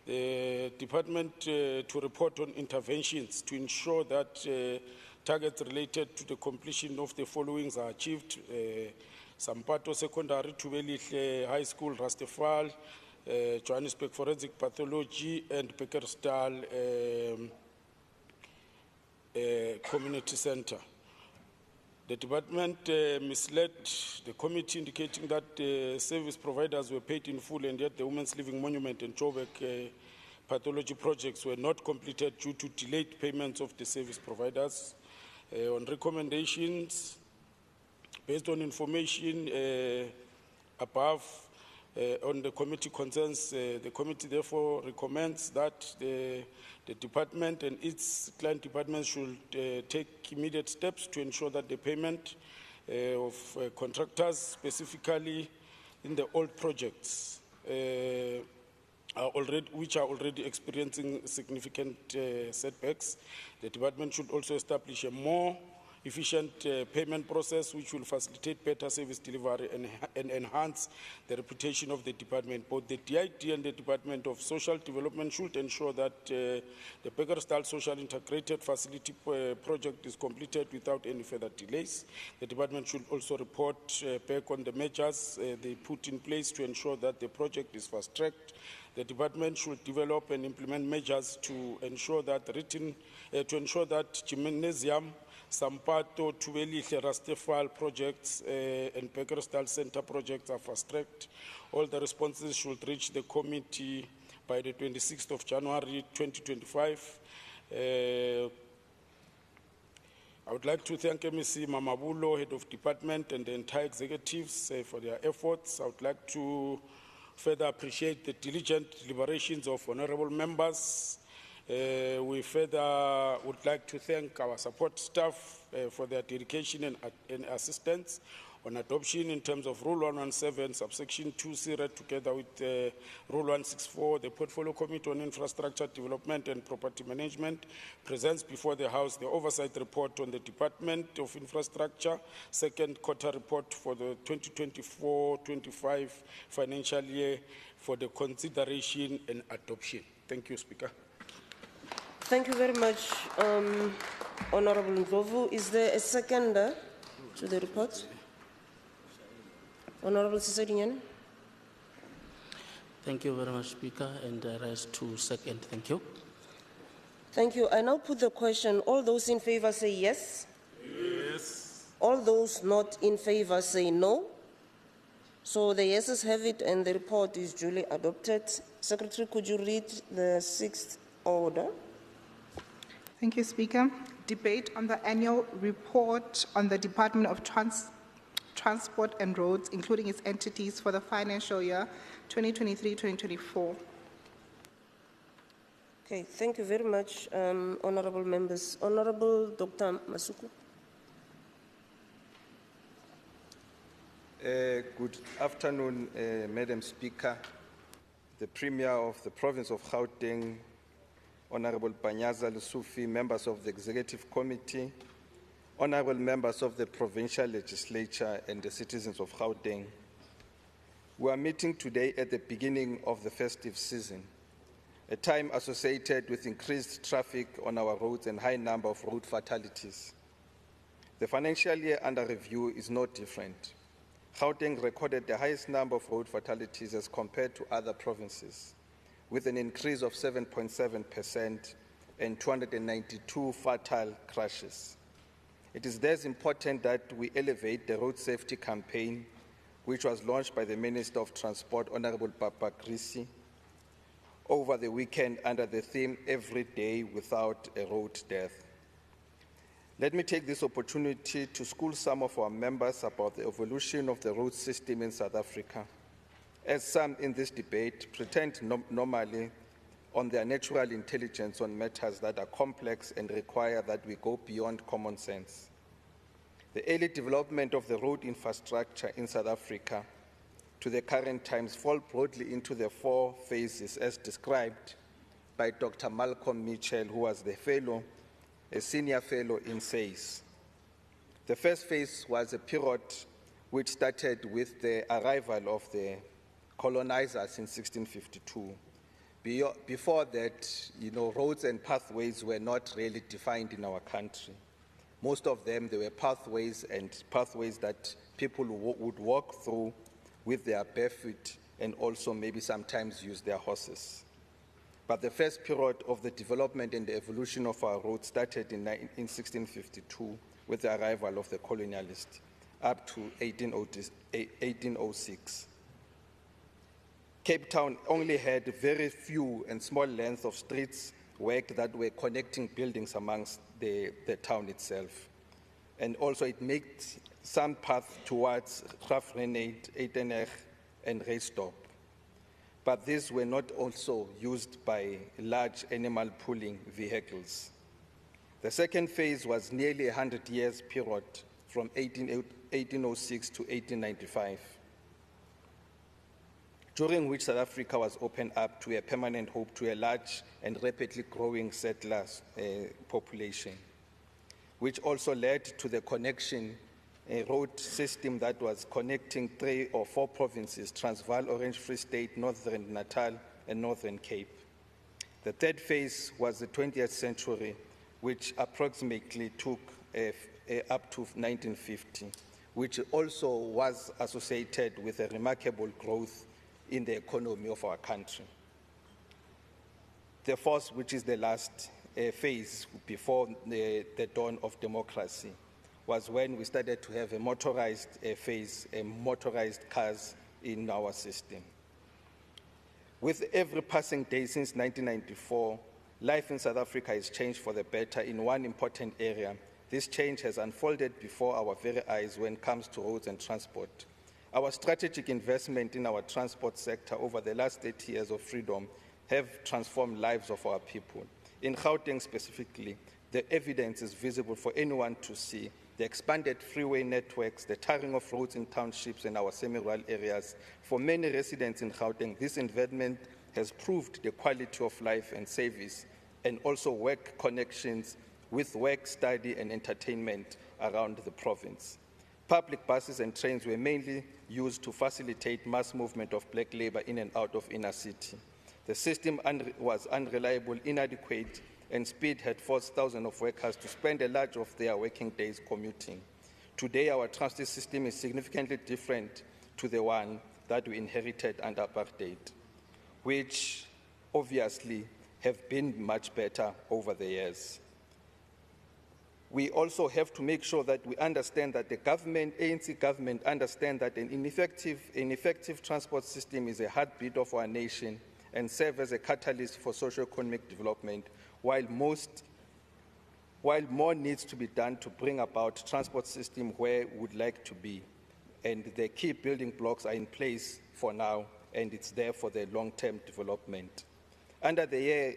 the department to report on interventions to ensure that targets related to the completion of the following are achieved. Sampato Secondary, Tubelihle High School, Rastefal, Johannesburg Forensic Pathology, and Peckersdal Community Center. The department misled the committee, indicating that service providers were paid in full, and yet the Women's Living Monument and Joburg pathology projects were not completed due to delayed payments of the service providers. On recommendations, based on information above on the committee concerns, the committee therefore recommends that the department and its client departments should take immediate steps to ensure that the payment of contractors, specifically in the old projects, which are already experiencing significant setbacks. The department should also establish a more efficient payment process which will facilitate better service delivery and enhance the reputation of the department. Both the DID and the Department of Social Development should ensure that the Peckersdal Social Integrated Facility project is completed without any further delays. The department should also report back on the measures they put in place to ensure that the project is fast-tracked. The department should develop and implement measures to ensure that gymnasium, Sampato, Tubelihle, Rastefal projects and Peckersdal Center projects are fast-tracked. All the responses should reach the committee by the 26th of January 2025. I would like to thank MEC Mamabulo, Head of Department, and the entire executives for their efforts. I would like to further appreciate the diligent deliberations of honorable members. We further would like to thank our support staff for their dedication and assistance on adoption in terms of Rule 117, subsection 2C, read together with Rule 164. The Portfolio Committee on Infrastructure Development and Property Management presents before the House the oversight report on the Department of Infrastructure, second quarter report for the 2024-25 financial year for the consideration and adoption. Thank you, Speaker. Thank you very much, Honorable Ndlovu. Is there a seconder to the report? Honorable Sisodinyane. Thank you very much, Speaker, and I rise to second. Thank you. Thank you. I now put the question. All those in favor say yes. Yes. All those not in favor say no. So the yeses have it and the report is duly adopted. Secretary, could you read the sixth order? Thank you, Speaker. Debate on the annual report on the Department of Transport and Roads, including its entities for the financial year 2023-2024. Okay, thank you very much, honorable members. Honorable Dr. Masuku. Good afternoon, Madam Speaker, the Premier of the Province of Gauteng, Honorable Panyaza Lesufi, members of the Executive Committee, honorable members of the Provincial Legislature and the citizens of Gauteng. We are meeting today at the beginning of the festive season, a time associated with increased traffic on our roads and high number of road fatalities. The financial year under review is no different. Gauteng recorded the highest number of road fatalities as compared to other provinces, with an increase of 7.7% and 292 fatal crashes. It is thus important that we elevate the road safety campaign, which was launched by the Minister of Transport, Honorable Papa Grisi, over the weekend under the theme, Every Day Without a Road Death. Let me take this opportunity to school some of our members about the evolution of the road system in South Africa, as some in this debate pretend normally on their natural intelligence on matters that are complex and require that we go beyond common sense. The early development of the road infrastructure in South Africa to the current times fall broadly into the 4 phases as described by Dr. Malcolm Mitchell, who was a senior fellow in SAIS. The first phase was a period which started with the arrival of the colonizers in 1652. Before that, roads and pathways were not really defined in our country. Most of them, they were pathways that people would walk through with their bare feet and also maybe sometimes use their horses. But the first period of the development and the evolution of our roads started in 1652 with the arrival of the colonialists up to 1806. Cape Town only had very few and small lengths of streets work that were connecting buildings amongst the town itself. And also it made some path towards Graafrenet, Eitenegg, and Reistop. But these were not also used by large animal pulling vehicles. The second phase was nearly 100 years period from 1806 to 1895, during which South Africa was opened up to a permanent hope to a large and rapidly growing settlers population, which also led to the connection a road system that was connecting 3 or 4 provinces, Transvaal, Orange Free State, Northern Natal, and Northern Cape. The third phase was the 20th century, which approximately took up to 1950, which also was associated with a remarkable growth in the economy of our country. The fourth, which is the last phase before the dawn of democracy, was when we started to have a motorized motorized cars in our system. With every passing day since 1994, life in South Africa has changed for the better in one important area. This change has unfolded before our very eyes when it comes to roads and transport. Our strategic investment in our transport sector over the last 30 years of freedom have transformed lives of our people. In Gauteng specifically, the evidence is visible for anyone to see. The expanded freeway networks, the tarring of roads in townships and our semi-rural areas. For many residents in Gauteng, this investment has proved the quality of life and service, and also work connections with work, study, and entertainment around the province. Public buses and trains were mainly used to facilitate mass movement of black labor in and out of inner city. The system was unreliable, inadequate, and speed had forced thousands of workers to spend a large of their working days commuting. Today, our transit system is significantly different to the one that we inherited under apartheid, which obviously have been much better over the years. We also have to make sure that we understand that the government, ANC government, understand that an effective transport system is a heartbeat of our nation and serve as a catalyst for socio-economic development, while more needs to be done to bring about transport system where we would like to be. And the key building blocks are in place for now, and it's there for the long-term development. Under the year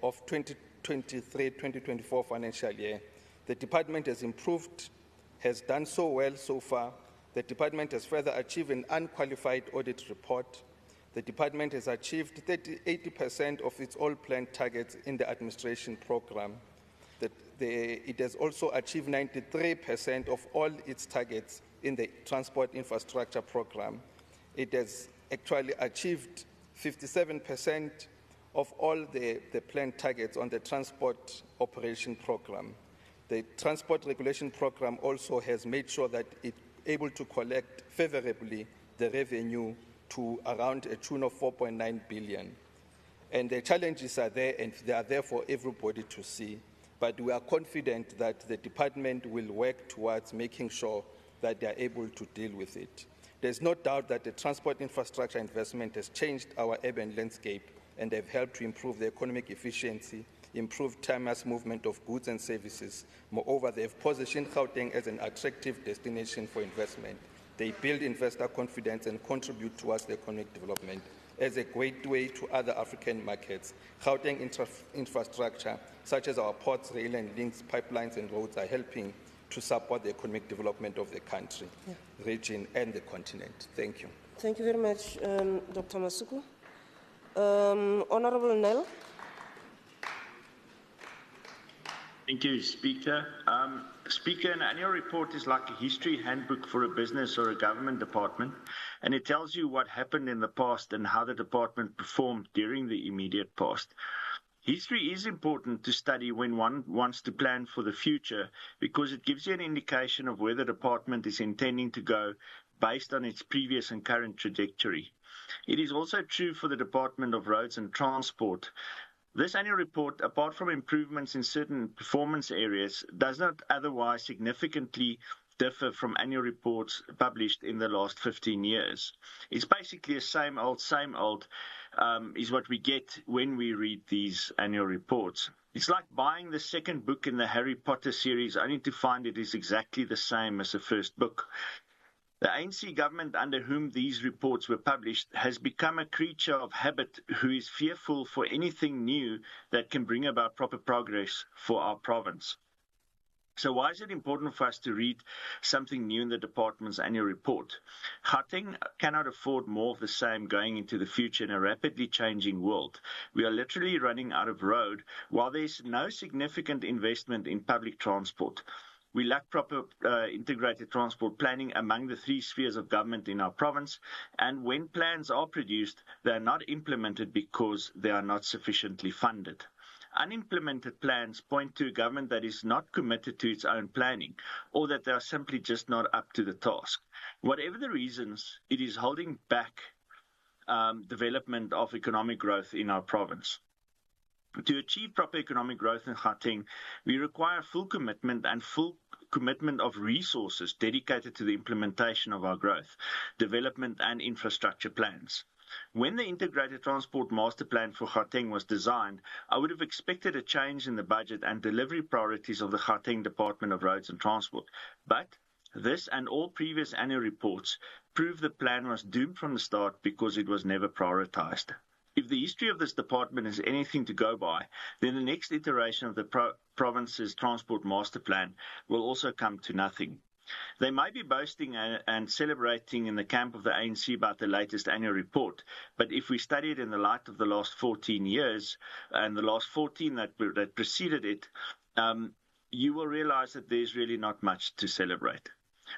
of 2023-2024 financial year, the department has improved, has done so well so far. The department has further achieved an unqualified audit report. The department has achieved 80% of its all planned targets in the administration program. It has also achieved 93% of all its targets in the transport infrastructure program. It has actually achieved 57% of all the planned targets on the transport operation program. The Transport Regulation Program also has made sure that it's able to collect favorably the revenue to around a tune of 4.9 billion. And the challenges are there, and they are there for everybody to see. But we are confident that the department will work towards making sure that they are able to deal with it. There's no doubt that the transport infrastructure investment has changed our urban landscape and have helped to improve the economic efficiency, improve timeless movement of goods and services. Moreover, they have positioned Gauteng as an attractive destination for investment. They build investor confidence and contribute towards the economic development as a gateway to other African markets. Gauteng infrastructure, such as our ports, rail and links, pipelines and roads, are helping to support the economic development of the country, region and the continent. Thank you. Thank you very much, Dr. Masuku. Honorable Nel. Thank you, Speaker. Speaker, an annual report is like a history handbook for a business or a government department, and it tells you what happened in the past and how the department performed during the immediate past. History is important to study when one wants to plan for the future because it gives you an indication of where the department is intending to go based on its previous and current trajectory. It is also true for the Department of Roads and Transport. This annual report, apart from improvements in certain performance areas, does not otherwise significantly differ from annual reports published in the last 15 years. It's basically the same old, is what we get when we read these annual reports. It's like buying the second book in the Harry Potter series only to find it is exactly the same as the first book. The ANC government under whom these reports were published has become a creature of habit who is fearful for anything new that can bring about proper progress for our province. So why is it important for us to read something new in the department's annual report? Gauteng cannot afford more of the same going into the future in a rapidly changing world. We are literally running out of road while there is no significant investment in public transport. We lack proper integrated transport planning among the three spheres of government in our province, and when plans are produced, they are not implemented because they are not sufficiently funded. Unimplemented plans point to a government that is not committed to its own planning, or that they are simply just not up to the task. Whatever the reasons, it is holding back development of economic growth in our province. To achieve proper economic growth in Gauteng, we require full commitment of resources dedicated to the implementation of our growth, development and infrastructure plans. When the Integrated Transport Master Plan for Gauteng was designed, I would have expected a change in the budget and delivery priorities of the Gauteng Department of Roads and Transport. But this and all previous annual reports prove the plan was doomed from the start because it was never prioritized. If the history of this department is anything to go by, then the next iteration of the province's Transport Master Plan will also come to nothing. They may be boasting and celebrating in the camp of the ANC about the latest annual report, but if we study it in the light of the last 14 years and the last 14 that preceded it, you will realize that there's really not much to celebrate.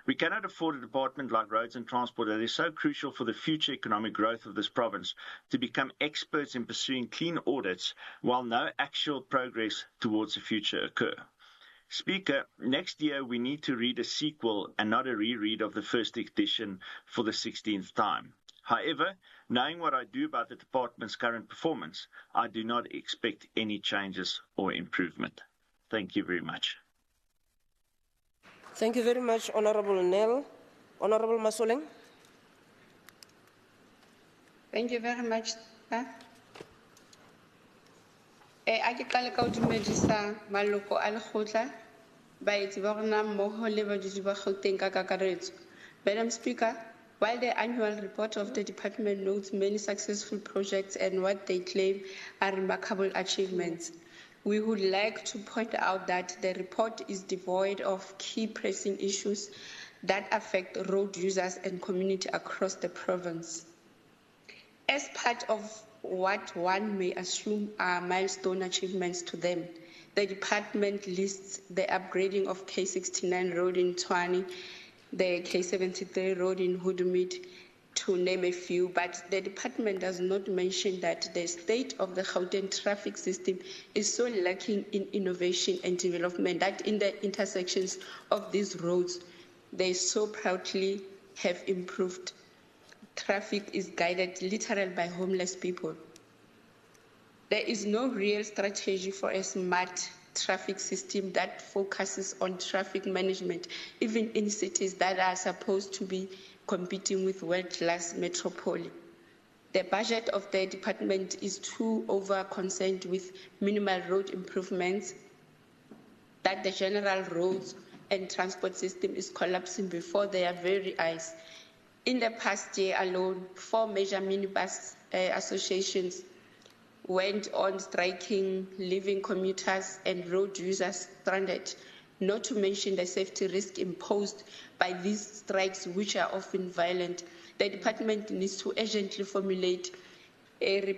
We cannot afford a department like Roads and Transport that is so crucial for the future economic growth of this province to become experts in pursuing clean audits while no actual progress towards the future occur. Speaker, next year we need to read a sequel and not a reread of the first edition for the 16th time. However, knowing what I do about the department's current performance, I do not expect any changes or improvement. Thank you very much. Thank you very much, Honorable Nel. Honorable Masoleng. Thank you very much, sir. Ake qale ka ho dumedisa maloko a lekgotla baetsi ba rona mmoho le badudi ba Gauteng ka kakaretso. Madam Speaker, while the annual report of the department notes many successful projects and what they claim are remarkable achievements, we would like to point out that the report is devoid of key pressing issues that affect road users and community across the province. As part of what one may assume are milestone achievements to them, the department lists the upgrading of K69 road in Tshwane, the K73 road in Hudumit, to name a few, but the department does not mention that the state of the Gauteng traffic system is so lacking in innovation and development that in the intersections of these roads, they so proudly have improved. Traffic is guided literally by homeless people. There is no real strategy for a smart traffic system that focuses on traffic management, even in cities that are supposed to be competing with world-class metropolis. The budget of the department is too over-concerned with minimal road improvements, that the general roads and transport system is collapsing before their very eyes. In the past year alone, 4 major minibus associations went on striking, leaving commuters and road users stranded, not to mention the safety risk imposed by these strikes, which are often violent. The department needs to urgently formulate a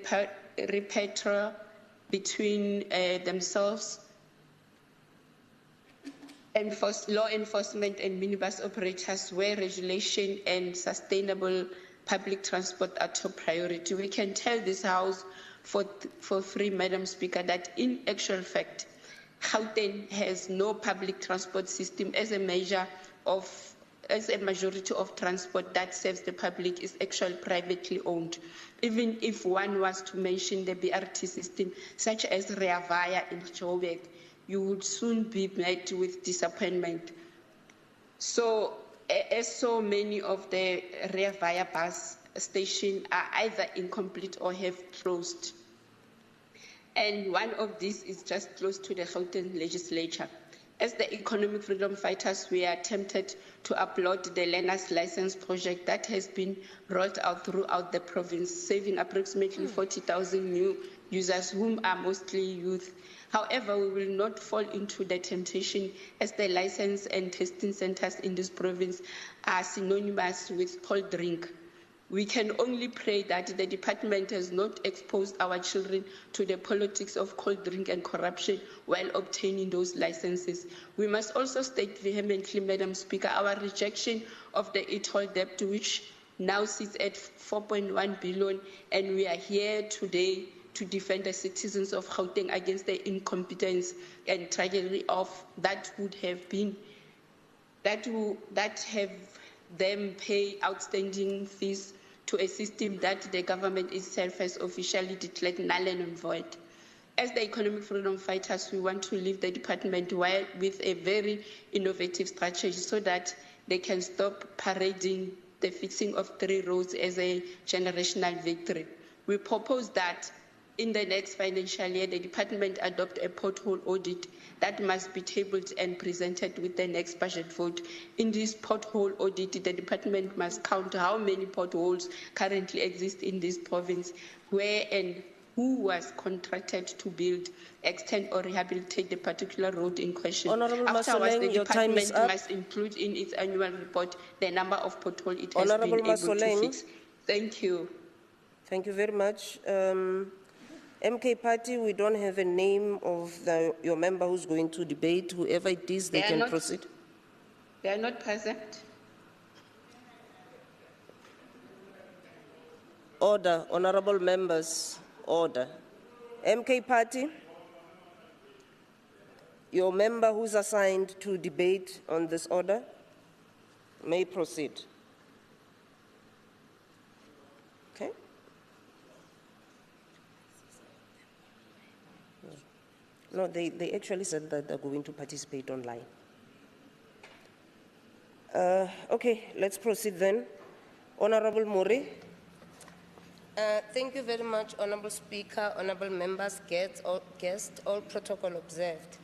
repertoire between themselves, law enforcement and minibus operators, where regulation and sustainable public transport are top priority. We can tell this House for free, Madam Speaker, that in actual fact, Gauteng has no public transport system as a majority of transport that serves the public is actually privately owned. Even if one was to mention the BRT system, such as Rea Vaya in Joburg, you would soon be met with disappointment. So, as so many of the Rea Vaya bus stations are either incomplete or have closed. And one of these is just close to the Gauteng legislature. As the economic freedom fighters, we are tempted to applaud the learner's license project that has been rolled out throughout the province, saving approximately 40,000 new users, whom are mostly youth. However, we will not fall into the temptation, as the license and testing centers in this province are synonymous with cold drink. We can only pray that the department has not exposed our children to the politics of cold drink and corruption while obtaining those licenses. We must also state vehemently, Madam Speaker, our rejection of the e-toll debt, which now sits at 4.1 billion, and we are here today to defend the citizens of Gauteng against the incompetence and tragedy of that have them pay outstanding fees to a system that the government itself has officially declared null and void. As the economic freedom fighters, we want to leave the department with a very innovative strategy so that they can stop parading the fixing of 3 roads as a generational victory. We propose that in the next financial year, the department adopt a pothole audit that must be tabled and presented with the next budget vote. In this pothole audit, the department must count how many potholes currently exist in this province, where and who was contracted to build, extend or rehabilitate the particular road in question. Honourable Afterwards, Masoleng, the your time is department up. must include in its annual report the number of potholes it has Honourable been able to Masoleng. fix. Thank you. Thank you very much. MK Party, we don't have a name of your member who's going to debate. Whoever it is, they can proceed. They are not present. Order, honourable members, order. MK Party, your member who's assigned to debate on this order may proceed. Okay. No, they actually said that they're going to participate online. Okay, let's proceed then. Honourable Murray. Thank you very much, Honourable Speaker, Honourable Members, guests, all protocol observed.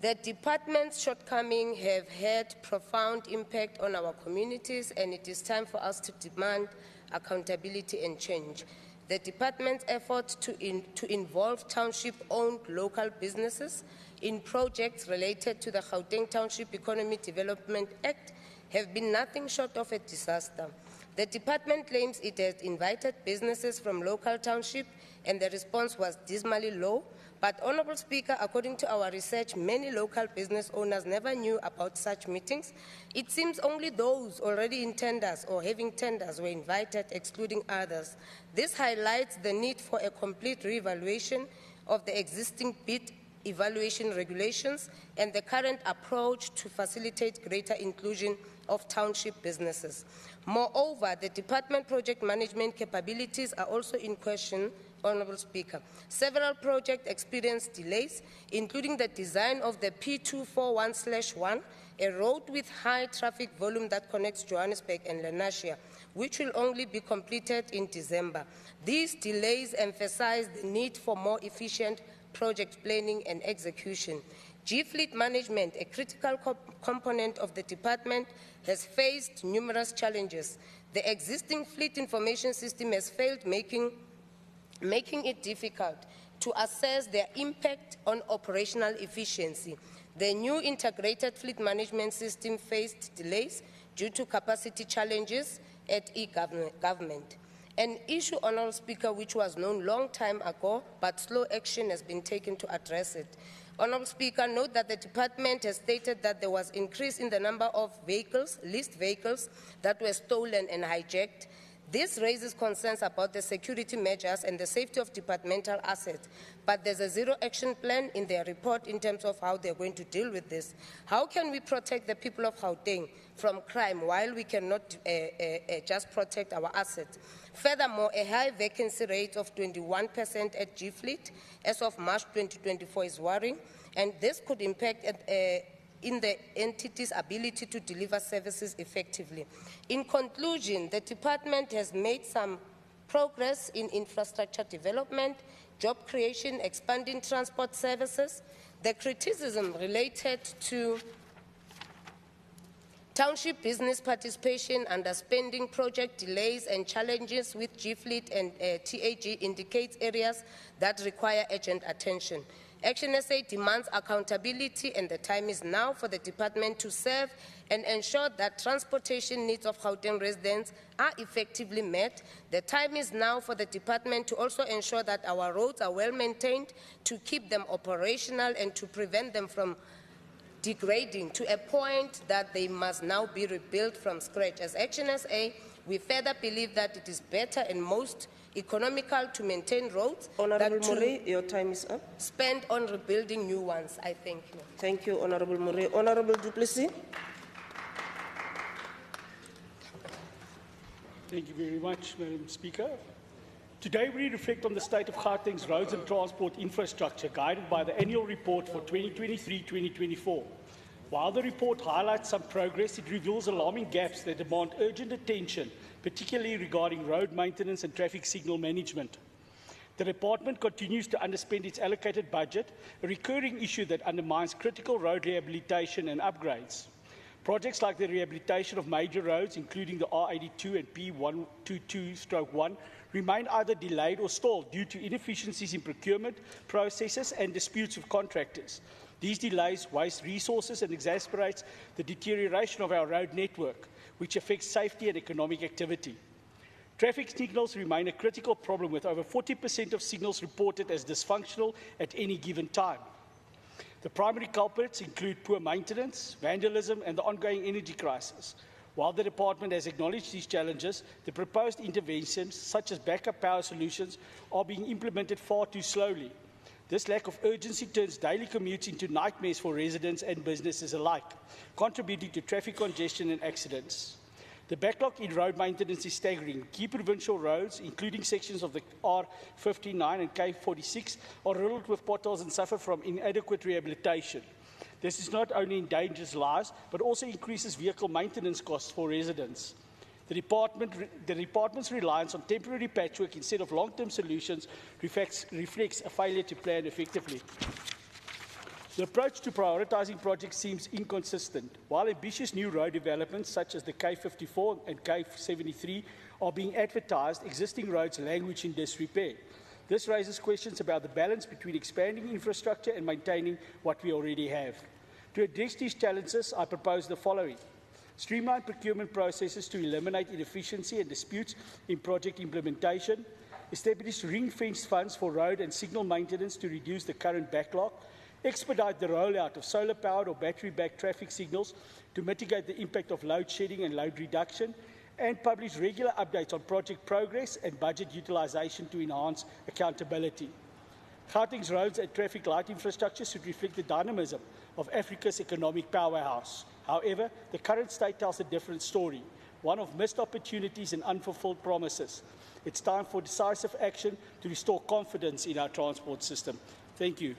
The department's shortcomings have had profound impact on our communities, and it is time for us to demand accountability and change. The department's efforts to involve township-owned local businesses in projects related to the Gauteng Township Economic Development Act have been nothing short of a disaster. The department claims it has invited businesses from local township and the response was dismally low, But, Honourable Speaker, according to our research, many local business owners never knew about such meetings. It seems only those already in tenders or having tenders were invited, excluding others. This highlights the need for a complete re-evaluation of the existing bid evaluation regulations and the current approach to facilitate greater inclusion of township businesses. Moreover, the department project management capabilities are also in question, Honourable Speaker. Several projects experienced delays, including the design of the P241/1, a road with high traffic volume that connects Johannesburg and Lenasia, which will only be completed in December. These delays emphasize the need for more efficient project planning and execution. G-Fleet management, a critical component of the department, has faced numerous challenges. The existing fleet information system has failed, making it difficult to assess their impact on operational efficiency. The new integrated fleet management system faced delays due to capacity challenges at e-government. An issue, Honourable Speaker, which was known long time ago, but slow action has been taken to address it. Honourable Speaker, note that the department has stated that there was an increase in the number of vehicles, leased vehicles, that were stolen and hijacked. This raises concerns about the security measures and the safety of departmental assets, but there's a zero action plan in their report in terms of how they're going to deal with this. How can we protect the people of Gauteng from crime while we cannot just protect our assets? Furthermore, a high vacancy rate of 21% at G-Fleet as of March 2024 is worrying, and this could impact in the entity's ability to deliver services effectively. In conclusion, the department has made some progress in infrastructure development, job creation, expanding transport services. The criticism related to township business participation, underspending, project delays and challenges with G-Fleet and TAG indicates areas that require urgent attention. Action SA demands accountability, and the time is now for the department to serve and ensure that transportation needs of Gauteng residents are effectively met. The time is now for the department to also ensure that our roads are well maintained, to keep them operational and to prevent them from degrading to a point that they must now be rebuilt from scratch. As Action SA, we further believe that it is better and most economical to maintain roads Honourable Murray, your time is up. Spend on rebuilding new ones. I thank you. Thank you, Honourable Murray. Honourable du Plessis. Thank you very much, Madam Speaker. Today we reflect on the state of Gauteng's roads and transport infrastructure guided by the annual report for 2023-2024. While the report highlights some progress, it reveals alarming gaps that demand urgent attention, particularly regarding road maintenance and traffic signal management. The department continues to underspend its allocated budget, a recurring issue that undermines critical road rehabilitation and upgrades. Projects like the rehabilitation of major roads, including the R82 and P122/1, remain either delayed or stalled due to inefficiencies in procurement processes and disputes with contractors. These delays waste resources and exacerbates the deterioration of our road network, which affects safety and economic activity. Traffic signals remain a critical problem, with over 40% of signals reported as dysfunctional at any given time. The primary culprits include poor maintenance, vandalism, and the ongoing energy crisis. While the department has acknowledged these challenges, the proposed interventions, such as backup power solutions, are being implemented far too slowly. This lack of urgency turns daily commutes into nightmares for residents and businesses alike, contributing to traffic congestion and accidents. The backlog in road maintenance is staggering. Key provincial roads, including sections of the R59 and K46, are riddled with potholes and suffer from inadequate rehabilitation. This not only endangers lives, but also increases vehicle maintenance costs for residents. The department's reliance on temporary patchwork instead of long-term solutions reflects a failure to plan effectively. The approach to prioritising projects seems inconsistent. While ambitious new road developments such as the K54 and K73 are being advertised, existing roads languish in disrepair. This raises questions about the balance between expanding infrastructure and maintaining what we already have. To address these challenges, I propose the following. Streamline procurement processes to eliminate inefficiency and disputes in project implementation. establish ring-fenced funds for road and signal maintenance to reduce the current backlog, expedite the rollout of solar-powered or battery-backed traffic signals to mitigate the impact of load shedding and load reduction, and publish regular updates on project progress and budget utilisation to enhance accountability. Gauteng's roads and traffic light infrastructure should reflect the dynamism of Africa's economic powerhouse. However, the current state tells a different story, one of missed opportunities and unfulfilled promises. It's time for decisive action to restore confidence in our transport system. Thank you,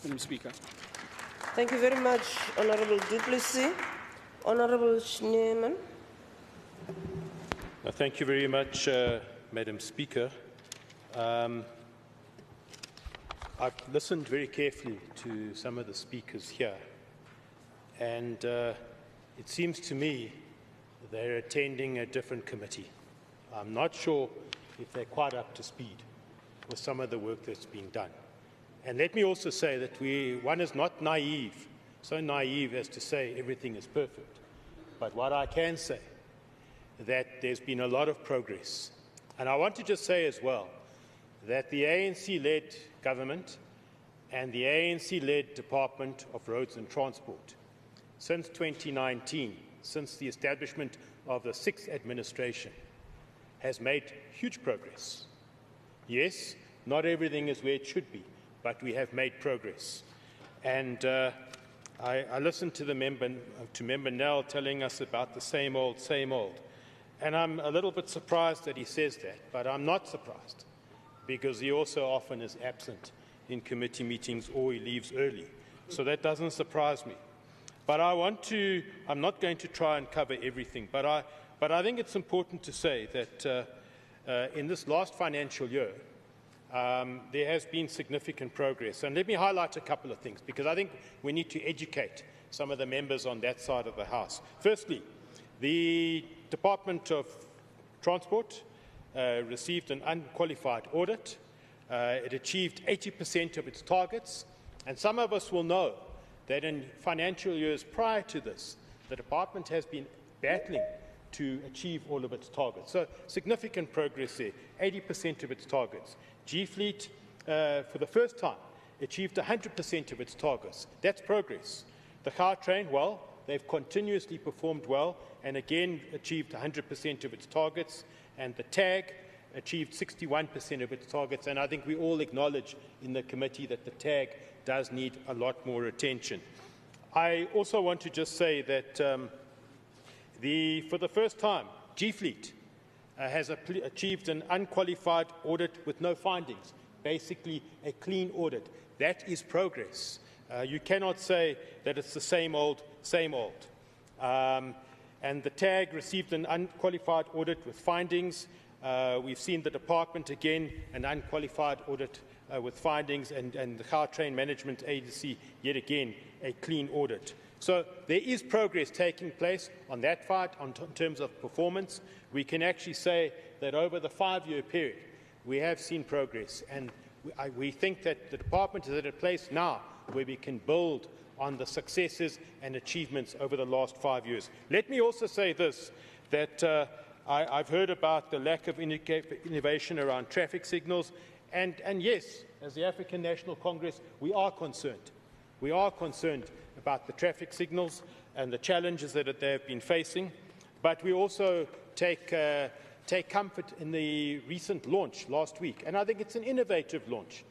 Madam Speaker. Thank you very much, Honourable Du Plessis. Honourable Schneemann. Thank you very much, Madam Speaker. I've listened very carefully to some of the speakers here, and it seems to me they're attending a different committee. I'm not sure if they're quite up to speed with some of the work that's being done. And let me also say that one is not naive, so naive as to say everything is perfect. But what I can say, that there's been a lot of progress. And I want to just say as well that the ANC-led government and the ANC-led Department of Roads and Transport, since 2019, since the establishment of the 6th administration, has made huge progress. Yes, not everything is where it should be, but we have made progress. And I listened to Member Nell telling us about the same old, and I'm a little bit surprised that he says that, but I'm not surprised, because he also often is absent in committee meetings or he leaves early. So that doesn't surprise me. But I'm not going to try and cover everything, but I think it's important to say that in this last financial year, there has been significant progress. And let me highlight a couple of things, because I think we need to educate some of the members on that side of the House. Firstly, the Department of Transport received an unqualified audit. It achieved 80% of its targets, and some of us will know that in financial years prior to this, the department has been battling to achieve all of its targets. So significant progress there, 80% of its targets. G-Fleet, for the first time, achieved 100% of its targets. That's progress. The Gautrain, well, they've continuously performed well and again achieved 100% of its targets. And the TAG achieved 61% of its targets. And I think we all acknowledge in the committee that the TAG does need a lot more attention. I also want to just say that for the first time, G-Fleet has achieved an unqualified audit with no findings, basically a clean audit. That is progress. You cannot say that it's the same old. And the TAG received an unqualified audit with findings. We've seen the department again, an unqualified audit with findings, and the Gautrain Management Agency, yet again, a clean audit. So there is progress taking place on that part in terms of performance. We can actually say that over the 5-year period, we have seen progress, and we think that the department is at a place now where we can build on the successes and achievements over the last 5 years. Let me also say this, that I've heard about the lack of innovation around traffic signals, and yes, as the African National Congress, we are concerned. We are concerned about the traffic signals and the challenges that they have been facing, but we also take comfort in the recent launch last week, and I think it's an innovative launch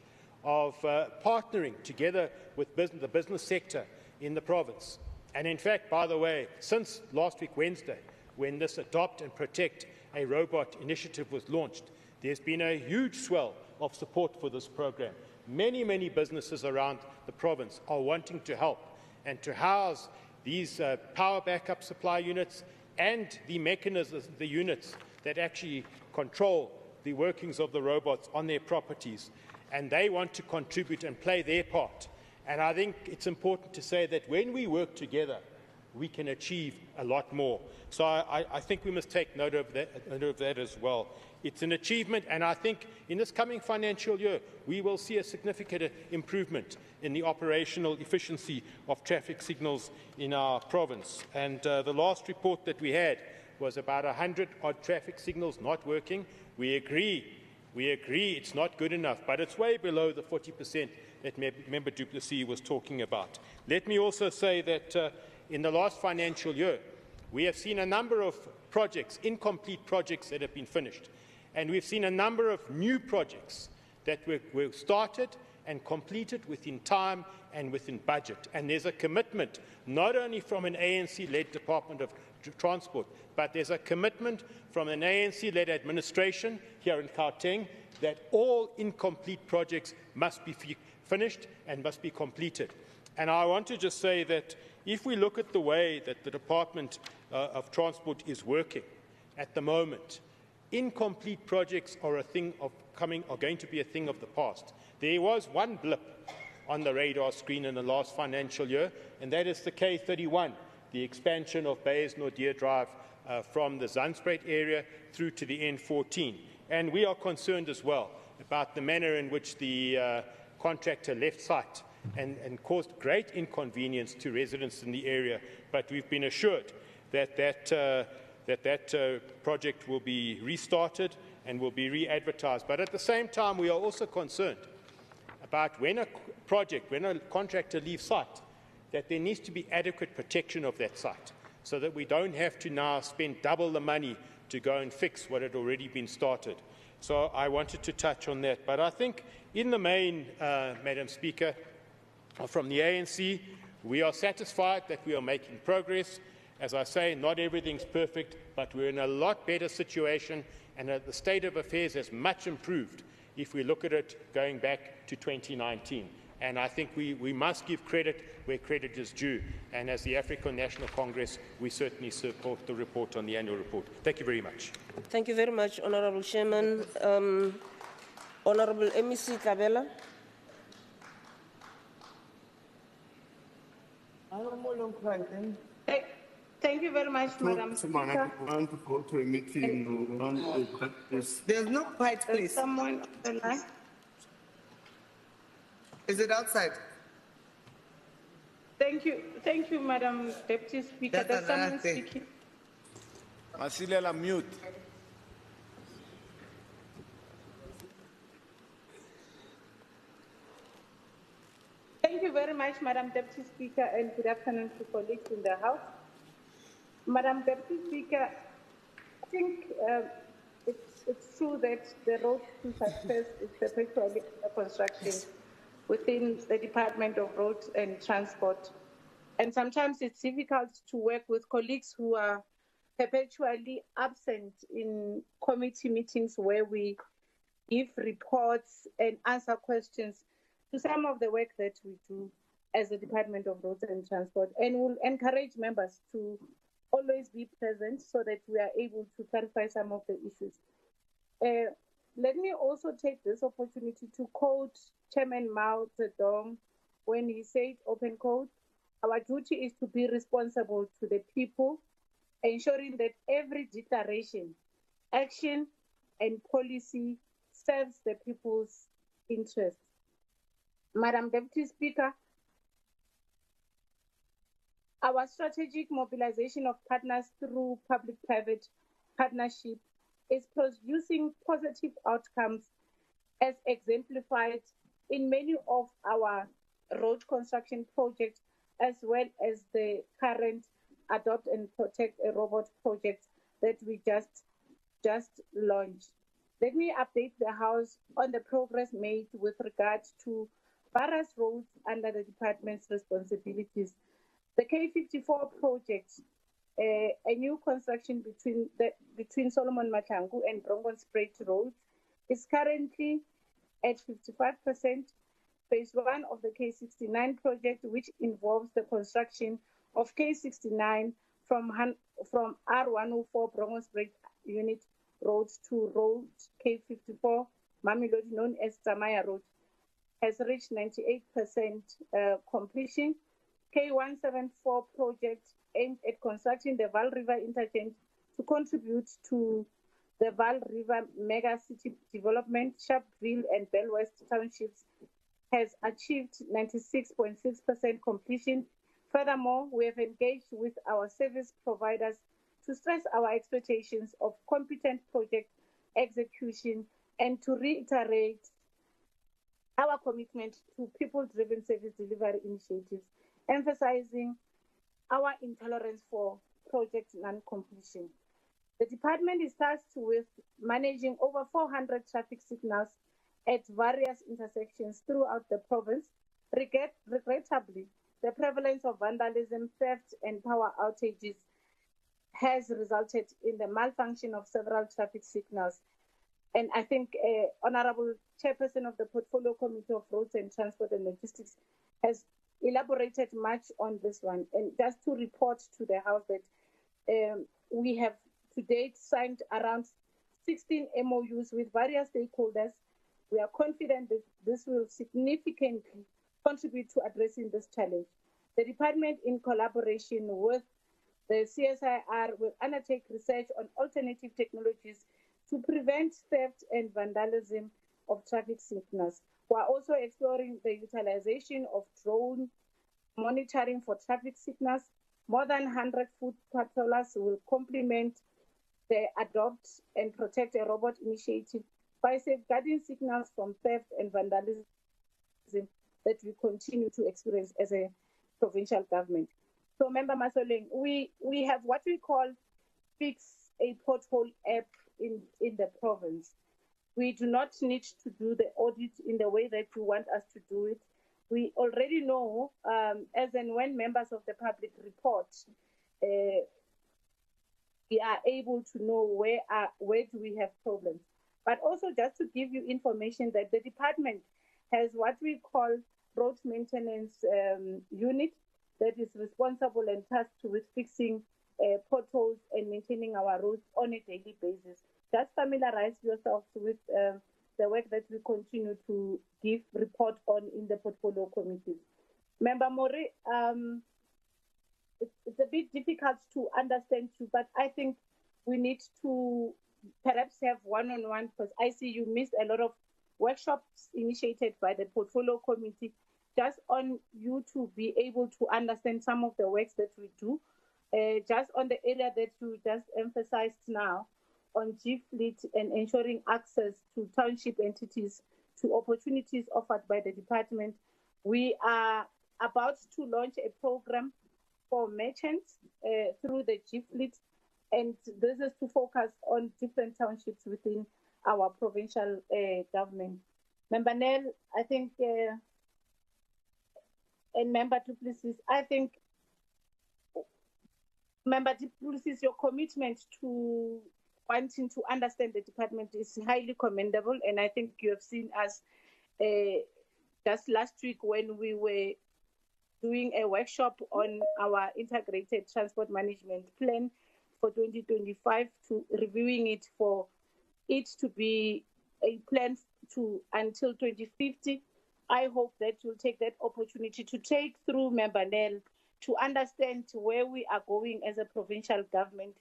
of partnering together with the business sector in the province. And in fact, by the way, since last week Wednesday, when this Adopt and Protect a Robot initiative was launched, there's been a huge swell of support for this program. Many, many businesses around the province are wanting to help and to house these power backup supply units and the mechanisms, the units that actually control the workings of the robots on their properties. And they want to contribute and play their part. And I think it's important to say that when we work together, we can achieve a lot more. So I think we must take note of that as well. It's an achievement, and I think in this coming financial year, we will see a significant improvement in the operational efficiency of traffic signals in our province. And the last report that we had was about 100-odd traffic signals not working. We agree We agree it's not good enough, but it's way below the 40% that Member du Plessis was talking about. Let me also say that in the last financial year, we have seen a number of projects, incomplete projects that have been finished. And we've seen a number of new projects that were started and completed within time and within budget. And there's a commitment, not only from an ANC-led Department of Transport, but there's a commitment from an ANC-led administration here in Gauteng that all incomplete projects must be finished and must be completed. And I want to just say that if we look at the way that the Department of Transport is working at the moment, incomplete projects are going to be a thing of the past. There was one blip on the radar screen in the last financial year, and that is the K31, the expansion of Beyers-Naudé Drive from the Zandspruit area through to the N14. And we are concerned as well about the manner in which the contractor left site and caused great inconvenience to residents in the area. But we've been assured that that project will be restarted and will be re-advertised. But at the same time, we are also concerned about when a contractor leaves site, that there needs to be adequate protection of that site so that we don't have to now spend double the money to go and fix what had already been started. So I wanted to touch on that. But I think in the main, Madam Speaker, from the ANC, we are satisfied that we are making progress. As I say, not everything's perfect, but we're in a lot better situation, and the state of affairs has much improved if we look at it going back to 2019. And I think we must give credit where credit is due. And as the African National Congress, we certainly support the report on the annual report. Thank you very much. Thank you very much, Honourable Chairman. Honourable MEC Tlabela. Thank you very much, Madam Speaker. I want to go to a meeting. There's no quiet, please. Someone on the line? Is it outside? Thank you, Madam Deputy Speaker. There's someone speaking. Masilela, mute. Thank you very much, Madam Deputy Speaker, and good afternoon to colleagues in the House. Madam Deputy Speaker, I think it's true that the road to success is perpetually under construction within the Department of Roads and Transport. And sometimes it's difficult to work with colleagues who are perpetually absent in committee meetings where we give reports and answer questions to some of the work that we do as the Department of Roads and Transport. And we'll encourage members to always be present so that we are able to clarify some of the issues. Let me also take this opportunity to quote Chairman Mao Zedong when he said, open quote, "Our duty is to be responsible to the people, ensuring that every declaration, action, and policy serves the people's interests." Madam Deputy Speaker, our strategic mobilization of partners through public-private partnership is producing positive outcomes as exemplified in many of our road construction projects, as well as the current Adopt and Protect a Robot project that we just launched. Let me update the House on the progress made with regard to various roads under the department's responsibilities. The K54 project, a new construction between Solomon Mahlangu and Bronkhorstspruit Road, is currently at 55%. Phase 1 of the K69 project, which involves the construction of K69 from R104 Bronkhorstspruit Unit Road to Road K54, Mamelodi, known as Tsamaya Road, has reached 98% completion. K174 project aimed at constructing the Vaal River interchange to contribute to the Vaal River mega city development. Sharpeville and Bell West townships has achieved 96.6% completion. Furthermore, we have engaged with our service providers to stress our expectations of competent project execution and to reiterate our commitment to people-driven service delivery initiatives, emphasizing our intolerance for project non-completion. The department is tasked with managing over 400 traffic signals at various intersections throughout the province. Regrettably, the prevalence of vandalism, theft, and power outages has resulted in the malfunction of several traffic signals. And I think Honorable Chairperson of the Portfolio Committee of Roads and Transport and Logistics has elaborated much on this one. And just to report to the House that we have to date signed around 16 MOUs with various stakeholders. We are confident that this will significantly contribute to addressing this challenge. The department, in collaboration with the CSIR, will undertake research on alternative technologies to prevent theft and vandalism of traffic signals. We are also exploring the utilization of drone monitoring for traffic signals. More than 100 foot patrollers will complement the Adopt and Protect a Robot initiative by safeguarding signals from theft and vandalism that we continue to experience as a provincial government. So, Member Masoleng, we have what we call Fix a Pothole app in the province. We do not need to do the audit in the way that you want us to do it. We already know, as and when members of the public report, we are able to know where do we have problems. But also just to give you information that the department has what we call road maintenance unit that is responsible and tasked with fixing potholes and maintaining our roads on a daily basis. Just familiarize yourself with the work that we continue to give report on in the portfolio committees. Member Mori, it's a bit difficult to understand too, but I think we need to perhaps have one-on-one, because I see you missed a lot of workshops initiated by the portfolio committee, just on you to be able to understand some of the works that we do, just on the area that you just emphasized now on G-Fleet and ensuring access to township entities to opportunities offered by the department. We are about to launch a program for merchants through the G-Fleet, and this is to focus on different townships within our provincial government. Member Nell, I think, and Member Duplessis, I think, Member Duplessis, your commitment to wanting to understand the department is highly commendable, and I think you have seen us just last week when we were doing a workshop on our integrated transport management plan for 2025, to reviewing it for it to be a plan to until 2050. I hope that you'll take that opportunity to take through Member Nell to understand where we are going as a provincial government,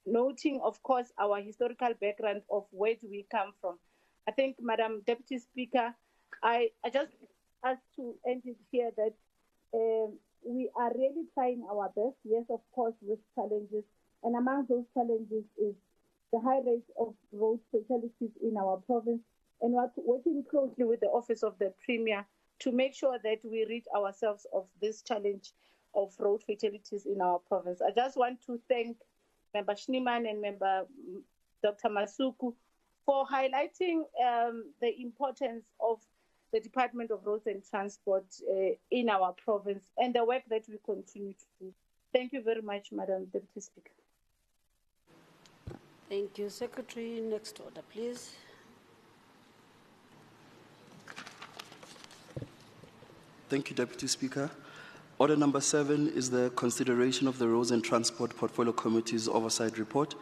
noting, of course, our historical background of where do we come from. I think, Madam Deputy Speaker, I just ask to end it here that we are really trying our best, yes, of course, with challenges. And among those challenges is the high rate of road fatalities in our province. And we're working closely with the Office of the Premier to make sure that we rid ourselves of this challenge of road fatalities in our province. I just want to thank Member Schneemann and Member Dr. Masuku for highlighting the importance of the Department of Roads and Transport in our province and the work that we continue to do. Thank you very much, Madam Deputy Speaker. Thank you, Secretary. Next order, please. Thank you, Deputy Speaker. Order number 7 is the consideration of the Roads and Transport Portfolio Committee's oversight report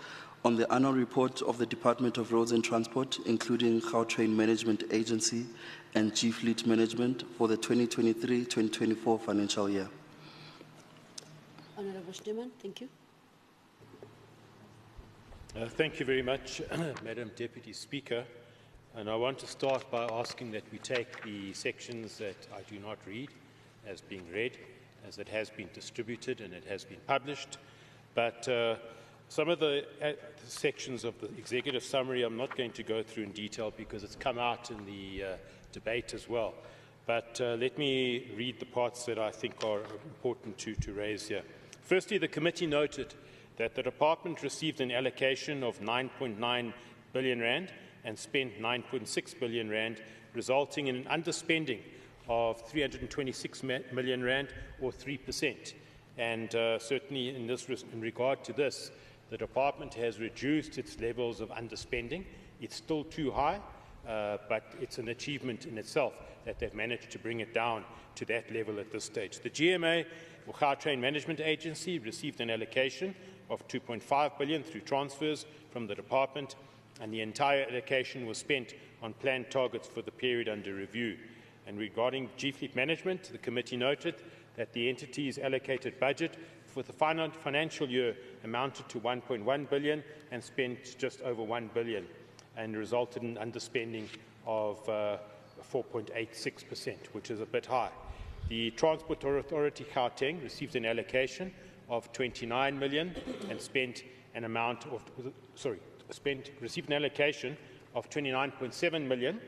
on the annual report of the Department of Roads and Transport, including Gautrain Management Agency and G-Fleet Management for the 2023-2024 financial year. Honorable Schneemann, thank you. Thank you very much, Madam Deputy Speaker. And I want to start by asking that we take the sections that I do not read as being read, as it has been distributed and it has been published. But Some of the sections of the executive summary I'm not going to go through in detail because it's come out in the debate as well. But let me read the parts that I think are important to raise here. Firstly, the committee noted that the department received an allocation of 9.9 billion rand and spent 9.6 billion rand, resulting in an underspending of 326 million rand, or 3%. And certainly in regard to this, the department has reduced its levels of underspending. It's still too high, but it's an achievement in itself that they've managed to bring it down to that level at this stage. The GMA, or Gautrain Management Agency, received an allocation of 2.5 billion through transfers from the department, and the entire allocation was spent on planned targets for the period under review. And regarding G-Fleet Management, the committee noted that the entity's allocated budget for the financial year amounted to 1.1 billion and spent just over 1 billion, and resulted in underspending of 4.86%, which is a bit high. The Transport Authority Gauteng received an allocation of 29 million and spent an amount of received an allocation of 29.7 million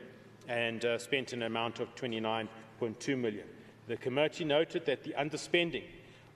and spent an amount of 29.2 million. The committee noted that the underspending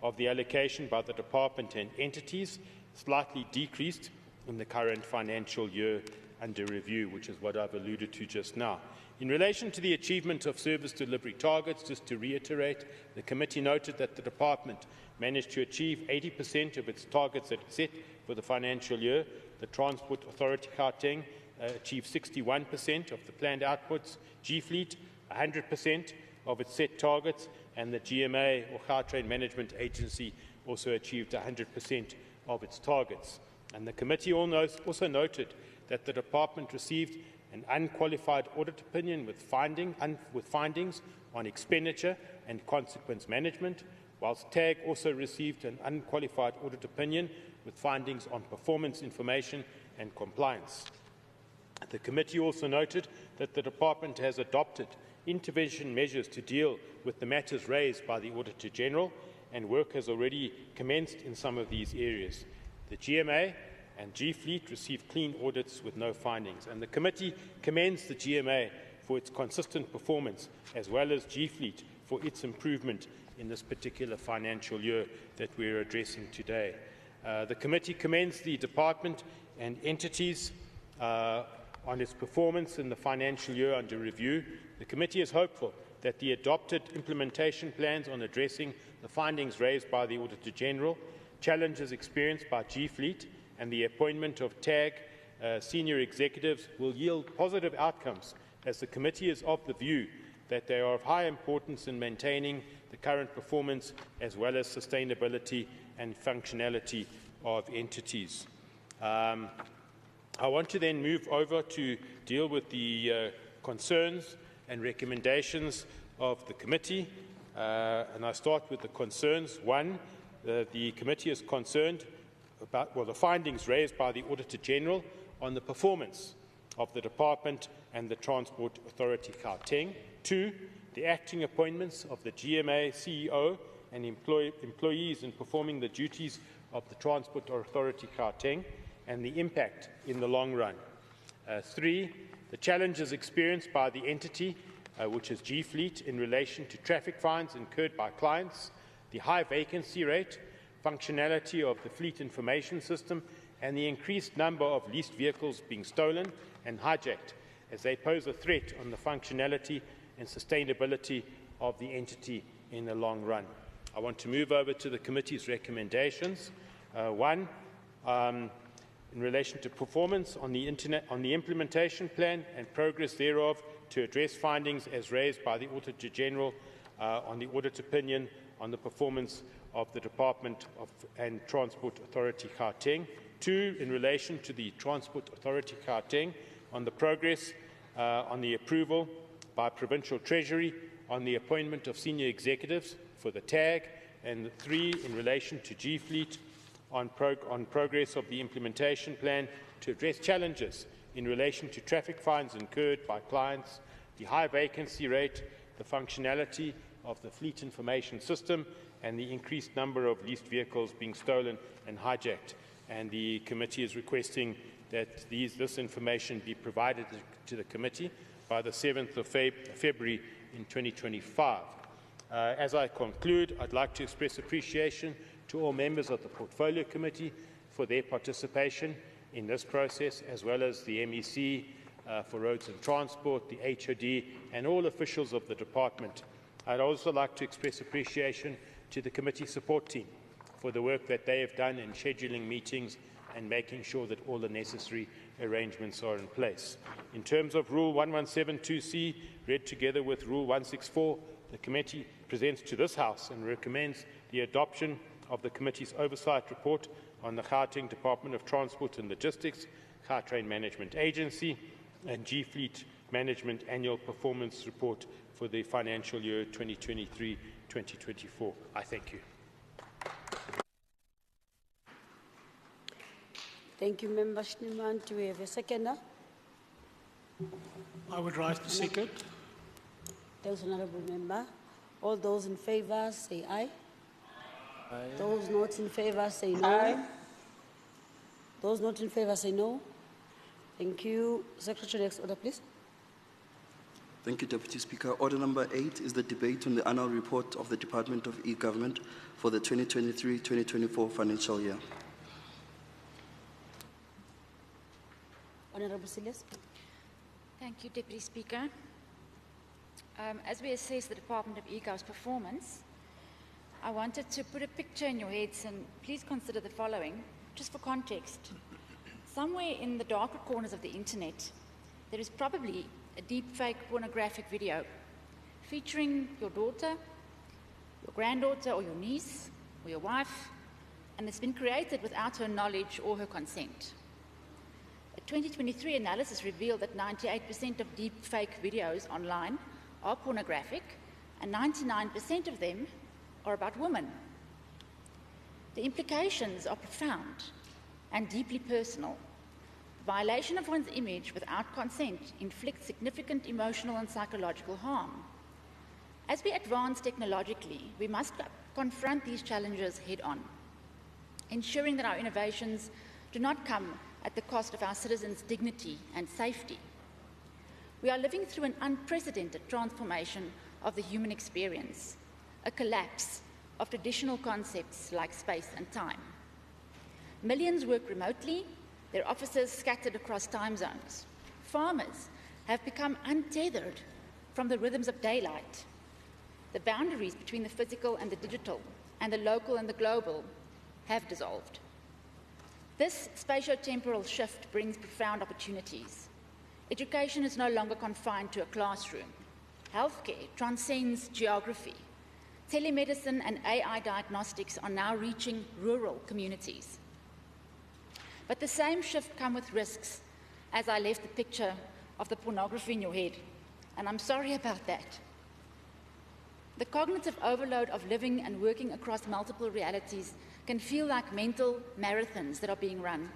of the allocation by the department and entities slightly decreased in the current financial year under review, which is what I've alluded to just now. In relation to the achievement of service delivery targets, just to reiterate, the committee noted that the department managed to achieve 80% of its targets that it set for the financial year. The Transport Authority Gauteng achieved 61% of the planned outputs, G-Fleet 100% of its set targets, and the GMA, or Gautrain Management Agency, also achieved 100% of its targets. And the committee also noted that the department received an unqualified audit opinion with findings on expenditure and consequence management, whilst TAG also received an unqualified audit opinion with findings on performance information and compliance. The committee also noted that the department has adopted intervention measures to deal with the matters raised by the Auditor General, and work has already commenced in some of these areas. The GMA and G-Fleet received clean audits with no findings, and the committee commends the GMA for its consistent performance, as well as G-Fleet for its improvement in this particular financial year that we are addressing today. The committee commends the department and entities on its performance in the financial year under review. The committee is hopeful that the adopted implementation plans on addressing the findings raised by the Auditor General, challenges experienced by G-Fleet, and the appointment of TAG senior executives will yield positive outcomes, as the committee is of the view that they are of high importance in maintaining the current performance as well as sustainability and functionality of entities. I want to then move over to deal with the concerns and recommendations of the committee, and I start with the concerns. One, the committee is concerned about the findings raised by the Auditor General on the performance of the department and the Transport Authority Gauteng. Two, the acting appointments of the GMA CEO and employees in performing the duties of the Transport Authority Gauteng and the impact in the long run. Three, the challenges experienced by the entity, which is G-Fleet, in relation to traffic fines incurred by clients, the high vacancy rate, functionality of the fleet information system, and the increased number of leased vehicles being stolen and hijacked, as they pose a threat on the functionality and sustainability of the entity in the long run. I want to move over to the committee's recommendations. One, in relation to performance on the implementation plan and progress thereof, to address findings as raised by the Auditor General on the audit opinion on the performance of the Department and Transport Authority Gauteng. Two, in relation to the Transport Authority Gauteng on the progress on the approval by Provincial Treasury on the appointment of senior executives for the TAG. And three, in relation to G-Fleet on progress of the implementation plan to address challenges in relation to traffic fines incurred by clients, the high vacancy rate, the functionality of the fleet information system, and the increased number of leased vehicles being stolen and hijacked, and the committee is requesting that this information be provided to the committee by the 7th of February in 2025. As I conclude, I'd like to express appreciation to all members of the Portfolio Committee for their participation in this process, as well as the MEC for Roads and Transport, the HOD, and all officials of the department. I'd also like to express appreciation to the committee support team for the work that they have done in scheduling meetings and making sure that all the necessary arrangements are in place. In terms of Rule 1172C, read together with Rule 164, the committee presents to this House and recommends the adoption of the committee's oversight report on the Gauteng Department of Transport and Logistics, Gautrain Management Agency, and G-Fleet Management Annual Performance Report for the financial year 2023-2024. I thank you. Thank you, Member Schneemann. Do we have a seconder? I would rise to second. Thanks, Honourable Member. All those in favour say aye. Aye. Those not in favour say no. Aye. Those not in favour say no. Thank you. Secretary, next order, please. Thank you, Deputy Speaker. Order number 8 is the debate on the annual report of the Department of E-Government for the 2023-2024 financial year. Honourable Silas. Thank you, Deputy Speaker. As we assess the Department of E-Gov's performance, I wanted to put a picture in your heads, and please consider the following, just for context. Somewhere in the darker corners of the internet, there is probably a deep-fake pornographic video featuring your daughter, your granddaughter, or your niece, or your wife, and it's been created without her knowledge or her consent. A 2023 analysis revealed that 98% of deep-fake videos online are pornographic, and 99% of them are about women. The implications are profound and deeply personal. The violation of one's image without consent inflicts significant emotional and psychological harm. As we advance technologically, we must confront these challenges head-on, ensuring that our innovations do not come at the cost of our citizens' dignity and safety. We are living through an unprecedented transformation of the human experience, a collapse of traditional concepts like space and time. Millions work remotely, their offices scattered across time zones. Farmers have become untethered from the rhythms of daylight. The boundaries between the physical and the digital, and the local and the global, have dissolved. This spatio-temporal shift brings profound opportunities. Education is no longer confined to a classroom. Healthcare transcends geography. Telemedicine and AI diagnostics are now reaching rural communities. But the same shift comes with risks, as I left the picture of the pornography in your head, and I'm sorry about that. The cognitive overload of living and working across multiple realities can feel like mental marathons that are being run.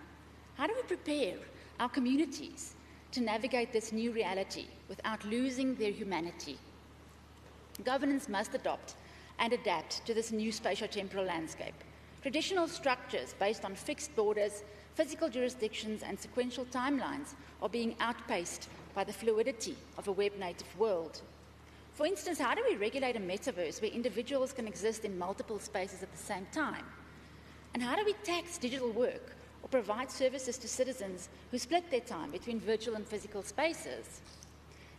How do we prepare our communities to navigate this new reality without losing their humanity? Governance must adopt and adapt to this new spatio-temporal landscape. Traditional structures based on fixed borders, physical jurisdictions, and sequential timelines are being outpaced by the fluidity of a web-native world. For instance, how do we regulate a metaverse where individuals can exist in multiple spaces at the same time? And how do we tax digital work or provide services to citizens who split their time between virtual and physical spaces?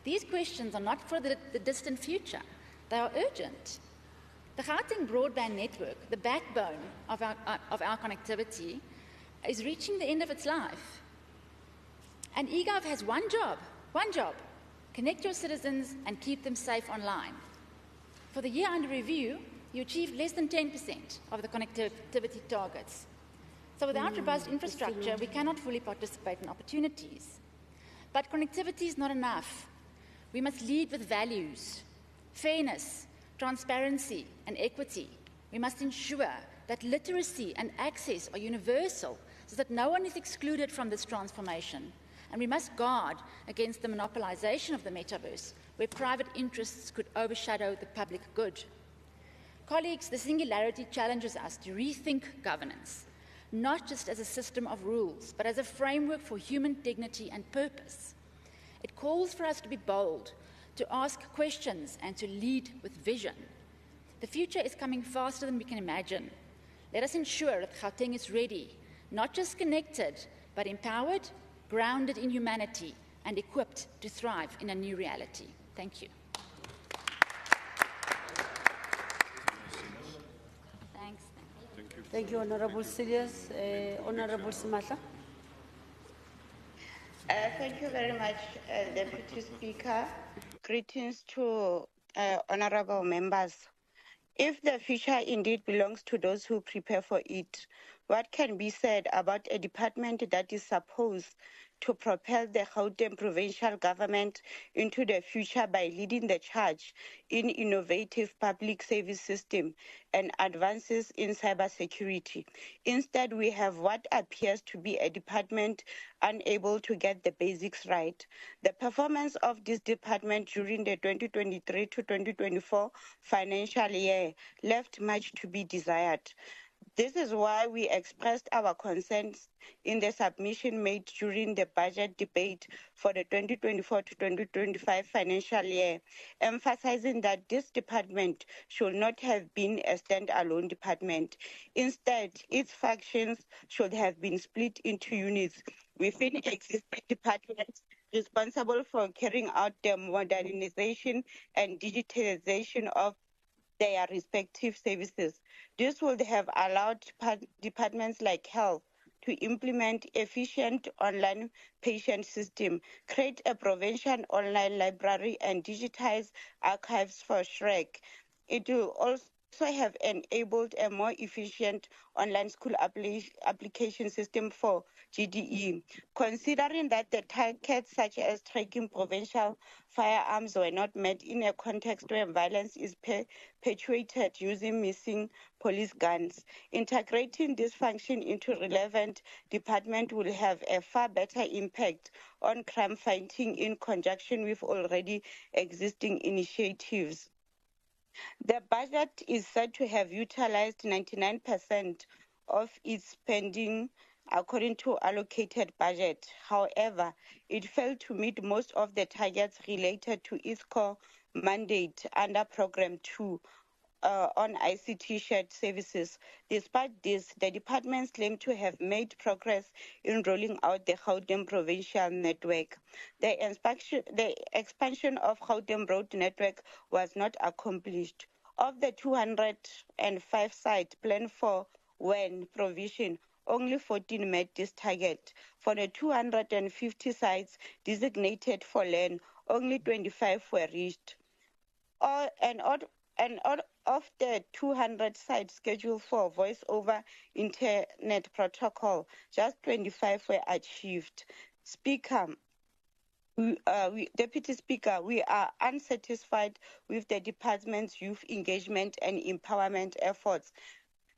These questions are not for the distant future. They are urgent. The Gauteng broadband network, the backbone of our connectivity, is reaching the end of its life. And eGov has one job, connect your citizens and keep them safe online. For the year under review, you achieved less than 10% of the connectivity targets. So without robust infrastructure, we cannot fully participate in opportunities. But connectivity is not enough. We must lead with values, fairness, transparency, and equity. We must ensure that literacy and access are universal so that no one is excluded from this transformation. And we must guard against the monopolization of the metaverse, where private interests could overshadow the public good. Colleagues, the singularity challenges us to rethink governance, not just as a system of rules, but as a framework for human dignity and purpose. It calls for us to be bold, to ask questions, and to lead with vision. The future is coming faster than we can imagine. Let us ensure that Gauteng is ready, not just connected, but empowered, grounded in humanity, and equipped to thrive in a new reality. Thank you. Thanks. Thank you, Honorable Silius. Honorable Simatla. Thank you very much, Deputy Speaker. Greetings to honorable members. If the future indeed belongs to those who prepare for it, what can be said about a department that is supposed to propel the Gauteng provincial government into the future by leading the charge in innovative public service system and advances in cybersecurity? Instead, we have what appears to be a department unable to get the basics right. The performance of this department during the 2023 to 2024 financial year left much to be desired. This is why we expressed our concerns in the submission made during the budget debate for the 2024 to 2025 financial year, emphasizing that this department should not have been a standalone department. Instead, its functions should have been split into units within existing departments responsible for carrying out the modernization and digitalization of their respective services. This would have allowed departments like health to implement efficient online patient system, create a provincial online library, and digitize archives for SHREC. It will also have enabled a more efficient online school application system for GDE. Considering that the targets such as tracking provincial firearms were not met in a context where violence is perpetuated using missing police guns, integrating this function into relevant department will have a far better impact on crime fighting in conjunction with already existing initiatives. The budget is said to have utilized 99% of its spending according to allocated budget. However, it failed to meet most of the targets related to its core mandate under Program 2 on ICT shared services. Despite this, the departments claim to have made progress in rolling out the Gauteng provincial network. The expansion of Gauteng road network was not accomplished. Of the 205 sites planned for WEN provision, only 14 met this target. For the 250 sites designated for LAN, only 25 were reached. Of the 200 sites scheduled for voice over internet protocol, just 25 were achieved. Deputy Speaker, we are unsatisfied with the department's youth engagement and empowerment efforts.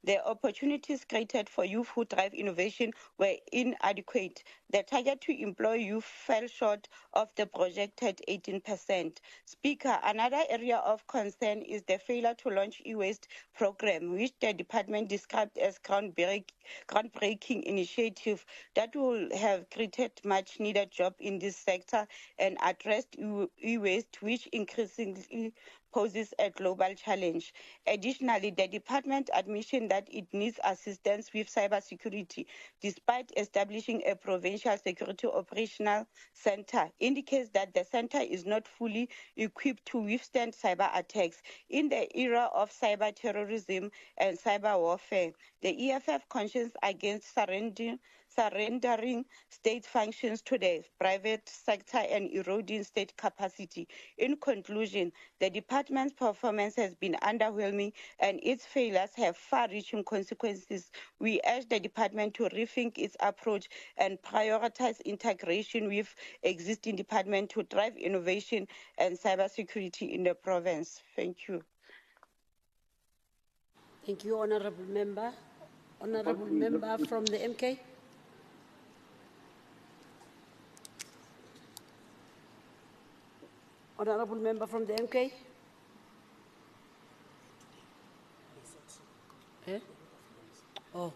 The opportunities created for youth who drive innovation were inadequate. The target to employ youth fell short of the projected 18%. Speaker, another area of concern is the failure to launch e-waste program, which the department described as groundbreaking initiative that will have created much needed job in this sector and addressed e-waste, which increasingly poses a global challenge. Additionally, the department admission that it needs assistance with cybersecurity, despite establishing a provincial security operational center, indicates that the center is not fully equipped to withstand cyber attacks. In the era of cyber terrorism and cyber warfare, the EFF cautions against surrendering state functions to the private sector and eroding state capacity. In conclusion, the department's performance has been underwhelming and its failures have far-reaching consequences. We urge the department to rethink its approach and prioritize integration with existing departments to drive innovation and cybersecurity in the province. Thank you. Thank you, Honorable Member. Honorable Member from the MK. Honorable Member from the MK. Oh,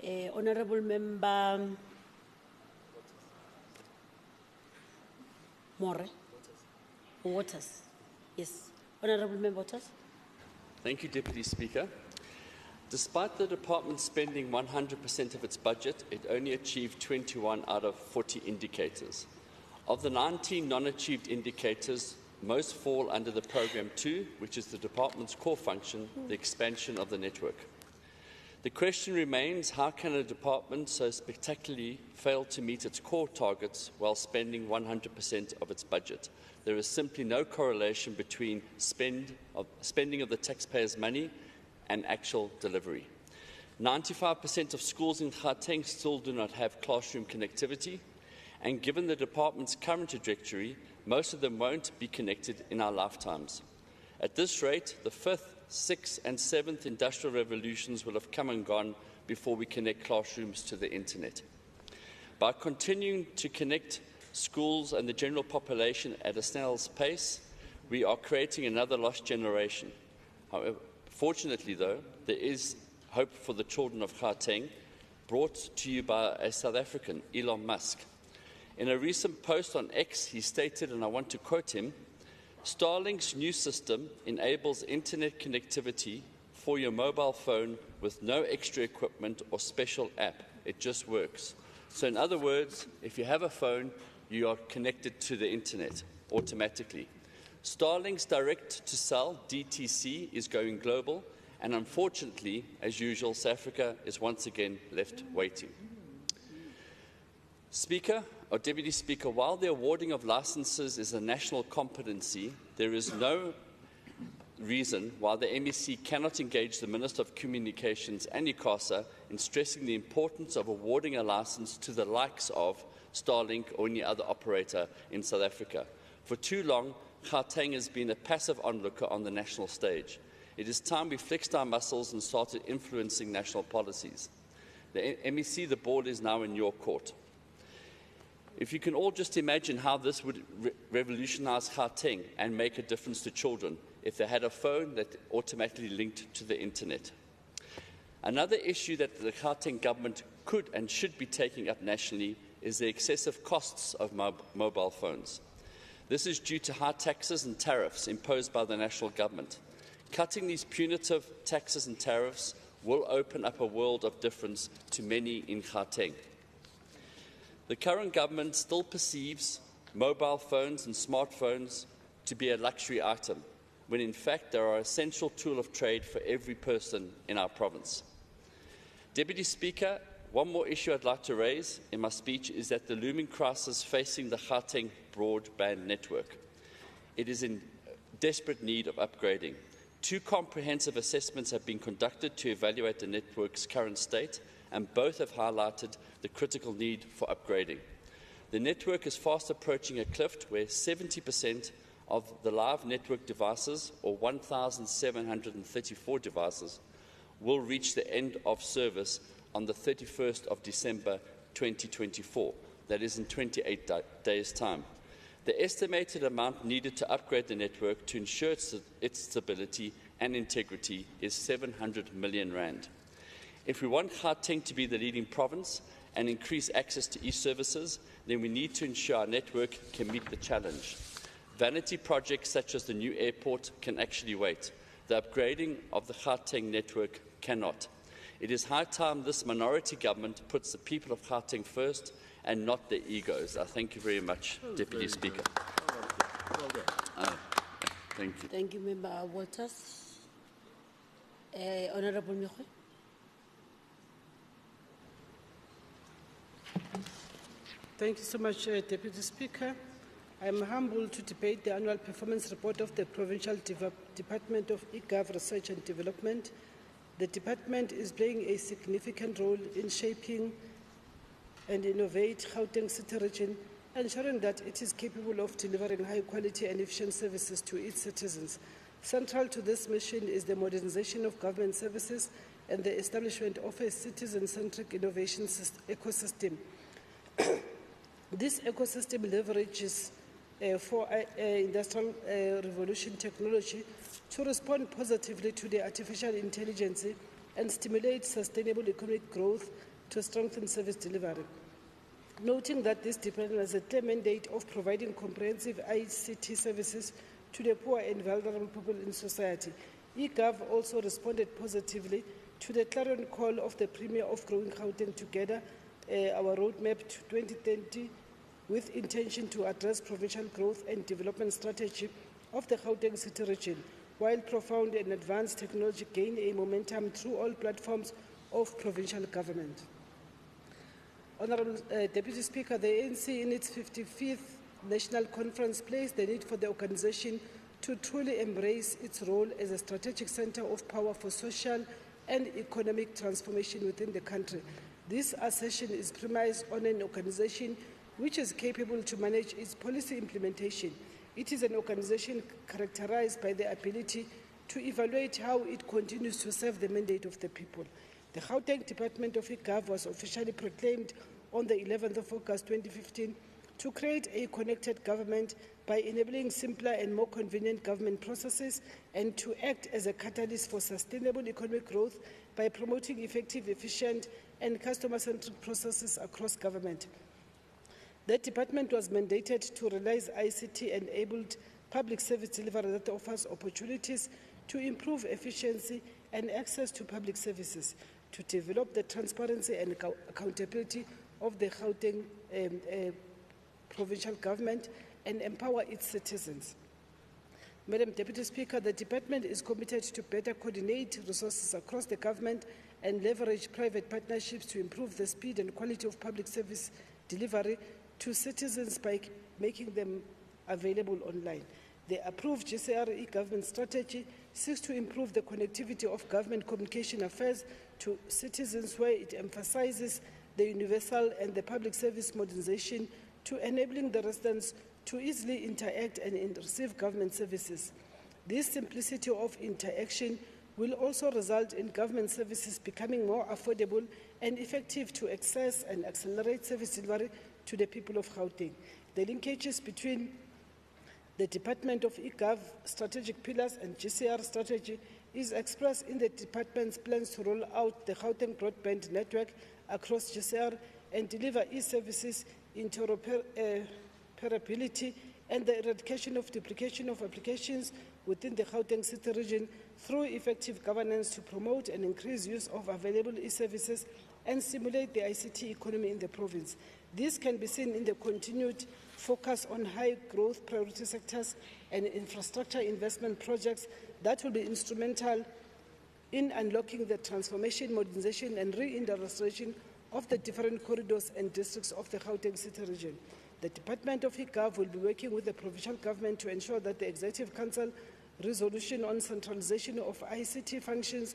Honorable Member More. Waters. Yes. Honorable Member Waters. Thank you, Deputy Speaker. Despite the department spending 100% of its budget, it only achieved 21 out of 40 indicators. Of the 19 non-achieved indicators, most fall under the Programme 2, which is the department's core function, the expansion of the network. The question remains, how can a department so spectacularly fail to meet its core targets while spending 100% of its budget? There is simply no correlation between spending of the taxpayers' money and actual delivery. 95% of schools in Gauteng still do not have classroom connectivity, and given the department's current trajectory, most of them won't be connected in our lifetimes. At this rate, the 5th, 6th and 7th industrial revolutions will have come and gone before we connect classrooms to the internet. By continuing to connect schools and the general population at a snail's pace, we are creating another lost generation. However, fortunately, though, there is hope for the children of Gauteng, brought to you by a South African, Elon Musk. In a recent post on X, he stated, and I want to quote him, "Starlink's new system enables internet connectivity for your mobile phone with no extra equipment or special app. It just works." So in other words, if you have a phone, you are connected to the internet automatically. Starlink's direct-to-cell, DTC, is going global, and unfortunately, as usual, South Africa is once again left waiting. Deputy Speaker, while the awarding of licenses is a national competency, there is no reason why the MEC cannot engage the Minister of Communications and ICASA in stressing the importance of awarding a license to the likes of Starlink or any other operator in South Africa. For too long, Gauteng has been a passive onlooker on the national stage. It is time we flexed our muscles and started influencing national policies. The MEC, the board is now in your court. If you can all just imagine how this would revolutionize Gauteng and make a difference to children if they had a phone that automatically linked to the internet. Another issue that the Gauteng government could and should be taking up nationally is the excessive costs of mobile phones. This is due to high taxes and tariffs imposed by the national government. Cutting these punitive taxes and tariffs will open up a world of difference to many in Gauteng. The current government still perceives mobile phones and smartphones to be a luxury item, when in fact they are an essential tool of trade for every person in our province. Deputy Speaker, one more issue I'd like to raise in my speech is that the looming crisis facing the Gauteng broadband network. It is in desperate need of upgrading. 2 comprehensive assessments have been conducted to evaluate the network's current state, and both have highlighted the critical need for upgrading. The network is fast approaching a cliff where 70% of the live network devices, or 1,734 devices, will reach the end of service on the 31st of December 2024. That is in 28 days' time. The estimated amount needed to upgrade the network to ensure its stability and integrity is 700 million rand. If we want Gauteng to be the leading province and increase access to e-services, then we need to ensure our network can meet the challenge. Vanity projects such as the new airport can actually wait. The upgrading of the Gauteng network cannot. It is high time this minority government puts the people of Gauteng first and not their egos. I thank you very much, Deputy Speaker. Thank you. Thank you, Member Walters. Honorable Mekwe. Thank you so much, Deputy Speaker. I am humbled to debate the annual performance report of the Provincial Department of eGov Research and Development. The department is playing a significant role in shaping and innovate Gauteng City Region, ensuring that it is capable of delivering high-quality and efficient services to its citizens. Central to this mission is the modernization of government services and the establishment of a citizen-centric innovation ecosystem. This ecosystem leverages industrial revolution technology to respond positively to the artificial intelligence and stimulate sustainable economic growth to strengthen service delivery. Noting that this department has a clear mandate of providing comprehensive ICT services to the poor and vulnerable people in society, eGov also responded positively to the clarion call of the Premier of Growing Gauteng Together, our roadmap to 2030, with intention to address provincial growth and development strategy of the Gauteng City region, while profound and advanced technology gain a momentum through all platforms of provincial government. Honourable Deputy Speaker, the ANC in its 55th National Conference placed the need for the organisation to truly embrace its role as a strategic centre of power for social and economic transformation within the country. This assertion is premised on an organisation which is capable to manage its policy implementation. It is an organisation characterised by the ability to evaluate how it continues to serve the mandate of the people. The Gauteng Department of eGov was officially proclaimed on the 11th of August 2015 to create a connected government by enabling simpler and more convenient government processes and to act as a catalyst for sustainable economic growth by promoting effective, efficient and customer-centric processes across government. The department was mandated to realize ICT-enabled public service delivery that offers opportunities to improve efficiency and access to public services, to develop the transparency and accountability of the Gauteng provincial government and empower its citizens. Madam Deputy Speaker, the department is committed to better coordinate resources across the government and leverage private partnerships to improve the speed and quality of public service delivery to citizens by making them available online. The approved GCR e-government strategy seeks to improve the connectivity of government communication affairs to citizens, where it emphasizes the universal and the public service modernization to enabling the residents to easily interact and receive government services. This simplicity of interaction will also result in government services becoming more affordable and effective to access and accelerate service delivery to the people of Gauteng. The linkages between the Department of eGov strategic pillars and GCR strategy is expressed in the department's plans to roll out the Gauteng broadband network across GCR and deliver e-services, interoperability and the eradication of duplication of applications within the Gauteng City region through effective governance to promote and increase use of available e-services and stimulate the ICT economy in the province. This can be seen in the continued focus on high-growth priority sectors and infrastructure investment projects that will be instrumental in unlocking the transformation, modernization and reindustrialization of the different corridors and districts of the Gauteng City region. The Department of eGov will be working with the provincial government to ensure that the Executive Council resolution on centralization of ICT functions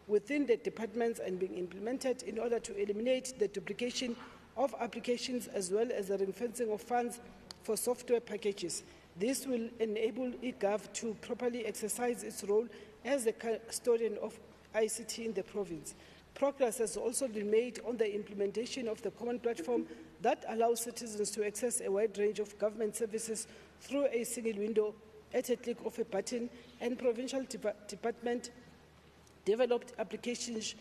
within the departments and being implemented in order to eliminate the duplication of applications as well as the ring-fencing of funds for software packages. This will enable eGov to properly exercise its role as the custodian of ICT in the province. Progress has also been made on the implementation of the common platform that allows citizens to access a wide range of government services through a single window at a click of a button, and provincial department developed applications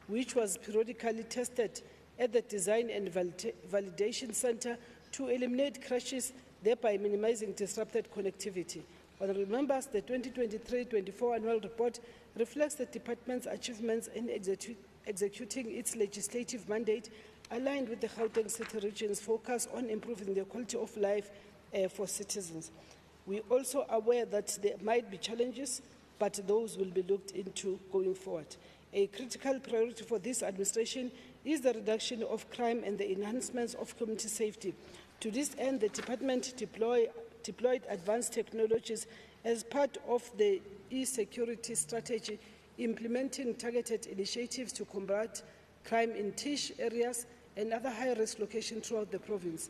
which was periodically tested at the Design and Validation Center to eliminate crashes, thereby minimizing disrupted connectivity. Honourable Members, the 2023-24 annual report reflects the department's achievements in executing its legislative mandate, aligned with the Gauteng City region's focus on improving the quality of life for citizens. We are also aware that there might be challenges, but those will be looked into going forward. A critical priority for this administration is the reduction of crime and the enhancements of community safety. To this end, the department deployed advanced technologies as part of the e-security strategy, implementing targeted initiatives to combat crime in niche areas and other high-risk locations throughout the province.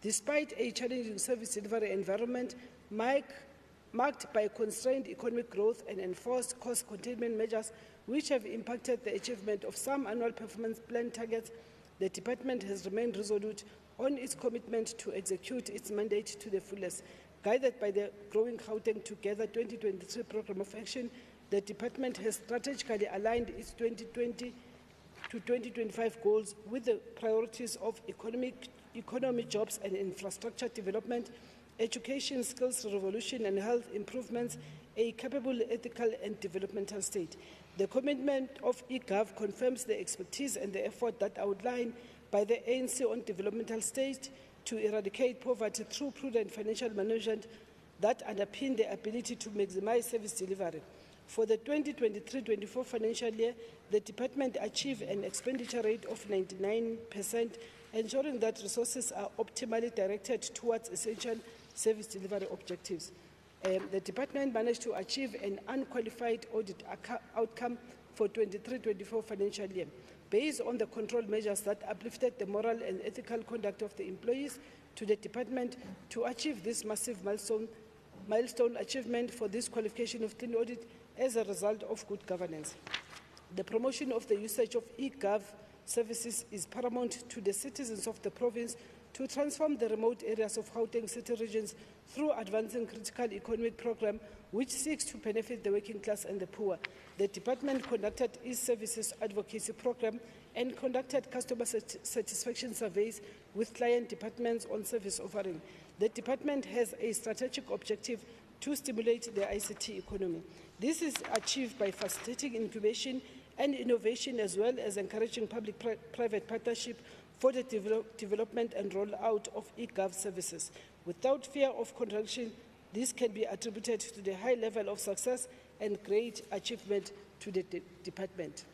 Despite a challenging service delivery environment marked by constrained economic growth and enforced cost containment measures which have impacted the achievement of some annual performance plan targets, the department has remained resolute on its commitment to execute its mandate to the fullest. Guided by the Growing Gauteng Together 2023 Programme of Action, the department has strategically aligned its 2020 to 2025 goals with the priorities of economy, jobs and infrastructure development, education, skills revolution and health improvements, a capable, ethical and developmental state. The commitment of eGov confirms the expertise and the effort that outlined by the ANC on developmental state to eradicate poverty through prudent financial management that underpin the ability to maximize service delivery. For the 2023-24 financial year, the department achieved an expenditure rate of 99%, ensuring that resources are optimally directed towards essential service delivery objectives. The department managed to achieve an unqualified audit outcome for 23-24 financial year. Based on the control measures that uplifted the moral and ethical conduct of the employees to the department to achieve this massive milestone achievement for this qualification of clean audit as a result of good governance. The promotion of the usage of eGov services is paramount to the citizens of the province to transform the remote areas of Gauteng city regions through advancing critical economic program which seeks to benefit the working class and the poor. The department conducted e-services advocacy program and conducted customer satisfaction surveys with client departments on service offering. The department has a strategic objective to stimulate the ICT economy. This is achieved by facilitating incubation and innovation as well as encouraging public-private partnership for the development and rollout of eGov services. Without fear of contradiction, this can be attributed to the high level of success and great achievement to the department.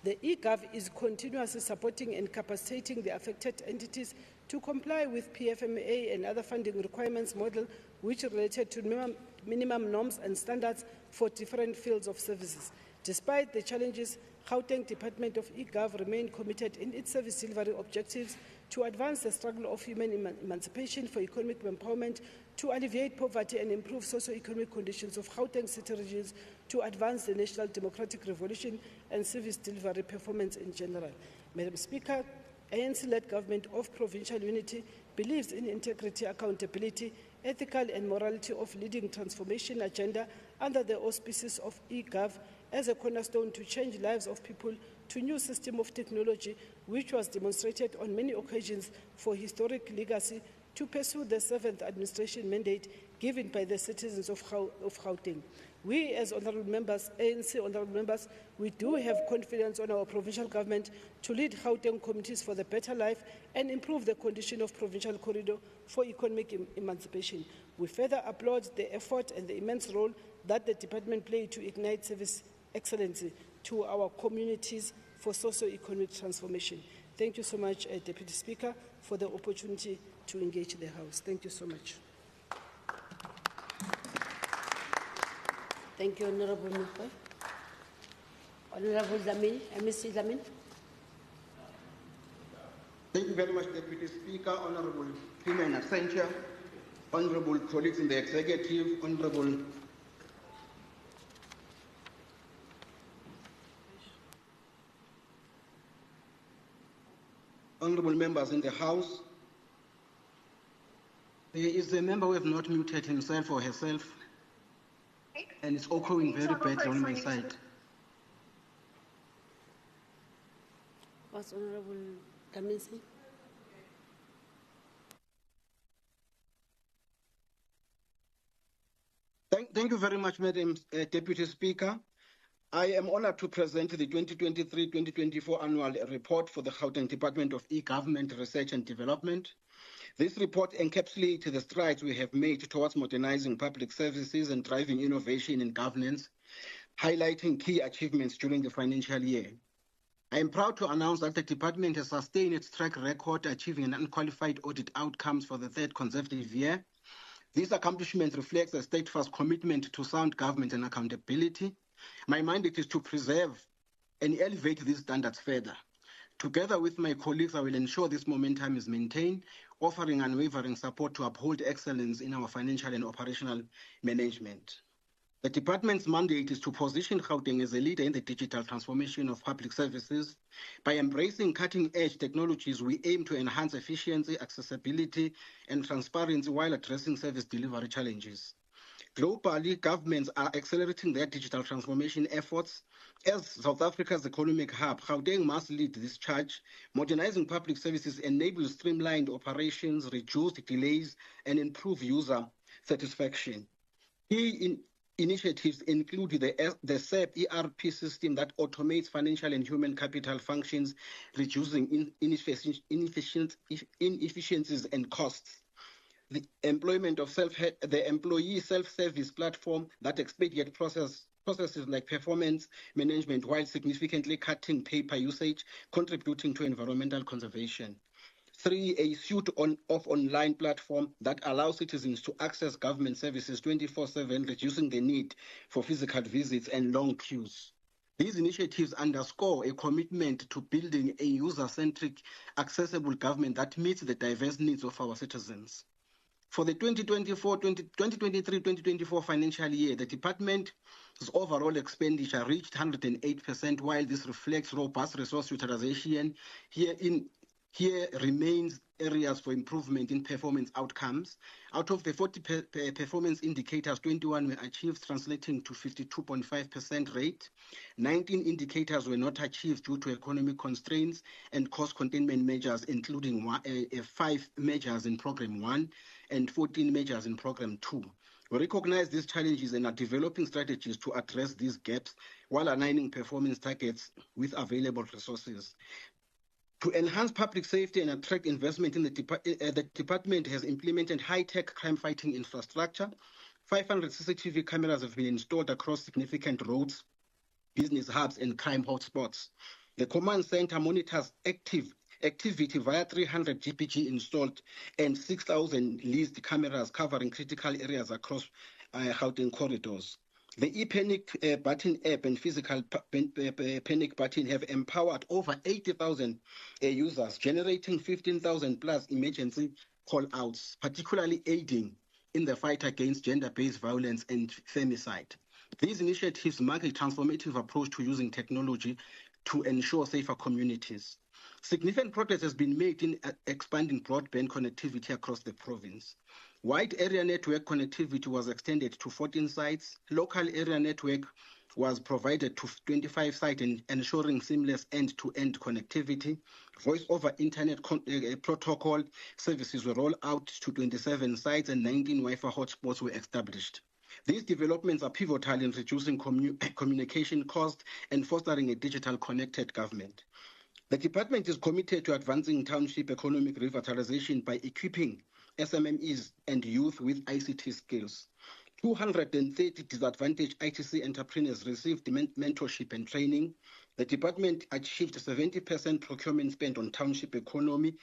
The eGov is continuously supporting and capacitating the affected entities to comply with PFMA and other funding requirements model which are related to minimum norms and standards for different fields of services. Despite the challenges, Gauteng Department of eGov remained committed in its service delivery objectives to advance the struggle of human emancipation for economic empowerment, to alleviate poverty and improve socio-economic conditions of Gauteng city regions, to advance the national democratic revolution and service delivery performance in general. Madam Speaker, ANC-led government of provincial unity believes in integrity, accountability, ethical and morality of leading transformation agenda under the auspices of eGov as a cornerstone to change lives of people to new system of technology, which was demonstrated on many occasions for historic legacy to pursue the 7th administration mandate given by the citizens of Gauteng. We as honourable members, ANC honourable members, we do have confidence on our provincial government to lead Gauteng communities for the better life and improve the condition of provincial corridor for economic emancipation. We further applaud the effort and the immense role that the department played to ignite service excellency to our communities for socio-economic transformation. Thank you so much, Deputy Speaker, for the opportunity to engage the House. Thank you so much. Thank you, Honourable Mokwe. Honourable Dlamini, MEC Dlamini. Thank you very much, Deputy Speaker, Honourable Female in Absentia, Honourable colleagues in the Executive, Honourable members in the House. There is a member who has not muted himself or herself, and it's echoing very badly on my side. What's Honourable Dlamini? Thank you very much, Madam Deputy Speaker. I am honored to present the 2023-2024 annual report for the Gauteng Department of E-Government Research and Development. This report encapsulates the strides we have made towards modernizing public services and driving innovation in governance, highlighting key achievements during the financial year. I am proud to announce that the department has sustained its track record, achieving an unqualified audit outcomes for the third consecutive year. This accomplishment reflects a steadfast commitment to sound government and accountability. My mandate is to preserve and elevate these standards further. Together with my colleagues, I will ensure this momentum is maintained, offering unwavering support to uphold excellence in our financial and operational management. The department's mandate is to position Gauteng as a leader in the digital transformation of public services. By embracing cutting-edge technologies, we aim to enhance efficiency, accessibility, and transparency while addressing service delivery challenges. Globally, governments are accelerating their digital transformation efforts. As South Africa's economic hub, Gauteng must lead this charge. Modernizing public services enables streamlined operations, reduced delays, and improve user satisfaction. Key initiatives include the SAP ERP system that automates financial and human capital functions, reducing inefficiencies and costs. The employment of the employee self-service platform that expedite processes like performance management while significantly cutting paper usage, contributing to environmental conservation. 3, a suite of online platform that allows citizens to access government services 24/7, reducing the need for physical visits and long queues. These initiatives underscore a commitment to building a user-centric, accessible government that meets the diverse needs of our citizens. For the 2023-2024 financial year, the department's overall expenditure reached 108%, while this reflects robust resource utilization. Here remains areas for improvement in performance outcomes. Out of the 40 performance indicators, 21 were achieved, translating to 52.5% rate. 19 indicators were not achieved due to economic constraints and cost containment measures, including 5 measures in Program 1 and 14 measures in Program 2. We recognize these challenges and are developing strategies to address these gaps while aligning performance targets with available resources. To enhance public safety and attract investment in the department has implemented high-tech crime-fighting infrastructure. 500 CCTV cameras have been installed across significant roads, business hubs, and crime hotspots. The command center monitors activity via 300 GPG installed and 6,000 leased cameras covering critical areas across Gauteng corridors. The e-panic button app and physical panic button have empowered over 80,000 users, generating 15,000 plus emergency call-outs, particularly aiding in the fight against gender-based violence and femicide. These initiatives mark a transformative approach to using technology to ensure safer communities. Significant progress has been made in expanding broadband connectivity across the province. Wide area network connectivity was extended to 14 sites. Local area network was provided to 25 sites, ensuring seamless end-to-end connectivity. Voice over internet protocol services were rolled out to 27 sites and 19 Wi-Fi hotspots were established. These developments are pivotal in reducing communication costs and fostering a digital connected government. The department is committed to advancing township economic revitalization by equipping SMMEs and youth with ICT skills. 230 disadvantaged ITC entrepreneurs received mentorship and training. The department achieved 70% procurement spend on township economy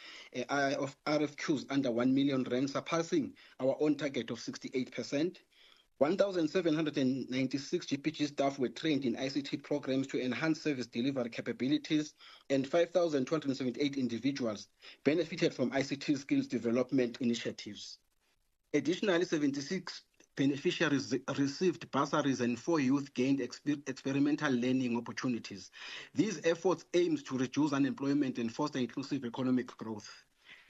of RFQs under 1 million rand, surpassing our own target of 68%. 1,796 GPG staff were trained in ICT programs to enhance service delivery capabilities, and 5,278 individuals benefited from ICT skills development initiatives. Additionally, 76 beneficiaries received bursaries and 4 youth gained experimental learning opportunities. These efforts aim to reduce unemployment and foster inclusive economic growth.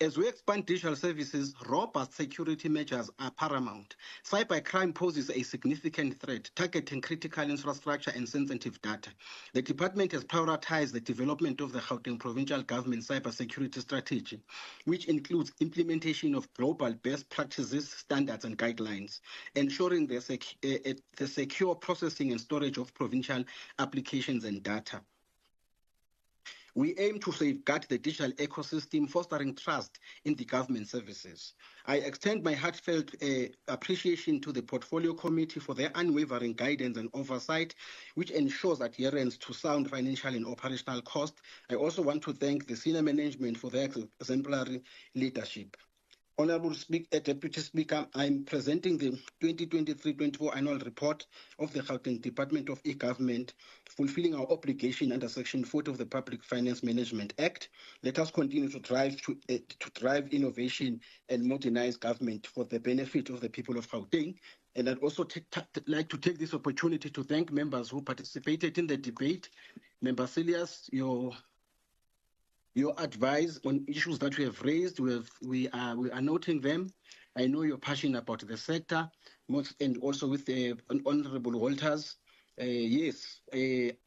As we expand digital services, robust security measures are paramount. Cybercrime poses a significant threat, targeting critical infrastructure and sensitive data. The department has prioritized the development of the Gauteng Provincial Government Cybersecurity Strategy, which includes implementation of global best practices, standards, and guidelines, ensuring the secure processing and storage of provincial applications and data. We aim to safeguard the digital ecosystem, fostering trust in the government services. I extend my heartfelt appreciation to the Portfolio Committee for their unwavering guidance and oversight, which ensures adherence to sound financial and operational cost. I also want to thank the senior management for their exemplary leadership. Honorable Deputy Speaker, I'm presenting the 2023-24 annual report of the Gauteng Department of E-Government, fulfilling our obligation under Section 40 of the Public Finance Management Act. Let us continue to drive innovation and modernize government for the benefit of the people of Gauteng. And I'd also like to take this opportunity to thank members who participated in the debate. Member Celias, your advice on issues that we have raised, we are noting them. I know you're passionate about the sector, and also with the Honorable Walters. Yes,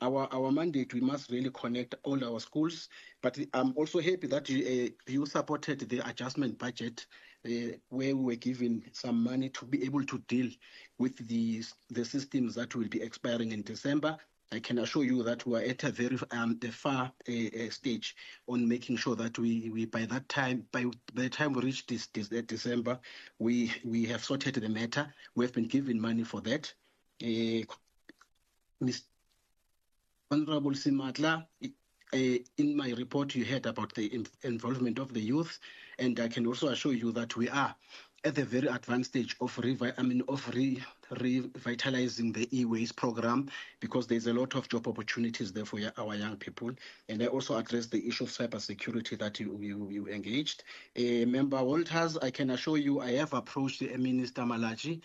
our mandate, we must really connect all our schools, but I'm also happy that you supported the adjustment budget where we were given some money to be able to deal with the systems that will be expiring in December. I can assure you that we are at a very far stage on making sure that we by the time we reach this December, we have sorted the matter. We have been given money for that. Ms. Honorable Simatla, in my report you heard about the involvement of the youth, and I can also assure you that we are at the very advanced stage of revitalizing the e-waste program, because there's a lot of job opportunities there for our young people. And I also addressed the issue of cybersecurity that you engaged. Member Walters, I can assure you I have approached Minister Malachi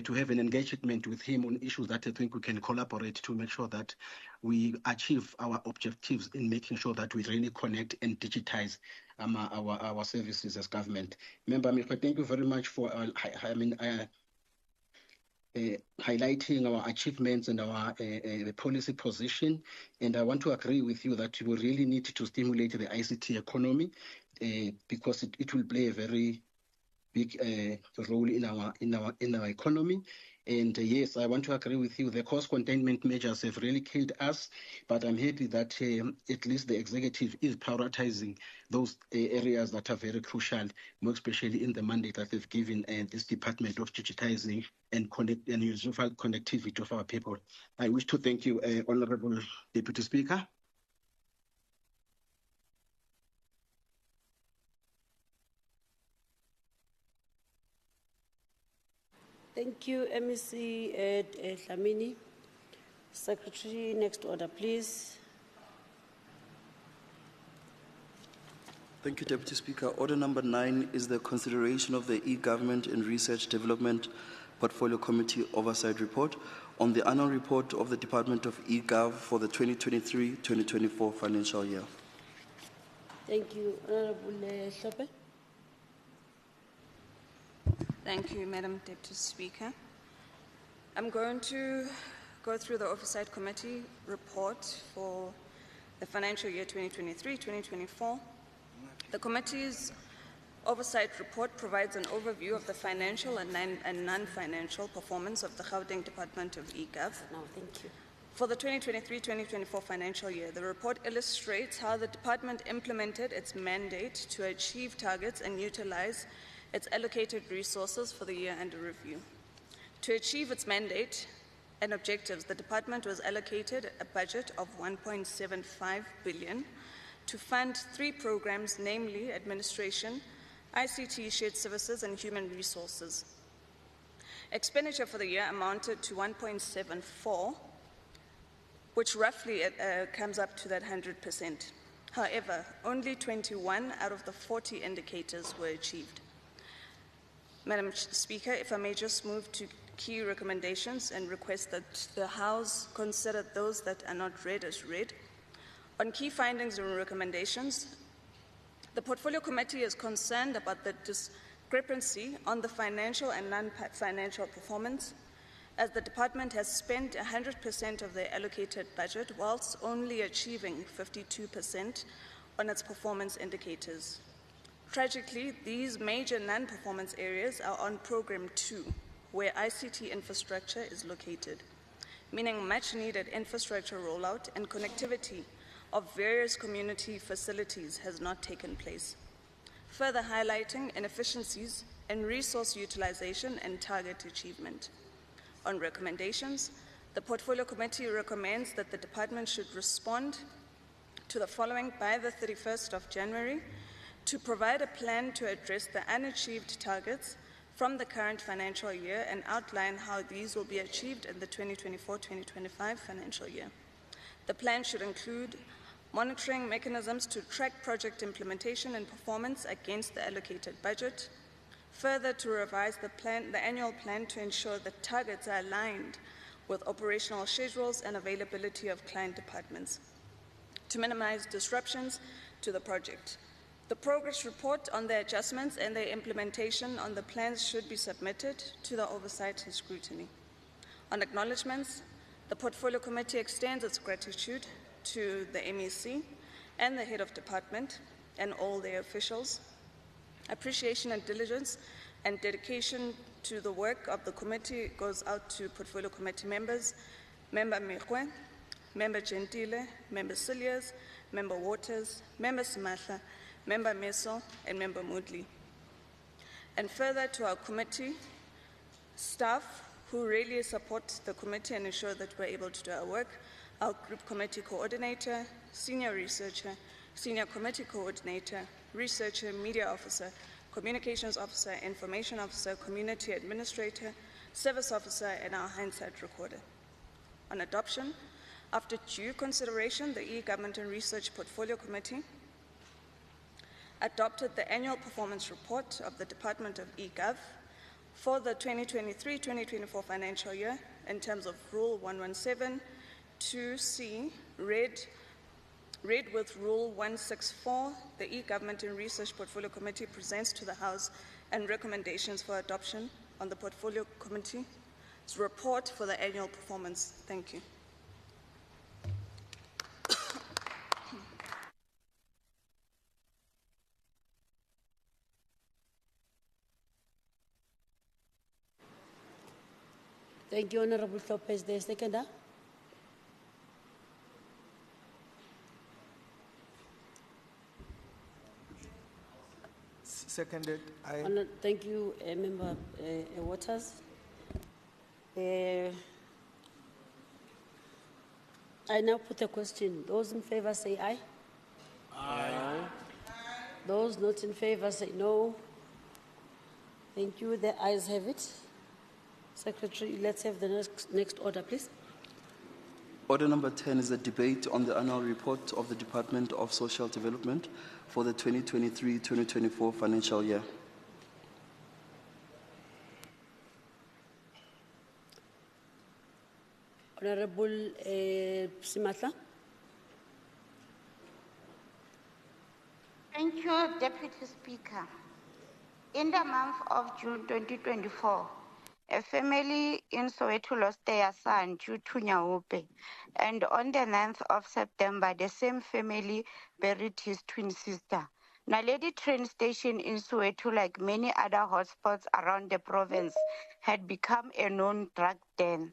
to have an engagement with him on issues that I think we can collaborate to make sure that we achieve our objectives in making sure that we really connect and digitize our services as government. Member Mikwe, thank you very much for highlighting our achievements and our policy position. And I want to agree with you that we really need to stimulate the ICT economy because it will play a very big role in our economy. And yes, I want to agree with you. The cost containment measures have really killed us, but I'm happy that at least the executive is prioritizing those areas that are very crucial, more especially in the mandate that they've given this Department of Digitizing and Universal Connectivity of our people. I wish to thank you, Honorable Deputy Speaker. Thank you, MEC Dlamini. Secretary, next order, please. Thank you, Deputy Speaker. Order number 9 is the consideration of the E-Government and Research Development Portfolio Committee Oversight Report on the annual report of the Department of E-Gov for the 2023-2024 financial year. Thank you. Honorable Hlophe. Thank you, Madam Deputy Speaker. I'm going to go through the Oversight Committee report for the financial year 2023-2024. The committee's oversight report provides an overview of the financial and non-financial performance of the Gauteng Department of E-Gov. No, thank you. For the 2023-2024 financial year, the report illustrates how the department implemented its mandate to achieve targets and utilize its allocated resources for the year under review. To achieve its mandate and objectives, the department was allocated a budget of 1.75 billion to fund 3 programs, namely administration, ICT, shared services, and human resources. Expenditure for the year amounted to 1.74, which roughly comes up to that 100%. However, only 21 out of the 40 indicators were achieved. Madam Speaker, if I may just move to key recommendations and request that the House consider those that are not read as read. On key findings and recommendations, the Portfolio Committee is concerned about the discrepancy on the financial and non-financial performance, as the department has spent 100% of their allocated budget whilst only achieving 52% on its performance indicators. Tragically, these major non-performance areas are on Program 2, where ICT infrastructure is located, meaning much-needed infrastructure rollout and connectivity of various community facilities has not taken place, further highlighting inefficiencies in resource utilization and target achievement. On recommendations, the Portfolio Committee recommends that the department should respond to the following by the 31st of January to provide a plan to address the unachieved targets from the current financial year and outline how these will be achieved in the 2024-2025 financial year. The plan should include monitoring mechanisms to track project implementation and performance against the allocated budget, further to revise the annual plan to ensure that targets are aligned with operational schedules and availability of client departments, to minimize disruptions to the project. The progress report on the adjustments and their implementation on the plans should be submitted to the oversight and scrutiny. On acknowledgements, the Portfolio Committee extends its gratitude to the MEC and the head of department and all their officials. Appreciation and diligence and dedication to the work of the committee goes out to Portfolio Committee members, Member Mekwe, Member Gentile, Member Cilliers, Member Waters, Member Simahla, Member Meso, and Member Moodley. And further to our committee staff who really support the committee and ensure that we're able to do our work, our group committee coordinator, senior researcher, senior committee coordinator, researcher, media officer, communications officer, information officer, community administrator, service officer, and our hindsight recorder. On adoption, after due consideration, the E-Government and Research Portfolio Committee adopted the annual performance report of the Department of eGov for the 2023-2024 financial year in terms of Rule 117 2C, read with Rule 164, the E-Government and Research Portfolio Committee presents to the House and recommendations for adoption on the Portfolio Committee's report for the annual performance. Thank you. Thank you, Honorable Lopez. The seconder. Seconded. Thank you, Member Waters. I now put the question. Those in favor say aye. Aye. Those not in favor say no. Thank you. The ayes have it. Secretary, let's have the next order, please. Order number 10 is a debate on the annual report of the Department of Social Development for the 2023-2024 financial year. Honorable Simahla. Thank you, Deputy Speaker. In the month of June 2024, a family in Soweto lost their son due to Nyaope, and on the 9th of September, the same family buried his twin sister. Naledi train station in Soweto, like many other hotspots around the province, had become a known drug den.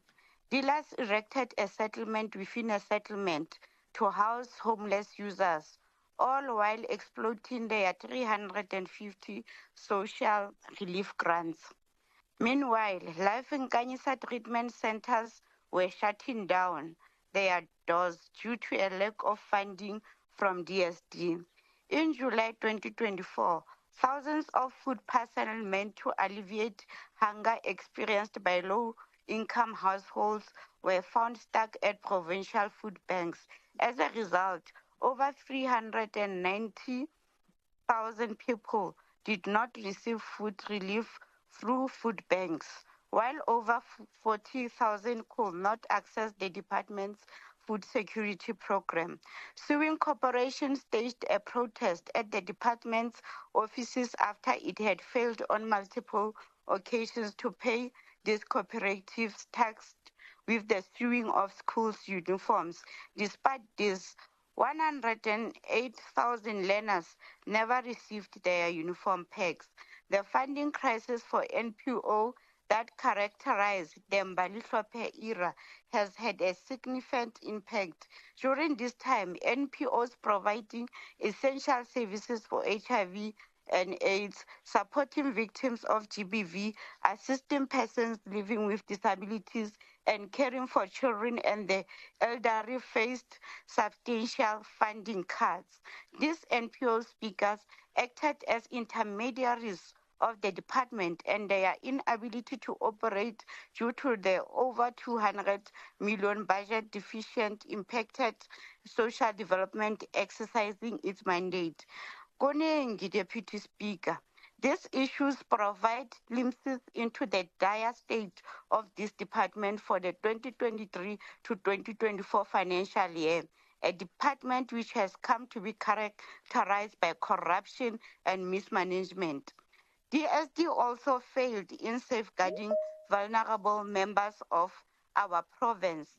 Dealers erected a settlement within a settlement to house homeless users, all while exploiting their 350 social relief grants. Meanwhile, Life in Kanyisa treatment centers were shutting down their doors due to a lack of funding from DSD. In July 2024, thousands of food parcels meant to alleviate hunger experienced by low-income households were found stuck at provincial food banks. As a result, over 390,000 people did not receive food relief through food banks, while over 40,000 could not access the department's food security program. Sewing Corporation staged a protest at the department's offices after it had failed on multiple occasions to pay these cooperatives taxed with the sewing of schools' uniforms. Despite this, 108,000 learners never received their uniform packs. The funding crisis for NPO that characterized the Mbali-Hlophe era has had a significant impact. During this time, NPOs providing essential services for HIV and AIDS, supporting victims of GBV, assisting persons living with disabilities, and caring for children and the elderly faced substantial funding cuts. These NPO speakers acted as intermediaries of the department, and their inability to operate due to the over 200 million budget deficient impacted social development exercising its mandate. Konengi, Deputy Speaker, these issues provide glimpses into the dire state of this department for the 2023 to 2024 financial year. a department which has come to be characterized by corruption and mismanagement. DSD also failed in safeguarding vulnerable members of our province.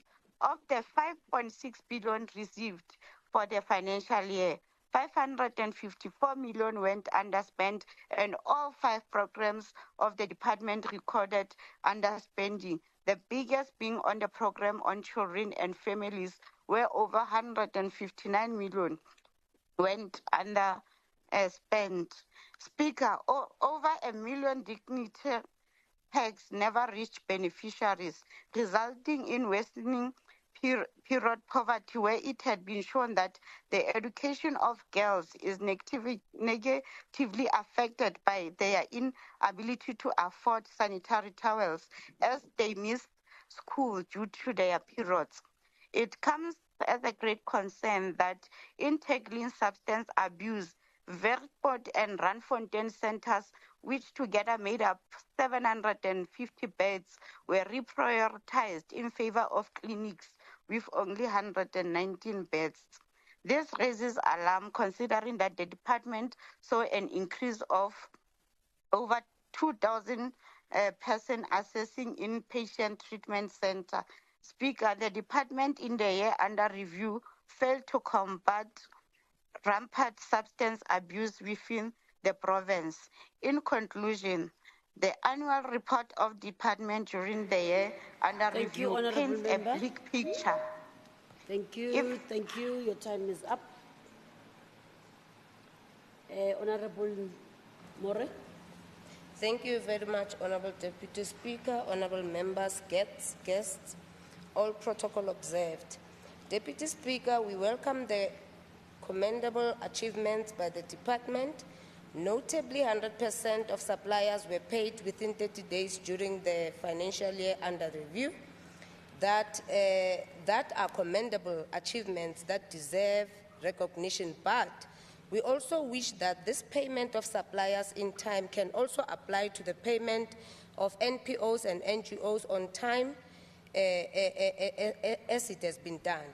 Of the 5.6 billion received for the financial year, 554 million went underspent, and all 5 programs of the department recorded underspending, the biggest being on the program on children and families, where over 159 million went under spent. Speaker, over 1 million dignity tax never reached beneficiaries, resulting in worsening period poverty, where it had been shown that the education of girls is negatively affected by their inability to afford sanitary towels as they miss school due to their periods. It comes as a great concern that in tackling substance abuse, Verport and Randfontein centers, which together made up 750 beds, were reprioritized in favor of clinics with only 119 beds. This raises alarm considering that the department saw an increase of over 2,000 person assessing inpatient treatment center. Speaker, the department in the year under review failed to combat rampant substance abuse within the province. In conclusion, the annual report of department during the year under review paints a bleak picture. Thank you. Thank you. Your time is up. Honorable More. Thank you very much, Honorable Deputy Speaker, honorable members, guests, all protocol observed. Deputy Speaker, we welcome the commendable achievements by the department. Notably, 100% of suppliers were paid within 30 days during the financial year under review. That are commendable achievements that deserve recognition, but we also wish that this payment of suppliers in time can also apply to the payment of NPOs and NGOs on time as it has been done.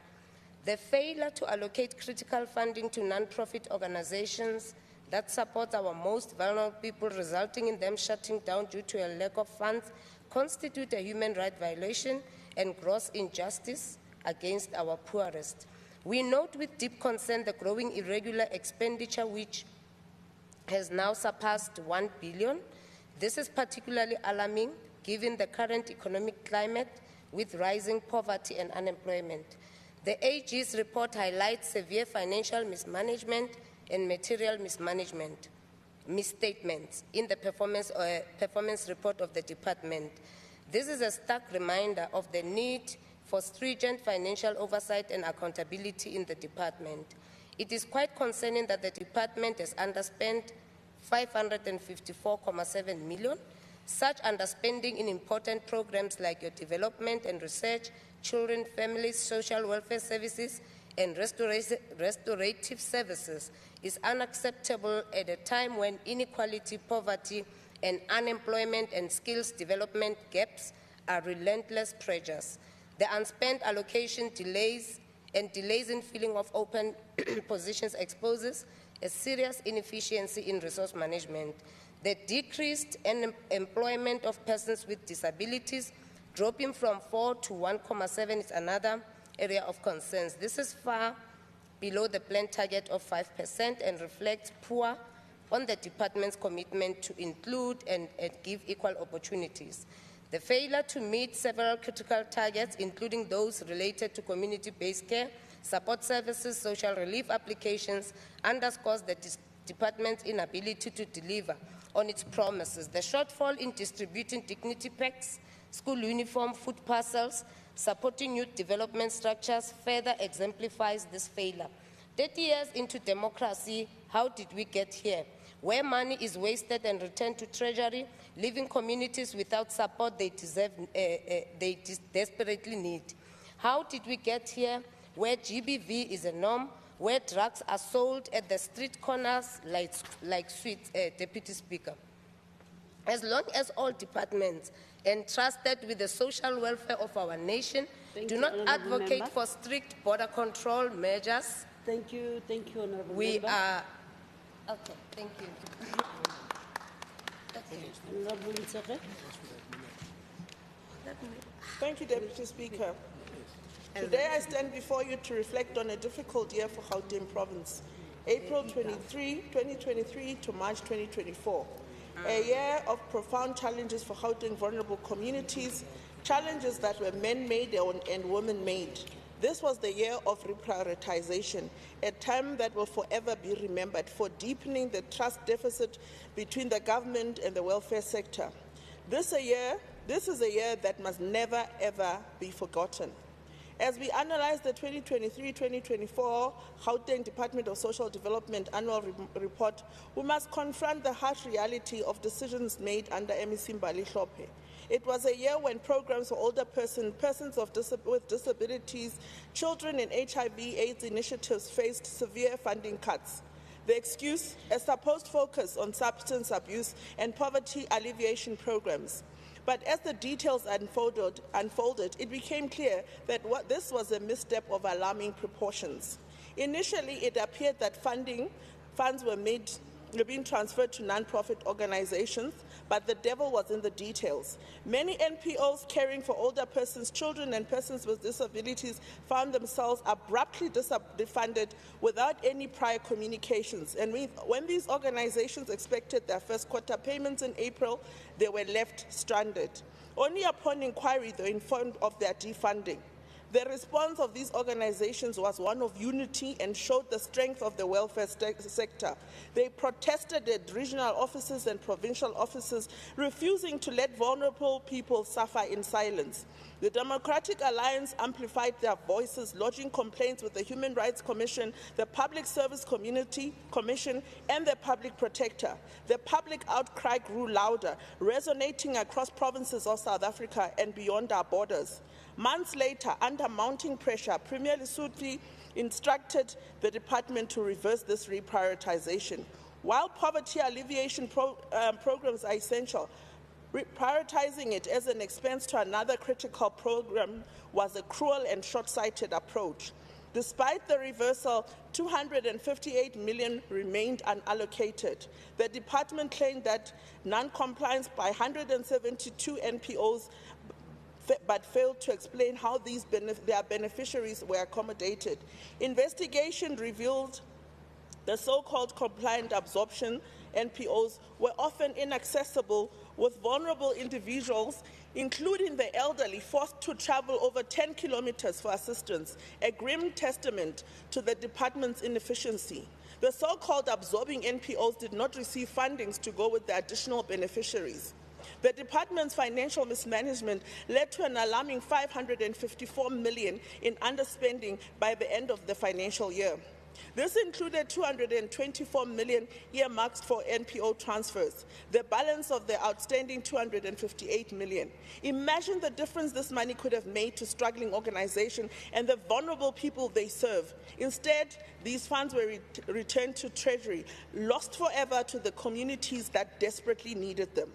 The failure to allocate critical funding to non-profit organizations that support our most vulnerable people, resulting in them shutting down due to a lack of funds, constitute a human rights violation and gross injustice against our poorest. We note with deep concern the growing irregular expenditure, which has now surpassed 1 billion. This is particularly alarming given the current economic climate with rising poverty and unemployment. The AG's report highlights severe financial mismanagement and material misstatements in the performance report of the department. This is a stark reminder of the need for stringent financial oversight and accountability in the department. It is quite concerning that the department has underspent 554.7 million. Such underspending in important programs like your development and research, children, families, social welfare services, and restorative services is unacceptable at a time when inequality, poverty, and unemployment and skills development gaps are relentless pressures. The unspent allocation delays and delays in filling of open positions exposes a serious inefficiency in resource management. The decreased employment of persons with disabilities, dropping from 4 to 1.7, is another area of concerns. This is far below the planned target of 5% and reflects poor on the department's commitment to include and give equal opportunities. The failure to meet several critical targets, including those related to community-based care, support services, social relief applications, underscores the department's inability to deliver on its promises. The shortfall in distributing dignity packs, school uniform, food parcels, supporting youth development structures further exemplifies this failure. 30 years into democracy, how did we get here? Where money is wasted and returned to Treasury, leaving communities without support they desperately need. How did we get here? Where GBV is a norm, where drugs are sold at the street corners like sweets, Deputy Speaker. As long as all departments entrusted with the social welfare of our nation do not advocate for strict border control measures. Thank you, Honourable We Member. are okay. Thank you. Honourable Ntseke. Thank you, Deputy Speaker. Today I stand before you to reflect on a difficult year for Gauteng Province, April 2023 to March 2024. A year of profound challenges for Gauteng vulnerable communities, challenges that were men-made and women-made. This was the year of reprioritization, a time that will forever be remembered for deepening the trust deficit between the government and the welfare sector. This is a year that must never, ever be forgotten. As we analyze the 2023-2024 Gauteng Department of Social Development Annual Report, we must confront the harsh reality of decisions made under MEC Mbali Hlophe. It was a year when programs for older persons with disabilities, children and HIV/AIDS initiatives faced severe funding cuts. The excuse, a supposed focus on substance abuse and poverty alleviation programs. But as the details unfolded, it became clear that this was a misstep of alarming proportions. Initially, it appeared that funds were being transferred to non-profit organizations, but the devil was in the details. Many NPOs caring for older persons, children, and persons with disabilities found themselves abruptly defunded without any prior communications. And when these organizations expected their first quarter payments in April, they were left stranded. Only upon inquiry, they were informed of their defunding. The response of these organizations was one of unity and showed the strength of the welfare sector. They protested at regional offices and provincial offices, refusing to let vulnerable people suffer in silence. The Democratic Alliance amplified their voices, lodging complaints with the Human Rights Commission, the Public Service Commission, and the Public Protector. The public outcry grew louder, resonating across provinces of South Africa and beyond our borders. Months later, under mounting pressure, Premier Lesotho instructed the department to reverse this reprioritization. While poverty alleviation programs are essential, prioritizing it as an expense to another critical program was a cruel and short-sighted approach. Despite the reversal, 258 million remained unallocated. The department claimed that non-compliance by 172 NPOs but failed to explain how their beneficiaries were accommodated. Investigation revealed the so-called compliant absorption NPOs were often inaccessible, with vulnerable individuals, including the elderly, forced to travel over 10 kilometers for assistance, a grim testament to the department's inefficiency. The so-called absorbing NPOs did not receive fundings to go with the additional beneficiaries. The department's financial mismanagement led to an alarming 554 million in underspending by the end of the financial year. This included 224 million earmarked for NPO transfers, the balance of the outstanding 258 million. Imagine the difference this money could have made to struggling organizations and the vulnerable people they serve. Instead, these funds were returned to Treasury, lost forever to the communities that desperately needed them.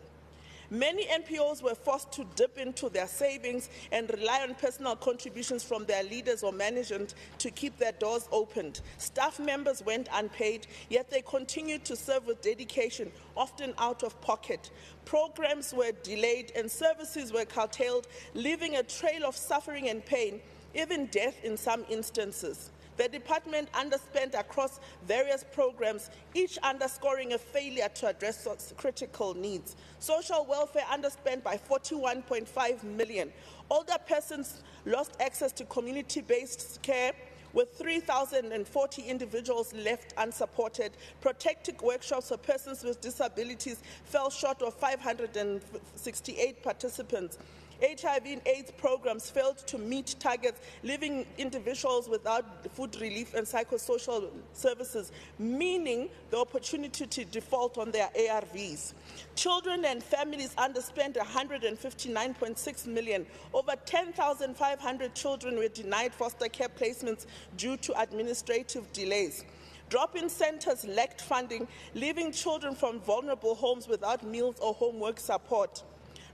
Many NPOs were forced to dip into their savings and rely on personal contributions from their leaders or management to keep their doors opened. Staff members went unpaid, yet they continued to serve with dedication, often out of pocket. Programs were delayed and services were curtailed, leaving a trail of suffering and pain, even death in some instances. The department underspent across various programs, each underscoring a failure to address critical needs. Social welfare underspent by 41.5 million. Older persons lost access to community-based care, with 3,040 individuals left unsupported. Protective workshops for persons with disabilities fell short of 568 participants. HIV and AIDS programs failed to meet targets, leaving individuals without food relief and psychosocial services, meaning the opportunity to default on their ARVs. Children and families underspent 159.6 million. Over 10,500 children were denied foster care placements due to administrative delays. Drop-in centers lacked funding, leaving children from vulnerable homes without meals or homework support.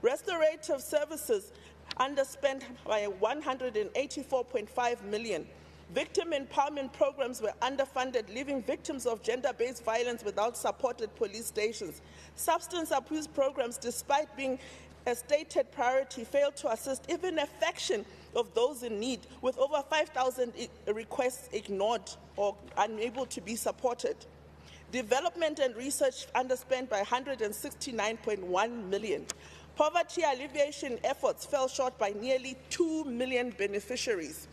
Restorative services underspent by 184.5 million. Victim empowerment programs were underfunded, leaving victims of gender-based violence without supported police stations. Substance abuse programs, despite being a stated priority, failed to assist even a fraction of those in need, with over 5,000 requests ignored or unable to be supported. Development and research underspent by 169.1 million. Poverty alleviation efforts fell short by nearly 2 million beneficiaries.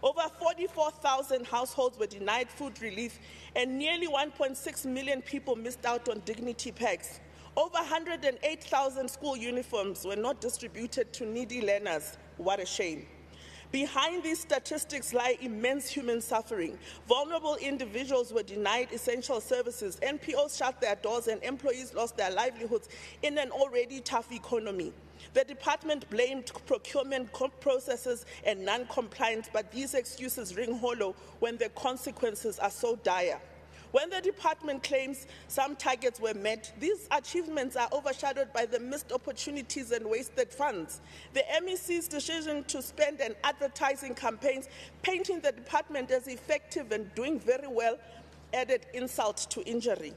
Over 44,000 households were denied food relief, and nearly 1.6 million people missed out on dignity packs. Over 108,000 school uniforms were not distributed to needy learners. What a shame. Behind these statistics lie immense human suffering. Vulnerable individuals were denied essential services, NPOs shut their doors, and employees lost their livelihoods in an already tough economy. The department blamed procurement processes and non-compliance, but these excuses ring hollow when the consequences are so dire. When the department claims some targets were met, these achievements are overshadowed by the missed opportunities and wasted funds. The MEC's decision to spend on advertising campaigns, painting the department as effective and doing very well, added insult to injury.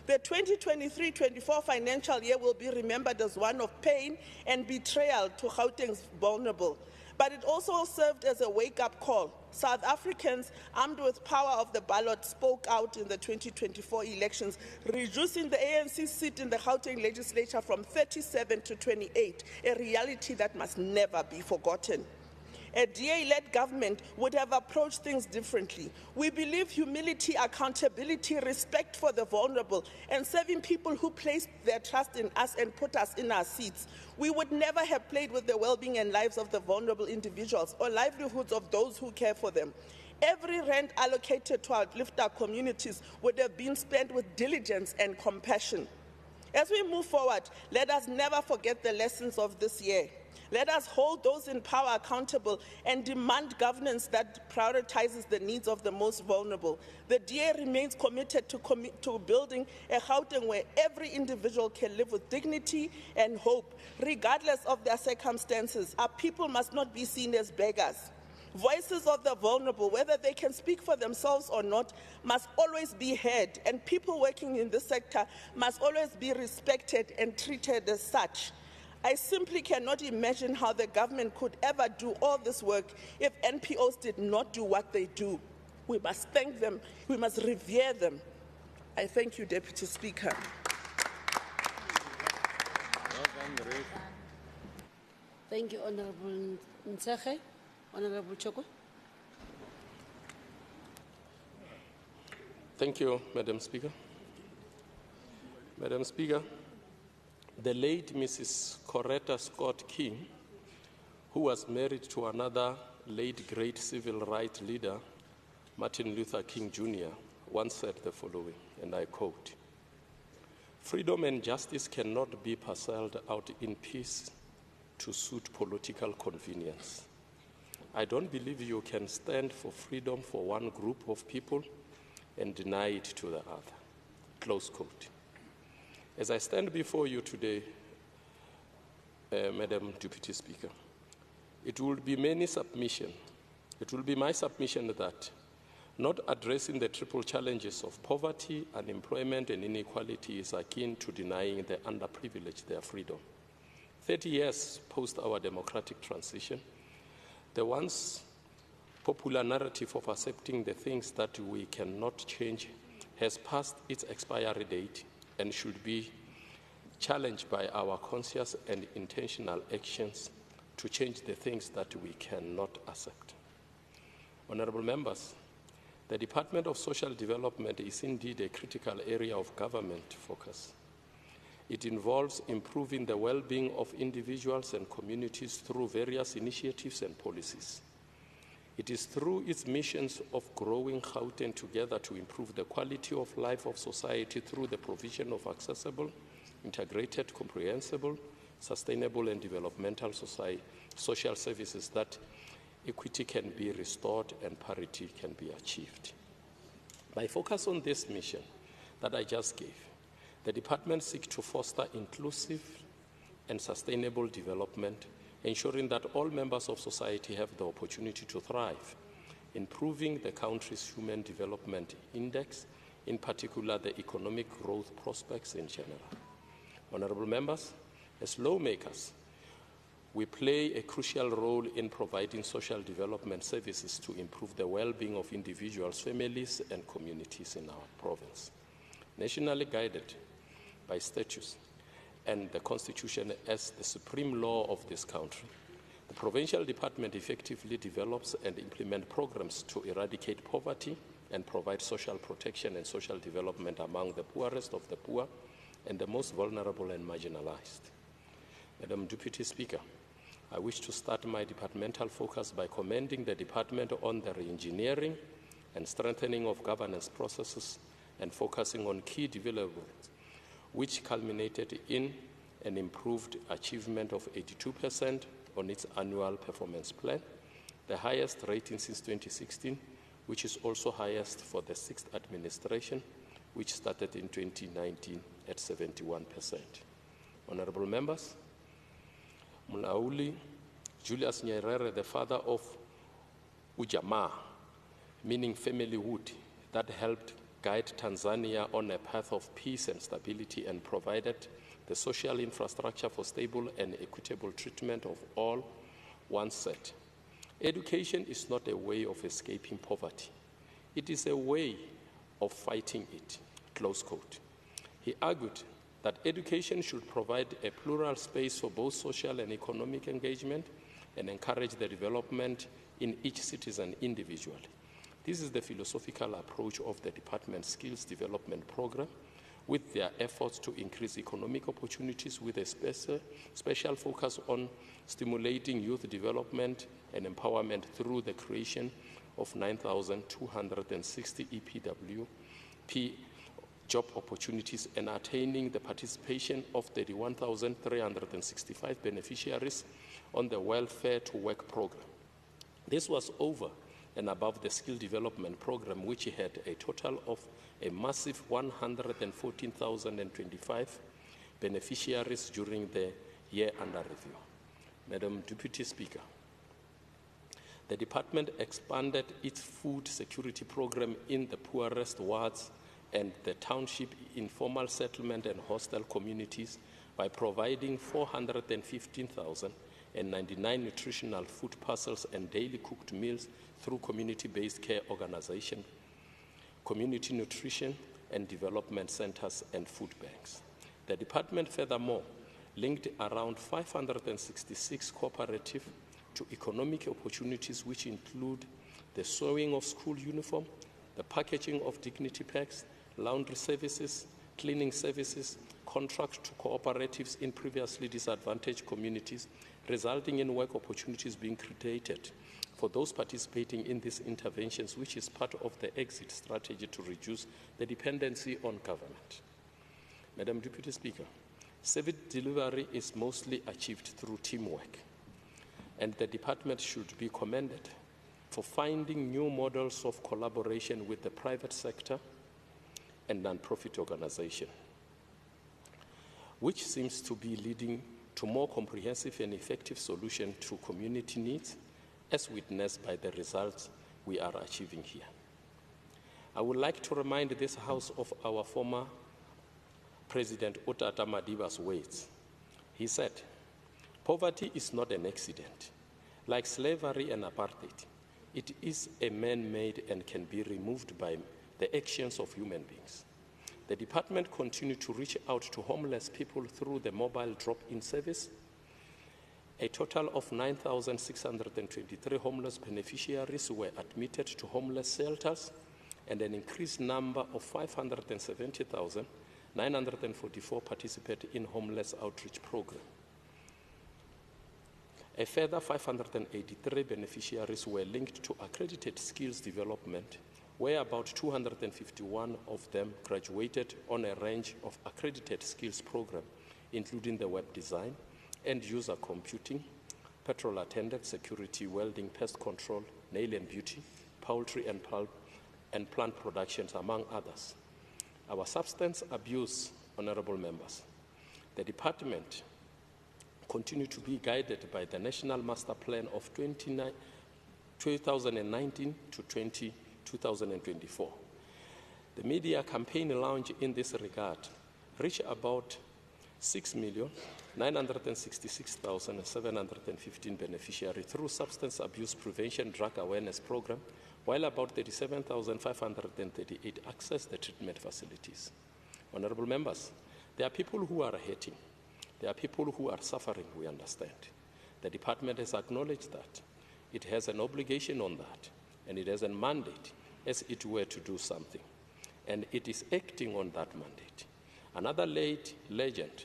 The 2023-24 financial year will be remembered as one of pain and betrayal to Gauteng's vulnerable. But it also served as a wake-up call. South Africans, armed with power of the ballot, spoke out in the 2024 elections, reducing the ANC seat in the Gauteng legislature from 37 to 28, a reality that must never be forgotten. A DA-led government would have approached things differently. We believe humility, accountability, respect for the vulnerable, and serving people who placed their trust in us and put us in our seats. We would never have played with the well-being and lives of the vulnerable individuals or livelihoods of those who care for them. Every rand allocated to uplift our communities would have been spent with diligence and compassion. As we move forward, let us never forget the lessons of this year. Let us hold those in power accountable and demand governance that prioritizes the needs of the most vulnerable. The DA remains committed to building a Gauteng where every individual can live with dignity and hope, regardless of their circumstances. Our people must not be seen as beggars. Voices of the vulnerable, whether they can speak for themselves or not, must always be heard, and people working in this sector must always be respected and treated as such. I simply cannot imagine how the government could ever do all this work if NPOs did not do what they do. We must thank them. We must revere them. I thank you, Deputy Speaker. Thank you, Honorable Ntsege. Honorable Choko. Thank you, Madam Speaker. Madam Speaker, the late Mrs. Coretta Scott King, who was married to another late great civil rights leader, Martin Luther King Jr., once said the following, and I quote, "Freedom and justice cannot be parceled out in peace to suit political convenience. I don't believe you can stand for freedom for one group of people and deny it to the other." Close quote. As I stand before you today, Madam Deputy Speaker, it will be my submission that not addressing the triple challenges of poverty, unemployment, and inequality is akin to denying the underprivileged their freedom. 30 years post our democratic transition, the once popular narrative of accepting the things that we cannot change has passed its expiry date and should be challenged by our conscious and intentional actions to change the things that we cannot accept. Honorable members, the Department of Social Development is indeed a critical area of government focus. It involves improving the well-being of individuals and communities through various initiatives and policies. It is through its missions of growing Gauteng together to improve the quality of life of society through the provision of accessible, integrated, comprehensible, sustainable, and developmental social services that equity can be restored and parity can be achieved. By focus on this mission that I just gave, the department seeks to foster inclusive and sustainable development, ensuring that all members of society have the opportunity to thrive, improving the country's Human Development Index, in particular the economic growth prospects in general. Honorable members, as lawmakers, we play a crucial role in providing social development services to improve the well-being of individuals, families, and communities in our province. Nationally guided by statutes and the Constitution as the supreme law of this country, the provincial department effectively develops and implements programs to eradicate poverty and provide social protection and social development among the poorest of the poor and the most vulnerable and marginalized. Madam Deputy Speaker, I wish to start my departmental focus by commending the department on the re-engineering and strengthening of governance processes and focusing on key deliverables, which culminated in an improved achievement of 82% on its annual performance plan, the highest rating since 2016, which is also highest for the 6th administration, which started in 2019 at 71%. Honorable members, Mulauli Julius Nyerere, the father of Ujamaa, meaning familyhood, that helped guide Tanzania on a path of peace and stability and provided the social infrastructure for stable and equitable treatment of all, once said, "Education is not a way of escaping poverty. It is a way of fighting it," close quote. He argued that education should provide a plural space for both social and economic engagement and encourage the development in each citizen individually. This is the philosophical approach of the department's skills development program, with their efforts to increase economic opportunities with a special focus on stimulating youth development and empowerment through the creation of 9,260 EPWP job opportunities and attaining the participation of 31,365 beneficiaries on the Welfare to Work program. This was over and above the skill development program, which had a total of a massive 114,025 beneficiaries during the year under review. Madam Deputy Speaker, the department expanded its food security program in the poorest wards and the township informal settlement and hostel communities by providing 415,099 nutritional food parcels and daily cooked meals through community-based care organization, community nutrition and development centers, and food banks. The department furthermore linked around 566 cooperatives to economic opportunities, which include the sewing of school uniform, the packaging of dignity packs, laundry services, cleaning services, contract to cooperatives in previously disadvantaged communities, resulting in work opportunities being created for those participating in these interventions, which is part of the exit strategy to reduce the dependency on government. Madam Deputy Speaker, service delivery is mostly achieved through teamwork, and the department should be commended for finding new models of collaboration with the private sector and non-profit organization, which seems to be leading to more comprehensive and effective solutions to community needs, as witnessed by the results we are achieving here. I would like to remind this House of our former President Utata Madiba's words. He said, "Poverty is not an accident. Like slavery and apartheid, it is a man-made and can be removed by the actions of human beings." The department continued to reach out to homeless people through the mobile drop-in service. A total of 9,623 homeless beneficiaries were admitted to homeless shelters, and an increased number of 570,944 participated in homeless outreach program. A further 583 beneficiaries were linked to accredited skills development, where about 251 of them graduated on a range of accredited skills programs, including the web design, end-user computing, petrol attendant, security, welding, pest control, nail and beauty, poultry and pulp, and plant productions, among others. Our substance abuse, honorable members, the department continue to be guided by the National Master Plan of 2019 to 2024. The media campaign launch in this regard reached about 6,966,715 beneficiaries through substance abuse prevention drug awareness program, while about 37,538 access the treatment facilities. Honorable members, there are people who are hurting. There are people who are suffering, we understand. The department has acknowledged that. It has an obligation on that, and it has a mandate as it were to do something. And it is acting on that mandate. Another late legend,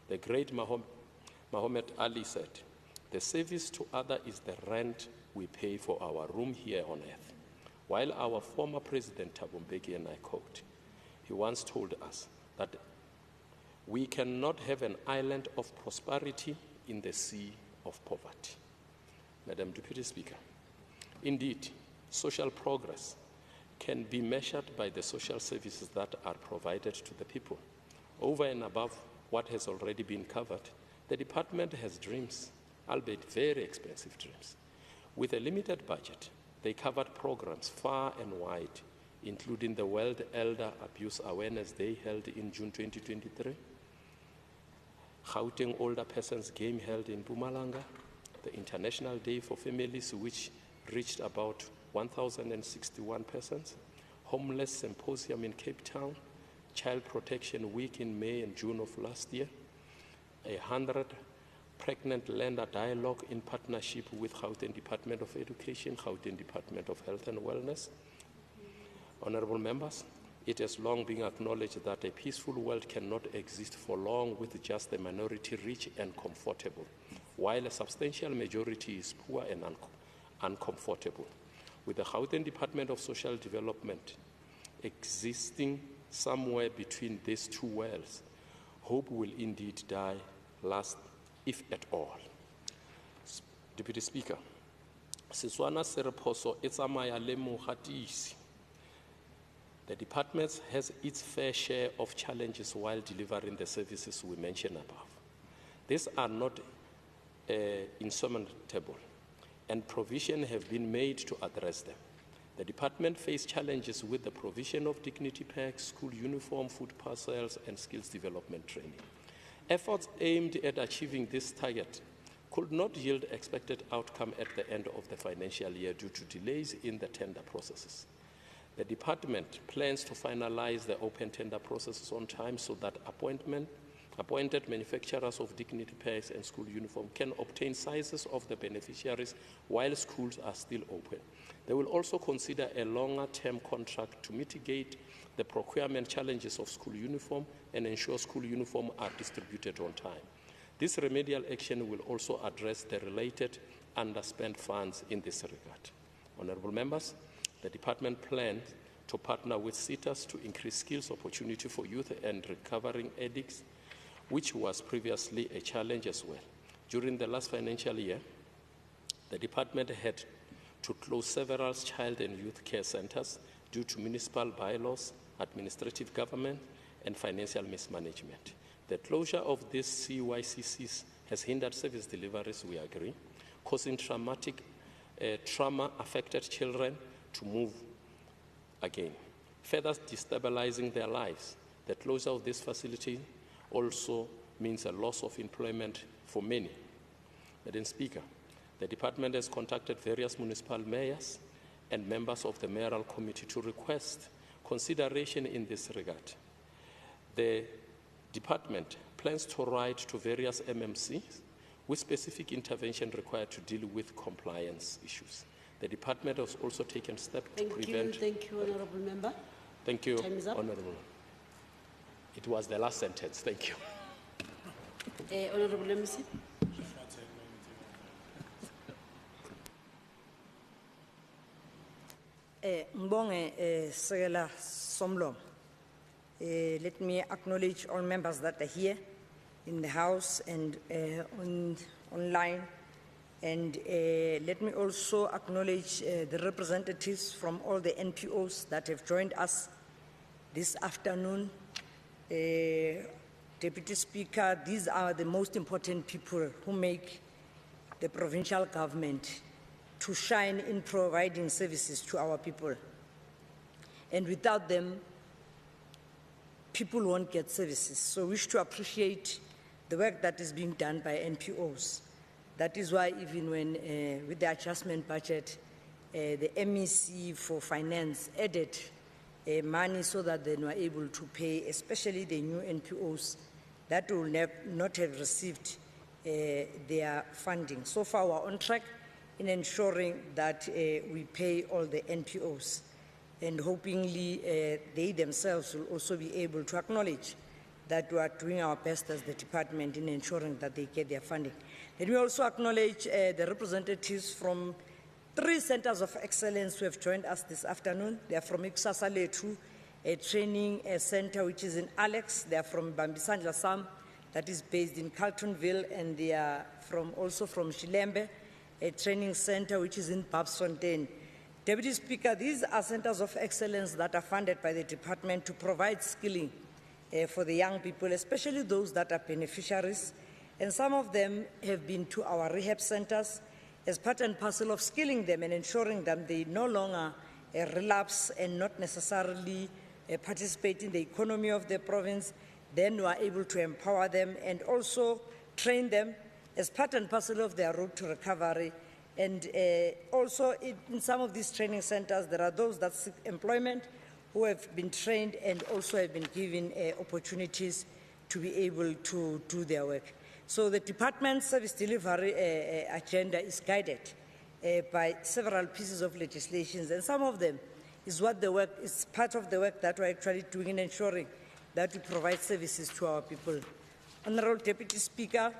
the great Muhammad Ali said, "The service to others is the rent we pay for our room here on earth." While our former president, Thabo Mbeki, and I quote, he once told us that we cannot have an island of prosperity in the sea of poverty. Madam Deputy Speaker, indeed, social progress can be measured by the social services that are provided to the people. Over and above what has already been covered, the department has dreams, albeit very expensive dreams. With a limited budget, they covered programs far and wide, including the World Elder Abuse Awareness Day held in June 2023, Gauteng Older Persons Game held in Mpumalanga, the International Day for Families, which reached about 1,061 persons, Homeless Symposium in Cape Town, Child Protection Week in May and June of last year, 100 Pregnant Lender Dialogue in partnership with Gauteng Department of Education, Gauteng Department of Health and Wellness. Honorable members, it has long been acknowledged that a peaceful world cannot exist for long with just the minority rich and comfortable, while a substantial majority is poor and uncomfortable. With the Gauteng Department of Social Development existing somewhere between these two worlds, hope will indeed die last, if at all. Deputy Speaker, Setswana se re phoso e tsamaya le mogatisi. The department has its fair share of challenges while delivering the services we mentioned above. These are not insurmountable, and provision have been made to address them. The department faced challenges with the provision of dignity packs, school uniform, food parcels, and skills development training. Efforts aimed at achieving this target could not yield expected outcome at the end of the financial year due to delays in the tender processes. The department plans to finalize the open tender processes on time so that appointed manufacturers of dignity packs and school uniform can obtain sizes of the beneficiaries while schools are still open. They will also consider a longer-term contract to mitigate the procurement challenges of school uniform and ensure school uniform are distributed on time. This remedial action will also address the related underspent funds in this regard. Honorable members, the department plans to partner with SETAs to increase skills opportunity for youth and recovering addicts, which was previously a challenge as well. During the last financial year, the department had to close several child and youth care centers due to municipal bylaws, administrative government, and financial mismanagement. The closure of these CYCCs has hindered service deliveries, we agree, causing trauma-affected children to move again, further destabilizing their lives. The closure of this facility also means a loss of employment for many. Madam Speaker, the department has contacted various municipal mayors and members of the mayoral committee to request consideration in this regard. The department plans to write to various MMCs with specific intervention required to deal with compliance issues. The department has also taken steps to prevent... Thank you, Honourable Member. Thank you, Time is up. Honourable. It was the last sentence. Thank you. Honourable Lemisi. Mbonge Sekela Somlo. Let me acknowledge all members that are here in the House and online. And let me also acknowledge the representatives from all the NPOs that have joined us this afternoon. Deputy Speaker, these are the most important people who make the provincial government to shine in providing services to our people. And without them, people won't get services. So we wish to appreciate the work that is being done by NPOs. That is why even when, with the adjustment budget, the MEC for Finance added money so that they were able to pay, especially the new NPOs that will not have received their funding. So far, we're on track in ensuring that we pay all the NPOs, and hopefully they themselves will also be able to acknowledge that we are doing our best as the department in ensuring that they get their funding. Let me also acknowledge the representatives from 3 centers of excellence who have joined us this afternoon. They are from Iksasa Letu, a training center which is in Alex. They are from Bambisandla Sam, that is based in Carltonville, and they are also from Shilembe, a training center which is in Babsfontein. Deputy Speaker, these are centers of excellence that are funded by the department to provide skilling for the young people, especially those that are beneficiaries. And some of them have been to our rehab centers as part and parcel of skilling them and ensuring that they no longer relapse and not necessarily participate in the economy of the province. Then we are able to empower them and also train them as part and parcel of their road to recovery. And also in some of these training centers, there are those that seek employment who have been trained and also have been given opportunities to be able to do their work. So the department's service delivery agenda is guided by several pieces of legislation, and some of them is part of the work that we're actually doing in ensuring that we provide services to our people. Honorable Deputy Speaker,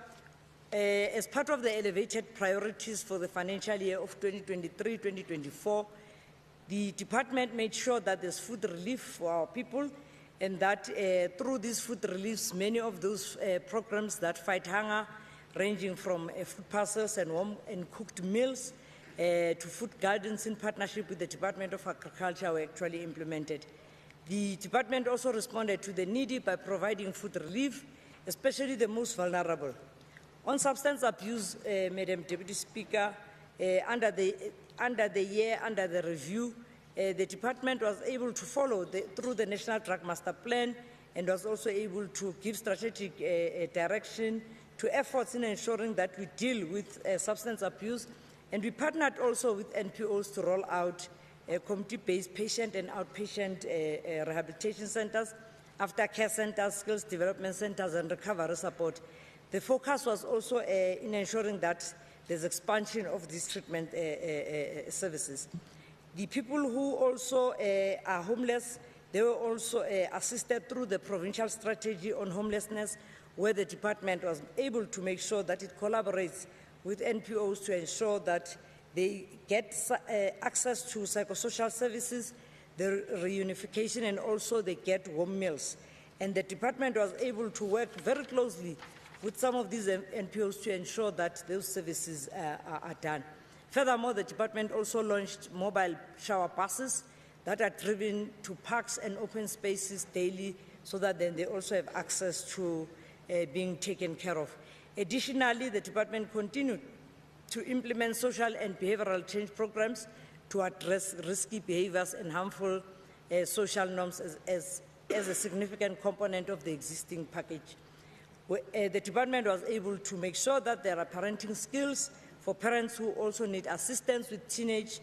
as part of the elevated priorities for the financial year of 2023-2024, the department made sure that there's food relief for our people, and that through these food reliefs, many of those programs that fight hunger, ranging from food parcels and warm and cooked meals to food gardens in partnership with the Department of Agriculture, were actually implemented. The department also responded to the needy by providing food relief, especially the most vulnerable. On substance abuse, Madam Deputy Speaker, under the review, the department was able to follow through the National Drug Master Plan and was also able to give strategic direction to efforts in ensuring that we deal with substance abuse. And we partnered also with NPOs to roll out community-based patient and outpatient rehabilitation centers, aftercare centers, skills development centers, and recovery support. The focus was also in ensuring that there's expansion of these treatment services. The people who also are homeless, they were also assisted through the provincial strategy on homelessness, where the department was able to make sure that it collaborates with NPOs to ensure that they get access to psychosocial services, the reunification, and also they get warm meals. And the department was able to work very closely with some of these NPOs to ensure that those services are done. Furthermore, the department also launched mobile shower buses that are driven to parks and open spaces daily, so that then they also have access to being taken care of. Additionally, the department continued to implement social and behavioral change programs to address risky behaviors and harmful social norms as a significant component of the existing package. The department was able to make sure that there are parenting skills for parents who also need assistance with teenage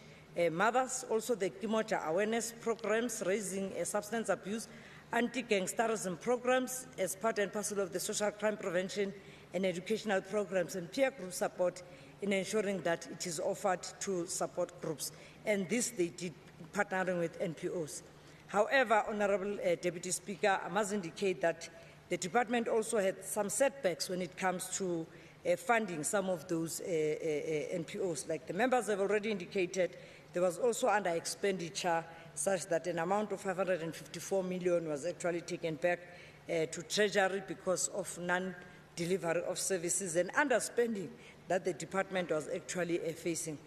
mothers, also the Kimoja awareness programs, raising substance abuse, anti-gangsterism programs as part and parcel of the social crime prevention and educational programs, and peer group support in ensuring that it is offered to support groups. And this they did partnering with NPOs. However, Honorable Deputy Speaker, I must indicate that the department also had some setbacks when it comes to funding some of those NPOs. Like the members have already indicated, there was also under expenditure such that an amount of 554 million was actually taken back to Treasury because of non-delivery of services and underspending that the department was actually facing.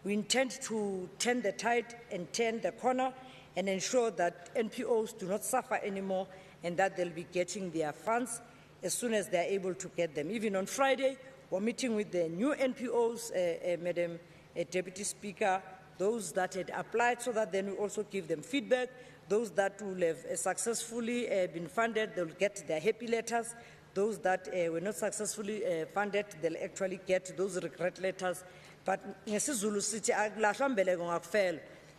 We intend to turn the tide and turn the corner and ensure that NPOs do not suffer anymore and that they'll be getting their funds as soon as they're able to get them. Even on Friday, we're meeting with the new NPOs, Madam Deputy Speaker, those that had applied, so that then we also give them feedback. Those that will have successfully been funded, they'll get their happy letters. Those that were not successfully funded, they'll actually get those regret letters. But ngesiZulu sithi akulahlwa mbeleko ngakufela.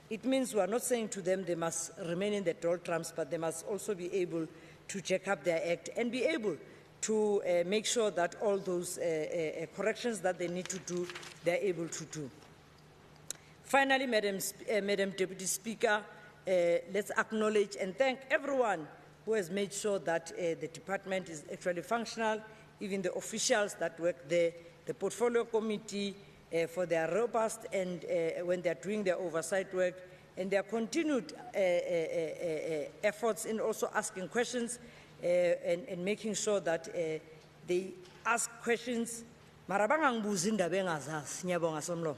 It means we are not saying to them they must remain in the doldrums, but they must also be able to jack up their act and be able to make sure that all those corrections that they need to do, they're able to do. Finally, Madam Deputy Speaker, let's acknowledge and thank everyone who has made sure that the department is actually functional, even the officials that work there, the portfolio committee, for their robust and when they're doing their oversight work, and their continued efforts in also asking questions and making sure that they ask questions. Marabangangibuza indaba engazazi. Ngiyabonga somlo.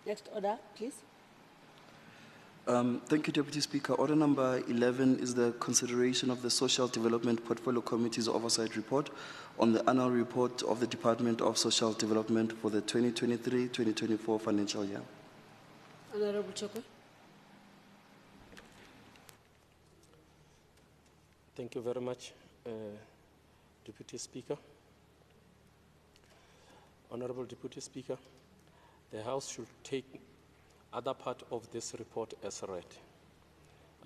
Next order, please. Thank you, Deputy Speaker. Order number 11 is the consideration of the Social Development Portfolio Committee's Oversight Report on the annual report of the Department of Social Development for the 2023-2024 financial year. Honorable Chokwe. Thank you very much, Deputy Speaker. Honorable Deputy Speaker, the House should take other part of this report as read.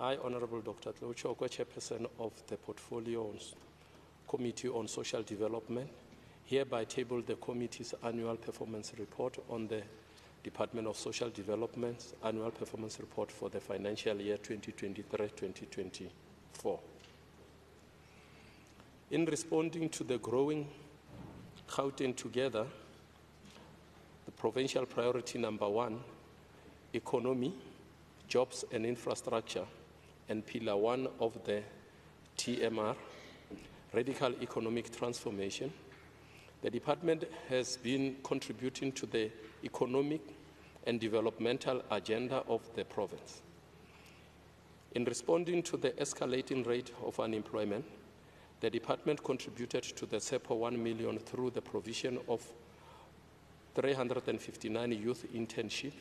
I, Honorable Dr. Tlo Chokwe, Chairperson of the Portfolio Committee on Social Development, hereby table the committee's annual performance report on the Department of Social Development's annual performance report for the financial year 2023-2024. In responding to the growing Gauteng Together, the provincial priority number 1, economy, jobs and infrastructure, and pillar 1 of the TMR, radical economic transformation, the department has been contributing to the economic and developmental agenda of the province. In responding to the escalating rate of unemployment, the department contributed to the SEPO 1 million through the provision of 359 youth internship,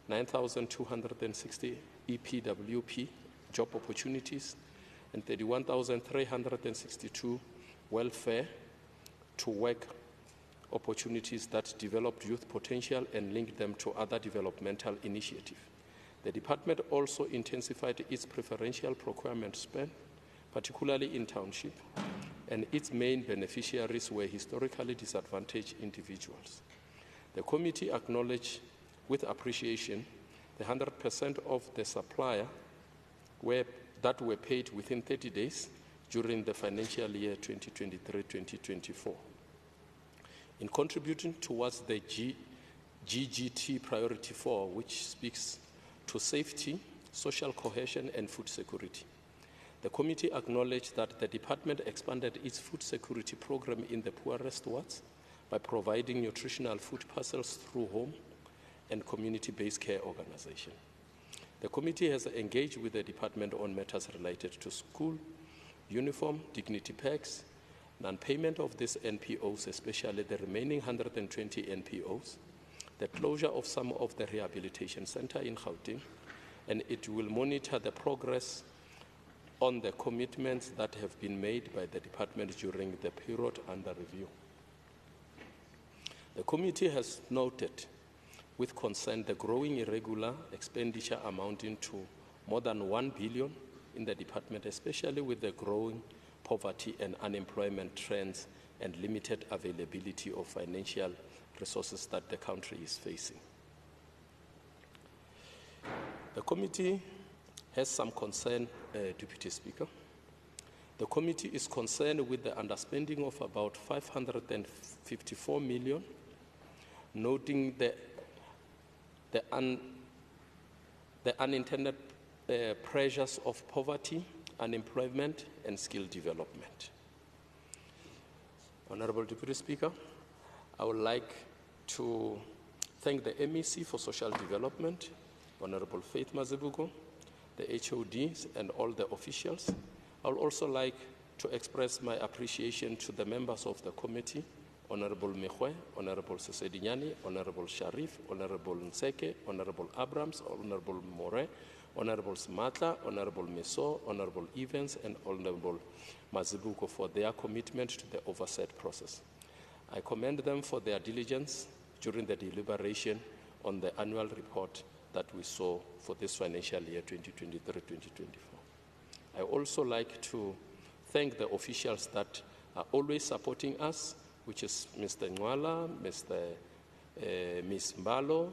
9,260 EPWP job opportunities, and 31,362 welfare to work opportunities that developed youth potential and linked them to other developmental initiatives. The department also intensified its preferential procurement spend, particularly in township, and its main beneficiaries were historically disadvantaged individuals. The committee acknowledged with appreciation the 100% of the supplier that were paid within 30 days during the financial year 2023-2024. In contributing towards the GGT Priority 4, which speaks to safety, social cohesion, and food security, the committee acknowledged that the department expanded its food security program in the poorest wards by providing nutritional food parcels through home and community-based care organization. The committee has engaged with the department on matters related to school, uniform, dignity packs, non-payment of these NPOs, especially the remaining 120 NPOs, the closure of some of the rehabilitation center in Gauteng, and it will monitor the progress on the commitments that have been made by the department during the period under review. The committee has noted with concern the growing irregular expenditure amounting to more than 1 billion in the department, especially with the growing poverty and unemployment trends and limited availability of financial resources that the country is facing. The committee has some concern, Deputy Speaker. The committee is concerned with the underspending of about 554 million, noting the unintended pressures of poverty, unemployment, and skill development. Honorable Deputy Speaker, I would like to thank the MEC for Social Development, Honorable Faith Mazibuko, the HODs, and all the officials. I would also like to express my appreciation to the members of the committee, Honorable Mehwe, Honorable Sesedinyani, Honorable Sharif, Honorable Nseke, Honorable Abrams, Honorable More, Honorable Smatla, Honorable Meso, Honorable Evans, and Honorable Mazibuko for their commitment to the oversight process. I commend them for their diligence during the deliberation on the annual report that we saw for this financial year 2023-2024. I also like to thank the officials that are always supporting us, which is Mr. Nwala, Ms. Mbalo,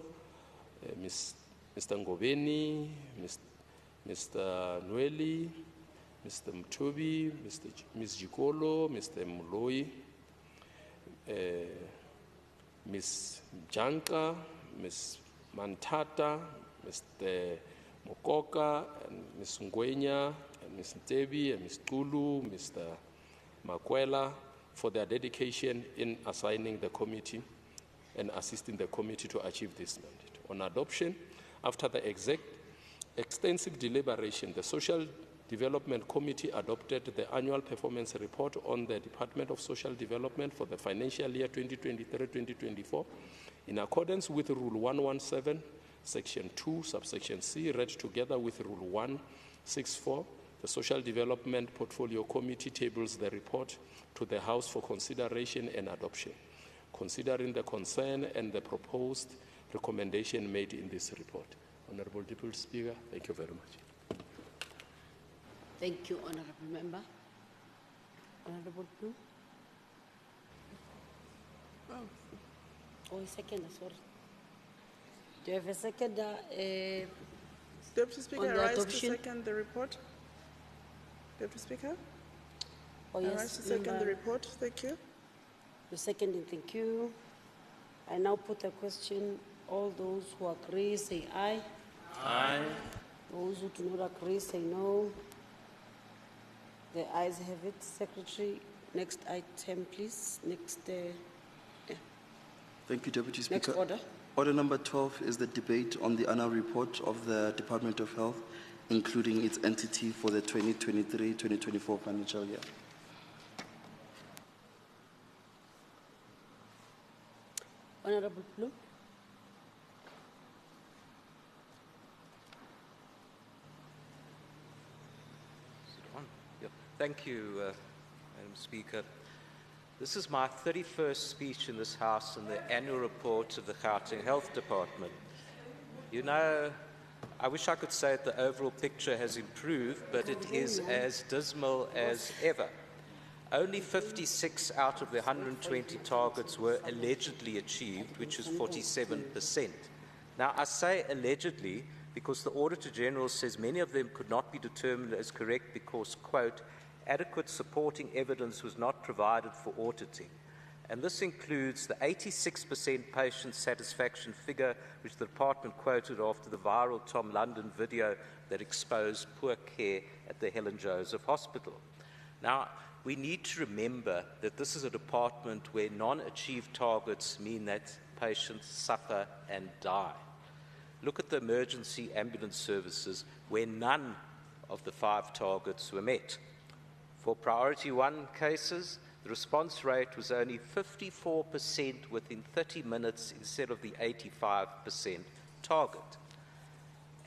Mr. Ngobeni, Mr. Nweli, Mr. Mtubi, Ms. Jikolo, Mr. Muloi, Ms. Janka, Ms. Mantata, Mr. Mokoka, and Ms. Ngwenya, and Ms. Ntebi, and Ms. Tulu, Mr. Makwela, for their dedication in assigning the committee and assisting the committee to achieve this mandate. On adoption, after the extensive deliberation, the Social Development Committee adopted the annual performance report on the Department of Social Development for the financial year 2023-2024 in accordance with Rule 117, Section 2, Subsection C, read together with Rule 164. The Social Development Portfolio Committee tables the report to the House for consideration and adoption, considering the concern and the proposed recommendation made in this report. Honorable Deputy Speaker, thank you very much. Thank you, Honorable Member. Honorable Blue. Oh, a second, sorry. Do you have a second? Deputy Speaker, on I the rise to adoption? second the report. Deputy Speaker? Oh, I yes, rise to second the Member. report. Thank you. The second, thank you. I now put the question. All those who agree, say aye. Aye. Those who do not agree, say no. The ayes have it. Secretary, next item, please. Next. Thank you, Deputy Speaker. Next order. Order number 12 is the debate on the annual report of the Department of Health, including its entity for the 2023-2024 financial year. Honorable Blue. Thank you, Madam Speaker. This is my 31st speech in this House on the annual report of the Gauteng Health Department. You know, I wish I could say that the overall picture has improved, but it is as dismal as ever. Only 56 out of the 120 targets were allegedly achieved, which is 47%. Now, I say allegedly because the Auditor General says many of them could not be determined as correct because, quote, adequate supporting evidence was not provided for auditing. And this includes the 86% patient satisfaction figure, which the department quoted after the viral Tom London video that exposed poor care at the Helen Joseph Hospital. Now, we need to remember that this is a department where non-achieved targets mean that patients suffer and die. Look at the emergency ambulance services, where none of the 5 targets were met. For priority 1 cases, the response rate was only 54% within 30 minutes instead of the 85% target.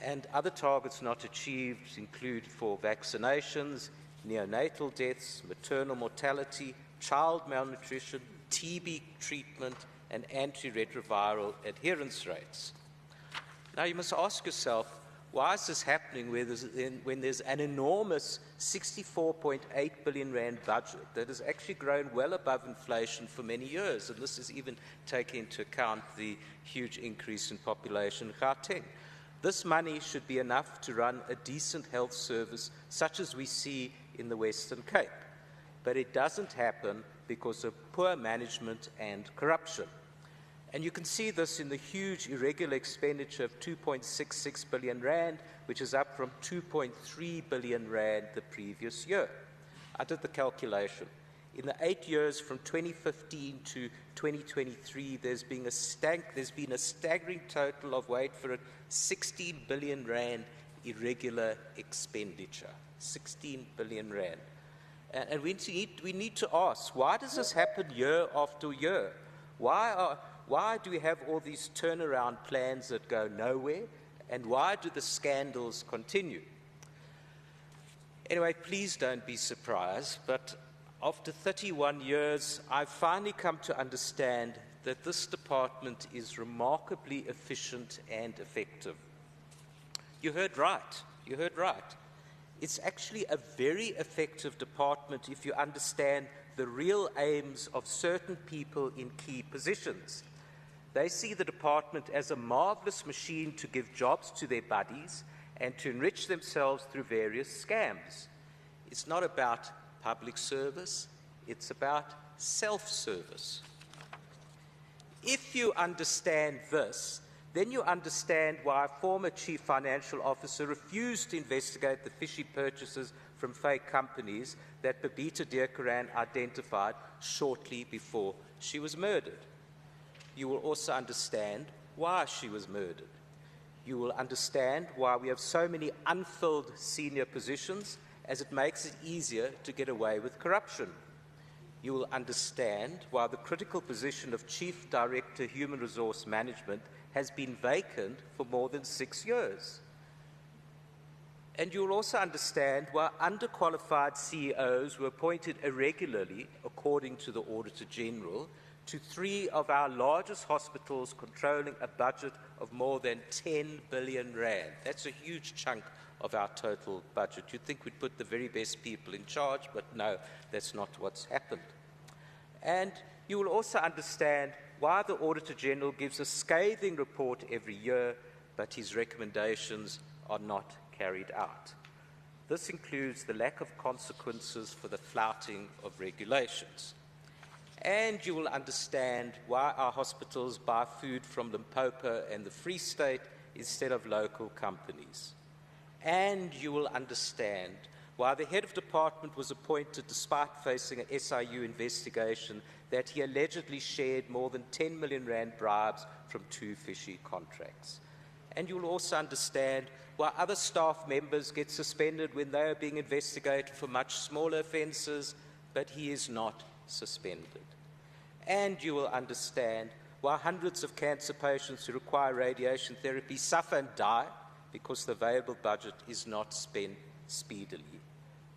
And other targets not achieved include for vaccinations, neonatal deaths, maternal mortality, child malnutrition, TB treatment, and antiretroviral adherence rates. Now you must ask yourself, why is this happening when there's an enormous 64.8 billion rand budget that has actually grown well above inflation for many years, and this is even taking into account the huge increase in population in Gauteng. This money should be enough to run a decent health service such as we see in the Western Cape, but it doesn't happen because of poor management and corruption. And you can see this in the huge irregular expenditure of 2.66 billion rand, which is up up from 2.3 billion rand the previous year. I did the calculation. In the 8 years from 2015 to 2023, there's been a staggering total of, wait for it, 16 billion rand irregular expenditure. 16 billion rand. And we need to ask, why does this happen year after year? Why do we have all these turnaround plans that go nowhere? And why do the scandals continue? Anyway, please don't be surprised, but after 31 years, I've finally come to understand that this department is remarkably efficient and effective. You heard right. You heard right. It's actually a very effective department if you understand the real aims of certain people in key positions. They see the department as a marvelous machine to give jobs to their buddies and to enrich themselves through various scams. It's not about public service, it's about self-service. If you understand this, then you understand why a former chief financial officer refused to investigate the fishy purchases from fake companies that Babita Deokaran identified shortly before she was murdered. You will also understand why she was murdered. You will understand why we have so many unfilled senior positions, as it makes it easier to get away with corruption. You will understand why the critical position of Chief Director Human Resource Management has been vacant for more than 6 years. And you will also understand why underqualified CEOs were appointed irregularly, according to the Auditor General, to 3 of our largest hospitals controlling a budget of more than 10 billion rand. That's a huge chunk of our total budget. You'd think we'd put the very best people in charge, but no, that's not what's happened. And you will also understand why the Auditor General gives a scathing report every year, but his recommendations are not carried out. This includes the lack of consequences for the flouting of regulations. And you will understand why our hospitals buy food from Limpopo and the Free State instead of local companies. And you will understand why the head of department was appointed despite facing an SIU investigation that he allegedly shared more than 10 million rand bribes from 2 fishy contracts. And you will also understand why other staff members get suspended when they are being investigated for much smaller offences, but he is not suspended. And you will understand why hundreds of cancer patients who require radiation therapy suffer and die because the available budget is not spent speedily.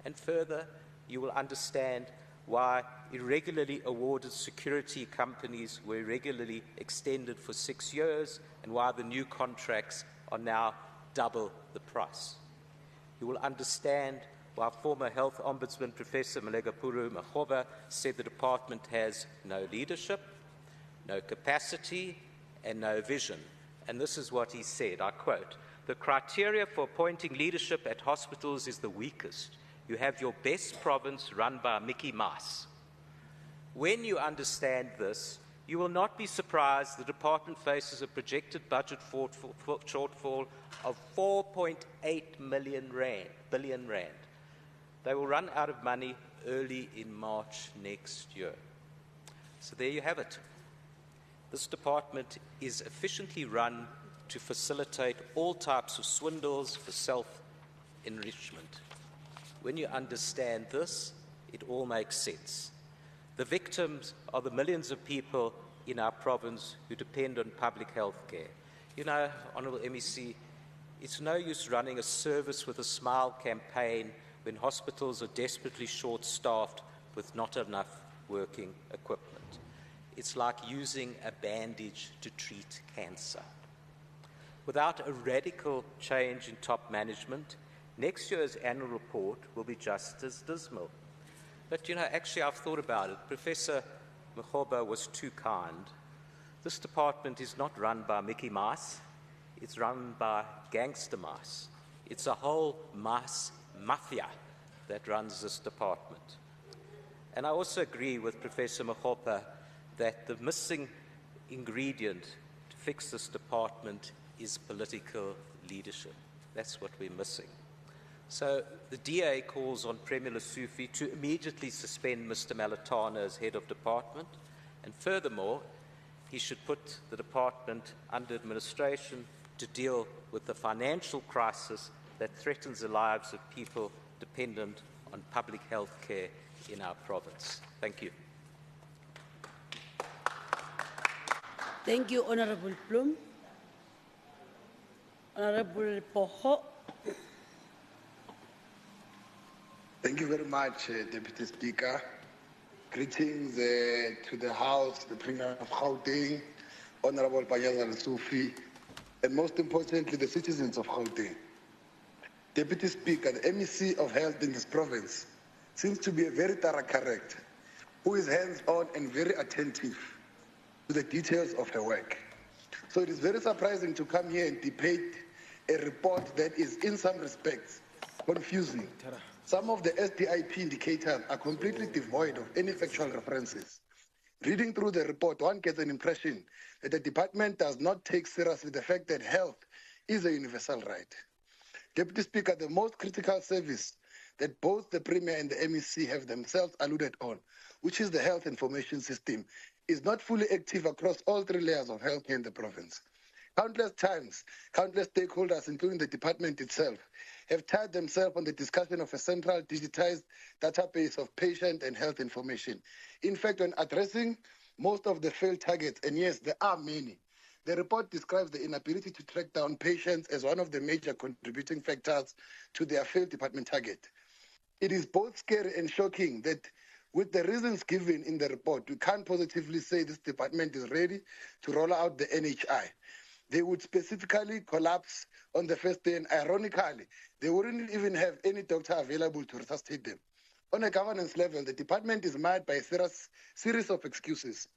And further, you will understand why irregularly awarded security companies were irregularly extended for 6 years and why the new contracts are now double the price. You will understand why former Health Ombudsman Professor Malegapuru Makgoba said the department has no leadership, no capacity, and no vision. And this is what he said, I quote, "The criteria for appointing leadership at hospitals is the weakest. You have your best province run by Mickey Mouse." When you understand this, you will not be surprised the department faces a projected budget shortfall of 4.8 billion rand. They will run out of money early in March next year. So there you have it. This department is efficiently run to facilitate all types of swindles for self-enrichment. When you understand this, it all makes sense. The victims are the millions of people in our province who depend on public health care. You know, Honourable MEC, it's no use running a service with a smile campaign when hospitals are desperately short-staffed with not enough working equipment. It's like using a bandage to treat cancer. Without a radical change in top management, next year's annual report will be just as dismal. But, you know, actually I've thought about it. Professor Makgoba was too kind. This department is not run by Mickey Mouse. It's run by gangster mice. It's a whole mice mafia that runs this department. And I also agree with Professor Makgoba that the missing ingredient to fix this department is political leadership. That's what we're missing. So the DA calls on Premier Lesufi to immediately suspend Mr. Malatana as head of department, and furthermore, he should put the department under administration to deal with the financial crisis that threatens the lives of people dependent on public health care in our province. Thank you. Thank you, Honorable Bloom. Honorable Poho. Thank you very much, Deputy Speaker. Greetings to the House, the Premier of Gauteng, Honorable Panyaza Lesufi, and most importantly, the citizens of Gauteng. Deputy Speaker, the MEC of Health in this province seems to be a very thorough character, who is hands-on and very attentive to the details of her work. So it is very surprising to come here and debate a report that is, in some respects, confusing. Some of the SDIP indicators are completely devoid of any factual references. Reading through the report, one gets an impression that the department does not take seriously the fact that health is a universal right. Deputy Speaker, the most critical service that both the Premier and the MEC have themselves alluded on, which is the health information system, is not fully active across all three layers of healthcare in the province. Countless times, countless stakeholders, including the department itself, have tied themselves on the discussion of a central digitized database of patient and health information. In fact, when addressing most of the failed targets, and yes, there are many, the report describes the inability to track down patients as one of the major contributing factors to their failed department target. It is both scary and shocking that with the reasons given in the report, we can't positively say this department is ready to roll out the NHI. They would specifically collapse on the first day, and ironically, they wouldn't even have any doctor available to resuscitate them. On a governance level, the department is marred by a series of excuses.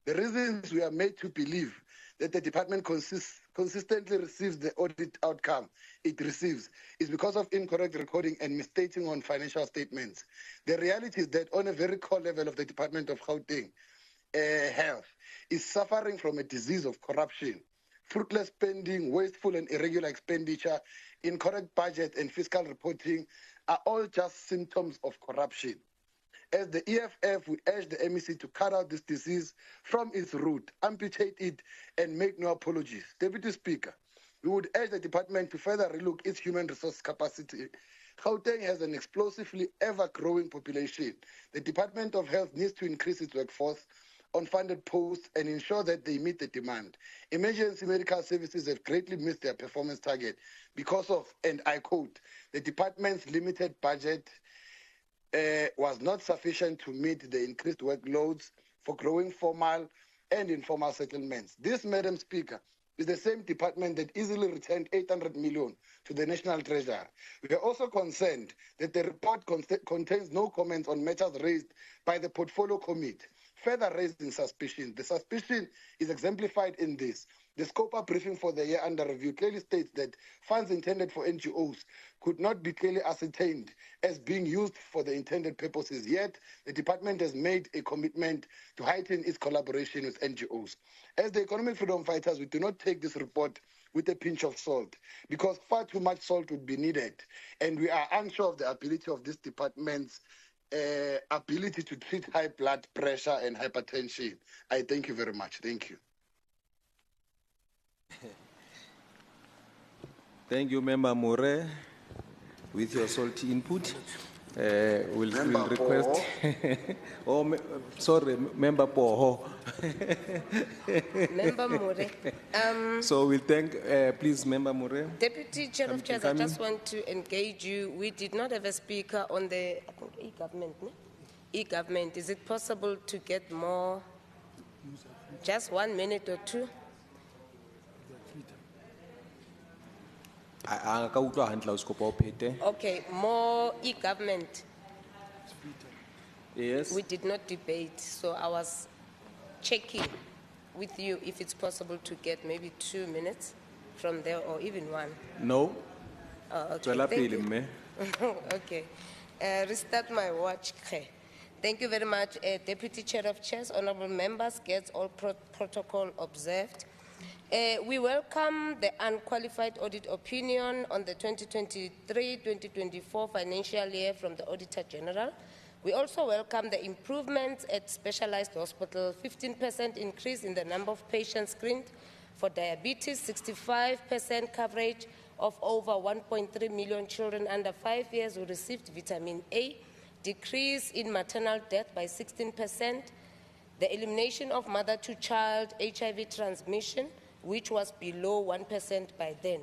The reasons we are made to believe that the department consistently receives the audit outcome it receives is because of incorrect recording and misstating on financial statements. The reality is that on a very core level of the Department of Gauteng, Health is suffering from a disease of corruption. Fruitless spending, wasteful and irregular expenditure, incorrect budget and fiscal reporting are all just symptoms of corruption. As the EFF, we urge the MEC to cut out this disease from its root, amputate it, and make no apologies. Deputy Speaker, we would urge the department to further relook its human resource capacity. Gauteng has an explosively ever-growing population. The Department of Health needs to increase its workforce, unfunded posts, and ensure that they meet the demand. Emergency medical services have greatly missed their performance target because of, and I quote, the department's limited budget was not sufficient to meet the increased workloads for growing formal and informal settlements. This, Madam Speaker, is the same department that easily returned 800 million to the National Treasury. We are also concerned that the report contains no comments on matters raised by the Portfolio Committee, further raising suspicion. The suspicion is exemplified in this. The SCOPA briefing for the year under review clearly states that funds intended for NGOs could not be clearly ascertained as being used for the intended purposes. Yet, the department has made a commitment to heighten its collaboration with NGOs. As the economic freedom fighters, we do not take this report with a pinch of salt because far too much salt would be needed. And we are unsure of the ability of this department's ability to treat high blood pressure and hypertension. I thank you very much. Thank you. Thank you, Member More, with your salty input. We'll request. Sorry, Member Poho. Member More. So we'll thank, please, Member More. Deputy Chair of Chairs, I just want to engage you. We did not have a speaker on the e-government. No? E-government. Is it possible to get more? Just 1 minute or two? Okay, more e-government. Yes. We did not debate, so I was checking with you if it's possible to get maybe 2 minutes from there or even 1. No. Okay. Thank you. Okay. Restart my watch. Okay. Thank you very much, Deputy Chair of Chairs, honorable members, guests, all protocol observed. We welcome the unqualified audit opinion on the 2023-2024 financial year from the Auditor General. We also welcome the improvements at specialized hospitals, 15% increase in the number of patients screened for diabetes, 65% coverage of over 1.3 million children under 5 years who received vitamin A, decrease in maternal death by 16%, the elimination of mother-to-child HIV transmission, which was below 1% by then.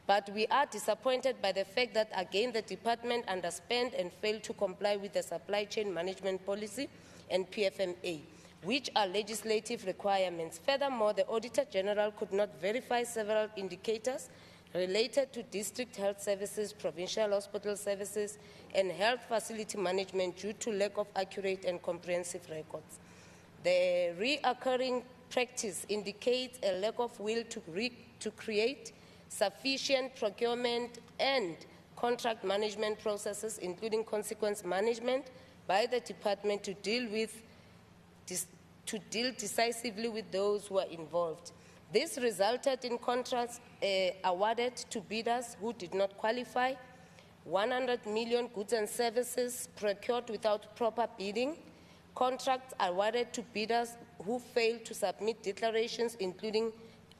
But we are disappointed by the fact that, again, the department underspent and failed to comply with the supply chain management policy and PFMA, which are legislative requirements. Furthermore, the Auditor General could not verify several indicators related to district health services, provincial hospital services, and health facility management due to lack of accurate and comprehensive records. The reoccurring practice indicates a lack of will to create sufficient procurement and contract management processes, including consequence management by the department to deal decisively with those who are involved. This resulted in contracts awarded to bidders who did not qualify, 100 million goods and services procured without proper bidding, contracts awarded to bidders who failed to submit declarations, including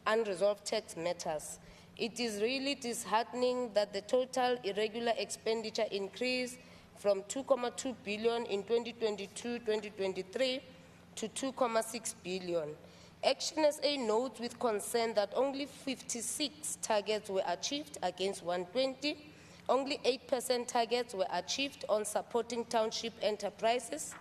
unresolved tax matters. It is really disheartening that the total irregular expenditure increased from 2.2 billion in 2022-2023 to 2.6 billion. Action SA notes with concern that only 56 targets were achieved against 120. Only 8% targets were achieved on supporting township enterprises.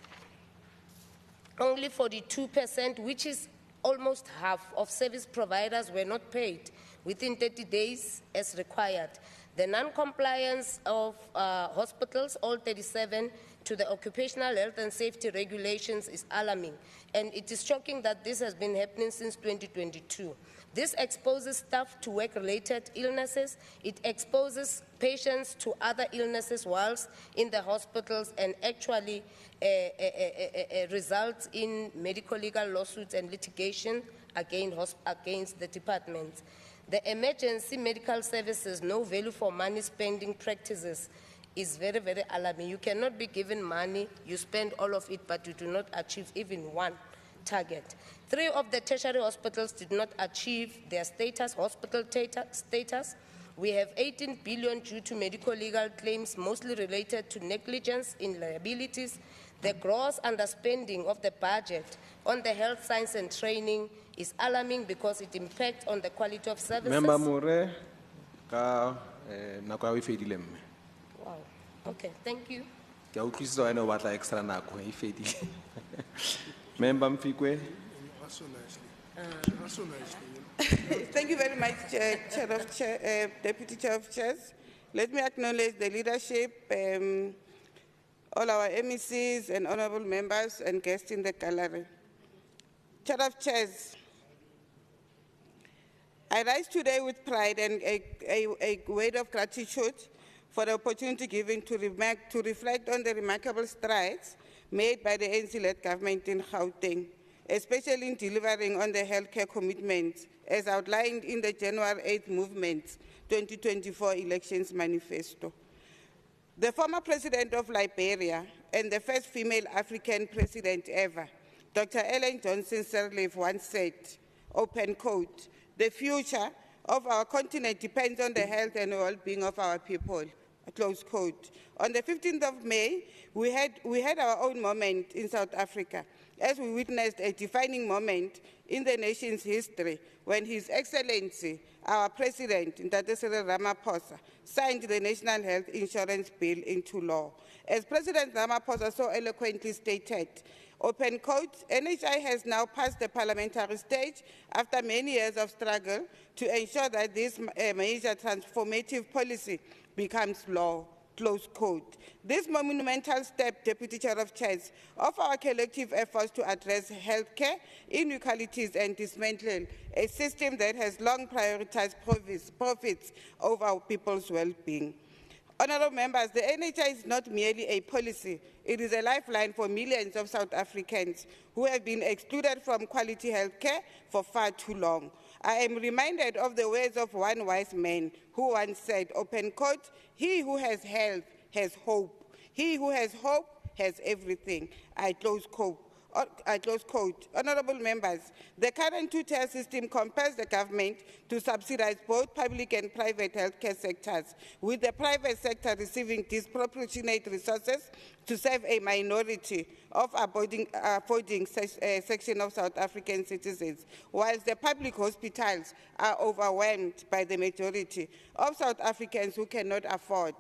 Only 42%, which is almost half of service providers, were not paid within 30 days as required. The non-compliance of hospitals, all 37, to the occupational health and safety regulations is alarming, and it is shocking that this has been happening since 2022. This exposes staff to work-related illnesses. It exposes patients to other illnesses whilst in the hospitals, and actually results in medical legal lawsuits and litigation against the departments. The emergency medical services, no value for money spending practices is very, very alarming. You cannot be given money, you spend all of it, but you do not achieve even one target. 3 of the tertiary hospitals did not achieve their hospital status. We have 18 billion due to medical legal claims, mostly related to negligence in liabilities. The gross underspending of the budget on the health science and training is alarming because it impacts on the quality of services. Member More, nako ya o e fedile mme. Wow. Okay, thank you. Ke a utlwisisa wena o batla extra nako e fedile. Member Mfikwe. Thank you very much, Deputy Chair of Chairs. Let me acknowledge the leadership, all our MECs and honorable members and guests in the gallery. Chair of Chairs, I rise today with pride and a word of gratitude for the opportunity given to reflect on the remarkable strides made by the ANC-led government in Gauteng, especially in delivering on the healthcare commitments as outlined in the January 8th Movement 2024 Elections Manifesto. The former president of Liberia and the first female African president ever, Dr. Ellen Johnson Sirleaf, once said, open quote, "The future of our continent depends on the health and well-being of our people," close quote. On the 15th of May, we had our own moment in South Africa as we witnessed a defining moment in the nation's history when His Excellency, our President, Ntate Cyril Ramaphosa, signed the National Health Insurance Bill into law. As President Ramaphosa so eloquently stated, open quote, NHI has now passed the parliamentary stage after many years of struggle to ensure that this major transformative policy becomes law, close quote. This monumental step, Deputy Chair of Chairs, of our collective efforts to address healthcare inequalities and dismantle a system that has long prioritized profits over our people's well-being. Honourable members, the NHI is not merely a policy, it is a lifeline for millions of South Africans who have been excluded from quality healthcare for far too long. I am reminded of the words of one wise man who once said, open quote, "He who has health has hope. He who has hope has everything." I close quote. Honourable members, the current two-tier system compels the government to subsidise both public and private healthcare sectors, with the private sector receiving disproportionate resources to serve a minority of affording section of South African citizens, whilst the public hospitals are overwhelmed by the majority of South Africans who cannot afford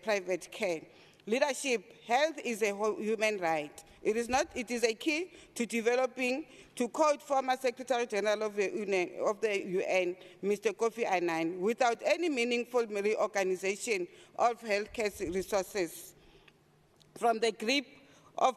private care. Leadership, health is a human right. It is a key to developing, to quote former Secretary General of the UN, Mr. Kofi Annan, without any meaningful reorganization of healthcare resources. From the grip of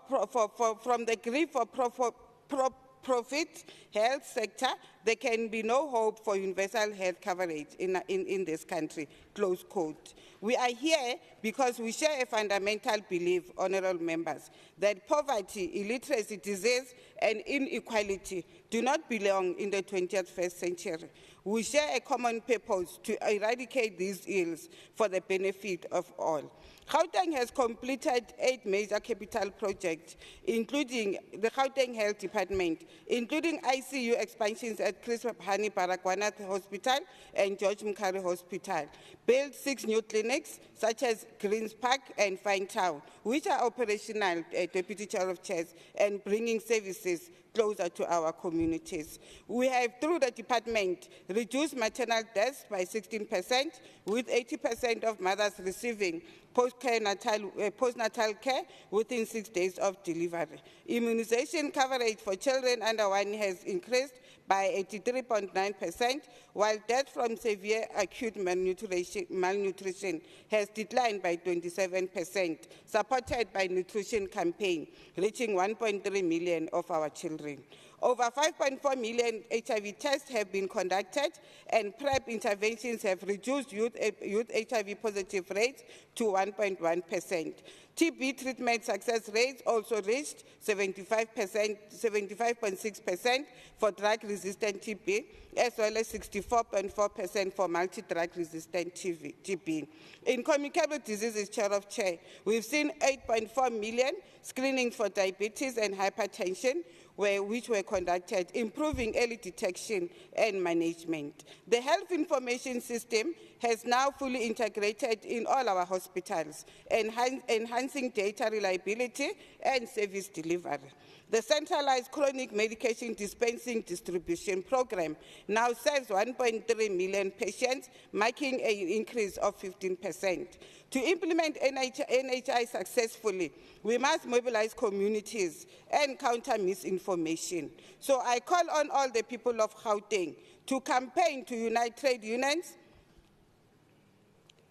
profit health sector, there can be no hope for universal health coverage in this country, close quote. We are here because we share a fundamental belief, honourable members, that poverty, illiteracy, disease, and inequality do not belong in the 21st century. We share a common purpose to eradicate these ills for the benefit of all. Gauteng has completed 8 major capital projects, including the Gauteng Health Department, including ICU expansions at Chris Hani Baragwanath Hospital and George Mukhari Hospital, built 6 new clinics, such as Greens Park and Fine Town, which are operational, Deputy Chair of Chairs, and bringing services closer to our communities. We have, through the department, reduced maternal deaths by 16%, with 80% of mothers receiving postnatal care within 6 days of delivery. Immunization coverage for children under 1 has increased by 83.9%, while death from severe acute malnutrition has declined by 27%, supported by nutrition campaign, reaching 1.3 million of our children. Over 5.4 million HIV tests have been conducted, and PrEP interventions have reduced youth HIV positive rates to 1.1%. TB treatment success rates also reached 75.6% for drug-resistant TB, as well as 64.4% for multi-drug-resistant TB. In communicable diseases, Chair of Chair, we've seen 8.4 million screenings for diabetes and hypertension, which were conducted, improving early detection and management. The health information system has now fully integrated in all our hospitals, enhancing data reliability and service delivery. The centralized chronic medication dispensing distribution program now serves 1.3 million patients, marking an increase of 15%. To implement NHI successfully, we must mobilize communities and counter misinformation. So I call on all the people of Gauteng to campaign to unite trade unions,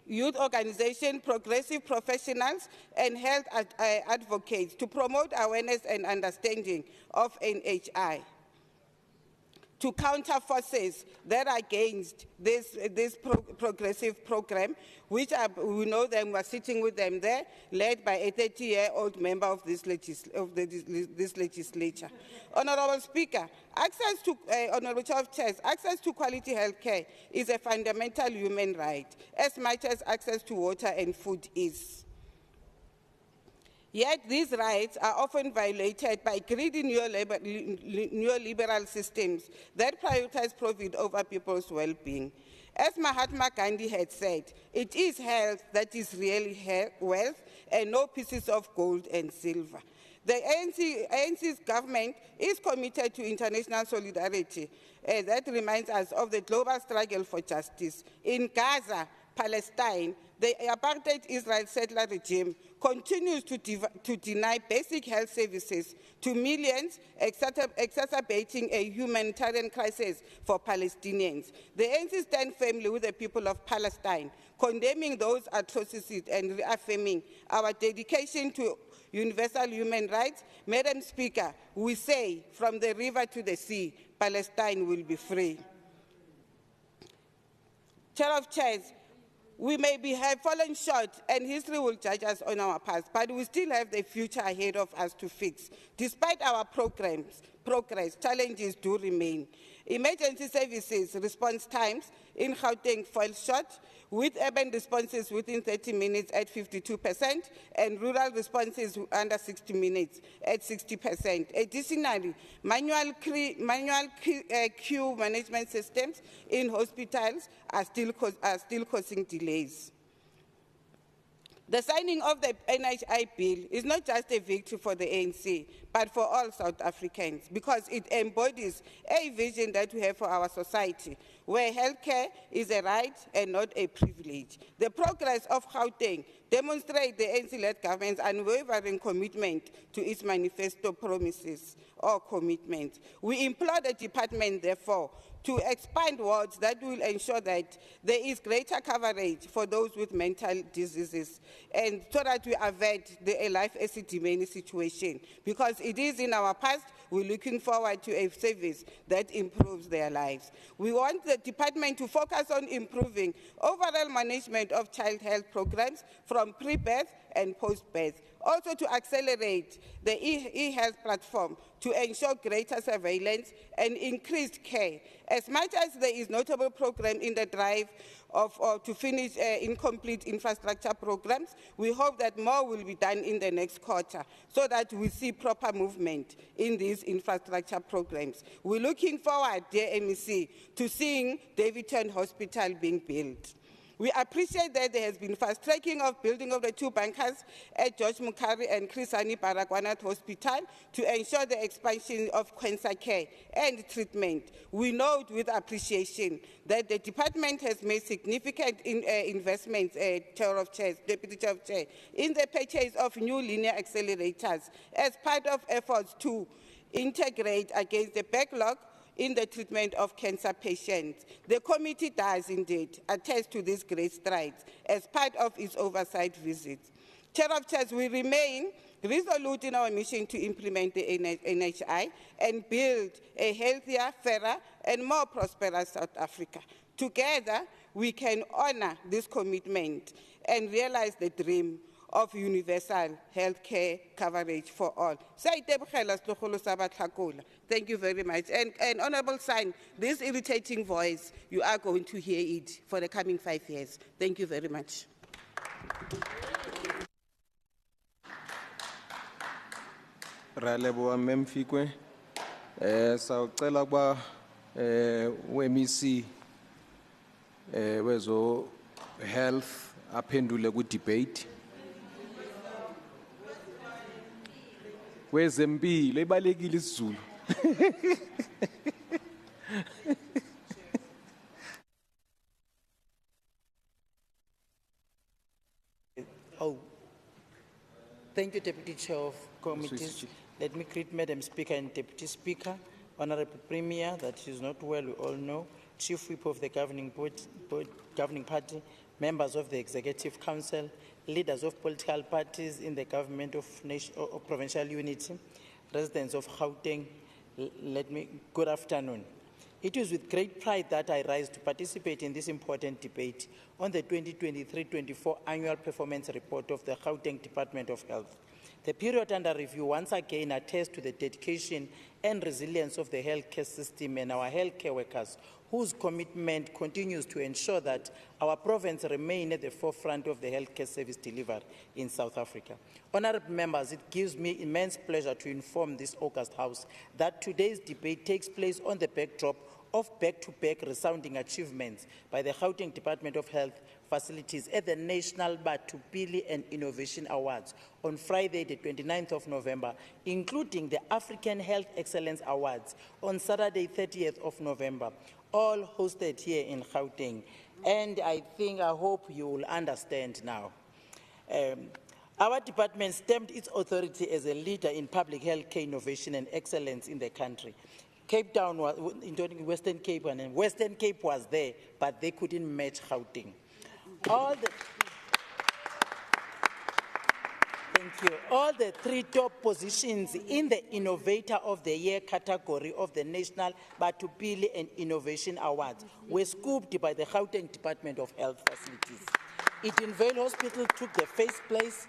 youth organizations, progressive professionals, and health advocates to promote awareness and understanding of NHI, to counter forces that are against this progressive program, which we know them, we're sitting with them there, led by a 30-year-old member of this legislature. Honourable Speaker, Honourable Chair of Chairs, access to quality health care is a fundamental human right, as much as access to water and food is. Yet these rights are often violated by greedy neoliberal systems that prioritize profit over people's well-being. As Mahatma Gandhi had said, it is health that is really wealth, and no pieces of gold and silver. The ANC's government is committed to international solidarity. That reminds us of the global struggle for justice. In Gaza, Palestine, the apartheid Israel settler regime continues to deny basic health services to millions, exacerbating a humanitarian crisis for Palestinians. The ANC stands firmly with the people of Palestine, condemning those atrocities and reaffirming our dedication to universal human rights. Madam Speaker, we say, from the river to the sea, Palestine will be free. Chair of Chairs, we may have fallen short, and history will judge us on our past, but we still have the future ahead of us to fix. Despite our progress, challenges do remain. Emergency services response times in Gauteng fall short, with urban responses within 30 minutes at 52% and rural responses under 60 minutes at 60%. Additionally, manual queue management systems in hospitals are still causing delays. The signing of the NHI bill is not just a victory for the ANC, but for all South Africans, because it embodies a vision that we have for our society, where healthcare is a right and not a privilege. The progress of Gauteng demonstrates the ANC-led government's unwavering commitment to its manifesto promises or commitments. We implore the department, therefore, to expand wards that will ensure that there is greater coverage for those with mental diseases, and so that we avert the life accident situation, because it is in our past. We're looking forward to a service that improves their lives. We want the department to focus on improving overall management of child health programs from pre-birth and post-birth. Also to accelerate the e-health platform to ensure greater surveillance and increased care. As much as there is notable progress in the drive to finish incomplete infrastructure programs, we hope that more will be done in the next quarter so that we see proper movement in these infrastructure programs. We're looking forward, dear MEC, to seeing Davidton Hospital being built. We appreciate that there has been fast-tracking of building of the 2 bunkers at George Mukhari and Chris Hani Baragwanath Hospital to ensure the expansion of cancer care and treatment. We note with appreciation that the department has made significant investments, Chair of Chairs, Deputy Chair of Chair, in the purchase of new linear accelerators as part of efforts to integrate against the backlog in the treatment of cancer patients. The committee does indeed attest to these great strides as part of its oversight visits. Chair of Chairs, we remain resolute in our mission to implement the NHI and build a healthier, fairer, and more prosperous South Africa. Together, we can honor this commitment and realize the dream of universal healthcare coverage for all. Thank you very much. And Honorable Sign, this irritating voice, you are going to hear it for the coming 5 years. Thank you very much. Ralebo Memfikwe, sawucela kuba MEC wezo health aphendule ku debate. Wezempilo ebalekile isiZulu. Oh, thank you, Deputy Chair of Committees. Let me greet Madam Speaker and Deputy Speaker, Honorable Premier, that she is not well, we all know, Chief Whip of the governing party, members of the Executive Council, leaders of political parties in the government of provincial unity, residents of Gauteng, good afternoon. It is with great pride that I rise to participate in this important debate on the 2023-24 annual performance report of the Gauteng Department of Health. The period under review once again attests to the dedication and resilience of the healthcare system and our healthcare workers, whose commitment continues to ensure that our province remain at the forefront of the healthcare service delivery in South Africa. Honourable members, it gives me immense pleasure to inform this August House that today's debate takes place on the backdrop of back-to-back resounding achievements by the Gauteng Department of Health facilities at the National Batupili and Innovation Awards on Friday, the 29th of November, including the African Health Excellence Awards on Saturday, 30th of November, all hosted here in Gauteng. And I hope you will understand now. Our department stamped its authority as a leader in public health care innovation and excellence in the country. Cape Town was, including Western Cape, and Western Cape was there, but they couldn't match Gauteng. All the 3 top positions in the Innovator of the Year category of the National Batupili and Innovation Awards were scooped by the Gauteng Department of Health Facilities. Edenvale Hospital took the first place,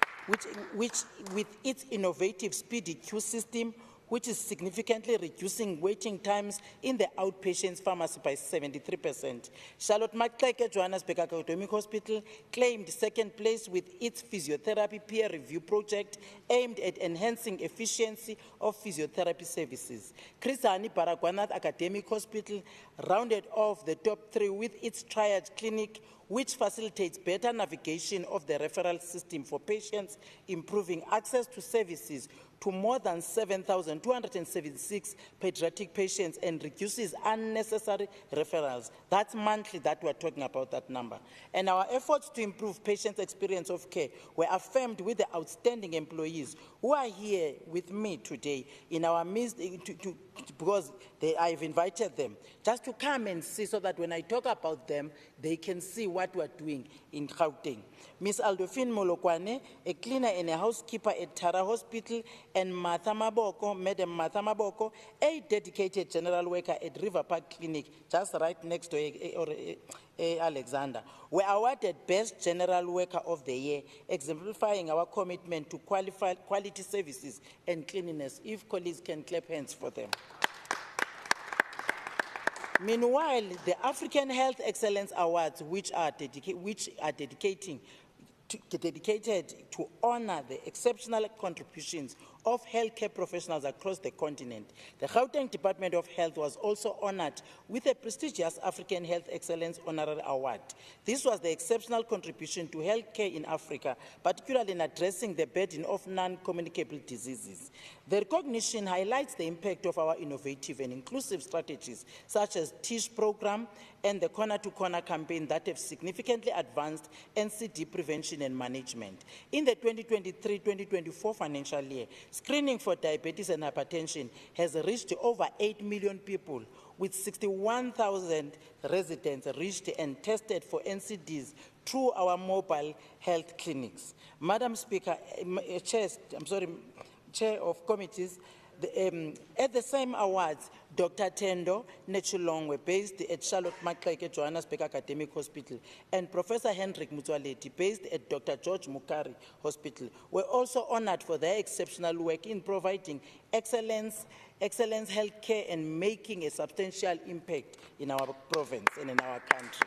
which with its innovative speedy queue system, which is significantly reducing waiting times in the outpatients pharmacy by 73%. Charlotte Maxeke Johannesburg Academic Hospital claimed second place with its physiotherapy peer review project aimed at enhancing efficiency of physiotherapy services. Chris Hani Baragwanath Academic Hospital rounded off the top 3 with its triage clinic, which facilitates better navigation of the referral system for patients, improving access to services to more than 7,276 pediatric patients and reduces unnecessary referrals. That's monthly that we're talking about, that number. And our efforts to improve patients' experience of care were affirmed with the outstanding employees who are here with me today in our midst, because I've invited them just to come and see, so that when I talk about them, they can see what we're doing in Gauteng. Ms. Aldofine Molokwane, a cleaner and a housekeeper at Tara Hospital, and Martha Maboko, Madam Martha Maboko, a dedicated general worker at River Park Clinic, just right next to Alexander, were awarded Best General Worker of the Year, exemplifying our commitment to quality services and cleanliness. If colleagues can clap hands for them. Meanwhile, the African Health Excellence Awards, which are dedicated to honor the exceptional contributions of healthcare professionals across the continent. The Gauteng Department of Health was also honored with a prestigious African Health Excellence Honorary Award. This was the exceptional contribution to healthcare in Africa, particularly in addressing the burden of non-communicable diseases. The recognition highlights the impact of our innovative and inclusive strategies, such as TISH program and the Corner to Corner campaign that have significantly advanced NCD prevention and management. In the 2023-2024 financial year, screening for diabetes and hypertension has reached over 8 million people, with 61,000 residents reached and tested for NCDs through our mobile health clinics. Madam Speaker, Chair of Committees, at the same awards, Dr. Tendo Nechulongwe, based at Charlotte Maxeke Johannesburg Academic Hospital, and Professor Hendrik Mutwaleti, based at Dr. George Mukari Hospital, were also honored for their exceptional work in providing excellence healthcare and making a substantial impact in our province and in our country.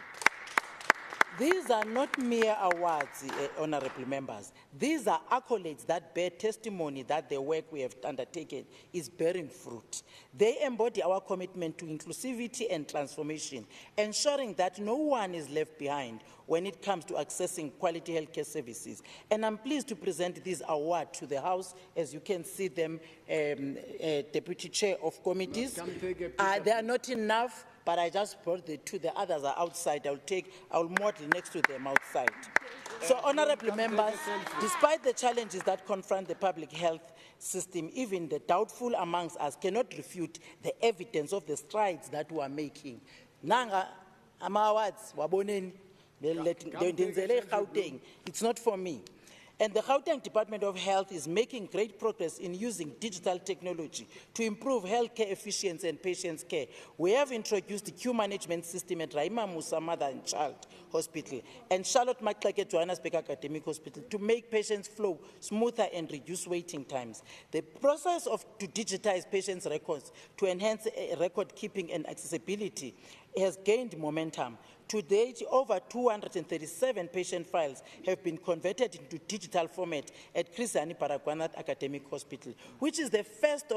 These are not mere awards, honorable members. These are accolades that bear testimony that the work we have undertaken is bearing fruit. They embody our commitment to inclusivity and transformation, ensuring that no one is left behind when it comes to accessing quality healthcare services. And I'm pleased to present this award to the House. As you can see them, Deputy Chair of Committees. They are not enough, but I just brought the two. The others are outside. I'll model next to them outside. So, honorable members, despite the challenges that confront the public health system, even the doubtful amongst us cannot refute the evidence of the strides that we are making. Nanga, awards, waboneni, it's not for me. And the Gauteng Department of Health is making great progress in using digital technology to improve healthcare efficiency and patients' care. We have introduced the queue management system at Raima Musa Mother and Child Hospital and Charlotte Maxeke Johannesburg Academic Hospital to make patients' flow smoother and reduce waiting times. The process to digitize patients' records to enhance record keeping and accessibility has gained momentum. To date, over 237 patient files have been converted into digital format at Chris Hani Baragwanath Academic Hospital, which is the first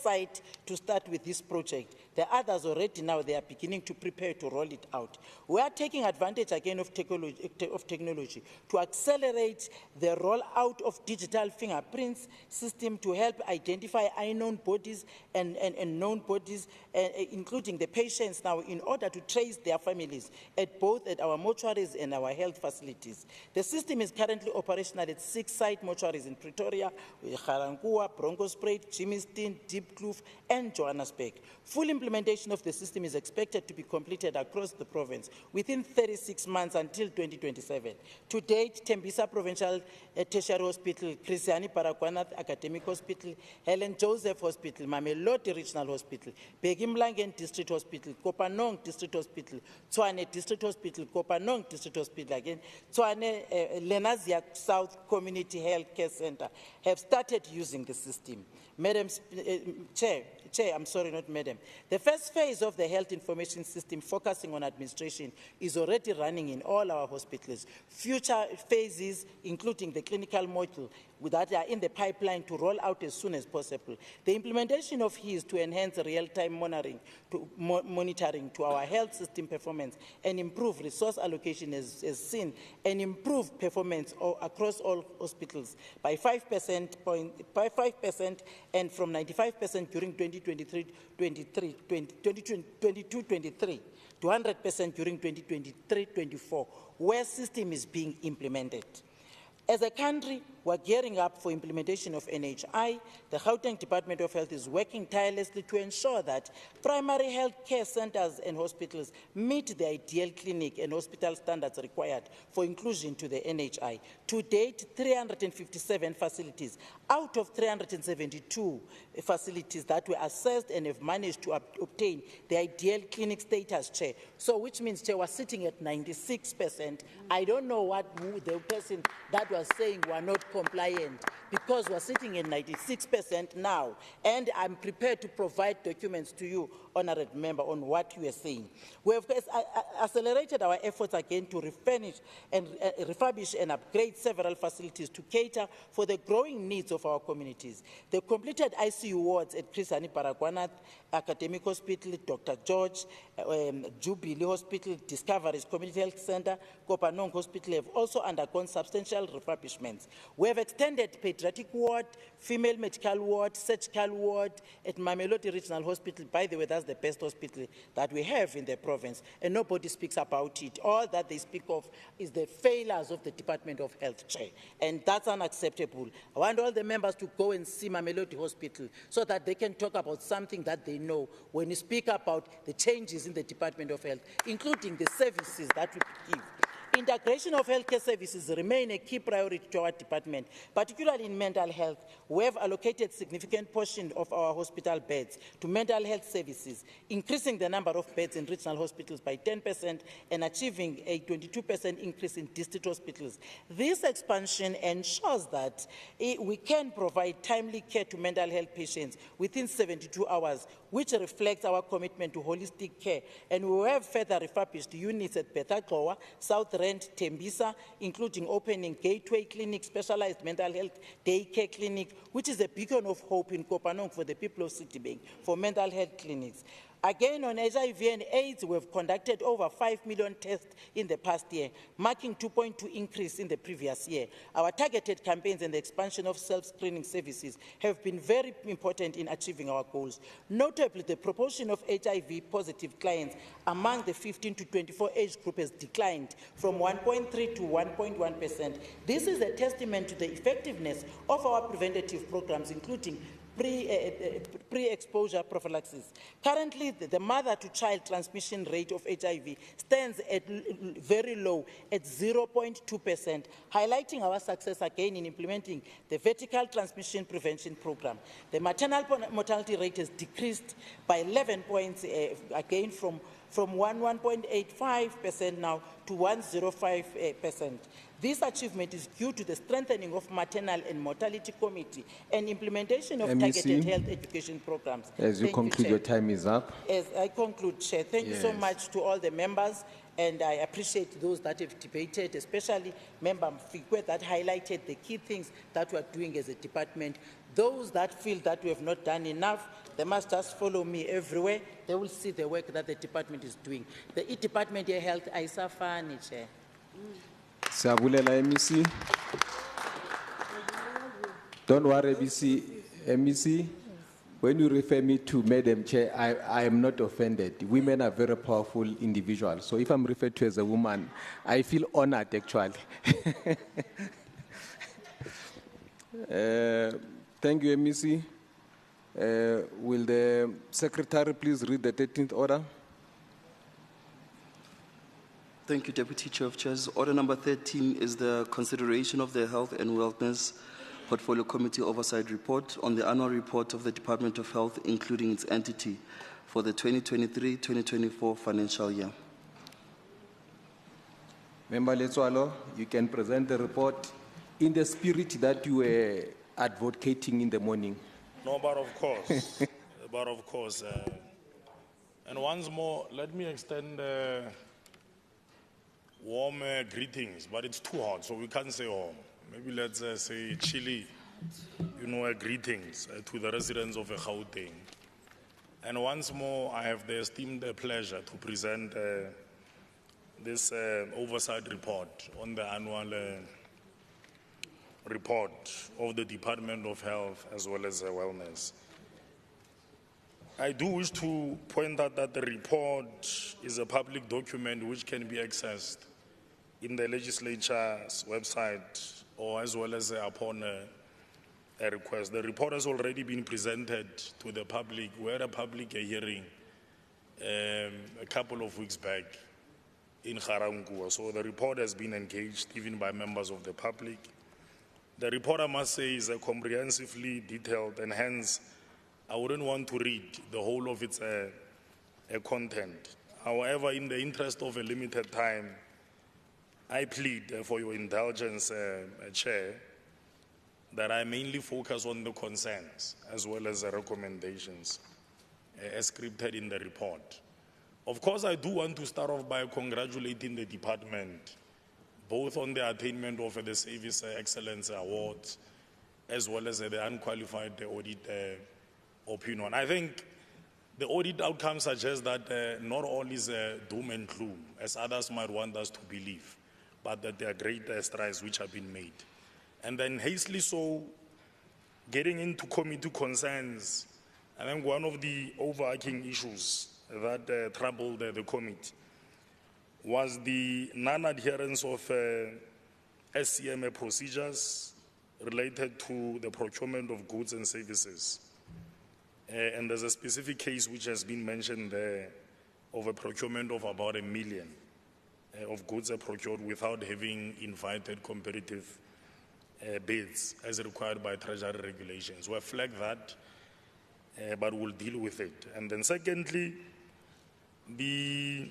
site to start with this project. The others already now, they are beginning to prepare to roll it out. We are taking advantage again of technology to accelerate the rollout of digital fingerprints system to help identify unknown bodies and known bodies, including the patients now, in order to trace their families at both our mortuaries and our health facilities. The system is currently operational at 6 site mortuaries in Pretoria, Garangua, Bronkhorstspruit, Jimiston, Diepkloof, and Johannesburg. Full implementation of the system is expected to be completed across the province within 36 months until 2027. To date, Tembisa Provincial Tertiary Hospital, Chris Hani Baragwanath Academic Hospital, Helen Joseph Hospital, Mamelodi Regional Hospital, Bheki Mlangen District Hospital, Kopanong District Hospital, Tshwane Tshwane District Hospital, Kopanong District Hospital again, Tshwane Lenazia South Community Health Care Center have started using the system. Madam Chair, I'm sorry, not Madam. The first phase of the health information system focusing on administration is already running in all our hospitals. Future phases, including the clinical module, that are in the pipeline to roll out as soon as possible. The implementation of HEAS to enhance real-time monitoring to our health system performance and improve resource allocation has seen an improved performance across all hospitals by 5% and from 95% during 2022-23 to 100% during 2023-24, where system is being implemented. As a country, we're gearing up for implementation of NHI. The Gauteng Department of Health is working tirelessly to ensure that primary health care centers and hospitals meet the ideal clinic and hospital standards required for inclusion to the NHI. To date, 357 facilities out of 372 facilities that were assessed and have managed to obtain the ideal clinic status, Chair. So which means, Chair, we're sitting at 96%. I don't know what the person that was saying we're not compliant, because we're sitting at 96% now, and I'm prepared to provide documents to you, Honourable Member, on what you are saying. We have accelerated our efforts again to refurbish and upgrade several facilities to cater for the growing needs of our communities. The completed ICU wards at Chris Hani Baragwanath Academic Hospital, Dr. George, Jubilee Hospital, Discoveries Community Health Center, Kopanong Hospital have also undergone substantial refurbishments. We have extended pediatric ward, female medical ward, surgical ward at Mamelodi Regional Hospital. By the way, that's the best hospital that we have in the province, and nobody speaks about it. All that they speak of is the failures of the Department of Health, Chair, and that's unacceptable. I want all the members to go and see Mamelodi Hospital so that they can talk about something that they know when you speak about the changes in the Department of Health, including the services that we give. Integration of healthcare services remain a key priority to our department, particularly in mental health. We have allocated significant portion of our hospital beds to mental health services, increasing the number of beds in regional hospitals by 10% and achieving a 22% increase in district hospitals. This expansion ensures that we can provide timely care to mental health patients within 72 hours, which reflects our commitment to holistic care. And we have further refurbished units at Betagloa, South Rand, Tembisa, including opening Gateway Clinic, specialized mental health day care clinic, which is a beacon of hope in Kopanong for the people of Citibank for mental health clinics. Again, on HIV and AIDS, we have conducted over 5 million tests in the past year, marking 2.2 increase in the previous year. Our targeted campaigns and the expansion of self-screening services have been very important in achieving our goals. Notably, the proportion of HIV-positive clients among the 15 to 24 age group has declined from 1.3 to 1.1%. This is a testament to the effectiveness of our preventative programs, including pre-exposure prophylaxis. Currently, the mother-to-child transmission rate of HIV stands at very low at 0.2%, highlighting our success again in implementing the vertical transmission prevention program. The maternal mortality rate has decreased by 11 points, again from 1.85% now to 1.05%. This achievement is due to the strengthening of maternal and mortality committee and implementation of targeted health education programs. As you conclude, your time is up. As I conclude, Chair, thank you so much to all the members, and I appreciate those that have debated, especially Member Mfikwe that highlighted the key things that we are doing as a department. Those that feel that we have not done enough, they must just follow me everywhere. They will see the work that the department is doing. The department of health, Aisafani, Chair. Siyabulela MEC. Don't worry, MEC. When you refer me to Madam Chair, I am not offended. Women are very powerful individuals. So if I'm referred to as a woman, I feel honored, actually. Thank you, MEC. Will the Secretary please read the 13th order? Thank you, Deputy Chair of Chairs. Order number 13 is the consideration of the Health and Wellness Portfolio Committee Oversight Report on the annual report of the Department of Health, including its entity, for the 2023-2024 financial year. Member Letsoalo, you can present the report in the spirit that you were advocating in the morning. No, but of course, and once more, let me extend warm greetings, but it's too hot, so we can't say warm. Maybe let's say chilly, greetings to the residents of Gauteng. And once more, I have the esteemed pleasure to present this oversight report on the annual report of the Department of Health as well as Wellness. I do wish to point out that the report is a public document which can be accessed in the legislature's website or as well as upon a request. The report has already been presented to the public. We had a public hearing a couple of weeks back in Garangua. So the report has been engaged even by members of the public. The report, I must say, is comprehensively detailed, and hence I wouldn't want to read the whole of its content. However, in the interest of a limited time, I plead for your indulgence, Chair, that I mainly focus on the concerns as well as the recommendations as scripted in the report. Of course, I do want to start off by congratulating the department, both on the attainment of the Service Excellence Awards, as well as the unqualified audit opinion. I think the audit outcome suggests that not all is doom and gloom, as others might want us to believe, but that there are great strides which have been made. And then hastily so, getting into committee concerns, I think one of the overarching issues that troubled the committee was the non-adherence of SCMA procedures related to the procurement of goods and services. And there's a specific case which has been mentioned there of a procurement of about 1 million of goods procured without having invited competitive bids as required by Treasury regulations. We'll flag that, but we'll deal with it. And then secondly, the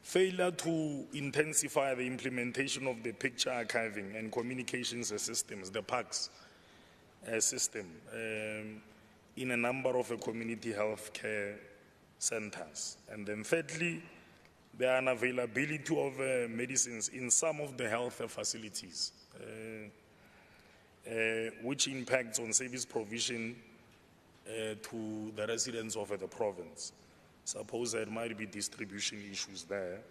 failure to intensify the implementation of the picture archiving and communications systems, the PACS system, in a number of community health care centers. And then thirdly, the unavailability of medicines in some of the health facilities, which impacts on service provision to the residents of the province. Suppose there might be distribution issues there.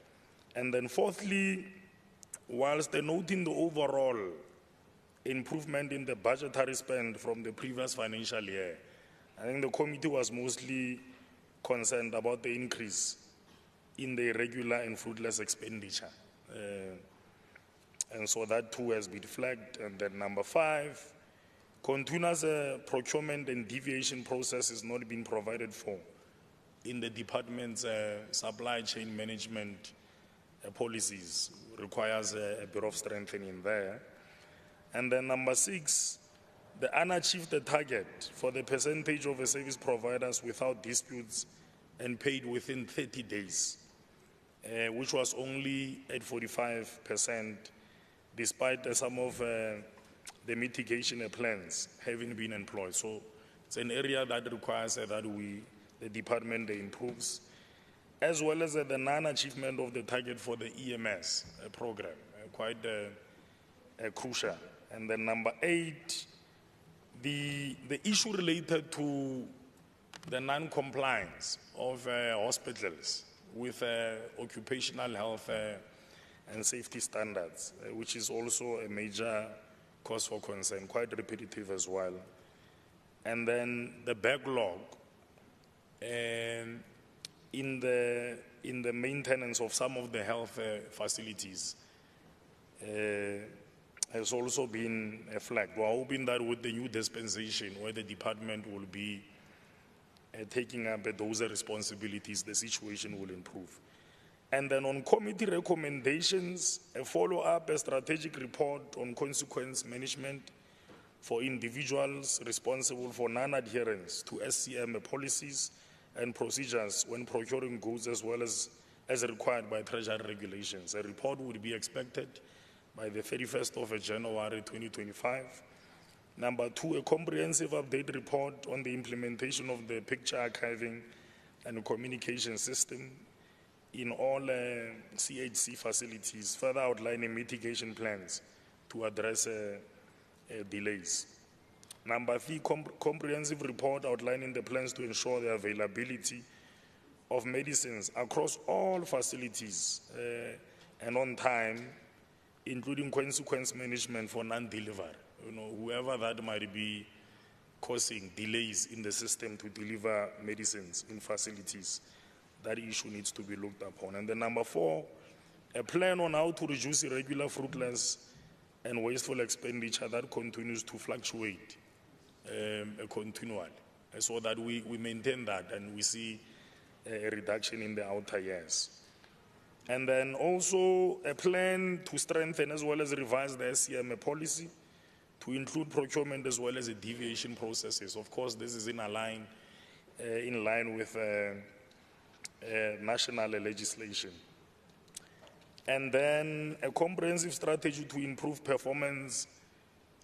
And then fourthly, whilst noting the overall improvement in the budgetary spend from the previous financial year, I think the committee was mostly concerned about the increase in the irregular and fruitless expenditure. And so that too has been flagged. And then number 5, continuous procurement and deviation process is not being provided for in the department's supply chain management policies, requires a bit of strengthening there. And then number 6, the unachieved target for the percentage of the service providers without disputes and paid within 30 days, which was only at 45%, despite some of the mitigation plans having been employed. So it's an area that requires that the department improves, as well as the non-achievement of the target for the EMS program, quite crucial. And then number 8, the issue related to the non-compliance of hospitals with occupational health and safety standards, which is also a major cause for concern, quite repetitive as well. And then the backlog in the maintenance of some of the health facilities has also been flagged. We're hoping that with the new dispensation, where the department will be taking up those responsibilities, the situation will improve. And then on committee recommendations, a follow-up, a strategic report on consequence management for individuals responsible for non-adherence to SCM policies and procedures when procuring goods, as well as as required by Treasury regulations. A report would be expected by the 31st of January 2025. Number 2, a comprehensive update report on the implementation of the picture archiving and communication system in all CHC facilities, further outlining mitigation plans to address delays. Number 3, comprehensive report outlining the plans to ensure the availability of medicines across all facilities and on time, including consequence management for non-delivery. Whoever that might be causing delays in the system to deliver medicines in facilities, that issue needs to be looked upon. And then number 4, a plan on how to reduce irregular, fruitless, and wasteful expenditure that continues to fluctuate continually, so that we maintain that and we see a reduction in the outer years. And then also a plan to strengthen as well as revise the SCMA policy to include procurement as well as the deviation processes. Of course, this is in line with national legislation. And then a comprehensive strategy to improve performance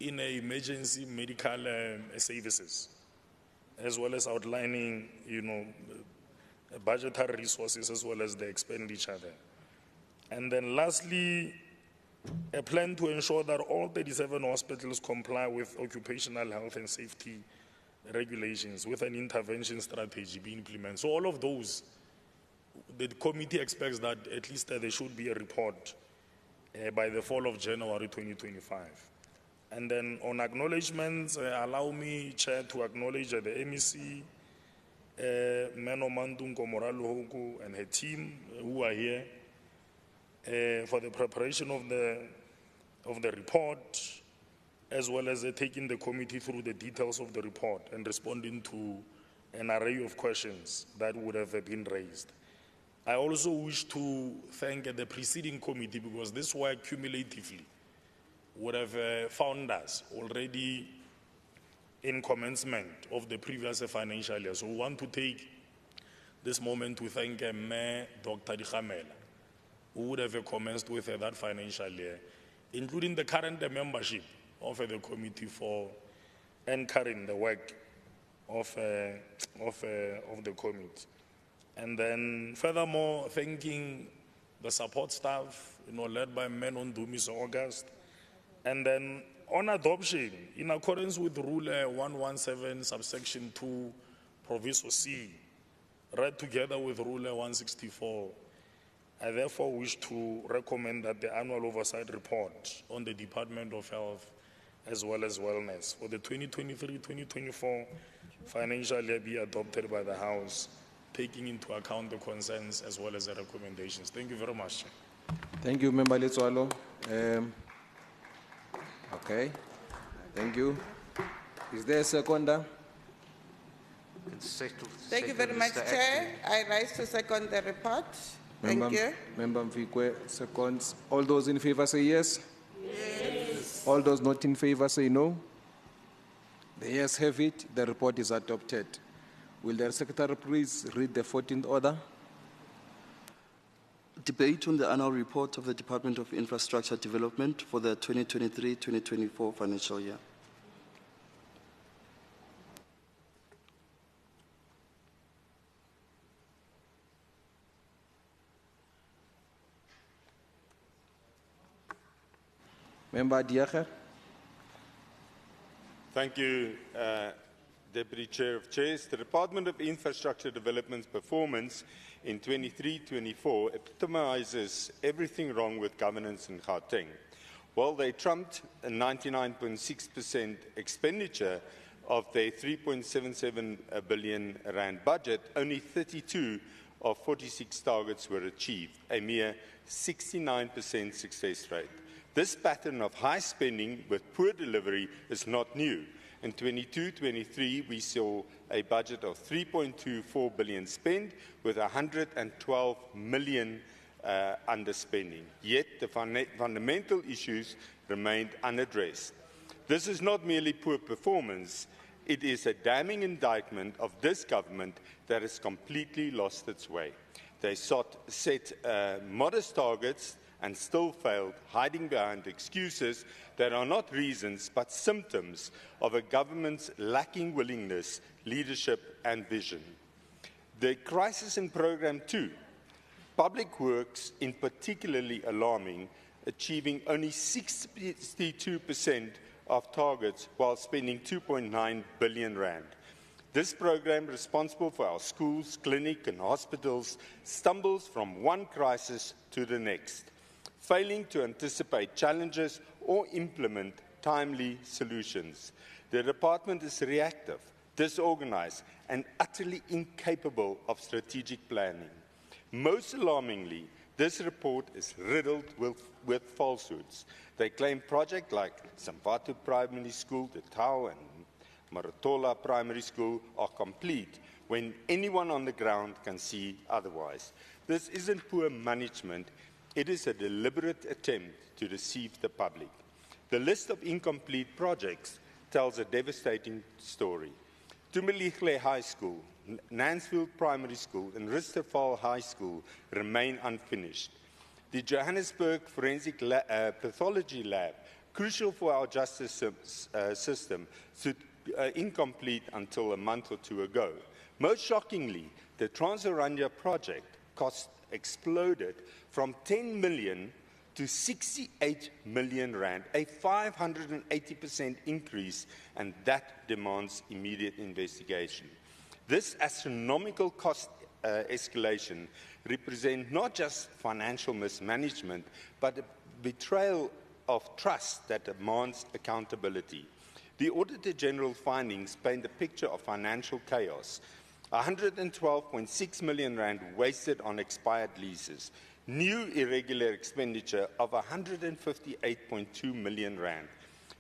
in emergency medical services, as well as outlining, budgetary resources as well as the expenditure there. And then lastly, a plan to ensure that all 37 hospitals comply with occupational health and safety regulations with an intervention strategy being implemented. So all of those, the committee expects that at least there should be a report by the fall of January 2025. And then on acknowledgements, allow me, Chair, to acknowledge the MEC, Menomantung Komoralo and her team who are here for the preparation of the report, as well as taking the committee through the details of the report and responding to an array of questions that would have been raised. I also wish to thank the preceding committee, because this work cumulatively would have found us already in commencement of the previous financial year. So we want to take this moment to thank Mayor Dr. Dikhamela, who would have commenced with that financial year, including the current membership of the committee for anchoring the work of the committee. And then furthermore, thanking the support staff, led by Menon Dumis August. And then on adoption, in accordance with Rule 117, subsection 2, Proviso C, read together with Rule 164, I therefore wish to recommend that the annual oversight report on the Department of Health as well as Wellness for the 2023-2024 financial year be adopted by the House, taking into account the concerns as well as the recommendations. Thank you very much, Chair. Thank you, Member Letswalo. Okay, thank you. Is there a seconder? Thank you very much, Chair. I rise to second the report. Thank you. Member Mfikwe, seconds. All those in favor say yes? Yes. All those not in favor say no? The yes have it. The report is adopted. Will the Secretary please read the 14th order? Debate on the annual report of the Department of Infrastructure Development for the 2023-2024 financial year. Member Diacher. Thank you, Deputy Chair of Chairs. The Department of Infrastructure Development's performance in 23-24 epitomizes everything wrong with governance in Gauteng. While they trumped a 99.6% expenditure of their 3.77 billion rand budget, only 32 of 46 targets were achieved, a mere 69% success rate. This pattern of high spending with poor delivery is not new. In 22-23, we saw a budget of 3.24 billion spent with 112 million underspending. Yet the fundamental issues remained unaddressed. This is not merely poor performance, it is a damning indictment of this government that has completely lost its way. They set modest targets and still failed, hiding behind excuses that are not reasons but symptoms of a government's lacking willingness, leadership and vision. The crisis in Programme 2, Public Works in particularly alarming, achieving only 62% of targets while spending 2.9 billion rand. This program, responsible for our schools, clinics and hospitals, stumbles from one crisis to the next, failing to anticipate challenges or implement timely solutions. The department is reactive, disorganized and utterly incapable of strategic planning. Most alarmingly, this report is riddled with falsehoods. They claim projects like Samvatu Primary School, the Tau and Maratola Primary School are complete when anyone on the ground can see otherwise. This isn't poor management, it is a deliberate attempt to deceive the public. The list of incomplete projects tells a devastating story. Tumelihle High School, Nansfield Primary School and Risterval High School remain unfinished. The Johannesburg Forensic Pathology Lab, crucial for our justice system, stood incomplete until a month or two ago. Most shockingly, the Transorania project cost exploded from 10 million to 68 million rand, a 580% increase, and that demands immediate investigation. This astronomical cost escalation represents not just financial mismanagement, but a betrayal of trust that demands accountability. The Auditor General findings paint a picture of financial chaos. 112.6 million rand wasted on expired leases, new irregular expenditure of 158.2 million rand,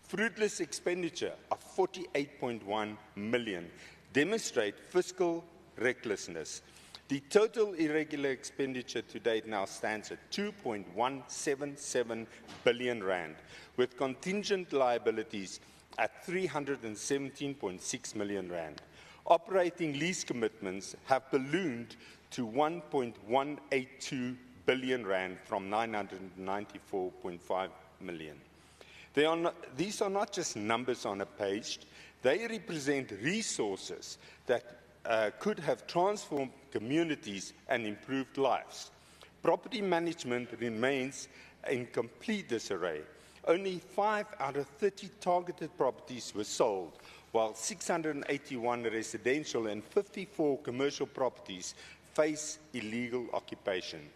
fruitless expenditure of 48.1 million, demonstrate fiscal recklessness. The total irregular expenditure to date now stands at 2.177 billion rand, with contingent liabilities at 317.6 million rand. Operating lease commitments have ballooned to 1.182 billion rand from 994.5 million. These are not just numbers on a page, they represent resources that could have transformed communities and improved lives. Property management remains in complete disarray. Only 5 out of 30 targeted properties were sold, while 681 residential and 54 commercial properties face illegal occupation.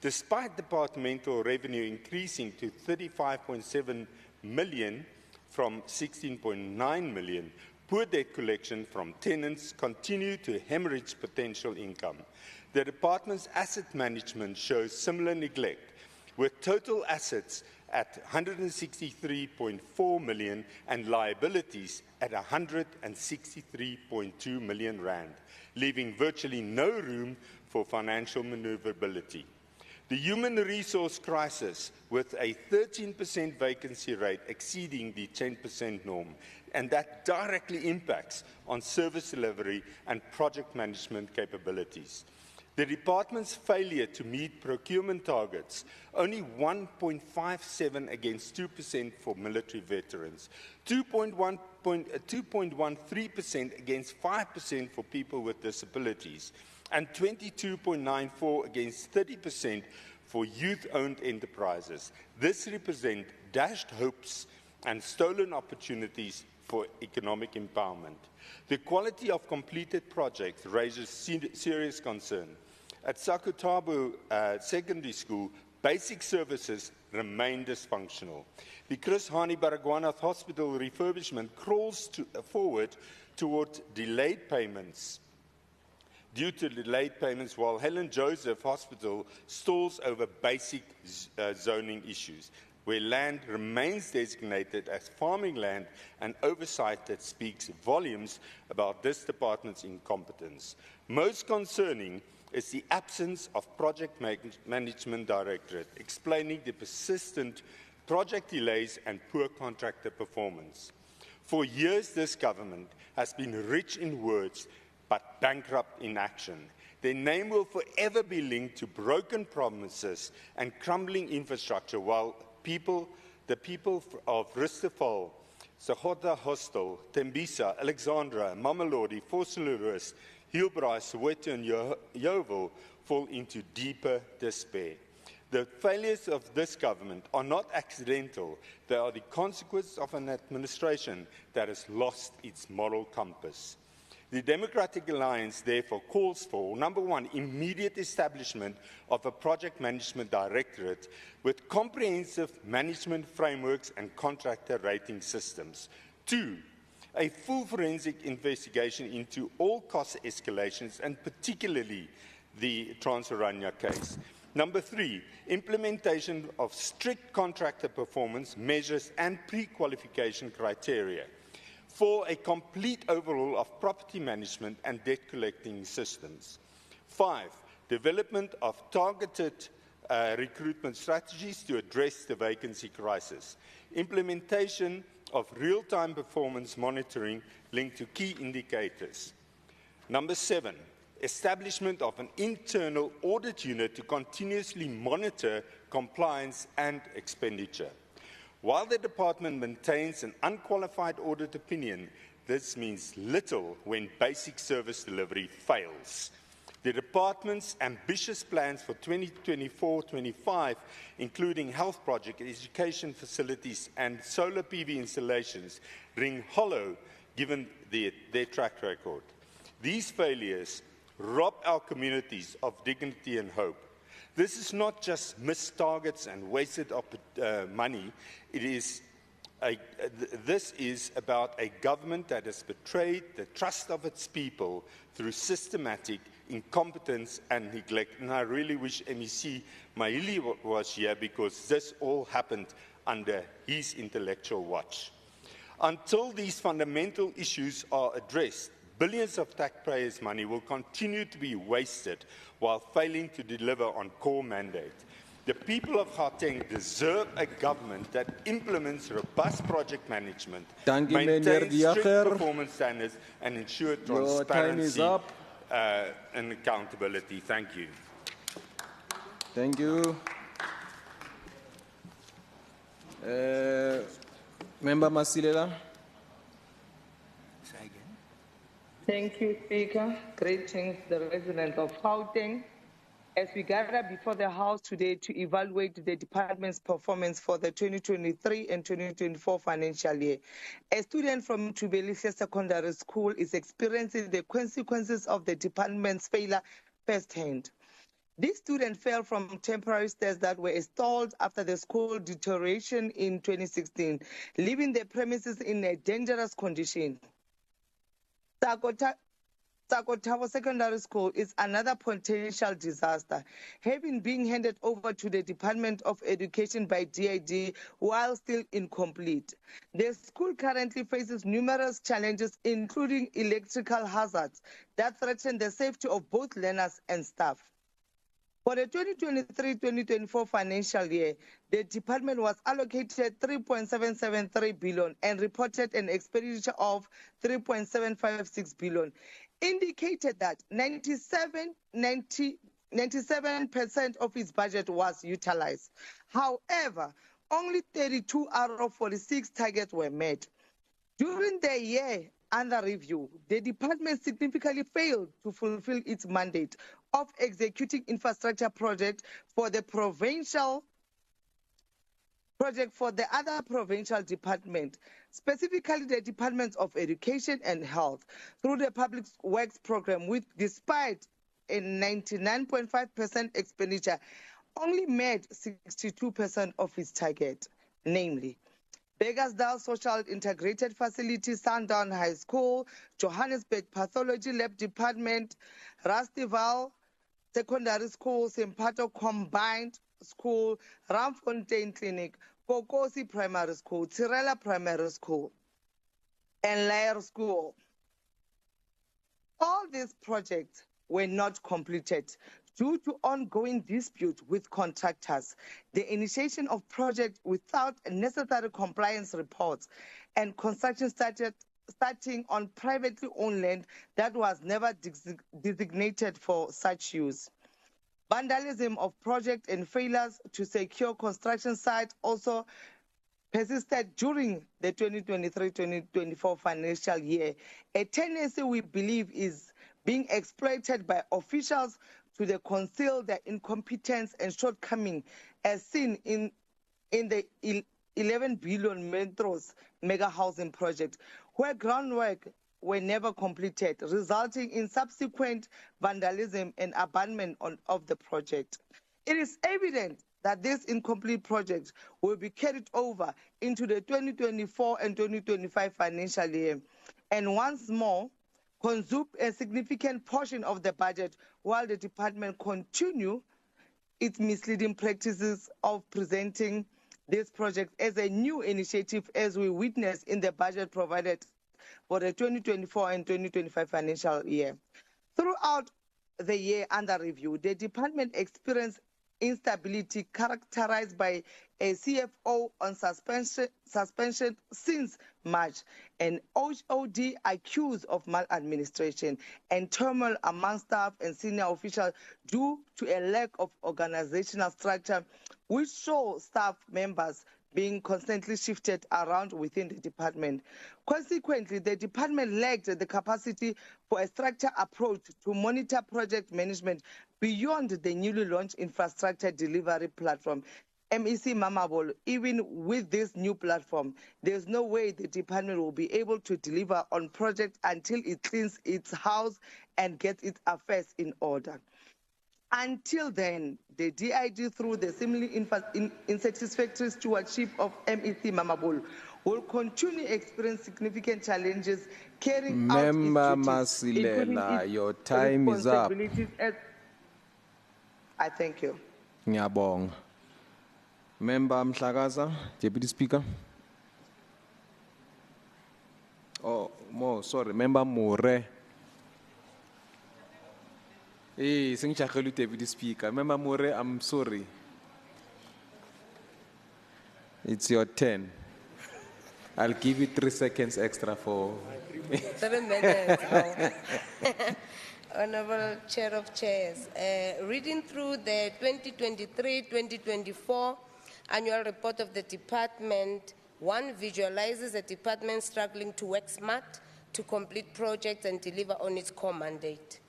Despite departmental revenue increasing to 35.7 million from 16.9 million, poor debt collection from tenants continue to hemorrhage potential income. The department's asset management shows similar neglect, with total assets at 163.4 million and liabilities at 163.2 million rand, leaving virtually no room for financial maneuverability. The human resource crisis, with a 13% vacancy rate exceeding the 10% norm, and that directly impacts on service delivery and project management capabilities. The department's failure to meet procurement targets, only 1.57 against 2% for military veterans, 2.13% against 5% for people with disabilities, and 22.94 against 30% for youth-owned enterprises. This represents dashed hopes and stolen opportunities for economic empowerment. The quality of completed projects raises serious concern. At Sakutabu Secondary School, basic services remain dysfunctional. The Chris Hani Baragwanath Hospital refurbishment crawls forward toward delayed payments. Due to delayed payments, while Helen Joseph Hospital stalls over basic zoning issues, where land remains designated as farming land, and oversight that speaks volumes about this department's incompetence. Most concerning is the absence of project management directorate, explaining the persistent project delays and poor contractor performance. For years, this government has been rich in words, but bankrupt in action. their name will forever be linked to broken promises and crumbling infrastructure, while the people of Rustafel, Sekgotha Hostel, Tembisa, Alexandra, Mamelodi, Vosloorus, Hillbraai, Soweto, and Yeoville fall into deeper despair. The failures of this government are not accidental. They are the consequence of an administration that has lost its moral compass. The Democratic Alliance therefore calls for, number one, immediate establishment of a project management directorate with comprehensive management frameworks and contractor rating systems. Two, a full forensic investigation into all cost escalations and particularly the Transurania case. Number three, implementation of strict contractor performance measures and pre-qualification criteria. 4, a complete overhaul of property management and debt collecting systems. 5, development of targeted recruitment strategies to address the vacancy crisis. Implementation of real-time performance monitoring linked to key indicators. Number 7, establishment of an internal audit unit to continuously monitor compliance and expenditure. While the department maintains an unqualified audit opinion, this means little when basic service delivery fails. The department's ambitious plans for 2024-25, including health projects, education facilities, and solar PV installations, ring hollow given their track record. These failures rob our communities of dignity and hope. This is not just missed targets and wasted money. This is about a government that has betrayed the trust of its people through systematic incompetence and neglect. And I really wish MEC Maili was here, because this all happened under his intellectual watch. Until these fundamental issues are addressed, billions of taxpayers' money will continue to be wasted while failing to deliver on core mandate. The people of Gauteng deserve a government that implements robust project management, maintains strict performance standards, and ensures transparency and accountability. Thank you. Thank you. Member Masilela. Thank you, Speaker. Greetings, the residents of Gauteng. As we gather before the House today to evaluate the department's performance for the 2023 and 2024 financial year, a student from Tubelihle Secondary School is experiencing the consequences of the department's failure firsthand. This student fell from temporary stairs that were installed after the school deterioration in 2016, leaving the premises in a dangerous condition. Takotabo Secondary School is another potential disaster, having been handed over to the Department of Education by DID while still incomplete. The school currently faces numerous challenges, including electrical hazards that threaten the safety of both learners and staff. For the 2023-2024 financial year, the department was allocated 3.773 billion and reported an expenditure of 3.756 billion, indicated that 97% of its budget was utilized. However, only 32 out of 46 targets were met. During the year under review, the department significantly failed to fulfill its mandate of executing infrastructure projects for the other provincial departments, specifically the Departments of Education and Health, through the Public Works Program, which, despite a 99.5% expenditure, only met 62% of its target, namely Beggarsdale Social Integrated Facility, Sundown High School, Johannesburg Pathology Lab Department, Rustenburg Secondary School, Sempato Combined School, Ramfontein Clinic, Kokosi Primary School, Tirela Primary School, and Lair School. All these projects were not completed due to ongoing disputes with contractors, the initiation of projects without necessary compliance reports, and construction started starting on privately owned land that was never designated for such use. Vandalism of projects and failures to secure construction sites also persisted during the 2023-2024 financial year, a tendency we believe is being exploited by officials to conceal their incompetence and shortcoming, as seen in the 11 billion Metros mega housing project, where groundwork were never completed, resulting in subsequent vandalism and abandonment of the project. It is evident that this incomplete project will be carried over into the 2024 and 2025 financial year, and once more, consume a significant portion of the budget while the department continue its misleading practices of presenting this project as a new initiative, as we witness in the budget provided for the 2024 and 2025 financial year. Throughout the year under review, the department experienced instability characterized by a CFO on suspension since March, and OD accused of maladministration and turmoil among staff and senior officials due to a lack of organizational structure, which saw staff members being constantly shifted around within the department. Consequently, the department lacked the capacity for a structured approach to monitor project management beyond the newly launched infrastructure delivery platform, MEC Mamabolo. Even with this new platform, there's no way the department will be able to deliver on projects until it cleans its house and gets its affairs in order. Until then, the DIG, through the seemingly unsatisfactory stewardship of MEC Mamabolo, will continue to experience significant challenges carrying out its duties, including its your time is up. I thank you. Ngiyabonga. Member Mhlakaza, Deputy Speaker. Sorry, Member More. Hey, sengijagela Deputy Speaker. Member More, I'm sorry. It's your turn. I'll give you 3 seconds extra for 3 minutes. Honorable Chair of Chairs, reading through the 2023-2024 annual report of the department, one visualizes a department struggling to work smart, to complete projects and deliver on its core mandate.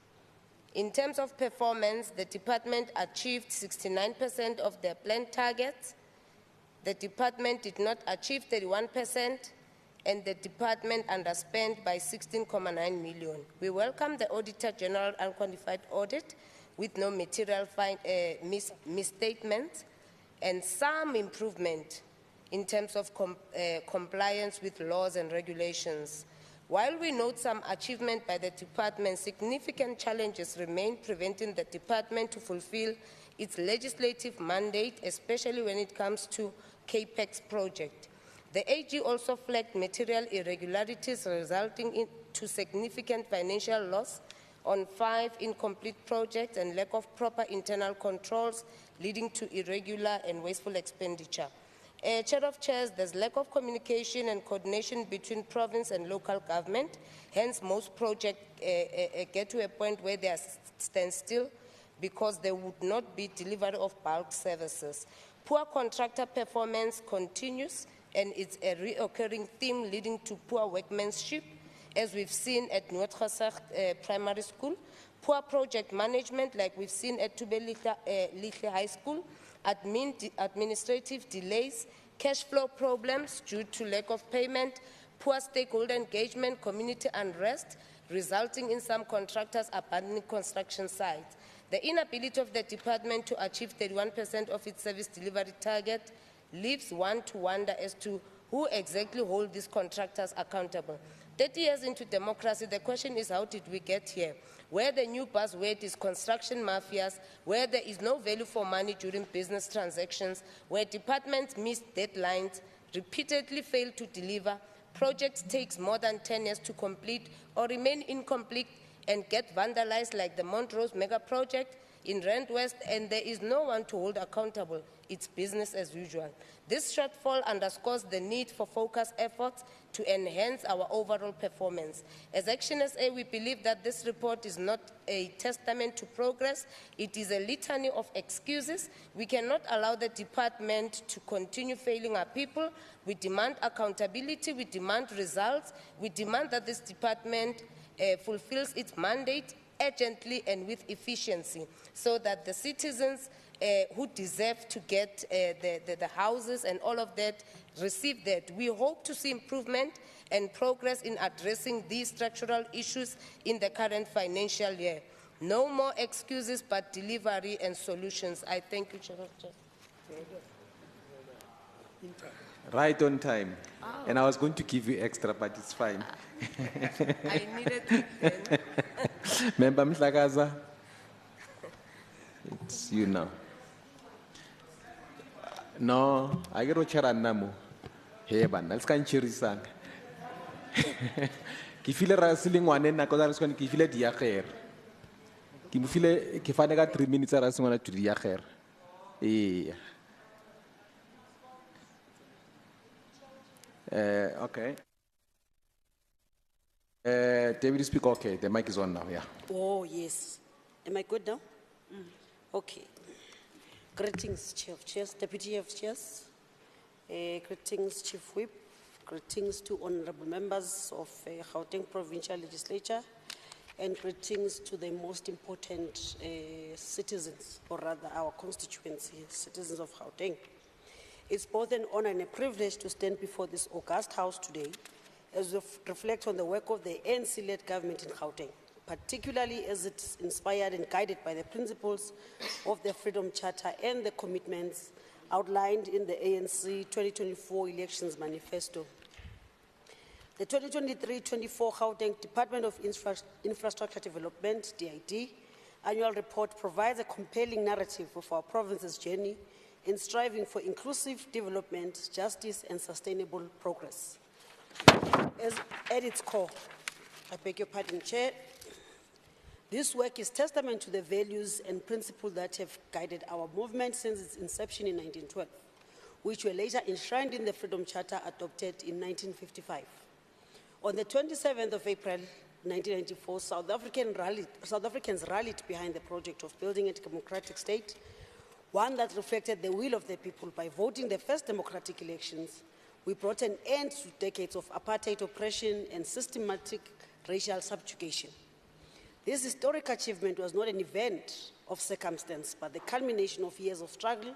In terms of performance, the department achieved 69% of their planned targets. The department did not achieve 31%, and the department underspent by 16.9 million. We welcome the Auditor General unqualified audit with no material misstatements and some improvement in terms of compliance with laws and regulations. While we note some achievement by the department, significant challenges remain preventing the department to fulfill its legislative mandate, especially when it comes to CAPEX project. The AG also flagged material irregularities resulting in significant financial loss on 5 incomplete projects and lack of proper internal controls, leading to irregular and wasteful expenditure. Chair of Chairs, there's lack of communication and coordination between province and local government. Hence, most projects get to a point where they stand still because there would not be delivery of bulk services. Poor contractor performance continues, and it's a reoccurring theme leading to poor workmanship, as we've seen at Noordgesag Primary School, poor project management like we've seen at Tubelihle High School, administrative delays, cash flow problems due to lack of payment, poor stakeholder engagement, community unrest, resulting in some contractors abandoning construction sites. The inability of the department to achieve 31% of its service delivery target leaves one to wonder as to who exactly hold these contractors accountable. 30 years into democracy, the question is, how did we get here? Where the new buzzword is construction mafias, where there is no value for money during business transactions, where departments miss deadlines, repeatedly fail to deliver, projects take more than 10 years to complete or remain incomplete and get vandalized like the Montrose mega project in Rand West, and there is no one to hold accountable. its business as usual. This shortfall underscores the need for focused efforts to enhance our overall performance. As Action SA, we believe that this report is not a testament to progress. It is a litany of excuses. We cannot allow the department to continue failing our people. We demand accountability. We demand results. We demand that this department fulfills its mandate urgently and with efficiency, so that the citizens who deserve to get the houses and all of that receive that. We hope to see improvement and progress in addressing these structural issues in the current financial year. No more excuses, but delivery and solutions. I thank you, Chair. Right on time. Oh. And I was going to give you extra, but it's fine. I needed it then. Member Mhlakaza, it's you now. No, I get what you're namu. Hey, ban, let's go chirisang. Kifile rasiling one na koza rasikoni kifile diaker. Kifile kifane 3 minutes rasingona to diaker. Okay. Deputy Speaker, okay, the mic is on now, yeah. Oh, yes. Am I good now? Okay. Greetings, Chair of Chairs, Deputy Chair of Chairs. Greetings, Chief Whip. Greetings to honorable members of Gauteng Provincial Legislature. And greetings to the most important citizens, or rather our constituency, citizens of Gauteng. It's both an honor and a privilege to stand before this august house today as we reflect on the work of the ANC-led government in Gauteng, particularly as it's inspired and guided by the principles of the Freedom Charter and the commitments outlined in the ANC 2024 Elections Manifesto. The 2023-24 Gauteng Department of Infrastructure Development, DID, annual report provides a compelling narrative of our province's journey in striving for inclusive development, justice, and sustainable progress. At its core, I beg your pardon, Chair, this work is testament to the values and principles that have guided our movement since its inception in 1912, which were later enshrined in the Freedom Charter adopted in 1955. On the 27th of April 1994, South Africans rallied behind the project of building a democratic state, one that reflected the will of the people by voting the first democratic elections. We brought an end to decades of apartheid oppression and systematic racial subjugation. This historic achievement was not an event of circumstance, but the culmination of years of struggle,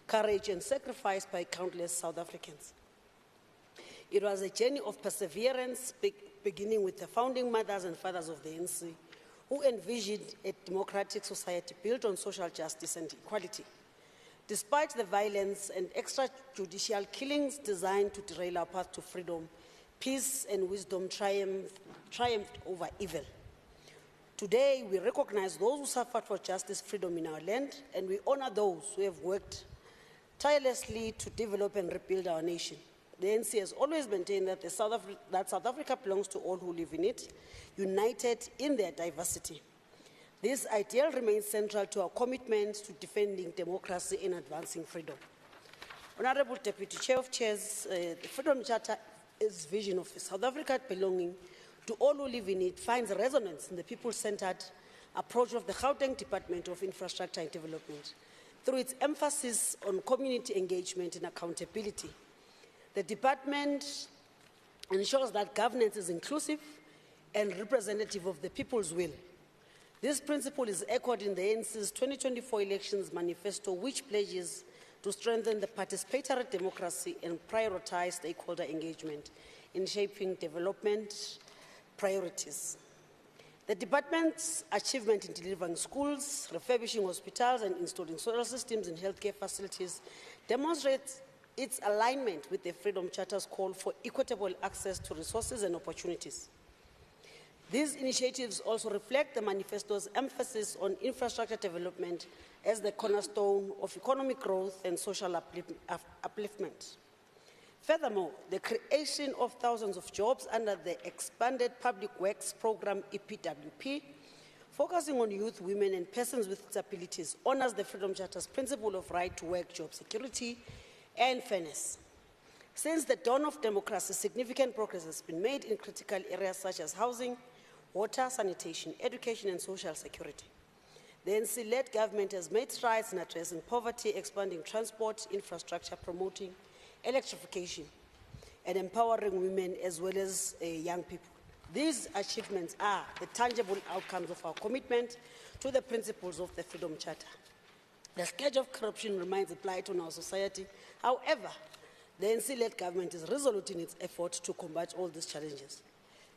courage, and sacrifice by countless South Africans. It was a journey of perseverance, beginning with the founding mothers and fathers of the ANC, who envisioned a democratic society built on social justice and equality. Despite the violence and extrajudicial killings designed to derail our path to freedom, peace and wisdom triumphed over evil. Today, we recognize those who suffered for justice, freedom in our land, and we honor those who have worked tirelessly to develop and rebuild our nation. The ANC has always maintained that South Africa belongs to all who live in it, united in their diversity. This ideal remains central to our commitment to defending democracy and advancing freedom. Honorable Deputy Chair of Chairs, the Freedom Charter's vision of South Africa belonging to all who live in it finds resonance in the people-centered approach of the Gauteng Department of Infrastructure and Development. Through its emphasis on community engagement and accountability, the department ensures that governance is inclusive and representative of the people's will. This principle is echoed in the ANC's 2024 Elections Manifesto, which pledges to strengthen the participatory democracy and prioritize stakeholder engagement in shaping development priorities. The department's achievement in delivering schools, refurbishing hospitals, and installing solar systems in healthcare facilities demonstrates its alignment with the Freedom Charter's call for equitable access to resources and opportunities. These initiatives also reflect the manifesto's emphasis on infrastructure development as the cornerstone of economic growth and social upliftment. Furthermore, the creation of thousands of jobs under the expanded Public Works Program, EPWP, focusing on youth, women, and persons with disabilities, honors the Freedom Charter's principle of right to work, job security, and fairness. Since the dawn of democracy, significant progress has been made in critical areas such as housing, water, sanitation, education, and social security. The NC-led government has made strides in addressing poverty, expanding transport infrastructure, promoting electrification, and empowering women as well as young people. These achievements are the tangible outcomes of our commitment to the principles of the Freedom Charter. The scourge of corruption remains a blight on our society. However, the NC-led government is resolute in its effort to combat all these challenges.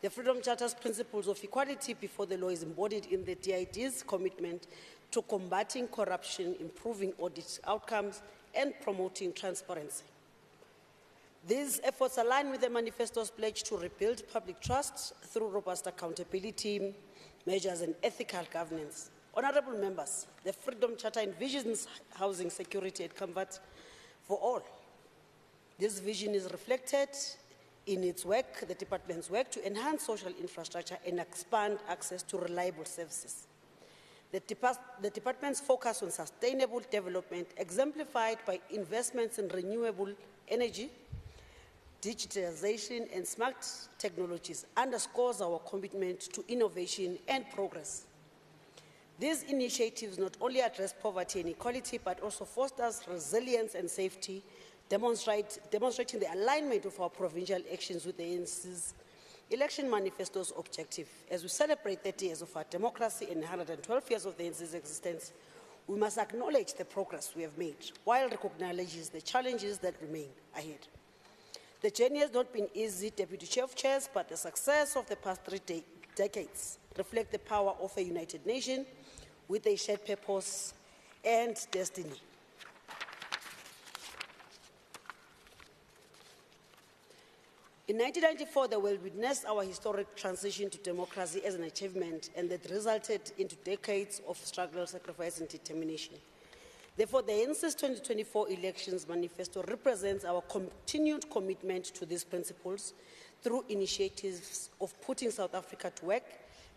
The Freedom Charter's principles of equality before the law is embodied in the DID's commitment to combating corruption, improving audit outcomes, and promoting transparency. These efforts align with the manifesto's pledge to rebuild public trust through robust accountability measures and ethical governance. Honorable members, the Freedom Charter envisions housing security and comfort for all. This vision is reflected in its work, the department's work, to enhance social infrastructure and expand access to reliable services. The department's focus on sustainable development, exemplified by investments in renewable energy, digitalization, and smart technologies, underscores our commitment to innovation and progress. These initiatives not only address poverty and equality, but also fosters resilience and safety, demonstrating the alignment of our provincial actions with the ANC's election manifesto's objective. As we celebrate 30 years of our democracy and 112 years of the ANC's existence, we must acknowledge the progress we have made, while recognizing the challenges that remain ahead. The journey has not been easy, Deputy Chair of Chairs, but the success of the past 3 decades reflect the power of a united nation with a shared purpose and destiny. In 1994, the world witnessed our historic transition to democracy as an achievement, and that resulted into decades of struggle, sacrifice, and determination. Therefore, the NC's 2024 elections manifesto represents our continued commitment to these principles through initiatives of putting South Africa to work,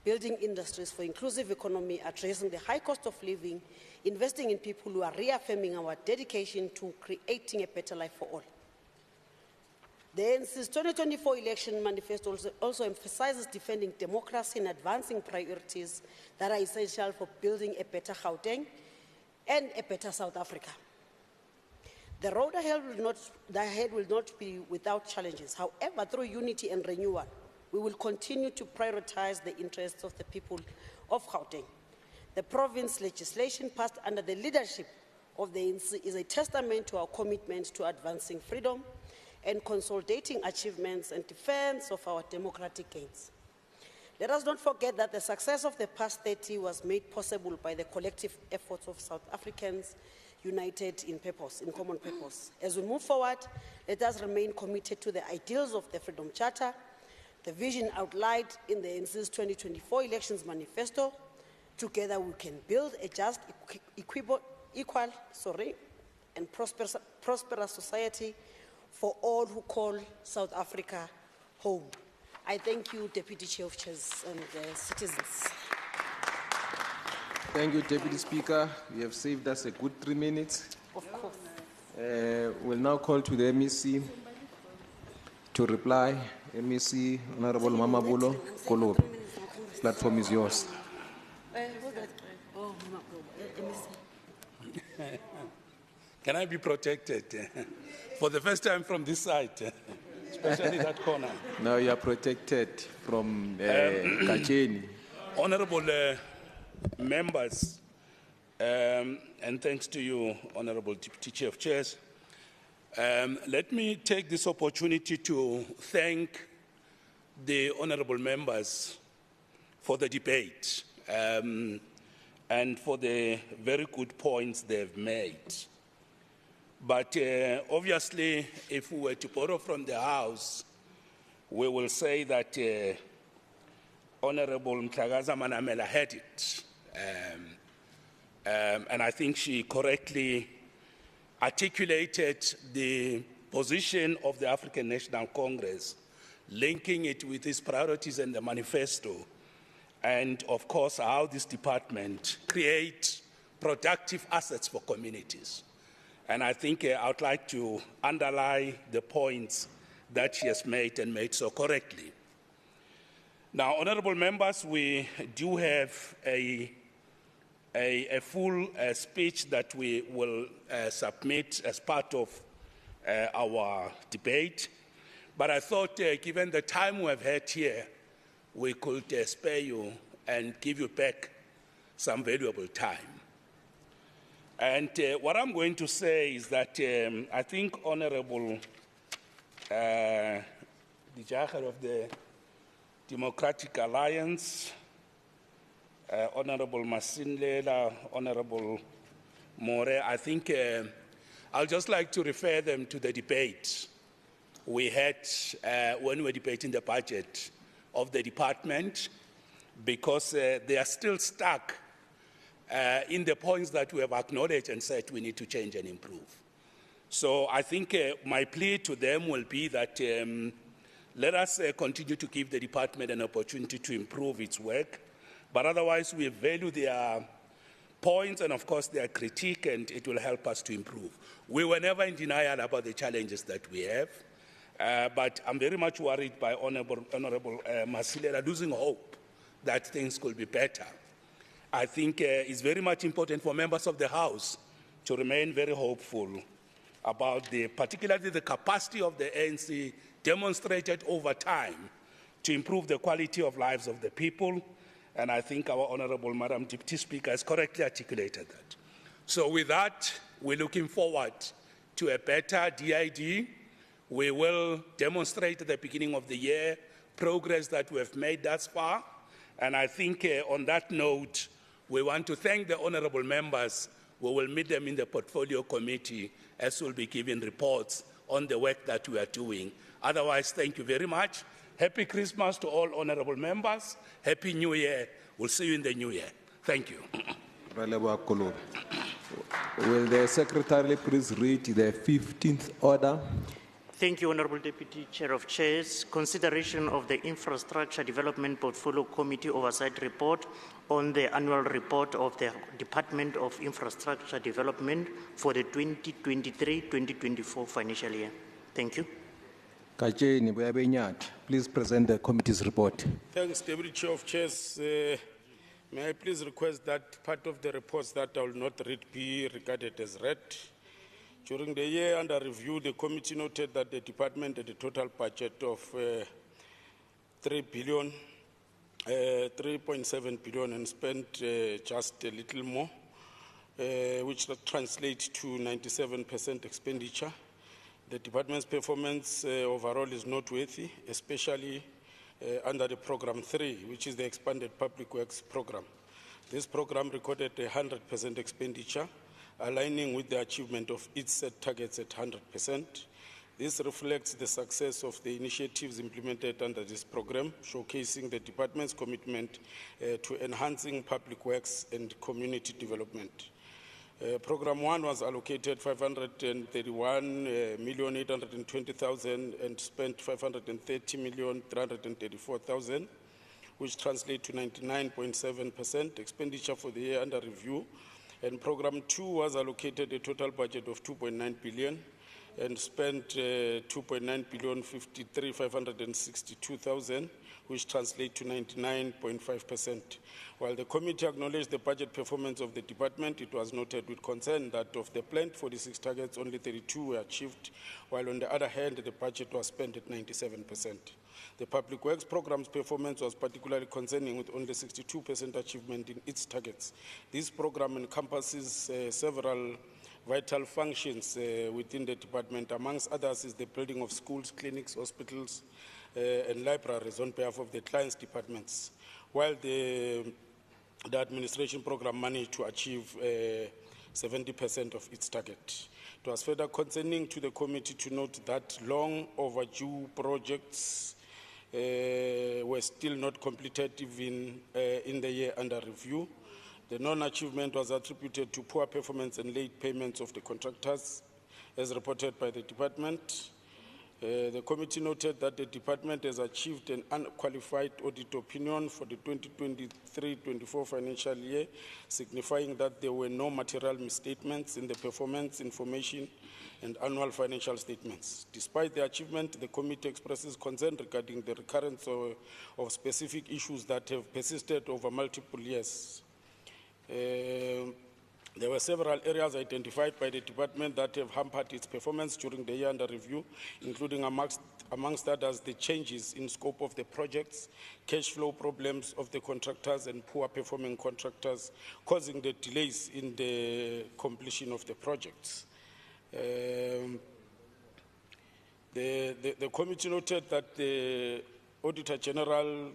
building industries for inclusive economy, addressing the high cost of living, investing in people who are reaffirming our dedication to creating a better life for all. The NC's 2024 election manifesto also emphasizes defending democracy and advancing priorities that are essential for building a better Gauteng and a better South Africa. The road ahead will not be without challenges. However, through unity and renewal, we will continue to prioritize the interests of the people of Gauteng. The province legislation passed under the leadership of the ANC is a testament to our commitment to advancing freedom and consolidating achievements and defense of our democratic gains. Let us not forget that the success of the past 30 was made possible by the collective efforts of South Africans united in purpose, in common purpose. As we move forward, let us remain committed to the ideals of the Freedom Charter, the vision outlined in the NC's 2024 elections manifesto. Together we can build a just, equal, and prosperous society for all who call South Africa home. I thank you, Deputy Chair of Chairs and citizens. Thank you, Deputy Speaker. You have saved us a good 3 minutes. Of course. We'll now call to the MEC to reply. MEC, Honorable Mamabulo Kolobi. Platform is yours. Can I be protected? For the first time from this side, especially that corner. Now you are protected from Kacheni. Honorable members, and thanks to you, Honorable Deputy Chair of Chairs, let me take this opportunity to thank the honorable members for the debate and for the very good points they've made. But obviously, if we were to borrow from the House, we will say that Honorable Mhlagaza Manamela had it. And I think she correctly articulated the position of the African National Congress, linking it with its priorities and the manifesto. and of course how this department creates productive assets for communities. And I think I would like to underline the points that she has made and made so correctly. Now, honorable members, we do have a full speech that we will submit as part of our debate. But I thought, given the time we have had here, we could spare you and give you back some valuable time. And what I'm going to say is that I think Honorable the Jahar of the Democratic Alliance, Honorable Masinlela, Honorable More, I think I'll just like to refer them to the debate we had when we were debating the budget of the department, because they are still stuck in the points that we have acknowledged and said we need to change and improve. So I think my plea to them will be that let us continue to give the department an opportunity to improve its work, but otherwise we value their points and of course their critique, and it will help us to improve. We were never in denial about the challenges that we have, but I'm very much worried by Honorable Masilela losing hope that things could be better. I think it's very much important for members of the House to remain very hopeful about particularly the capacity of the ANC demonstrated over time to improve the quality of lives of the people. And I think our Honorable Madam Deputy Speaker has correctly articulated that. So with that, we're looking forward to a better DID. We will demonstrate at the beginning of the year progress that we have made thus far. And I think on that note, we want to thank the honorable members. We will meet them in the portfolio committee as we'll be giving reports on the work that we are doing. Otherwise, thank you very much. Happy Christmas to all honorable members. Happy New Year. We'll see you in the New Year. Thank you. Will the Secretary please read the 15th order? Thank you, Honorable Deputy Chair of Chairs. Consideration of the Infrastructure Development Portfolio Committee Oversight Report on the annual report of the Department of Infrastructure Development for the 2023-2024 financial year. Thank you. Kajeni Boyabenyat, please present the committee's report. Thanks, Deputy Chair of Chairs. May I please request that part of the reports that I will not read be regarded as read. During the year under review, the committee noted that the department had a total budget of 3.7 billion and spent just a little more, which translates to 97% expenditure. The department's performance overall is noteworthy, especially under the Program 3, which is the Expanded Public Works Program. This program recorded 100% expenditure, aligning with the achievement of its set targets at 100%. This reflects the success of the initiatives implemented under this program, showcasing the department's commitment to enhancing public works and community development. Program 1 was allocated 531,820,000 and spent 530,334,000, which translates to 99.7% expenditure for the year under review. And Program 2 was allocated a total budget of 2.9 billion and spent 2.9,053,562,000, which translates to 99.5%. While the committee acknowledged the budget performance of the department, it was noted with concern that of the planned 46 targets, only 32 were achieved, while on the other hand, the budget was spent at 97%. The Public Works Program's performance was particularly concerning, with only 62% achievement in its targets. This program encompasses several vital functions within the department. Amongst others is the building of schools, clinics, hospitals, and libraries on behalf of the client's departments, while the administration program managed to achieve 70% of its target. It was further concerning to the committee to note that long overdue projects were still not completed even in the year under review. The non-achievement was attributed to poor performance and late payments of the contractors, as reported by the department. The committee noted that the department has achieved an unqualified audit opinion for the 2023-24 financial year, signifying that there were no material misstatements in the performance information and annual financial statements. Despite the achievement, the committee expresses concern regarding the recurrence of specific issues that have persisted over multiple years. There were several areas identified by the department that have hampered its performance during the year under review, including amongst others the changes in scope of the projects, cash flow problems of the contractors and poor performing contractors, causing the delays in the completion of the projects. The committee noted that the Auditor General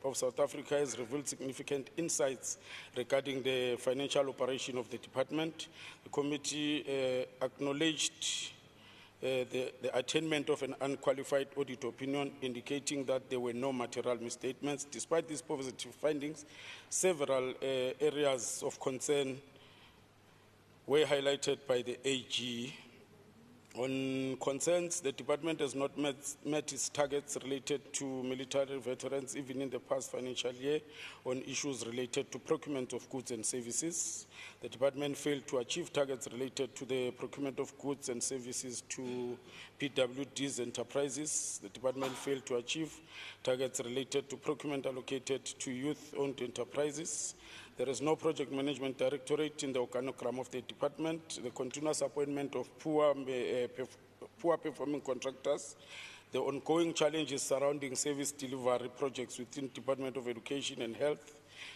of South Africa has revealed significant insights regarding the financial operation of the department. The committee acknowledged the attainment of an unqualified audit opinion indicating that there were no material misstatements. Despite these positive findings, several areas of concern were highlighted by the AG. On concerns, the department has not met its targets related to military veterans even in the past financial year on issues related to procurement of goods and services. The department failed to achieve targets related to the procurement of goods and services to PWD's enterprises. The department failed to achieve targets related to procurement allocated to youth-owned enterprises. There is no project management directorate in the organogram of the department. The continuous appointment of poor performing contractors, the ongoing challenges surrounding service delivery projects within Department of Education and Health.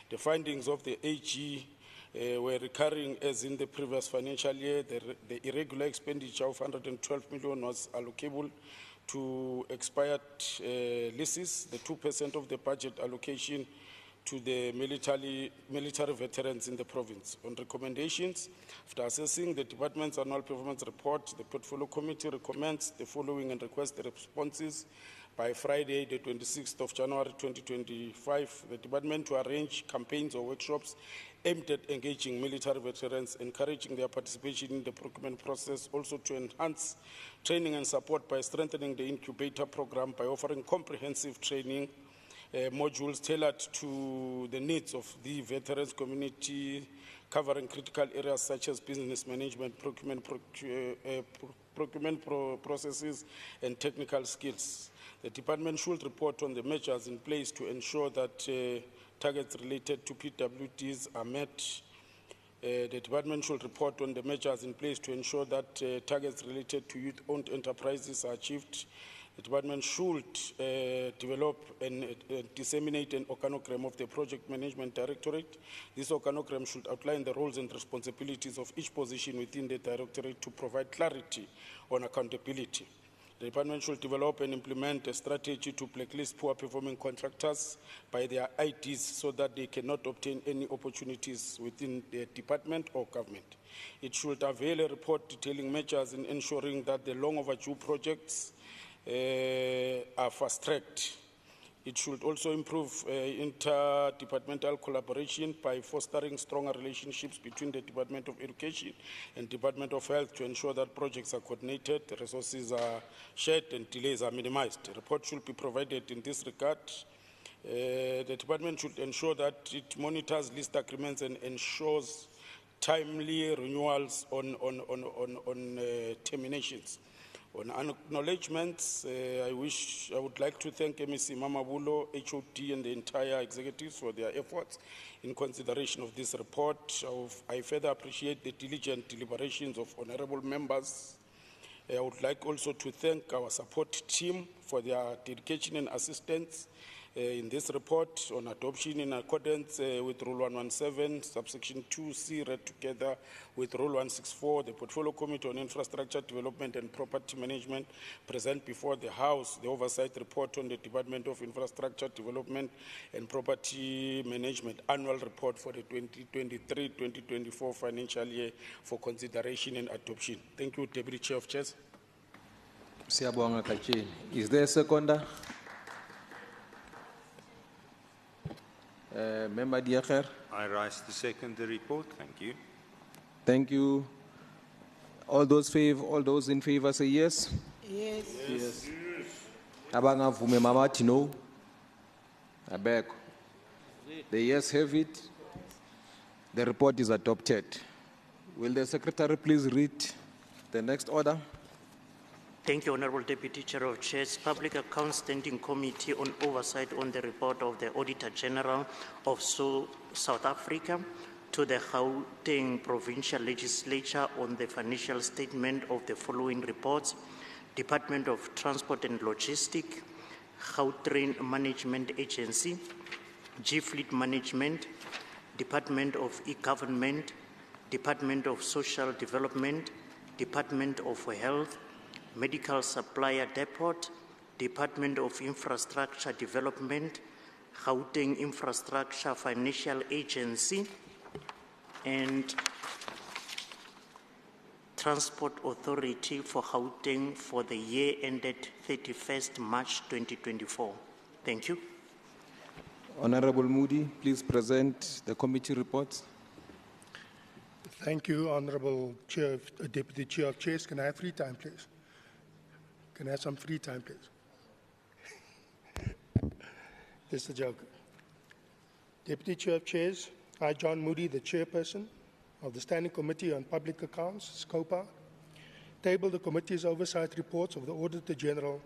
The findings of the AG were recurring as in the previous financial year. The irregular expenditure of 112 million was allocable to expired leases, the 2% of the budget allocation to the military veterans in the province. On recommendations, after assessing the department's annual performance report, the portfolio committee recommends the following and requests the responses by Friday, the 26th of January 2025. The department to arrange campaigns or workshops aimed at engaging military veterans, encouraging their participation in the procurement process, also to enhance training and support by strengthening the incubator program by offering comprehensive training modules tailored to the needs of the veterans community, covering critical areas such as business management, procurement processes, and technical skills. The department should report on the measures in place to ensure that targets related to PWDs are met. The department should report on the measures in place to ensure that targets related to youth-owned enterprises are achieved. The department should develop and disseminate an organogram of the Project Management Directorate. This organogram should outline the roles and responsibilities of each position within the Directorate to provide clarity on accountability. The department should develop and implement a strategy to blacklist poor performing contractors by their IDs so that they cannot obtain any opportunities within the department or government. It should avail a report detailing measures in ensuring that the long overdue projects are fast-tracked. It should also improve interdepartmental collaboration by fostering stronger relationships between the Department of Education and Department of Health to ensure that projects are coordinated, resources are shared, and delays are minimized. A report should be provided in this regard. The department should ensure that it monitors lease agreements and ensures timely renewals on terminations. On acknowledgements, I would like to thank MEC Mamabulo, HOD, and the entire executives for their efforts in consideration of this report. I further appreciate the diligent deliberations of honorable members. I would like also to thank our support team for their dedication and assistance in this report on adoption in accordance with Rule 117, subsection 2C, read together with Rule 164. The Portfolio Committee on Infrastructure Development and Property Management present before the House the oversight report on the Department of Infrastructure Development and Property Management annual report for the 2023-2024 financial year for consideration and adoption. Thank you, Deputy Chair of Chairs. Siyabonga Kachini. Is there a seconder? Member Diakher. I rise to second the report. Thank you. Thank you. All those in favor say yes. Yes. Yes. Abangavume mamathi no. Abekho. The yes have it. The report is adopted. Will the secretary please read the next order? Thank you, Honorable Deputy Chair of Chairs. Public Accounts Standing Committee on Oversight on the report of the Auditor General of South Africa to the Gauteng Provincial Legislature on the financial statement of the following reports: Department of Transport and Logistics, Gautrain Management Agency, G-Fleet Management, Department of E-Government, Department of Social Development, Department of Health, Medical Supplier Depot, Department of Infrastructure Development, Gauteng Infrastructure Financial Agency, and Transport Authority for Gauteng for the year ended 31st March 2024. Thank you. Honorable Moody, please present the committee reports. Thank you, Honorable Chair, Deputy Chair of Chairs. Can I have free time, please? Can I have some free time, please? This is a joke. Deputy Chair of Chairs, I, John Moody, the Chairperson of the Standing Committee on Public Accounts, SCOPA, table the committee's oversight reports of the Auditor General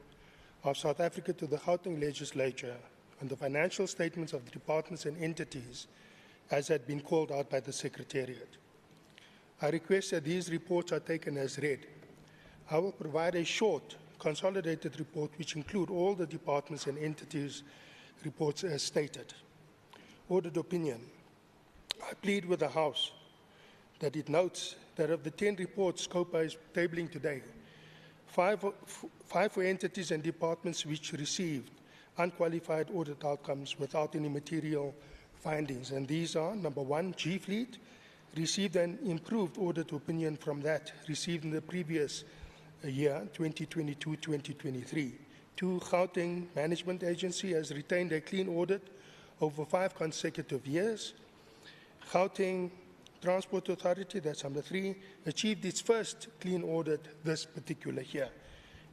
of South Africa to the Gauteng Legislature on the financial statements of the departments and entities as had been called out by the Secretariat. I request that these reports are taken as read. I will provide a short, consolidated report which include all the departments and entities' reports as stated. Audit opinion. I plead with the House that it notes that of the 10 reports SCOPA is tabling today, five for entities and departments which received unqualified audit outcomes without any material findings. And these are, number 1, G-Fleet received an improved audit opinion from that received in the previous year, 2022-2023. 2, Gauteng Management Agency has retained a clean audit over 5 consecutive years. Gauteng Transport Authority, that's number 3, achieved its first clean audit this particular year.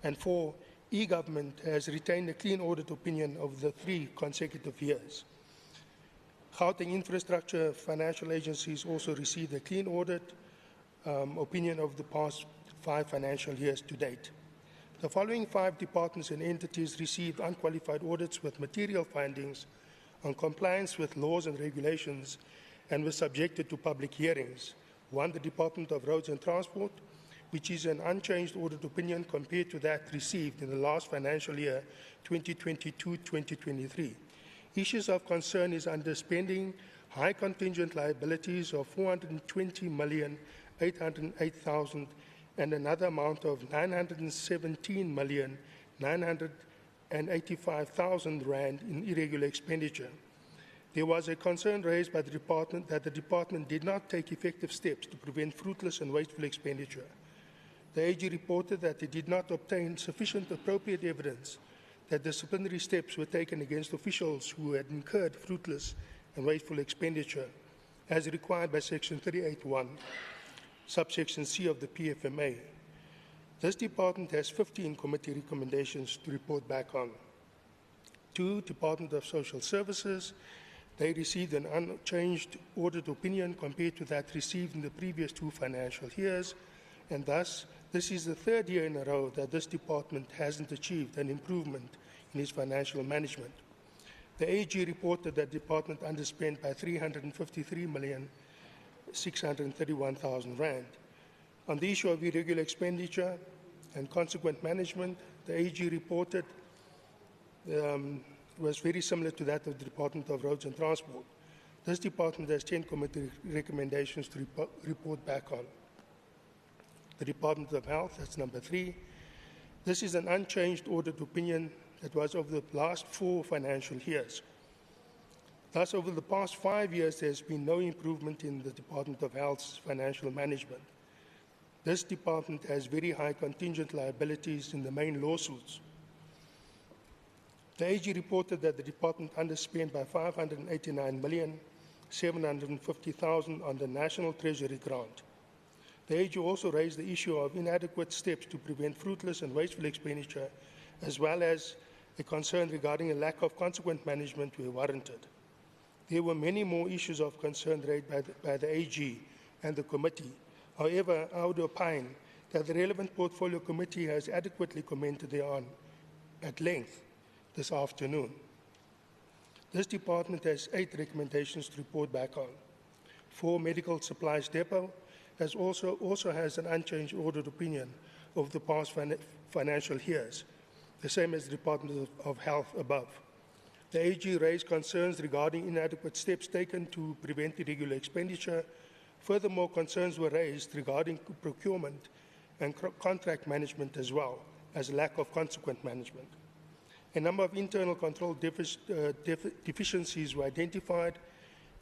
And 4, E-Government has retained a clean audit opinion over the 3 consecutive years. Gauteng Infrastructure Financial Agencies also received a clean audit opinion of the past 5 financial years to date. The following 5 departments and entities received unqualified audits with material findings on compliance with laws and regulations and were subjected to public hearings. 1, the Department of Roads and Transport, which is an unchanged audit opinion compared to that received in the last financial year, 2022-2023. Issues of concern is underspending, high contingent liabilities of 420,808,000 and another amount of 917,985,000 rand in irregular expenditure. There was a concern raised by the department that the department did not take effective steps to prevent fruitless and wasteful expenditure. The AG reported that it did not obtain sufficient appropriate evidence that disciplinary steps were taken against officials who had incurred fruitless and wasteful expenditure, as required by Section 38(1), subsection C of the PFMA. This department has 15 committee recommendations to report back on. 2, Department of Social Services. They received an unchanged audit opinion compared to that received in the previous 2 financial years, and thus this is the 3rd year in a row that this department hasn't achieved an improvement in its financial management. The AG reported that the department underspent by 353,631,000 rand. On the issue of irregular expenditure and consequent management, the AG reported was very similar to that of the Department of Roads and Transport. This department has 10 committee recommendations to report back on. The Department of Health, that's number 3. This is an unchanged audit opinion that was over the last 4 financial years. Thus, over the past 5 years, there has been no improvement in the Department of Health's financial management. This department has very high contingent liabilities in the main lawsuits. The AG reported that the department underspent by 589,750,000 on the National Treasury grant. The AG also raised the issue of inadequate steps to prevent fruitless and wasteful expenditure, as well as a concern regarding a lack of consequent management where warranted. There were many more issues of concern raised by the AG and the committee. However, I would opine that the relevant portfolio committee has adequately commented thereon at length this afternoon. This department has 8 recommendations to report back on. 4 Medical Supplies Depot also has an unchanged audit opinion of the past financial years, the same as the Department of Health above. The AG raised concerns regarding inadequate steps taken to prevent irregular expenditure. Furthermore, concerns were raised regarding procurement and contract management, as well as lack of consequent management. A number of internal control deficiencies were identified,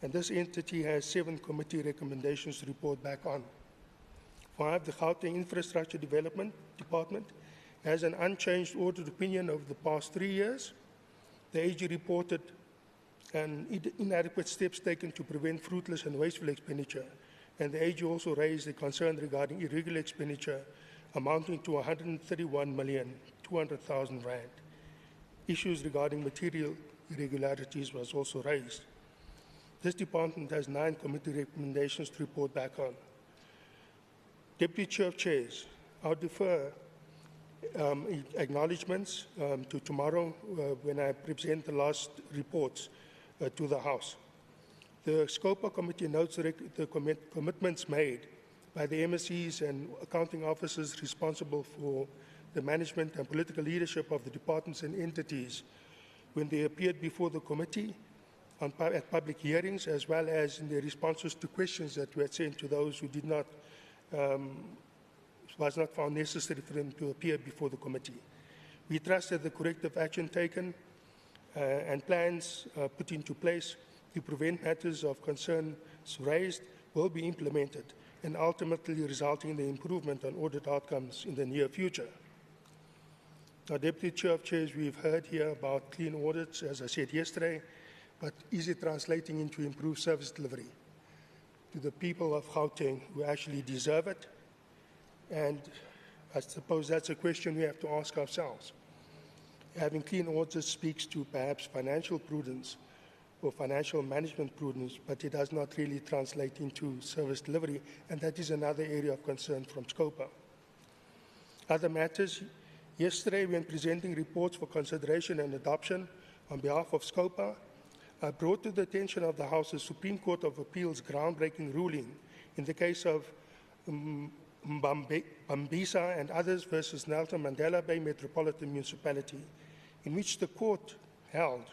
and this entity has 7 committee recommendations to report back on. 5, the Gauteng Infrastructure Development Department has an unchanged audit opinion over the past 3 years. The AG reported inadequate steps taken to prevent fruitless and wasteful expenditure, and the AG also raised a concern regarding irregular expenditure amounting to 131,200,000 rand. Issues regarding material irregularities was also raised. This department has 9 committee recommendations to report back on. Deputy Chair of Chairs, I'll defer acknowledgements to tomorrow when I present the last reports to the House. The SCOPA committee notes the commitments made by the MSCs and accounting officers responsible for the management and political leadership of the departments and entities when they appeared before the committee at public hearings, as well as in their responses to questions that were sent to those who did not was not found necessary for them to appear before the committee. We trust that the corrective action taken and plans put into place to prevent matters of concern raised will be implemented and ultimately resulting in the improvement on audit outcomes in the near future. Now, Deputy Chair of Chairs, we've heard here about clean audits, as I said yesterday, but is it translating into improved service delivery to the people of Gauteng who actually deserve it? And I suppose that's a question we have to ask ourselves. Having clean audits speaks to perhaps financial prudence or financial management prudence, but it does not really translate into service delivery, and that is another area of concern from SCOPA. Other matters, yesterday when presenting reports for consideration and adoption on behalf of SCOPA, I brought to the attention of the House the Supreme Court of Appeal's groundbreaking ruling in the case of Bambisa and others versus Nelson Mandela Bay Metropolitan Municipality, in which the court held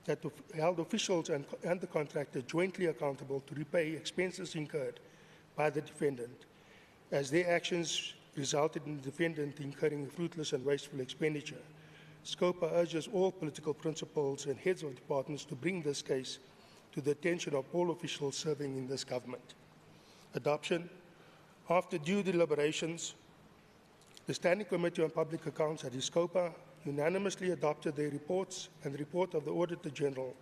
officials and the contractor jointly accountable to repay expenses incurred by the defendant, as their actions resulted in the defendant incurring fruitless and wasteful expenditure. SCOPA urges all political principals and heads of departments to bring this case to the attention of all officials serving in this government. Adoption. After due deliberations, the Standing Committee on Public Accounts at SCOPA unanimously adopted their reports and the report of the Auditor General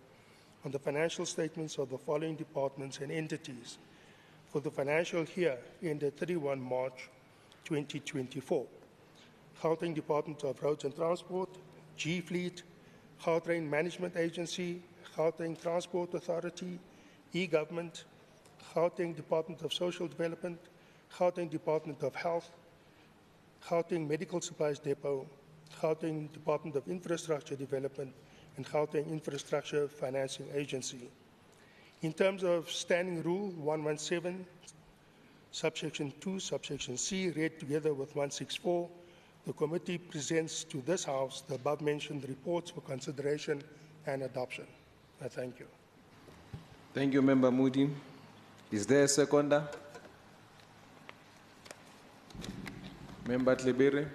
on the financial statements of the following departments and entities for the financial year ended 31 March 2024. Gauteng Department of Roads and Transport, G-Fleet, Gauteng Management Agency, Gauteng Transport Authority, E-Government, Gauteng Department of Social Development, Gauteng Department of Health, Gauteng Medical Supplies Depot, Gauteng Department of Infrastructure Development, and Gauteng Infrastructure Financing Agency. In terms of Standing Rule 117, subsection 2, subsection C, read together with 164, the committee presents to this House the above-mentioned reports for consideration and adoption. I thank you. Thank you, Member Moody. Is there a seconder? Member Tlebere?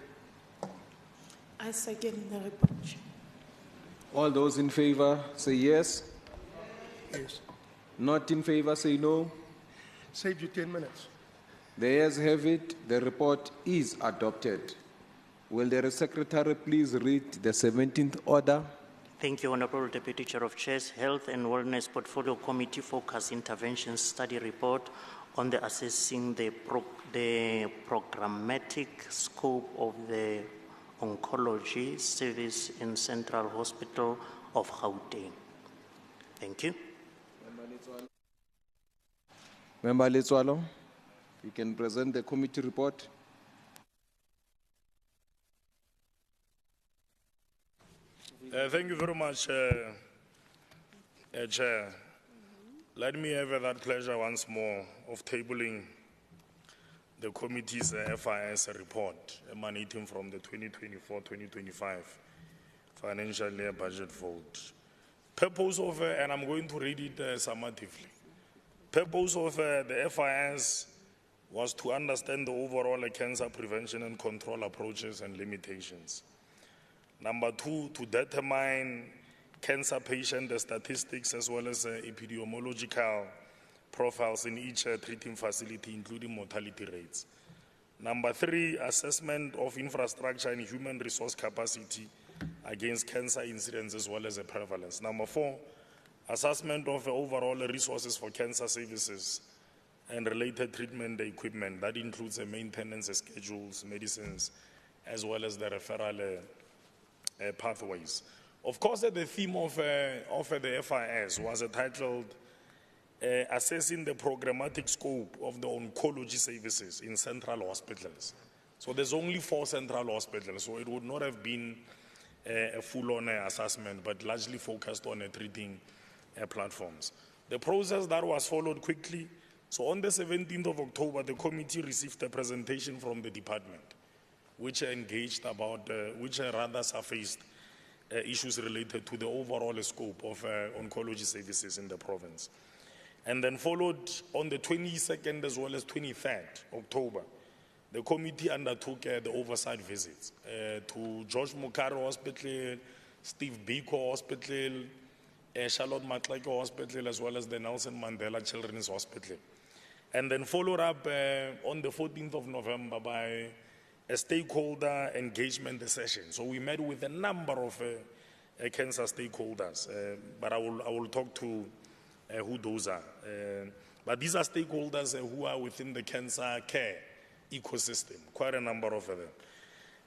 I second the report. All those in favor say yes. Yes. Not in favor say no. Saved you 10 minutes. The ayes have it. The report is adopted. Will the Secretary please read the 17th order? Thank you, Honorable Deputy Chair of Chairs. Health and Wellness Portfolio Committee Focus Interventions Study Report on the assessing the programmatic scope of the oncology service in Central Hospital of Gauteng. Thank you. Member Letsoalo, you can present the committee report. Thank you very much, Chair. Let me have that pleasure once more of tabling the committee's FIS report emanating from the 2024-2025 financial year budget vote. Purpose of, and I'm going to read it summatively. Purpose of the FIS was to understand the overall cancer prevention and control approaches and limitations. Number two, to determine cancer patient statistics as well as epidemiological profiles in each treating facility, including mortality rates. Number three, assessment of infrastructure and human resource capacity against cancer incidence as well as a prevalence. Number four, assessment of overall resources for cancer services and related treatment equipment. That includes the maintenance schedules, medicines, as well as the referral pathways. Of course, the theme of the FIS was titled Assessing the Programmatic Scope of the Oncology Services in Central Hospitals. So there's only 4 central hospitals, so it would not have been a full-on assessment, but largely focused on treating platforms. The process that was followed quickly, so on the 17th of October, the committee received a presentation from the department, which engaged about, which rather surfaced issues related to the overall scope of oncology services in the province. And then followed on the 22nd as well as 23rd October, the committee undertook the oversight visits to George Mokaro Hospital, Steve Biko Hospital, Charlotte Maxeke Hospital, as well as the Nelson Mandela Children's Hospital. And then followed up on the 14th of November by a stakeholder engagement session. So we met with a number of cancer stakeholders, but I will talk to who those are. But these are stakeholders who are within the cancer care ecosystem, quite a number of them.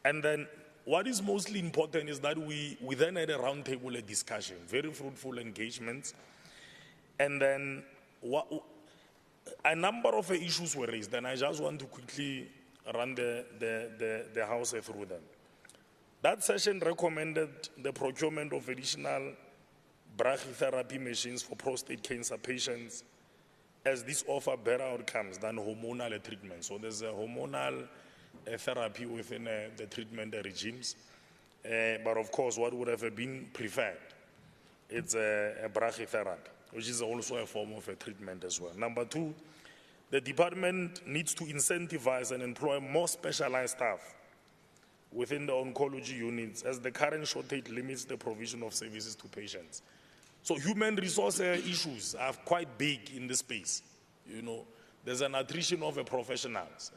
And then what is mostly important is that we then had a roundtable discussion, very fruitful engagements. And then a number of issues were raised, and I just want to quickly run the House through them. That session recommended the procurement of additional brachytherapy machines for prostate cancer patients, as these offer better outcomes than hormonal treatment. So there's a hormonal therapy within the treatment regimes. But of course, what would have been preferred, it's a brachytherapy, which is also a form of a treatment as well. Number two, the department needs to incentivize and employ more specialized staff within the oncology units, as the current shortage limits the provision of services to patients. So human resource issues are quite big in this space. You know, there's an attrition of professionals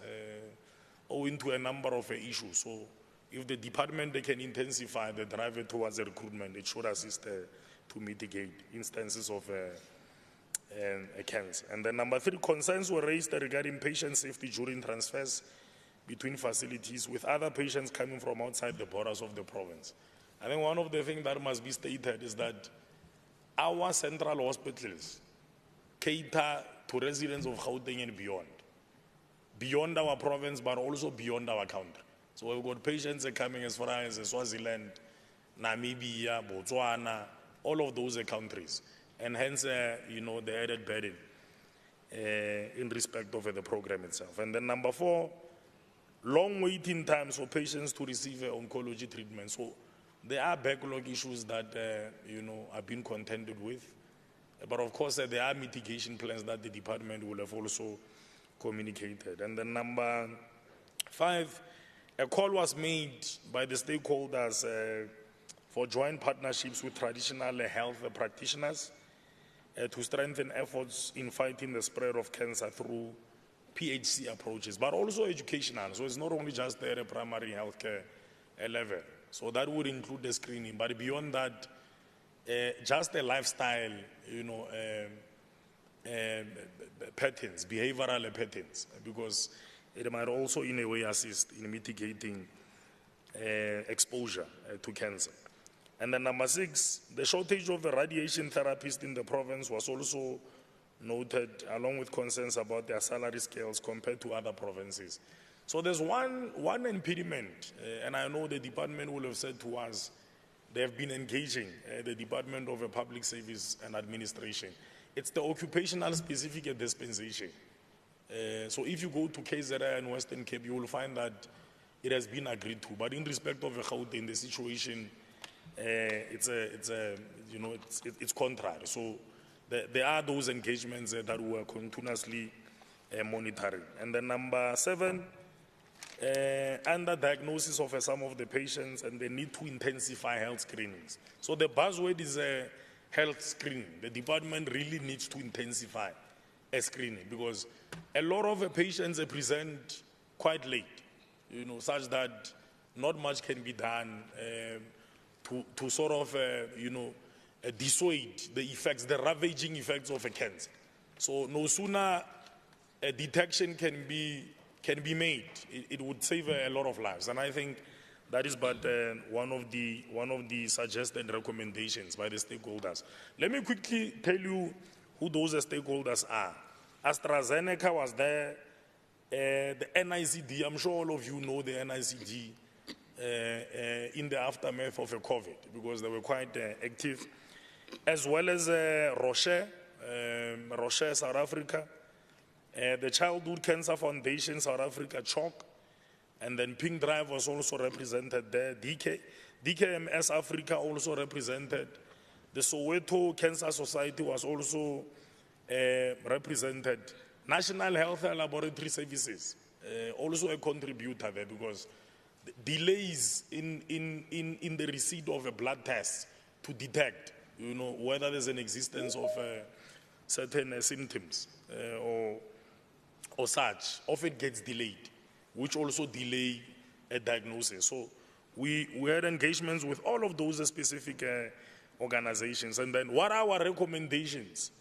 owing to a number of issues. So if the department they can intensify the drive towards the recruitment, it should assist to mitigate instances of cancer. And then number three, concerns were raised regarding patient safety during transfers between facilities with other patients coming from outside the borders of the province. I think one of the things that must be stated is that our central hospitals cater to residents of Gauteng and beyond our province, but also beyond our country. So we've got patients coming as far as Swaziland, Namibia, Botswana, all of those countries, and hence, you know, the added burden in respect of the program itself. And then number four, long waiting times for patients to receive oncology treatment. So there are backlog issues that, you know, are being contended with. But of course, there are mitigation plans that the department will have also communicated. And then number five, a call was made by the stakeholders for joint partnerships with traditional health practitioners to strengthen efforts in fighting the spread of cancer through PHC approaches, but also educational. So it's not only just the primary healthcare level. So that would include the screening, but beyond that, just a lifestyle, you know, patterns, behavioral patterns, because it might also in a way assist in mitigating exposure to cancer. And then number 6, the shortage of the radiation therapist in the province was also noted, along with concerns about their salary scales compared to other provinces. So there's one impediment, and I know the department will have said to us, they have been engaging the Department of Public Service and Administration. It's the occupational specific dispensation. So if you go to KZN and Western Cape, you will find that it has been agreed to. But in respect of Gauteng, the situation, it's contrary. So there are those engagements that we are continuously monitoring. And then number 7, under diagnosis of some of the patients, and they need to intensify health screenings. So the buzzword is health screening. The department really needs to intensify a screening, because a lot of patients present quite late, such that not much can be done to sort of, dissuade the effects, the ravaging effects of a cancer. So no sooner a detection can be made, it would save a lot of lives. And I think that is but one of the suggested recommendations by the stakeholders. Let me quickly tell you who those stakeholders are. AstraZeneca was there, the NICD, I'm sure all of you know the NICD in the aftermath of COVID, because they were quite active, as well as Roche, South Africa, the Childhood Cancer Foundation, South Africa, CHOC, and then Pink Drive was also represented there. DKMS Africa also represented. The Soweto Cancer Society was also represented. National Health and Laboratory Services, also a contributor there, because delays in the receipt of a blood test to detect, whether there's an existence of certain symptoms or such, often gets delayed, which also delay a diagnosis. So we had engagements with all of those specific organizations. And then what are our recommendations?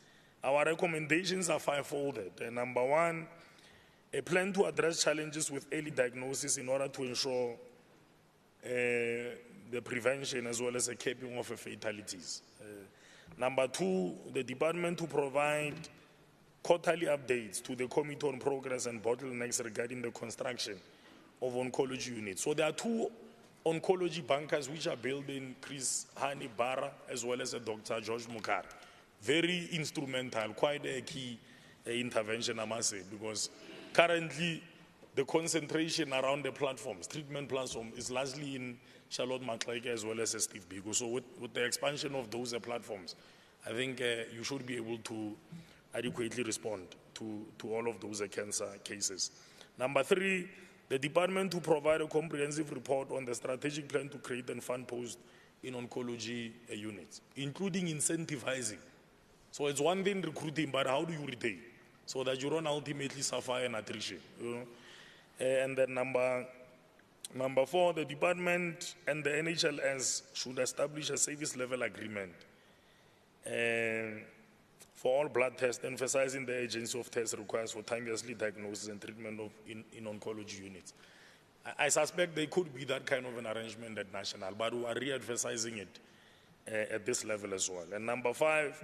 Our recommendations are five-folded. Number 1, a plan to address challenges with early diagnosis in order to ensure the prevention as well as the capping of fatalities. Number 2, the department to provide quarterly updates to the Committee on Progress and Bottlenecks regarding the construction of oncology units. So there are 2 oncology bunkers which are building, Chris Hani Barra as well as Dr. George Mukar. Very instrumental, quite a key intervention, I must say, because currently the concentration around the platforms, treatment platform, is largely in Charlotte Maxeke as well as Steve Biko. So with the expansion of those platforms, I think you should be able to adequately respond to all of those cancer cases. Number 3, the department to provide a comprehensive report on the strategic plan to create and fund posts in oncology units, including incentivizing. So it's one thing recruiting, but how do you retain so that you don't ultimately suffer an attrition? And then number 4, the department and the NHLS should establish a service level agreement for all blood tests, emphasizing the urgency of tests required for timely diagnosis and treatment in oncology units. I suspect there could be that kind of an arrangement at national, but we are re-emphasizing it at this level as well. And number 5,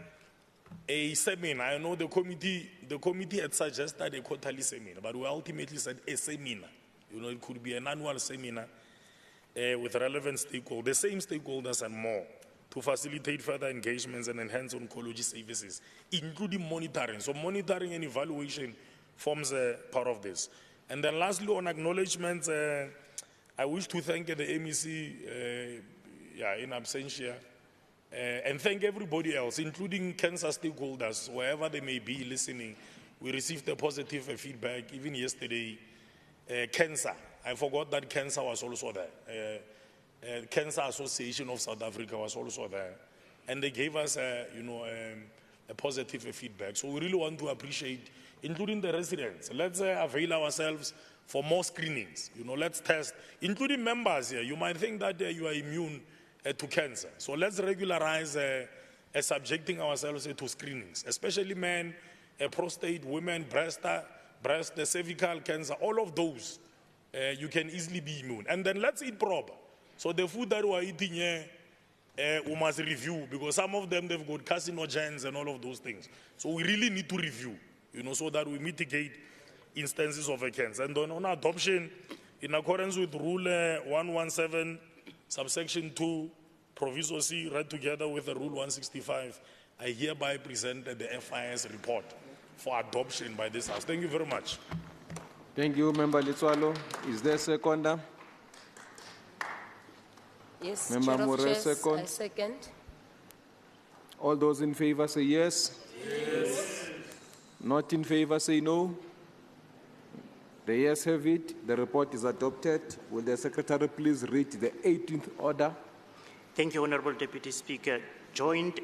a seminar. I know the committee had suggested a quarterly seminar, but we ultimately said a seminar. It could be an annual seminar with relevant stakeholders, the same stakeholders and more, to facilitate further engagements and enhance oncology services, including monitoring. So monitoring and evaluation forms a part of this. And then lastly, on acknowledgements, I wish to thank the MEC in absentia, and thank everybody else, including cancer stakeholders, wherever they may be listening. We received a positive feedback, even yesterday. Cancer, I forgot that cancer was also there. Cancer Association of South Africa was also there. And they gave us a positive feedback. So we really want to appreciate, including the residents. Let's avail ourselves for more screenings. Let's test, including members here. You might think that you are immune to cancer. So let's regularize subjecting ourselves to screenings, especially men prostate, women, breast, the cervical cancer, all of those, you can easily be immune. And then let's eat proper. So the food that we are eating here, we must review, because some of them, they've got carcinogens and all of those things. So we really need to review, so that we mitigate instances of a cancer. And then on adoption, in accordance with Rule 117, subsection 2, Proviso C, read together with the Rule 165, I hereby present the FIS report for adoption by this House. Thank you very much. Thank you, Member Litswalo. Is there a seconder? Yes, Member Chair of More, Chairs, second. I second. All those in favor say yes. Yes. Not in favor say no. The yes have it. The report is adopted. Will the Secretary please read the 18th order? Thank you, Honorable Deputy Speaker. Joint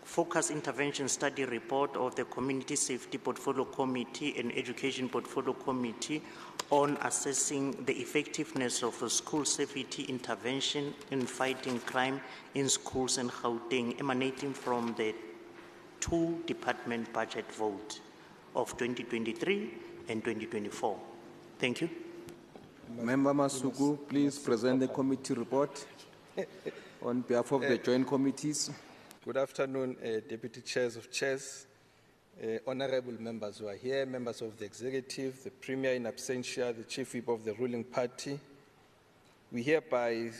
Focus Intervention Study Report of the Community Safety Portfolio Committee and Education Portfolio Committee on assessing the effectiveness of a school safety intervention in fighting crime in schools in Gauteng, emanating from the two-department budget vote of 2023 and 2024. Thank you. Member Masuku, please present the committee report on behalf of the joint committees. Good afternoon, Deputy Chairs of Chairs, honorable members who are here, members of the executive, the Premier in absentia, the Chief Whip of the ruling party. We hereby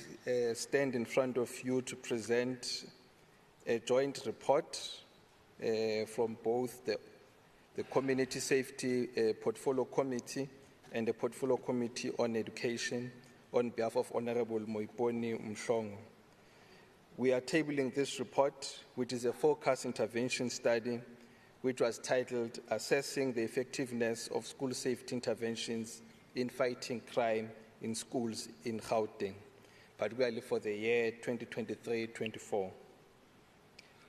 stand in front of you to present a joint report from both the Community Safety Portfolio Committee and the Portfolio Committee on Education on behalf of Honorable Moiponi Mhlongo. We are tabling this report, which is a focus intervention study, which was titled Assessing the Effectiveness of School Safety Interventions in Fighting Crime in Schools in Gauteng, particularly for the year 2023-24.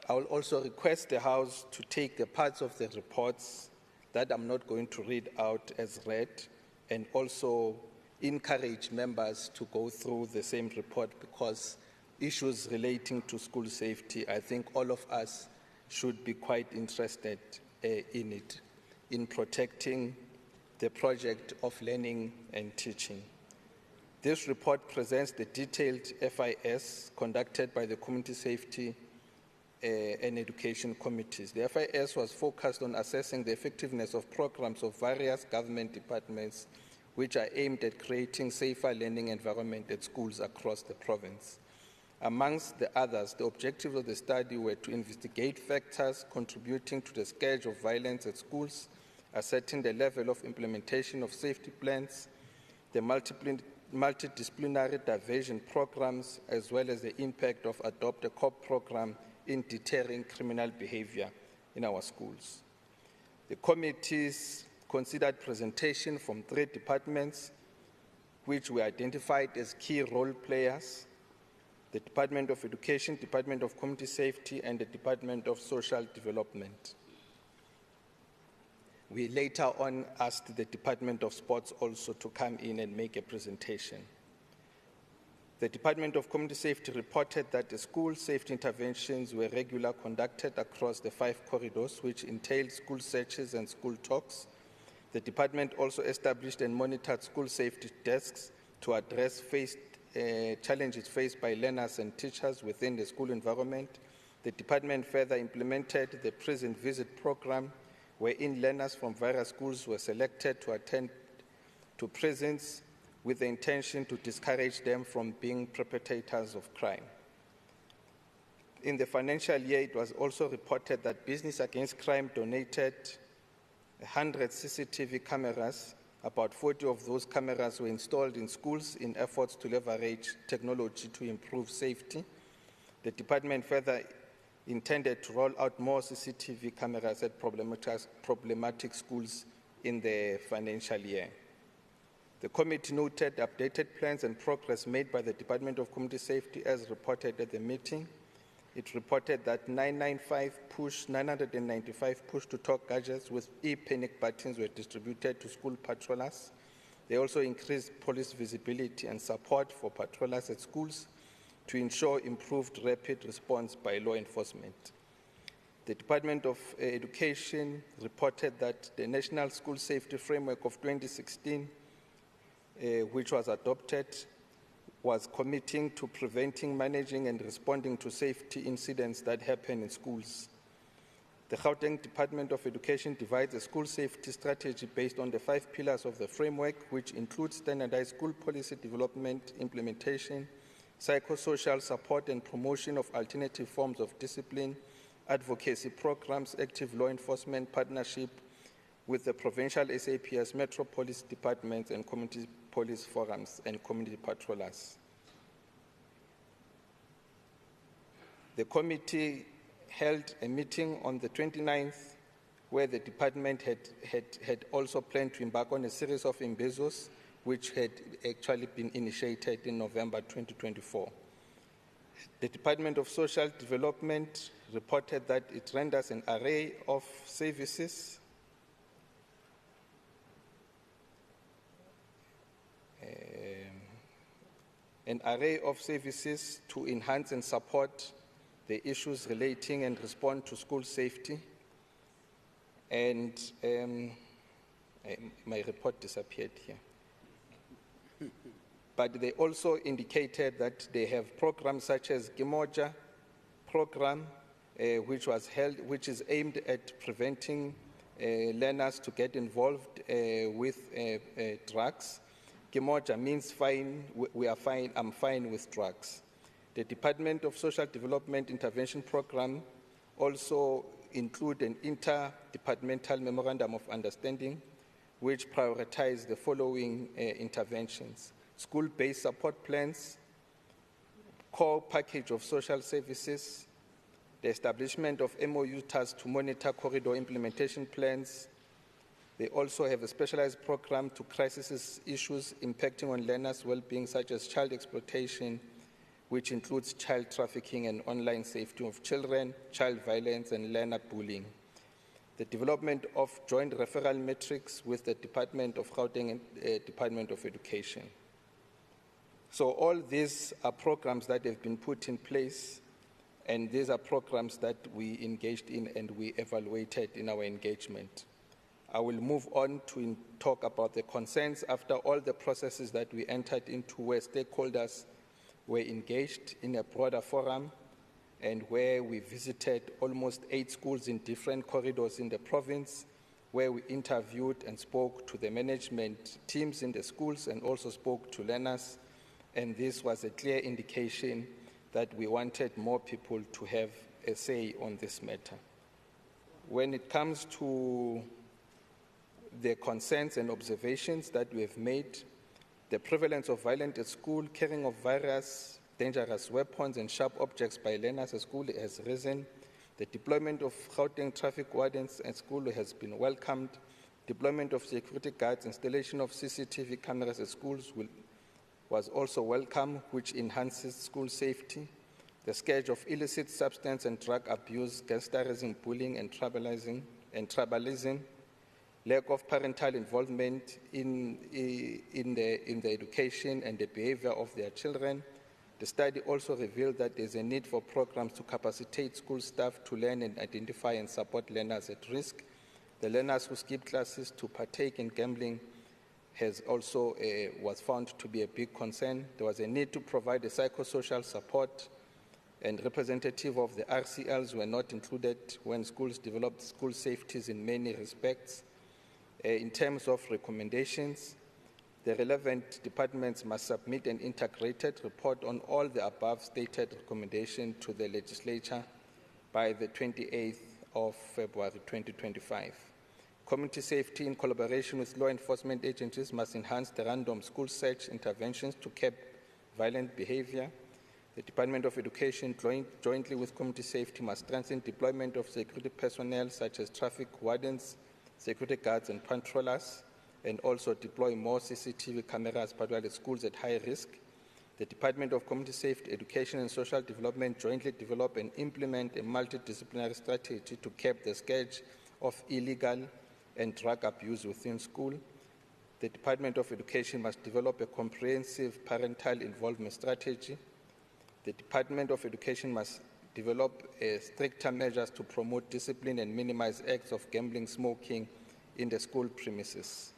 I will also request the House to take the parts of the reports that I'm not going to read out as read, and also encourage members to go through the same report, because issues relating to school safety, I think all of us should be quite interested in it, in protecting the project of learning and teaching. This report presents the detailed FIS conducted by the Community Safety and Education Committees. The FIS was focused on assessing the effectiveness of programs of various government departments which are aimed at creating safer learning environment at schools across the province. Amongst the others, the objectives of the study were to investigate factors contributing to the scourge of violence at schools, ascertain the level of implementation of safety plans, the multidisciplinary diversion programs, as well as the impact of Adopt a Cop program in deterring criminal behavior in our schools. The committees considered presentation from 3 departments, which were identified as key role players: the Department of Education, Department of Community Safety, and the Department of Social Development. We later on asked the Department of Sports also to come in and make a presentation. The Department of Community Safety reported that the school safety interventions were regularly conducted across the 5 corridors, which entailed school searches and school talks. The department also established and monitored school safety desks to address challenges faced by learners and teachers within the school environment. The department further implemented the prison visit program, wherein learners from various schools were selected to attend to prisons with the intention to discourage them from being perpetrators of crime. In the financial year, it was also reported that Business Against Crime donated 100 CCTV cameras. About 40 of those cameras were installed in schools in efforts to leverage technology to improve safety. The department further intended to roll out more CCTV cameras at problematic schools in the financial year. The committee noted updated plans and progress made by the Department of Community Safety as reported at the meeting. It reported that 995 push-to-talk gadgets with e-panic buttons were distributed to school patrollers. They also increased police visibility and support for patrollers at schools to ensure improved rapid response by law enforcement. The Department of Education reported that the National School Safety Framework of 2016, which was adopted, was committing to preventing, managing, and responding to safety incidents that happen in schools. The Gauteng Department of Education divides a school safety strategy based on the 5 pillars of the framework, which include standardized school policy development, implementation, psychosocial support and promotion of alternative forms of discipline, advocacy programs, active law enforcement partnership with the provincial SAPS, metro police departments, and community police forums and community patrollers. The committee held a meeting on the 29th where the department had also planned to embark on a series of imbezos which had actually been initiated in November 2024. The Department of Social Development reported that it renders an array of services to enhance and support the issues relating and respond to school safety. And my report disappeared here. But they also indicated that they have programs such as Gimoja program, which is aimed at preventing learners to get involved with drugs. Gimoja means fine, we are fine, I'm fine with drugs. The Department of Social Development Intervention Program also include an interdepartmental memorandum of understanding which prioritize the following interventions: school-based support plans, core package of social services, the establishment of MOU tasks to monitor corridor implementation plans. They also have a specialized program to crisis issues impacting on learners' well-being, such as child exploitation, which includes child trafficking and online safety of children, child violence, and learner bullying. The development of joint referral metrics with the Department of Gauteng and Department of Education. So all these are programs that have been put in place, and these are programs that we engaged in and we evaluated in our engagement. I will move on to talk about the concerns after all the processes that we entered into where stakeholders were engaged in a broader forum and where we visited almost 8 schools in different corridors in the province, where we interviewed and spoke to the management teams in the schools and also spoke to learners. And this was a clear indication that we wanted more people to have a say on this matter. When it comes to the concerns and observations that we have made, the prevalence of violence at school, carrying of various dangerous weapons and sharp objects by learners at school has risen. The deployment of Gauteng traffic wardens at school has been welcomed. Deployment of security guards, installation of CCTV cameras at schools was also welcome, which enhances school safety. The scourge of illicit substance and drug abuse, gangsterism, bullying, and tribalism, lack of parental involvement in the education and the behavior of their children. The study also revealed that there's a need for programs to capacitate school staff to learn and identify and support learners at risk. The learners who skip classes to partake in gambling has also was found to be a big concern. There was a need to provide a psychosocial support, and representatives of the RCLs were not included when schools developed school safeties in many respects. In terms of recommendations, the relevant departments must submit an integrated report on all the above stated recommendations to the legislature by the 28th of February 2025. Community safety in collaboration with law enforcement agencies must enhance the random school search interventions to curb violent behavior. The Department of Education, jointly with community safety, must strengthen deployment of security personnel such as traffic wardens, security guards, and patrollers, and also deploy more CCTV cameras, particularly at schools at high risk. The Department of Community Safety, Education, and Social Development jointly develop and implement a multidisciplinary strategy to curb the scourge of illegal and drug abuse within school. The Department of Education must develop a comprehensive parental involvement strategy. The Department of Education must develop stricter measures to promote discipline and minimize acts of gambling, smoking in the school premises.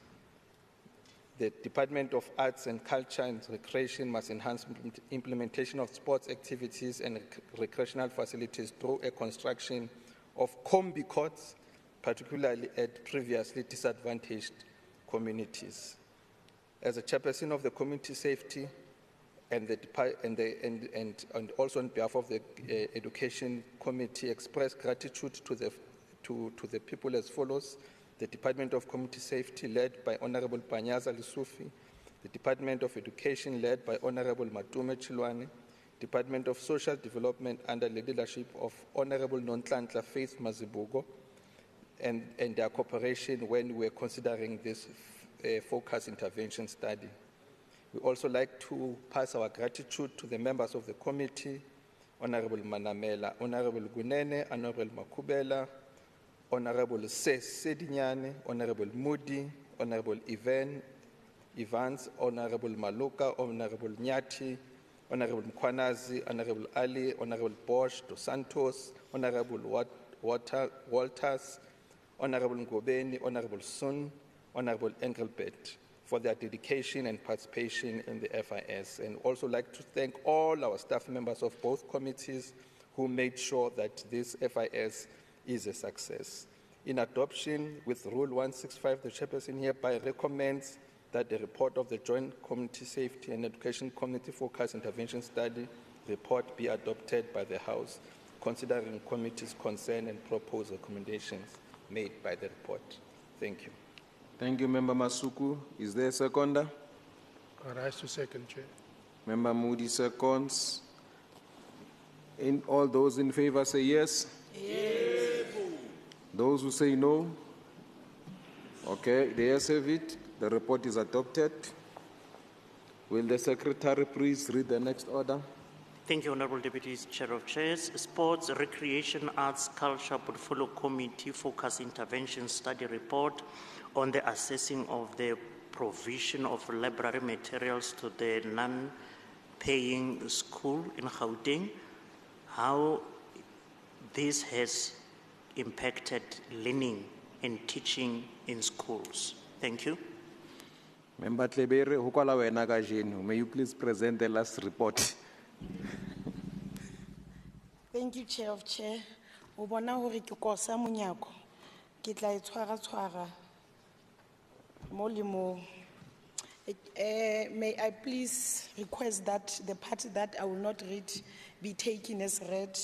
The Department of Arts and Culture and Recreation must enhance implementation of sports activities and recreational facilities through a construction of combi courts, particularly at previously disadvantaged communities. As a chairperson of the Community Safety and also on behalf of the Education Committee, express gratitude to the people as follows. The Department of Community Safety, led by Honorable Panyaza Lesufi, the Department of Education, led by Honorable Matume Chilwane, Department of Social Development under the leadership of Honorable Nontlantla Faith Mazibugo, and their cooperation when we were considering this focus intervention study. We also like to pass our gratitude to the members of the committee, Honorable Manamela, Honorable Gunene, Honorable Makubela, Honorable Sedinyane, Honorable Moody, Honorable Evans, Honorable Maluka, Honorable Nyati, Honorable Mkwanazi, Honorable Ali, Honorable Bosch, Dos Santos, Honorable Walters, Honorable Ngobeni, Honorable Sun, Honorable Engelbert for their dedication and participation in the FIS. And also like to thank all our staff members of both committees who made sure that this FIS is a success. In adoption, with Rule 165, the chairperson hereby recommends that the report of the Joint Community Safety and Education Committee Focus Intervention Study report be adopted by the House, considering committee's concern and proposed recommendations made by the report. Thank you. Thank you, Member Masuku. Is there a seconder? I rise to second, Chair. Member Moody seconds. In all those in favor say yes. Yes. Those who say no? Okay, the ayes have it. The report is adopted. Will the Secretary please read the next order? Thank you, Honorable Deputy Chair of Chairs. Sports, Recreation, Arts, Culture Portfolio Committee Focus Intervention Study Report on the assessing of the provision of library materials to the non-paying school in Gauteng. How this has impacted learning and teaching in schools. Thank you. Member Tlebere, hukwala wena kajeno. May you please present the last report? Thank you, Chair of Chair. Ubona hore ke kosa monyako. Ke tla e tshwara mo le mo. May I please request that the part that I will not read be taken as read.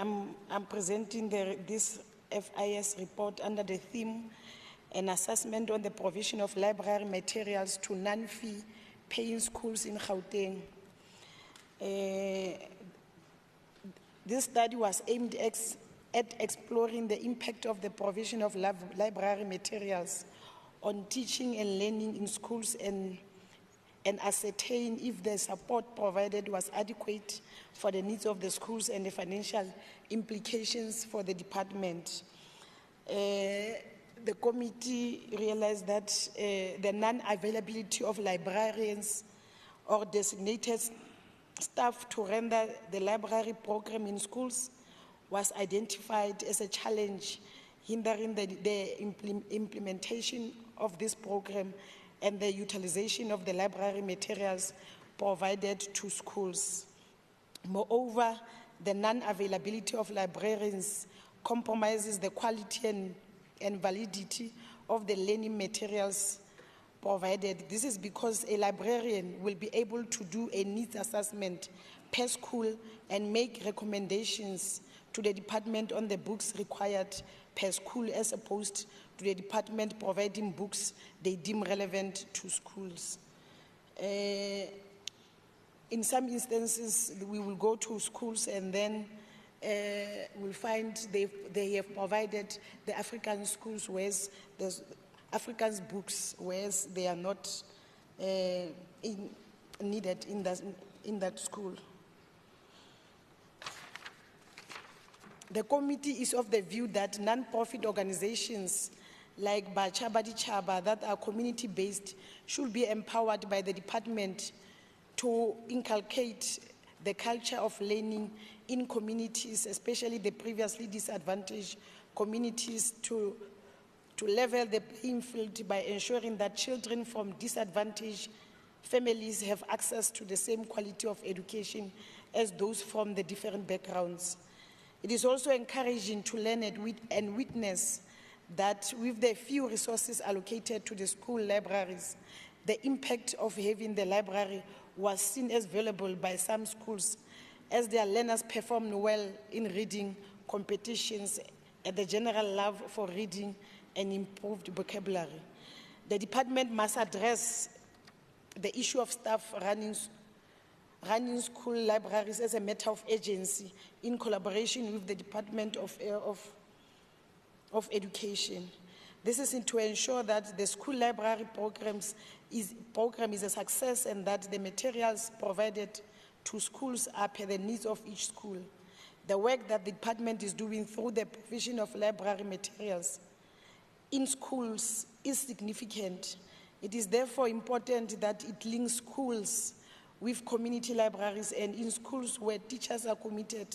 I'm presenting this FIS report under the theme an assessment on the provision of library materials to non-fee paying schools in Gauteng. This study was aimed at exploring the impact of the provision of library materials on teaching and learning in schools and ascertain if the support provided was adequate for the needs of the schools and the financial implications for the department. The committee realized that the non-availability of librarians or designated staff to render the library program in schools was identified as a challenge hindering the implementation of this program and the utilization of the library materials provided to schools. Moreover, the non-availability of librarians compromises the quality and validity of the learning materials provided. This is because a librarian will be able to do a needs assessment per school and make recommendations to the department on the books required per school as opposed to the department providing books they deem relevant to schools. In some instances, we will go to schools and then we'll find they have provided the African schools whereas there's Africans books whereas they are not needed in that school. The committee is of the view that non-profit organizations like Bachaba Dichaba that are community-based should be empowered by the department to inculcate the culture of learning in communities, especially the previously disadvantaged communities, to level the playing field by ensuring that children from disadvantaged families have access to the same quality of education as those from the different backgrounds. It is also encouraging to learn and witness that with the few resources allocated to the school libraries, the impact of having the library was seen as valuable by some schools as their learners performed well in reading competitions and the general love for reading and improved vocabulary. The department must address the issue of staff running school libraries as a matter of urgency in collaboration with the Department of Education. This is to ensure that the school library program is a success and that the materials provided to schools are per the needs of each school. The work that the department is doing through the provision of library materials in schools is significant. It is therefore important that it links schools with community libraries, and in schools where teachers are committed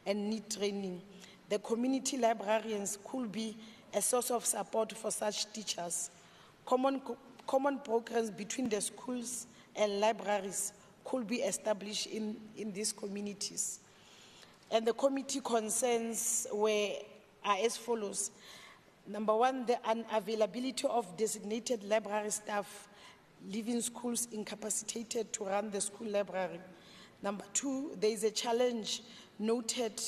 and need training, the community librarians could be a source of support for such teachers. Common programs between the schools and libraries could be established in these communities. And the committee concerns are as follows. Number one, the unavailability of designated library staff leaving schools incapacitated to run the school library. Number two, there is a challenge noted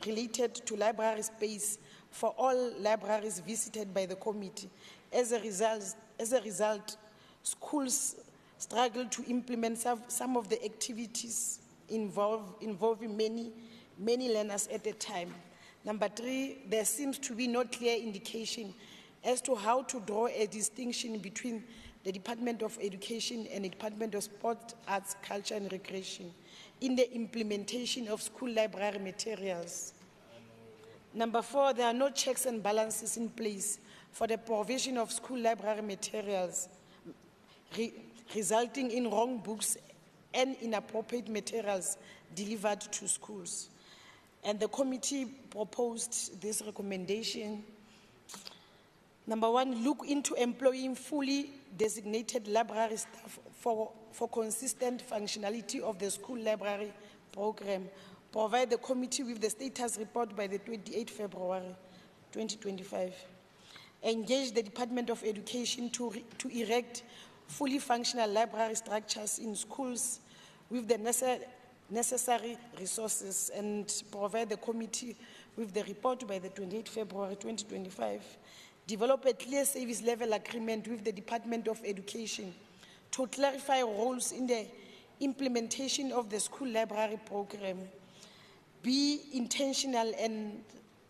related to library space for all libraries visited by the committee. As a result, schools struggle to implement some of the activities involving many learners at a time. Number three, there seems to be no clear indication as to how to draw a distinction between the Department of Education and the Department of Sport, Arts, Culture and Recreation in the implementation of school library materials. Number four, there are no checks and balances in place for the provision of school library materials, resulting in wrong books and inappropriate materials delivered to schools. And the committee proposed this recommendation. Number one, look into employing fully designated library staff for consistent functionality of the school library program. Provide the committee with the status report by the 28th February 2025. Engage the Department of Education to erect fully functional library structures in schools with the necessary resources, and provide the committee with the report by the 28th February 2025. Develop a clear service level agreement with the Department of Education to clarify roles in the implementation of the school library program. Be intentional and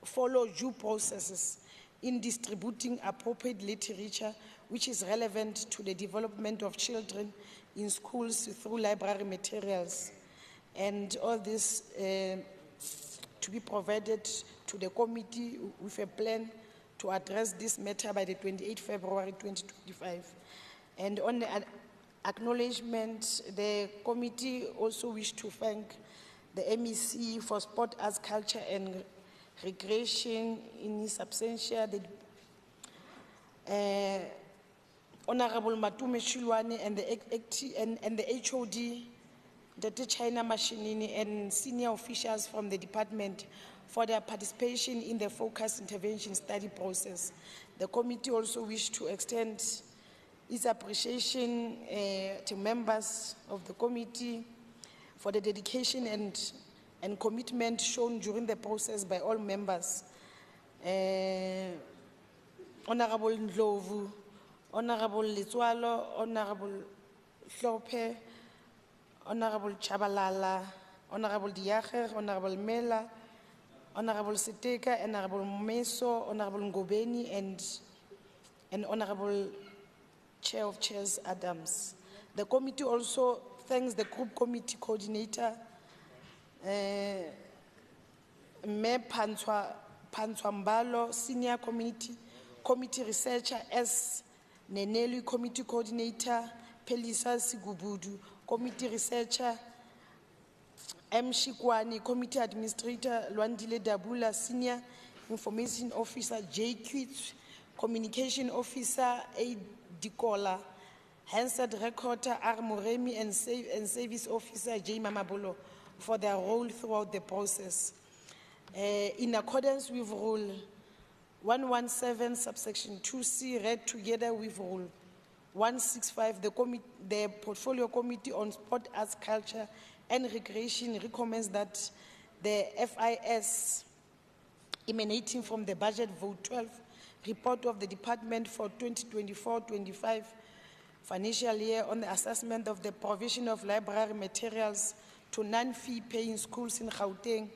follow due processes in distributing appropriate literature which is relevant to the development of children in schools through library materials. And all this to be provided to the committee with a plan to address this matter by the 28th February 2025. And on the acknowledgement, the committee also wishes to thank the MEC for Sport, Arts, Culture and Recreation in his absentia, the Honorable Matume Chilwane and the HOD, Dr. China Machinini, and senior officials from the department for their participation in the focused intervention study process. The committee also wishes to extend its appreciation to members of the committee for the dedication and commitment shown during the process by all members. Honorable Ndlovu, Honorable Litswalo, Honorable Hlophe, Honorable Chabalala, Honorable Diacher, Honorable Mela, Honorable Siteka, Honorable Meso, Honorable Ngobeni, and Honorable Chair of Chairs Adams. The committee also thanks the group committee coordinator, Me Pantswambalo, senior committee researcher, S. Nenelu, committee coordinator, Pelisa Sigubudu, committee researcher, M. Shikwani, Committee Administrator, Luandile Dabula, Senior Information Officer, J. Quits, Communication Officer, A. Dikola, Hansard Recorder, R. Moremi, and Service Officer, J. Mamabolo, for their role throughout the process. In accordance with Rule 117, subsection 2C, read together with Rule 165, the Portfolio Committee on Sport, Arts, Culture, and Recreation recommends that the FIS emanating from the Budget Vote 12 report of the Department for 2024-25 financial year on the assessment of the provision of library materials to non-fee paying schools in Gauteng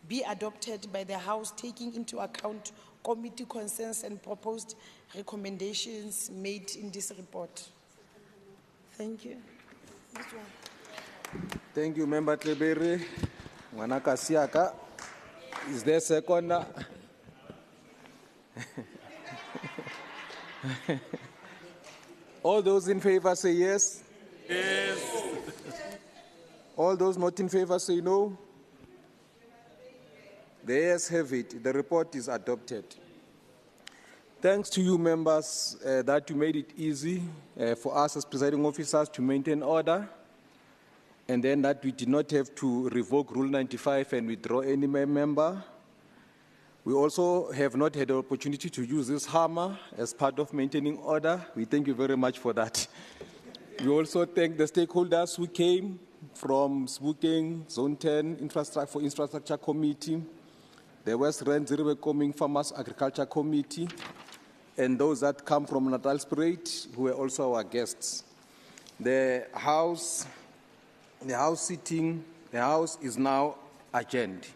be adopted by the House, taking into account committee concerns and proposed recommendations made in this report. Thank you. Thank you, Member Trebere. Wanaka Siaka. Is there a second? All those in favor say yes. Yes. All those not in favor say no. The ayes have it. The report is adopted. Thanks to you, members, that you made it easy for us as presiding officers to maintain order, and then that we did not have to revoke Rule 95 and withdraw any member. We also have not had the opportunity to use this hammer as part of maintaining order. We thank you very much for that. We also thank the stakeholders who came from Spokane, Zone 10, Infrastructure Committee, the West Rand Ziribe Farmers Agriculture Committee, and those that come from Natal Spirit, who were also our guests. The House is now adjourned.